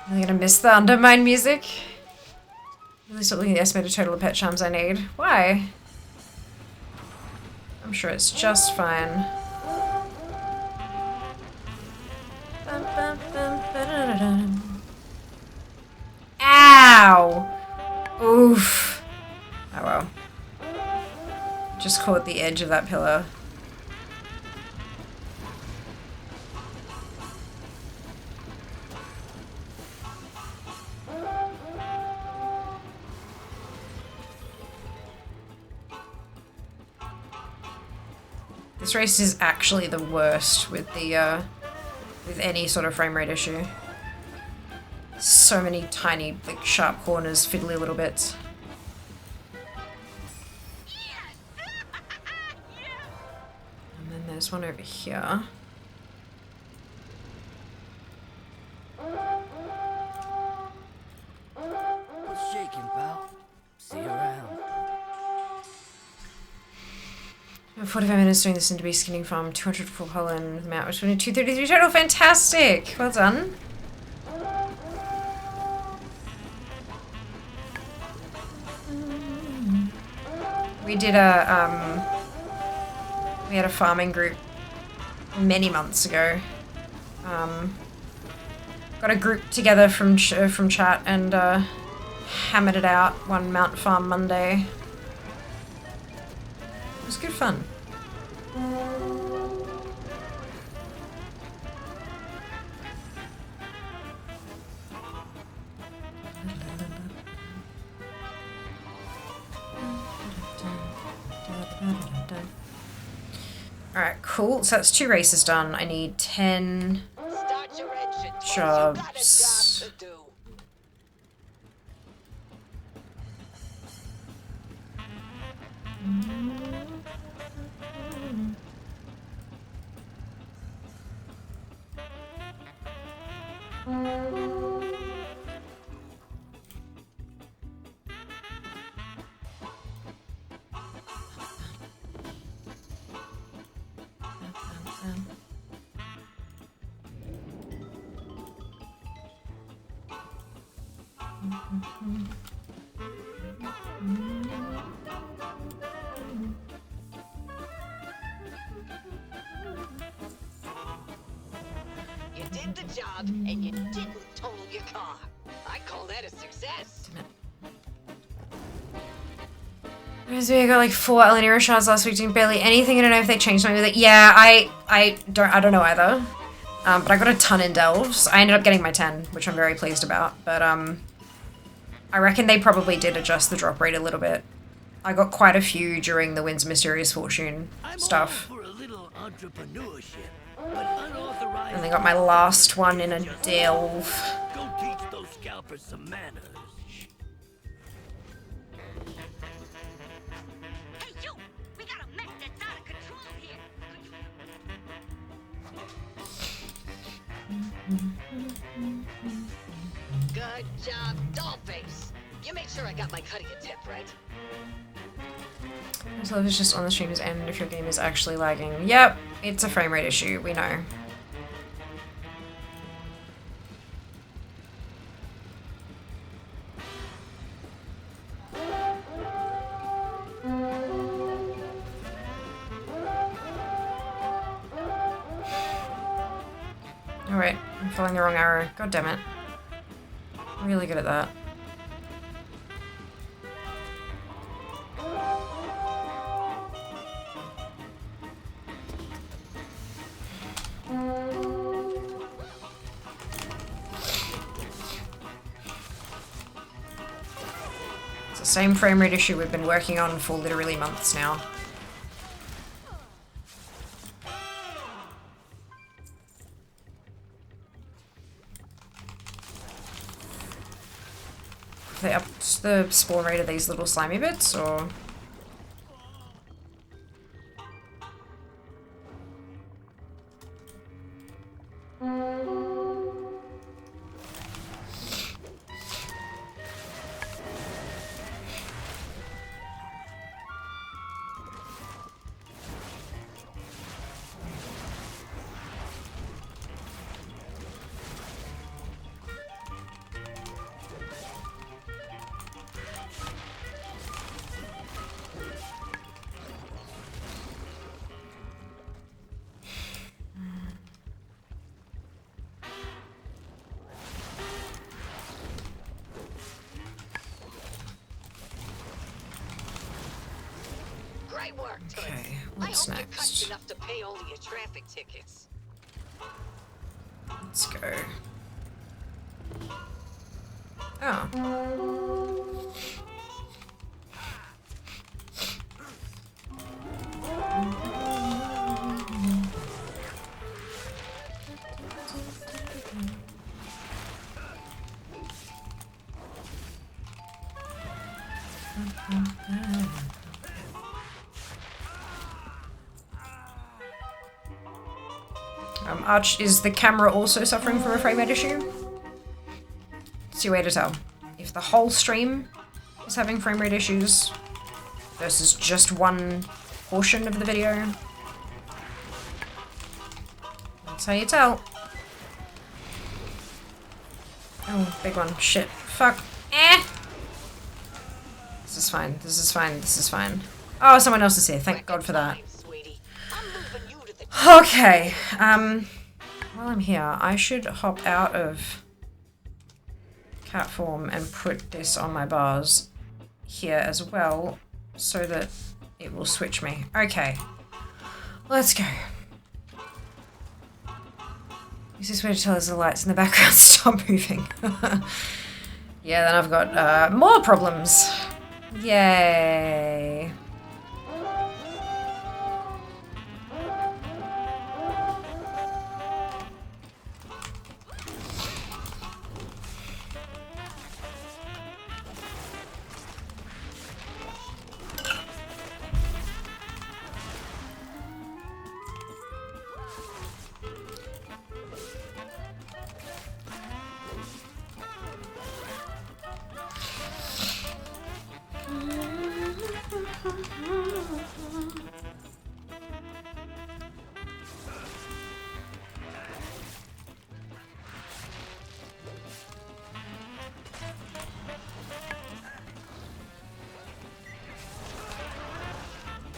Am I gonna miss the Undermine music? Really stop looking at the estimated total of pet charms I need. Why? I'm sure it's just fine. Ow! Oof. Oh well. Just caught the edge of that pillar. This race is actually the worst with the with any sort of frame rate issue. So many tiny, like, sharp corners, fiddly little bits. And then there's one over here. What's shaking, pal? See you around. 45 minutes doing this into Bee Skinning Farm, 200 full pollen with Matt, which was 233 total. Fantastic! Well done. We did we had a farming group many months ago. Got a group together from chat and hammered it out one Mount Farm Monday. It was good fun. Alright, cool. So that's 2 races done. I need 10 Start your engine. jobs. You got a job to do. You did the job, and you didn't total your car. I call that a success. I got like 4 Elenira shards last week, doing barely anything. I don't know if they changed something with it. Yeah, I don't know either. But I got a ton in Delves. I ended up getting my 10, which I'm very pleased about. But I reckon they probably did adjust the drop rate a little bit. I got quite a few during the Winds of Mysterious Fortune stuff. I'm all for a little entrepreneurship, but unauthorized. And they got my last one in a Delve. Go teach those scalpers some manners. Good job, Dollface. You made sure I got my cutting a tip, right? So it's just on the stream's end if your game is actually lagging. Yep, it's a frame rate issue, we know. Alright, I'm following the wrong arrow. God damn it. I'm really good at that. It's the same frame rate issue we've been working on for literally months now. They upped the spawn rate of these little slimy bits, or...? Great work, Toots. Okay, I what's hope you next? cuts enough to pay all of your traffic tickets. Let's go. Oh. Arch, is the camera also suffering from a frame rate issue? It's your way to tell. If the whole stream is having frame rate issues versus just one portion of the video, that's how you tell. Oh, big one. Shit. Fuck. Eh! This is fine. This is fine. This is fine. Oh, someone else is here. Thank God for that. Okay, while I'm here, I should hop out of cat form and put this on my bars here as well, so that it will switch me. Okay, let's go. Is this way to tell us the lights in the background stop moving? Yeah, then I've got more problems. Yay.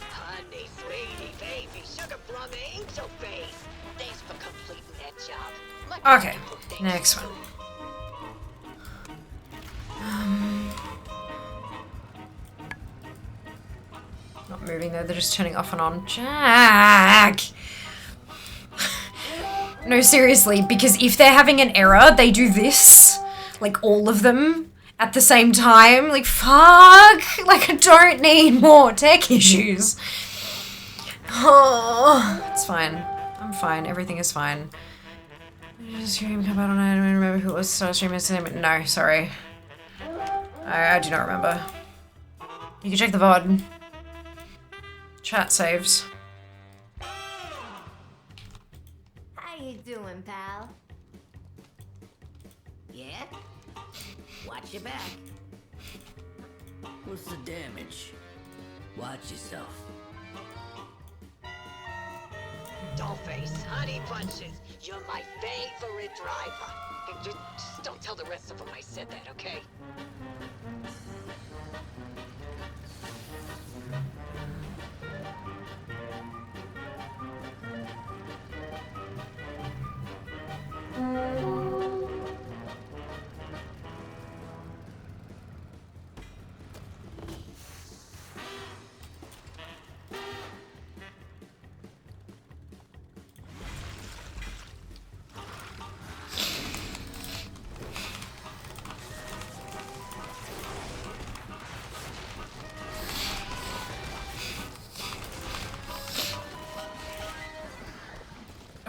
Honey, sweetie, baby, sugar plum angel face. Thanks for completing that job. Okay, next one. Not moving though, they're just turning off and on. Jack! No, seriously, because if they're having an error, they do this. Like, all of them at the same time. Like, fuck! Like, I don't need more tech issues. Oh, it's fine. I'm fine. Everything is fine. Did a stream come out on I don't remember who it was. Start streaming. No, sorry. I do not remember. You can check the VOD. Chat saves. How you doing, pal? Yeah? Watch your back. What's the damage? Watch yourself. Dollface, honey bunches, you're my favorite driver. And just don't tell the rest of them I said that, okay?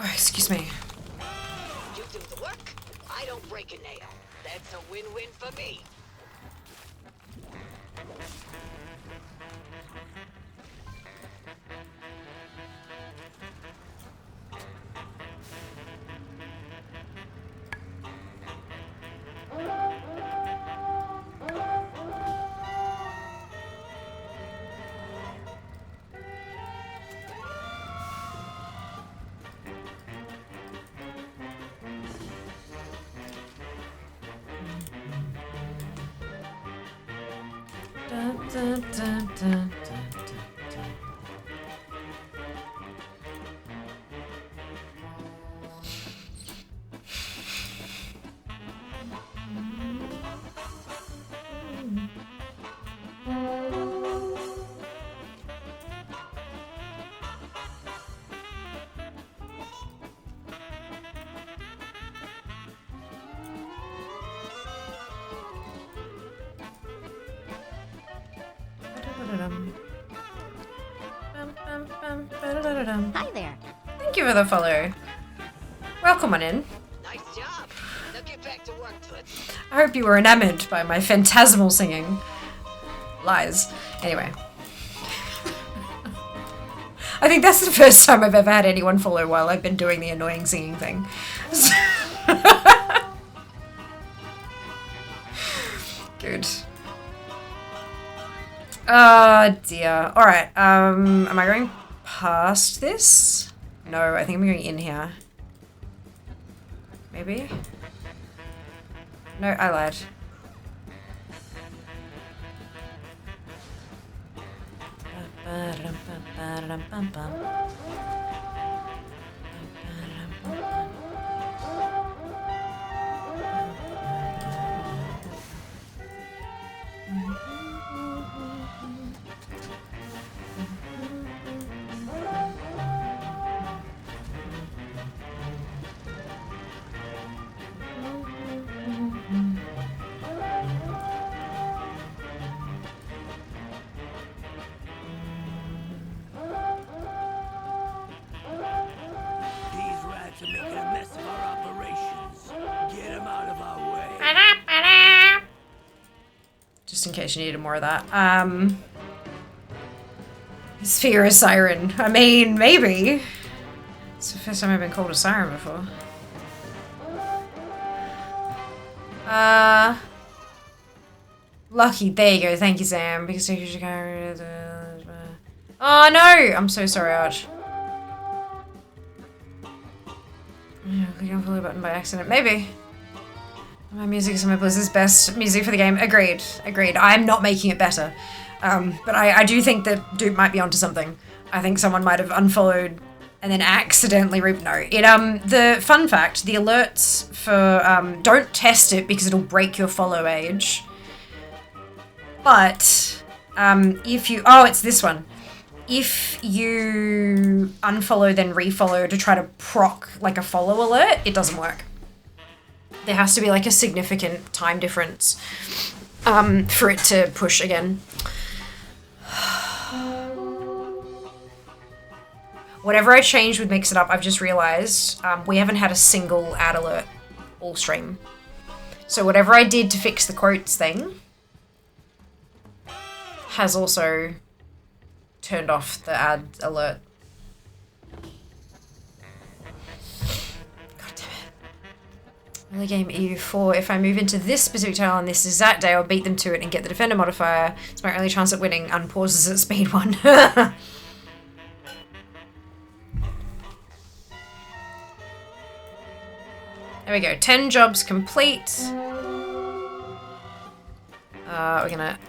Oh, excuse me. You do the work, I don't break a nail. That's a win-win for me. Dun, dun, dun, dun, dun, dun. Hi there. Thank you for the follow. Welcome on in. Nice job. Now get back to work, Toots. I hope you were enamored by my phantasmal singing. Lies. Anyway. I think that's the first time I've ever had anyone follow while I've been doing the annoying singing thing. Good. Oh dear. Alright, am I going past this? No, I think I'm going in here. Maybe? No, I lied. These rats are making a mess of our operations. Get them out of our way. Just in case you needed more of that. Sphere a siren. I mean, maybe. It's the first time I've been called a siren before. Lucky. There you go. Thank you, Sam. Because you should go. Oh no! I'm so sorry, Arch. Click on follow button by accident. Maybe. My music is some of Blizzard's best music for the game. Agreed. Agreed. I'm not making it better. But I do think that Dupe might be onto something. I think someone might have unfollowed and then accidentally no. The fun fact, the alerts for don't test it because it'll break your follow age. But if you it's this one. If you unfollow then refollow to try to proc like a follow alert, it doesn't work. There has to be like a significant time difference for it to push again. Whatever I changed would mix it up. I've just realized we haven't had a single ad alert all stream. So whatever I did to fix the quotes thing has also turned off the ad alert. God damn it. Early game EU4. If I move into this specific tile on this exact day, I'll beat them to it and get the defender modifier. It's my only chance at winning. Unpauses at speed 1. There we go. 10 jobs complete. We're gonna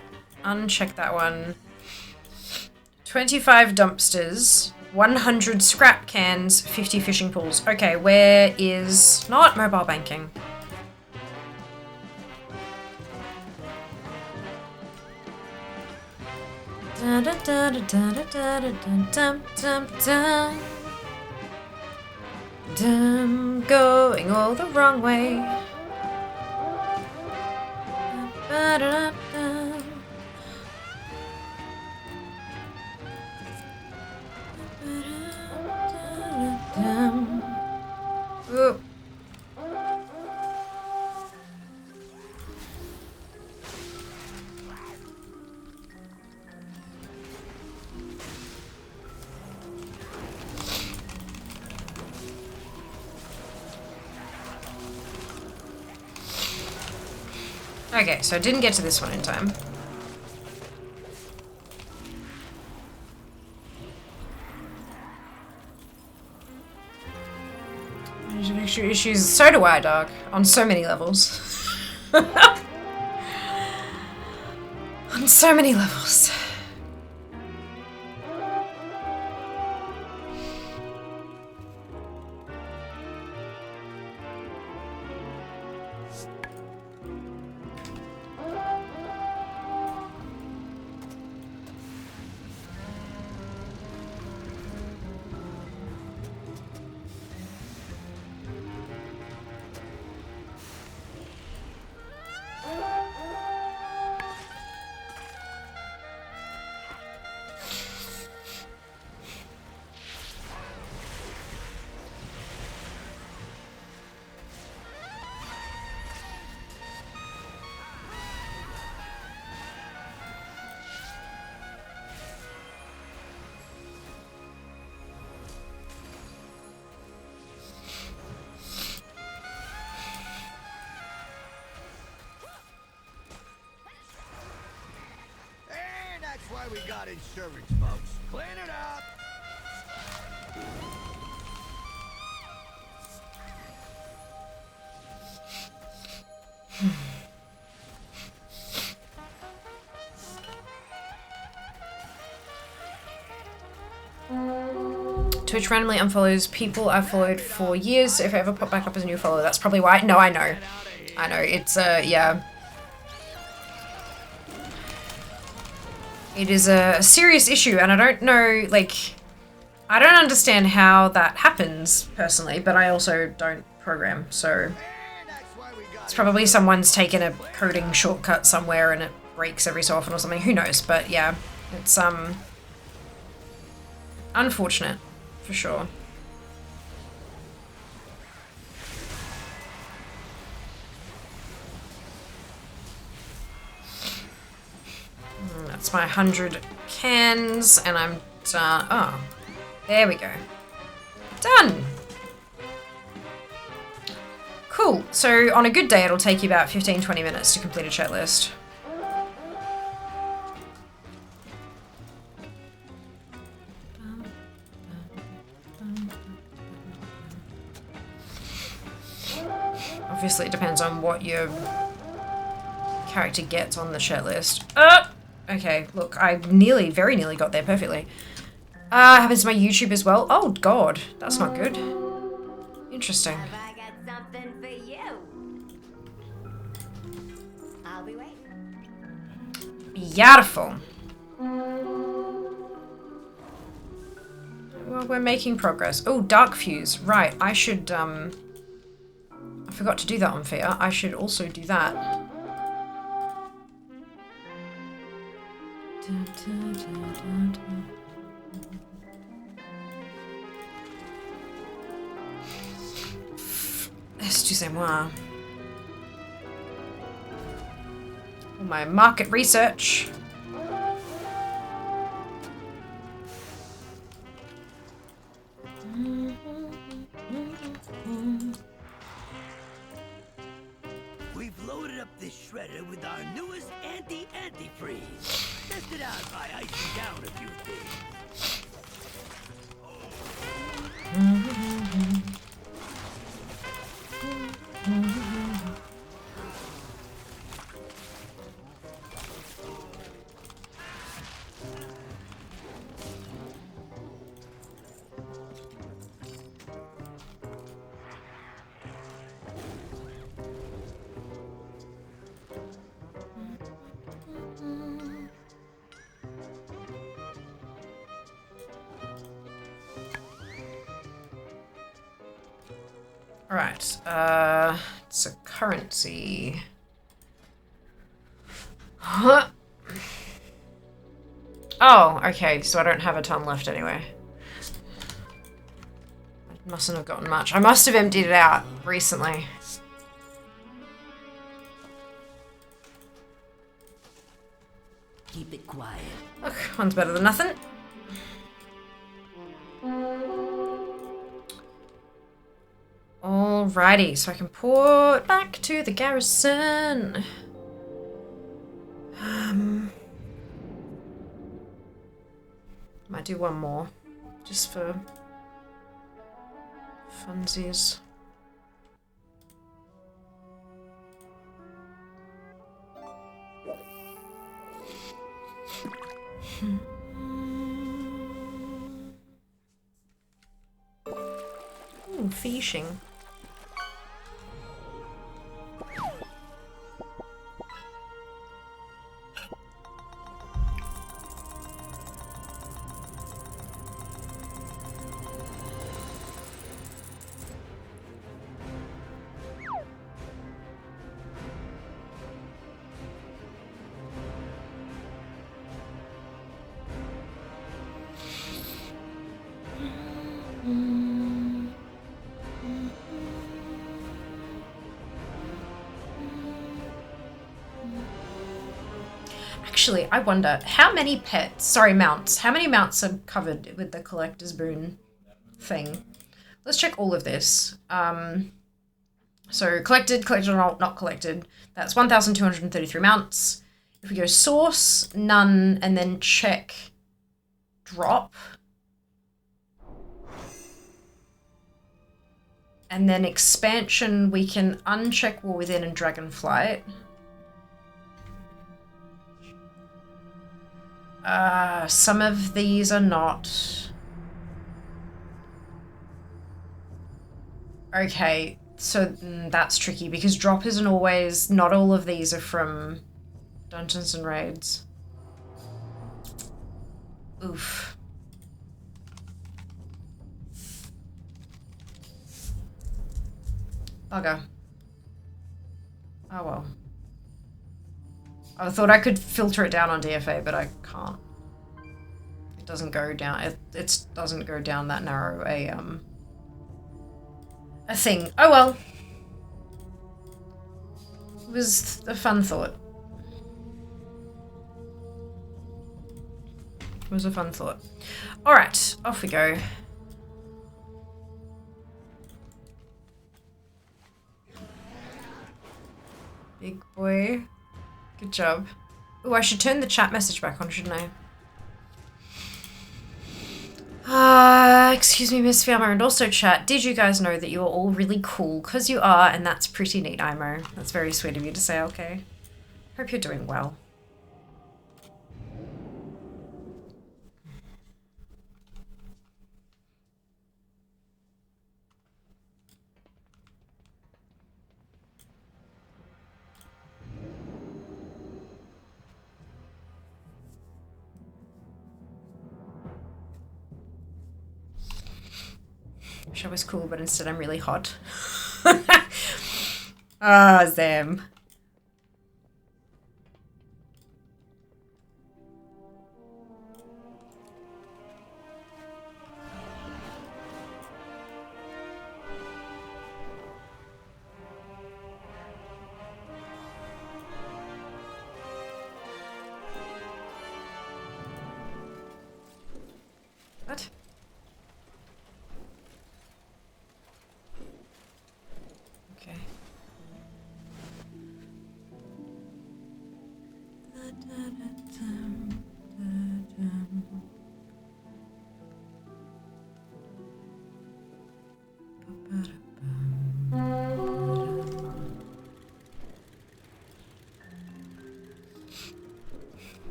uncheck that one. 25 dumpsters, 100 scrap cans, 50 fishing pools. Okay, where is... not mobile banking. Da da da da da da da dum dum dum. Dum, going all the wrong way. Ba da da da. Ooh. Okay, so I didn't get to this one in time. Issues. So do I, dog. On so many levels. On so many levels. That's why we got insurance, folks. Clean it up. Twitch randomly unfollows people I've followed for years, so if I ever pop back up as a new follower, that's probably why. No, I know. I know, it's, yeah. It is a serious issue, and I don't know, like, I don't understand how that happens, personally, but I also don't program, so it's probably someone's taken a coding shortcut somewhere and it breaks every so often or something, who knows, but yeah, it's, unfortunate, for sure. That's my 100 cans, and I'm done. Oh, there we go. Done! Cool. So on a good day, it'll take you about 15-20 minutes to complete a checklist. Obviously, it depends on what your character gets on the checklist. Okay, look, I very nearly got there perfectly. Happens to my YouTube as well. Oh, God, that's not good. Interesting. Have I got something for you? I'll be waiting. Beautiful. Well, we're making progress. Oh, dark fuse. Right, I should, I forgot to do that on Fia. I should also do that. Excusez-moi. All my market research. Antifreeze. Test it out by icing down a few things. Alright, it's a currency. Huh. Oh, okay, so I don't have a ton left anyway. I mustn't have gotten much. I must have emptied it out recently. Keep it quiet. Look, one's better than nothing. Alrighty, so I can port back to the garrison. Might do one more, just for funsies. Ooh, fishing. Actually, I wonder how many mounts. How many mounts are covered with the collector's boon thing? Let's check all of this. So collected, not collected. That's 1,233 mounts. If we go source, none, and then check drop. And then expansion, we can uncheck War Within and Dragonflight. Some of these are not. Okay, so that's tricky because drop isn't always, not all of these are from Dungeons and Raids. Oof. Bugger. Oh well. I thought I could filter it down on DFA, but I can't. It doesn't go down. It doesn't go down that narrow a thing. Oh well. It was a fun thought. It was a fun thought. All right, off we go. Big boy. Good job. Oh, I should turn the chat message back on, shouldn't I? Excuse me, Miss Fiamma, and also chat. Did you guys know that you're all really cool? Because you are, and that's pretty neat, Imo. That's very sweet of you to say, okay. Hope you're doing well. Wish I was cool, but instead I'm really hot. Ah, Zam. What? Okay.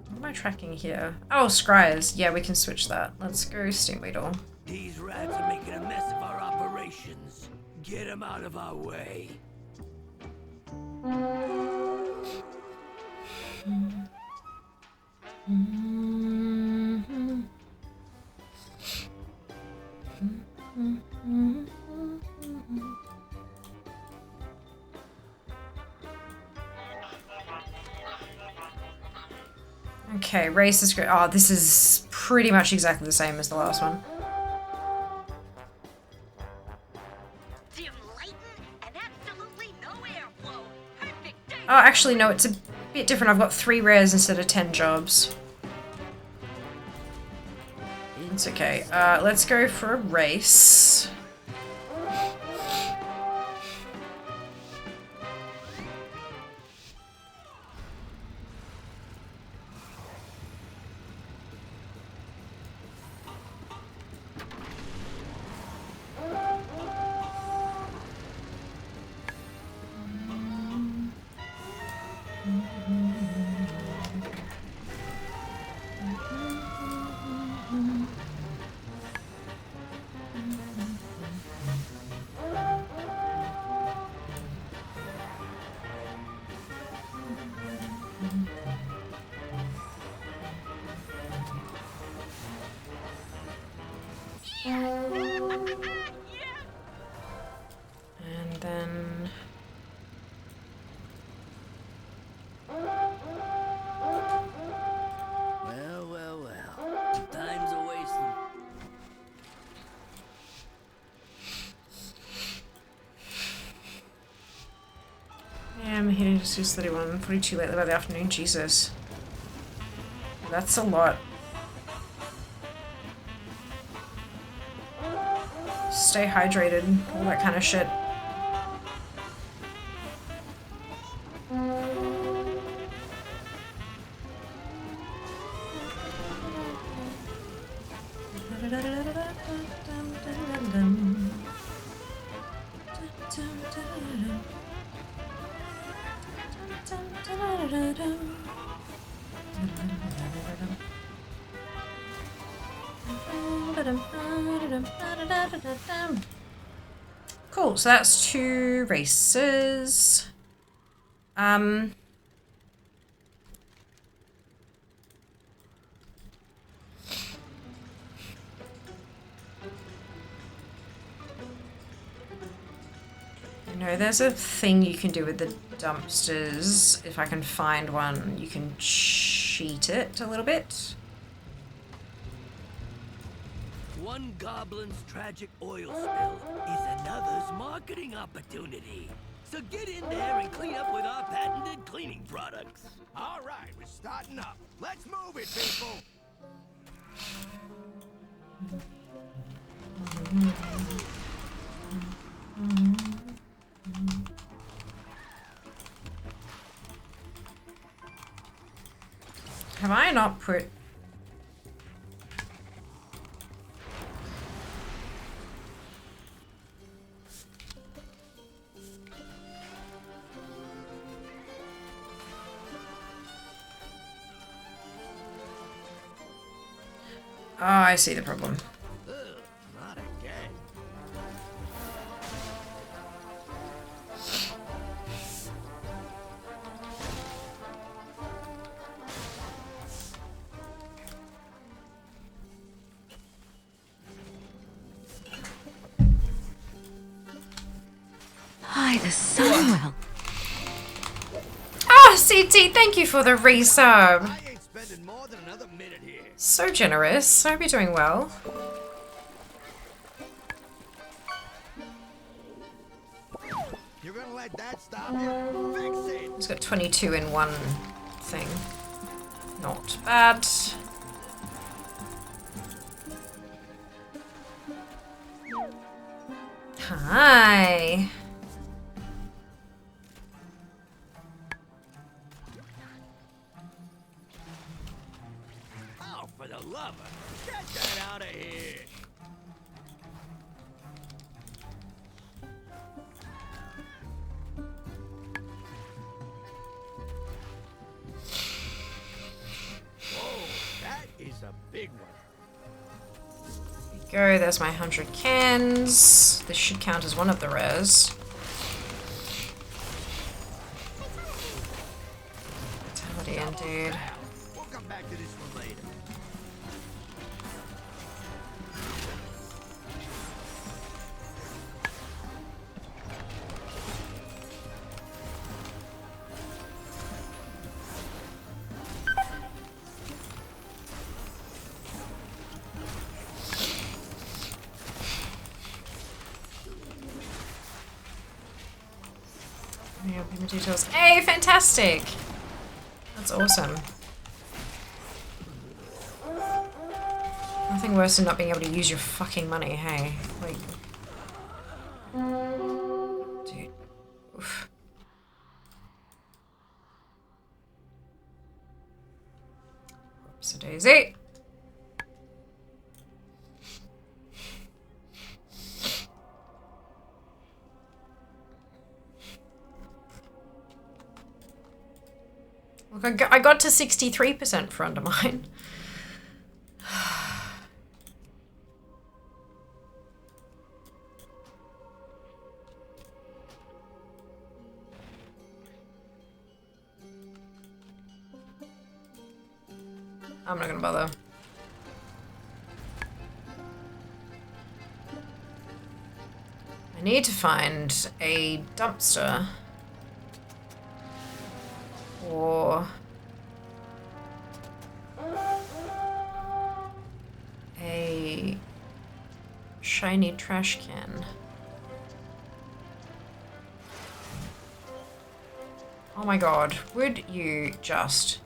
What am I tracking here? Oh, scries. Yeah, we can switch that. Let's go steam weedle. These rats are making a mess of our operations. Get them out of our way. Okay, race is great. Oh, this is pretty much exactly the same as the last one. Dim lighting and absolutely no airflow. Perfect day. Oh, actually, no, it's a bit different. I've got 3 rares instead of 10 jobs. It's okay. Let's go for a race. And then... Well, well, well. Time's a wasting. Yeah, I'm hitting just 6:31. Pretty too late by the afternoon. Jesus. That's a lot. Stay hydrated. All that kind of shit. Cool, so that's 2 races. You know, there's a thing you can do with the dumpsters. If I can find one, you can cheat it a little bit. One goblin's tragic oil spill is another's marketing opportunity. So get in there and clean up with our patented cleaning products. All right, we're starting up. Let's move it, people. Have I not put... Oh, I see the problem. Ugh, not again. Hi, the Sunwell. Ah, CT, thank you for the resub. I ain't spending more than another minute here. So generous. I hope you're doing well. You're gonna let that stop you? Fix it. He's got 22 in one thing. Not bad. Hi. for the lover. Get that out of here. Whoa, that is a big one. Go, there's my 100 cans. This should count as one of the rares. Fatality indeed. We'll come back to this one later. Yeah, payment details. Hey, fantastic! That's awesome. Nothing worse than not being able to use your fucking money, hey? Like... Dude. Oof. Whoopsie-daisy. Look, I got to 63% for Undermine. I'm not gonna bother. I need to find a dumpster. Or a shiny trash can. Oh my god, would you just...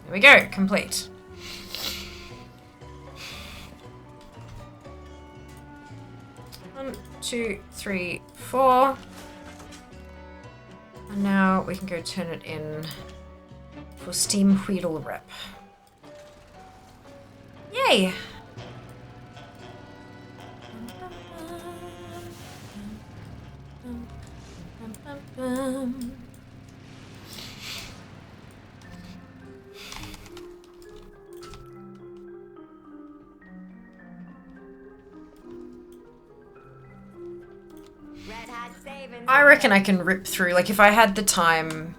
There we go, complete. One, two, three, four. And now we can go turn it in for Steam Wheedle Rep. Yay! I reckon I can rip through, like if I had the time,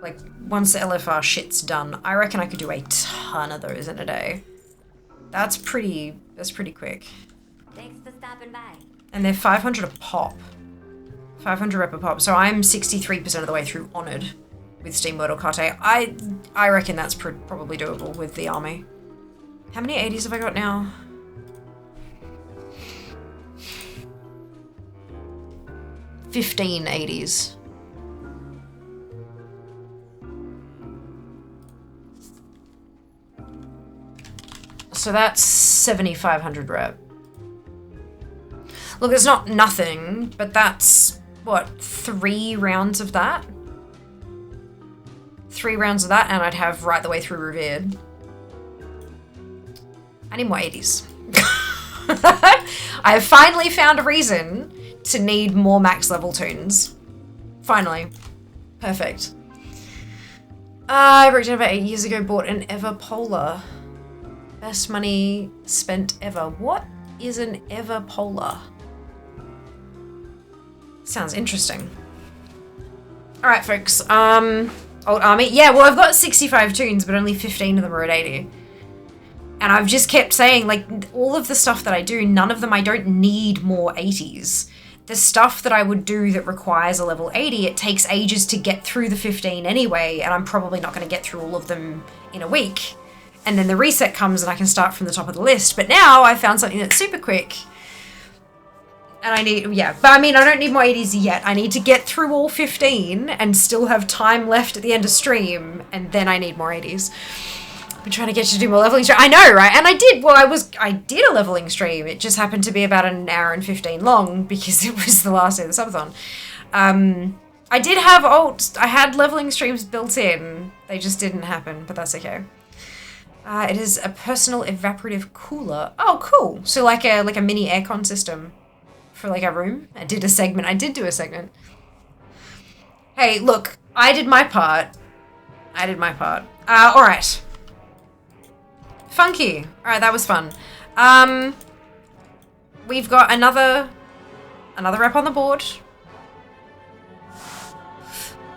like once the LFR shit's done, I reckon I could do a ton of those in a day. That's pretty quick. Thanks for stopping by. And they're 500 a pop. 500 rep a pop. So I'm 63% of the way through Honored with Steam Wordle Karte. I reckon that's probably doable with the army. How many 80s have I got now? 15 80s. So that's 7,500 rep. Look, it's not nothing, but that's, what, 3 rounds of that? 3 rounds of that, and I'd have right the way through Revered. I need more 80s. I have finally found a reason to need more max level tunes. Finally. Perfect. I broke down about 8 years ago, bought an Everpolar. Best money spent ever. What is an Everpolar? Sounds interesting. Alright, folks. Old army. Yeah, well, I've got 65 tunes, but only 15 of them are at 80. And I've just kept saying, like, all of the stuff that I do, none of them, I don't need more 80s. the stuff that I would do that requires a level 80, it takes ages to get through the 15 anyway, and I'm probably not going to get through all of them in a week. And then the reset comes and I can start from the top of the list. But now I found something that's super quick. And I need, yeah, but I mean, I don't need more 80s yet. I need to get through all 15 and still have time left at the end of stream, and then I need more 80s. I've been trying to get you to do more leveling stream. I know, right? And I did, well, I did a leveling stream. It just happened to be about an hour and 15 long because it was the last day of the subathon. I did have I had leveling streams built in. They just didn't happen, but that's okay. It is a personal evaporative cooler. Oh, cool. So like a mini aircon system for like a room. I did do a segment. Hey, look, I did my part. All right. Funky. All right, that was fun. We've got another rep on the board.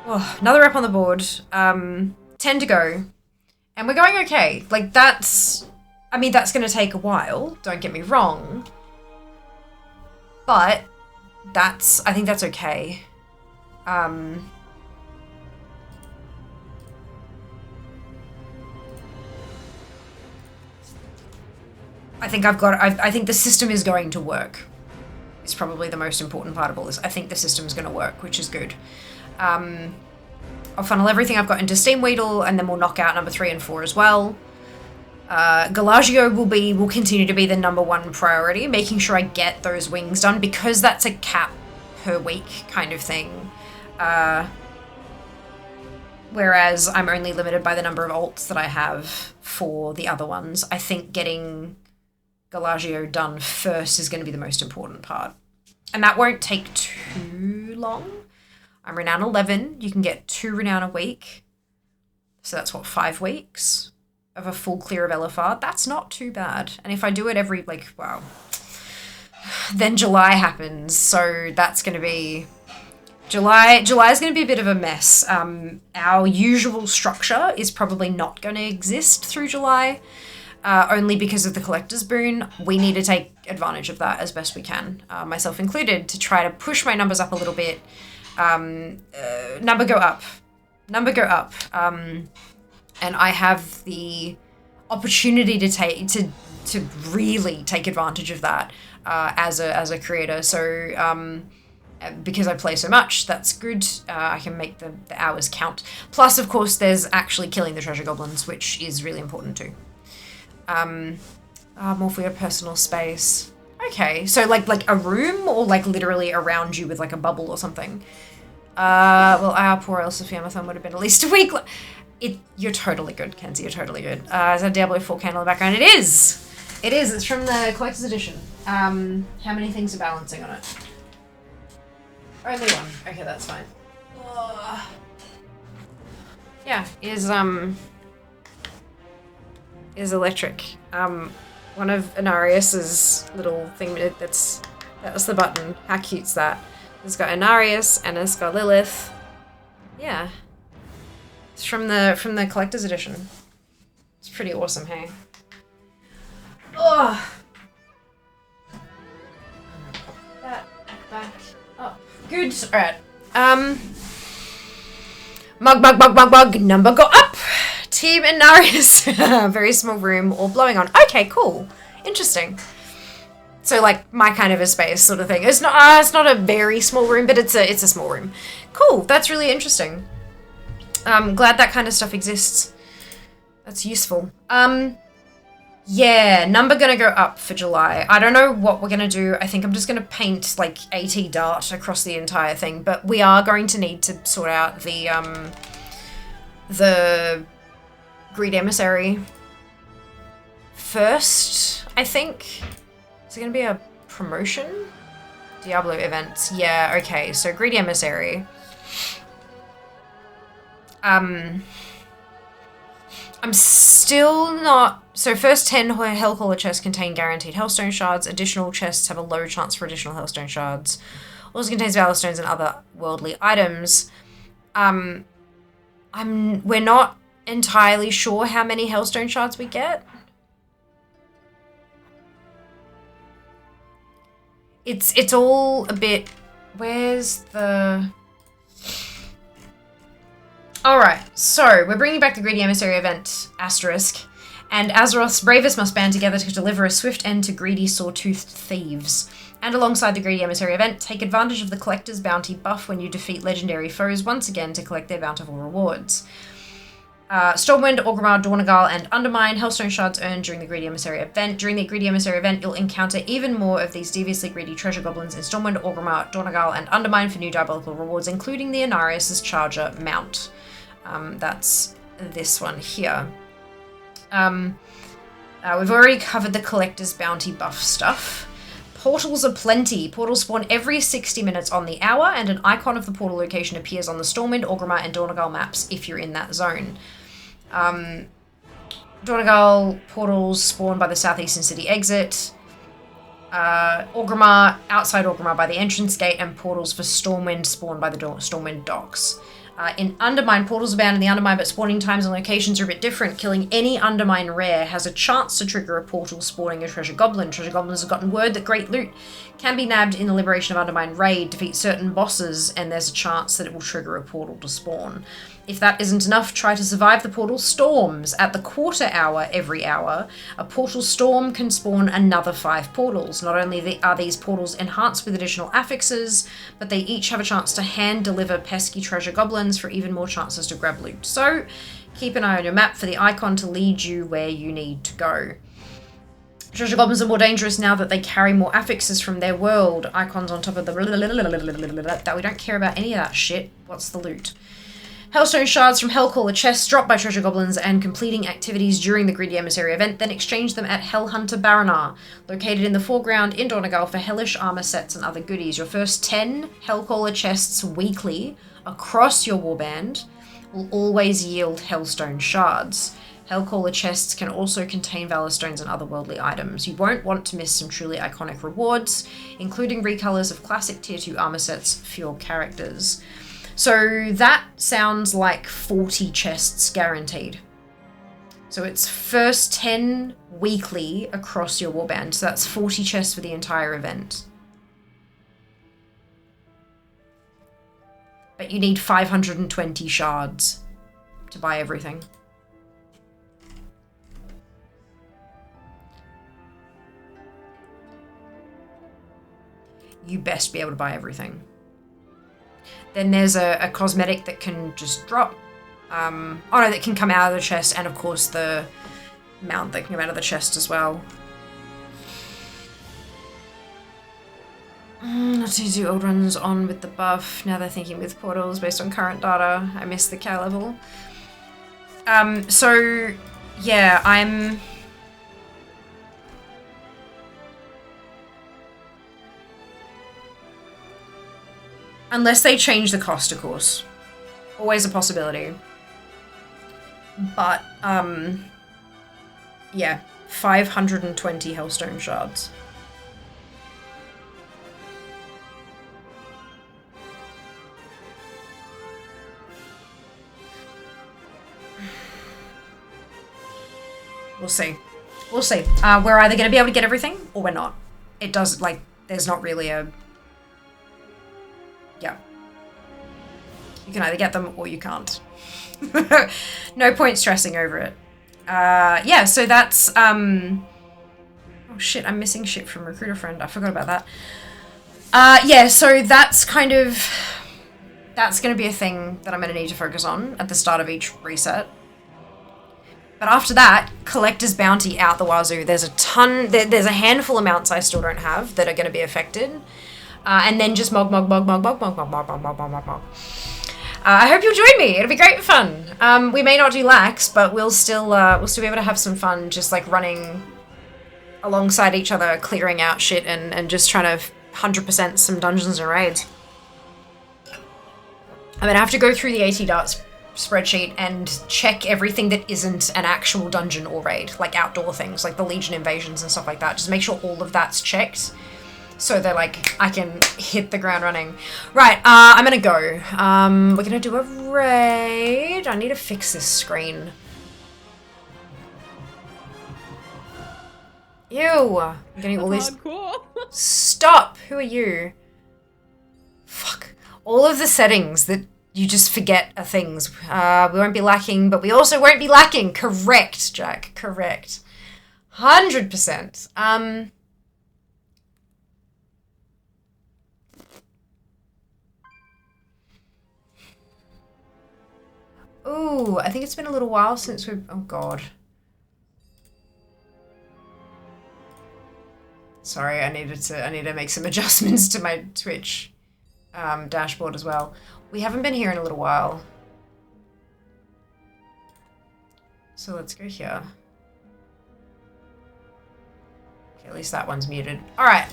Oh, another rep on the board. 10 to go. And we're going okay. Like, that's going to take a while. Don't get me wrong. But I think that's okay. I think the system is going to work. It's probably the most important part of all this. I think the system is going to work, which is good. I'll funnel everything I've got into Steam Weedle, and then we'll knock out number 3 and 4 as well. Galagio will continue to be the number 1 priority, making sure I get those wings done, because that's a cap per week kind of thing. Whereas I'm only limited by the number of alts that I have for the other ones. I think getting Galagio done first is going to be the most important part. And that won't take too long. I'm renown 11. You can get 2 renown a week. So that's what, 5 weeks of a full clear of LFR? That's not too bad. And if I do it every, wow. Then July happens. So that's going to be... July is going to be a bit of a mess. Our usual structure is probably not going to exist through July. Only because of the collector's boon. We need to take advantage of that as best we can, myself included, to try to push my numbers up a little bit. Number go up. And I have the opportunity to really take advantage of that as a creator. So because I play so much, that's good. I can make the hours count. Plus, of course, there's actually killing the treasure goblins, which is really important too. More for your personal space. Okay, so like a room, or like literally around you with like a bubble or something. Well, our poor Elsa would have been at least a week. You're totally good, Kenzie. You're totally good. Is that Diablo 4 candle in the background? It is. It's from the collector's edition. How many things are balancing on it? Only 1. Okay, that's fine. Yeah, is electric. One of Anarius's little thing, that's the button. How cute's that? It's got Anarius and it's got Lilith. Yeah. It's from the collector's edition. It's pretty awesome, hey? Oh. That back up. Good. Alright. Mug, number go up! Team Anarius. Very small room, all blowing on. Okay, cool. Interesting. So like my kind of a space sort of thing. It's not a very small room, but it's a small room. Cool. That's really interesting. Glad that kind of stuff exists. That's useful. Yeah, number gonna go up for July. I don't know what we're gonna do. I think I'm just gonna paint like AT dart across the entire thing, but we are going to need to sort out the Greed Emissary first, I think. Is it gonna be a promotion? Diablo events. Yeah, okay, so Greed Emissary. I'm still not... So first 10 Hellcaller chests contain guaranteed Hellstone shards. Additional chests have a low chance for additional Hellstone shards. Also contains Valor Stones and other worldly items. We're not entirely sure how many Hellstone shards we get. it's all a bit... Where's the... Alright, so we're bringing back the Greedy Emissary event, asterisk, and Azeroth's bravest must band together to deliver a swift end to greedy, sawtoothed thieves. And alongside the Greedy Emissary event, take advantage of the Collector's Bounty buff when you defeat legendary foes once again to collect their bountiful rewards. Stormwind, Orgrimmar, Dornagal, and Undermine Hellstone Shards earned during the Greedy Emissary event. During the Greedy Emissary event, you'll encounter even more of these deviously greedy treasure goblins in Stormwind, Orgrimmar, Dornagal, and Undermine for new diabolical rewards, including the Inarius' Charger mount. That's this one here. We've already covered the Collector's Bounty buff stuff. Portals are plenty. Portals spawn every 60 minutes on the hour, and an icon of the portal location appears on the Stormwind, Orgrimmar, and Dornagal maps if you're in that zone. Dornagal portals spawn by the southeastern city exit. Orgrimmar, outside Orgrimmar by the entrance gate, and portals for Stormwind spawn by the Stormwind docks. In Undermine, portals are bound in the Undermine, but spawning times and locations are a bit different. Killing any Undermine rare has a chance to trigger a portal spawning a Treasure Goblin. Treasure Goblins have gotten word that great loot can be nabbed in the Liberation of Undermine raid. Defeat certain bosses, and there's a chance that it will trigger a portal to spawn. If that isn't enough, try to survive the portal storms. At the quarter hour every hour, a portal storm can spawn another 5 portals. Not only are these portals enhanced with additional affixes, but they each have a chance to hand-deliver pesky treasure goblins for even more chances to grab loot. So, keep an eye on your map for the icon to lead you where you need to go. Treasure goblins are more dangerous now that they carry more affixes from their world. Icons on top of the... that we don't care about any of that shit. What's the loot? Hellstone shards from Hellcaller chests dropped by treasure goblins and completing activities during the Greedy Emissary event, then exchange them at Hellhunter Baranar, located in the foreground in Dornagal for hellish armor sets and other goodies. Your first 10 Hellcaller chests weekly across your warband will always yield Hellstone shards. Hellcaller chests can also contain Valor Stones and other worldly items. You won't want to miss some truly iconic rewards, including recolors of classic tier 2 armor sets for your characters. So that sounds like 40 chests guaranteed. So it's first 10 weekly across your warband. So that's 40 chests for the entire event. But you need 520 shards to buy everything. You best be able to buy everything. Then there's a cosmetic that can just drop. That can come out of the chest, and of course the mount that can come out of the chest as well. Not to do old runs on with the buff. Now they're thinking with portals based on current data. I missed the K level. So yeah, I'm... Unless they change the cost, of course. Always a possibility. But, yeah. 520 Hellstone shards. We'll see. We'll see. We're either going to be able to get everything, or we're not. It does, like, there's not really a... Yeah. You can either get them or you can't. No point stressing over it. Yeah, so that's, oh shit, I'm missing shit from Recruiter Friend. I forgot about that. Yeah, so that's kind of... That's going to be a thing that I'm going to need to focus on at the start of each reset. But after that, Collector's Bounty out the wazoo. There's a ton... There's a handful of mounts I still don't have that are going to be affected. And then just mog. I hope you'll join me. It'll be great fun. We may not do lax, but we'll still be able to have some fun, just like running alongside each other, clearing out shit, and just trying to 100% some dungeons and raids. I mean, I have to go through the AT Darts spreadsheet and check everything that isn't an actual dungeon or raid, like outdoor things, like the Legion invasions and stuff like that. Just make sure all of that's checked. So that, like, I can hit the ground running. Right, I'm gonna go. We're gonna do a raid. I need to fix this screen. Ew. I'm getting all these. Hardcore. Stop. Who are you? Fuck. All of the settings that you just forget are things. We won't be lacking, but we also won't be lacking. Correct, Jack. Correct. 100%. Ooh, I think it's been a little while since we've... Oh, God. Sorry, I need to make some adjustments to my Twitch dashboard as well. We haven't been here in a little while. So let's go here. Okay, at least that one's muted. Alright.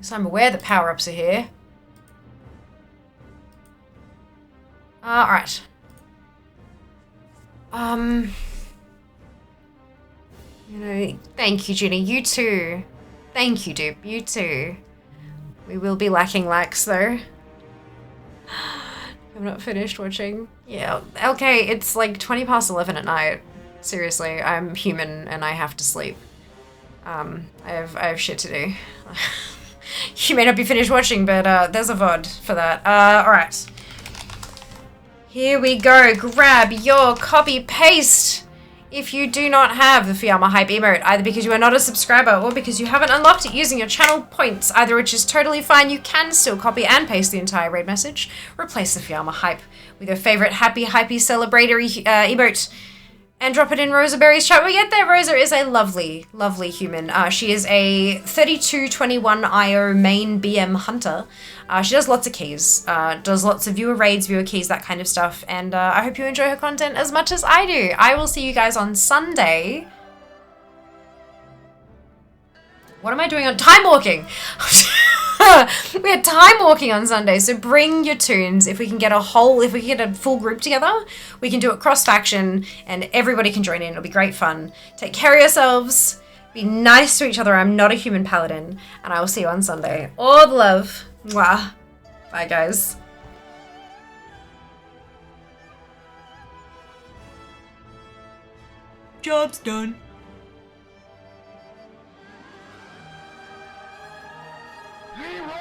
So I'm aware the power-ups are here. Alright. You know, thank you, Ginny. You too. Thank you, dude. You too. We will be lacking lax, though. I've not finished watching. Yeah, okay, it's like 20 past 11 at night. Seriously, I'm human and I have to sleep. I have shit to do. You may not be finished watching, but there's a VOD for that. Alright. Here we go. Grab your copy-paste if you do not have the Fiamma Hype emote, either because you are not a subscriber or because you haven't unlocked it using your channel points, either which is totally fine. You can still copy and paste the entire raid message. Replace the Fiamma Hype with your favorite happy, hypey, celebratory emote and drop it in Rosa Berry's chat. We get there. Rosa is a lovely, lovely human. She is a 3221 IO main BM hunter. She does lots of keys, does lots of viewer raids, viewer keys, that kind of stuff, and I hope you enjoy her content as much as I do. I will see you guys on Sunday. What am I doing on time walking? We are time walking on Sunday, so bring your tunes. If we can get a full group together, we can do it cross faction and everybody can join in. It'll be great fun. Take care of yourselves. Be nice to each other. I'm not a human paladin, and I will see you on Sunday. All the love. Mwah. Bye, guys. Job's done.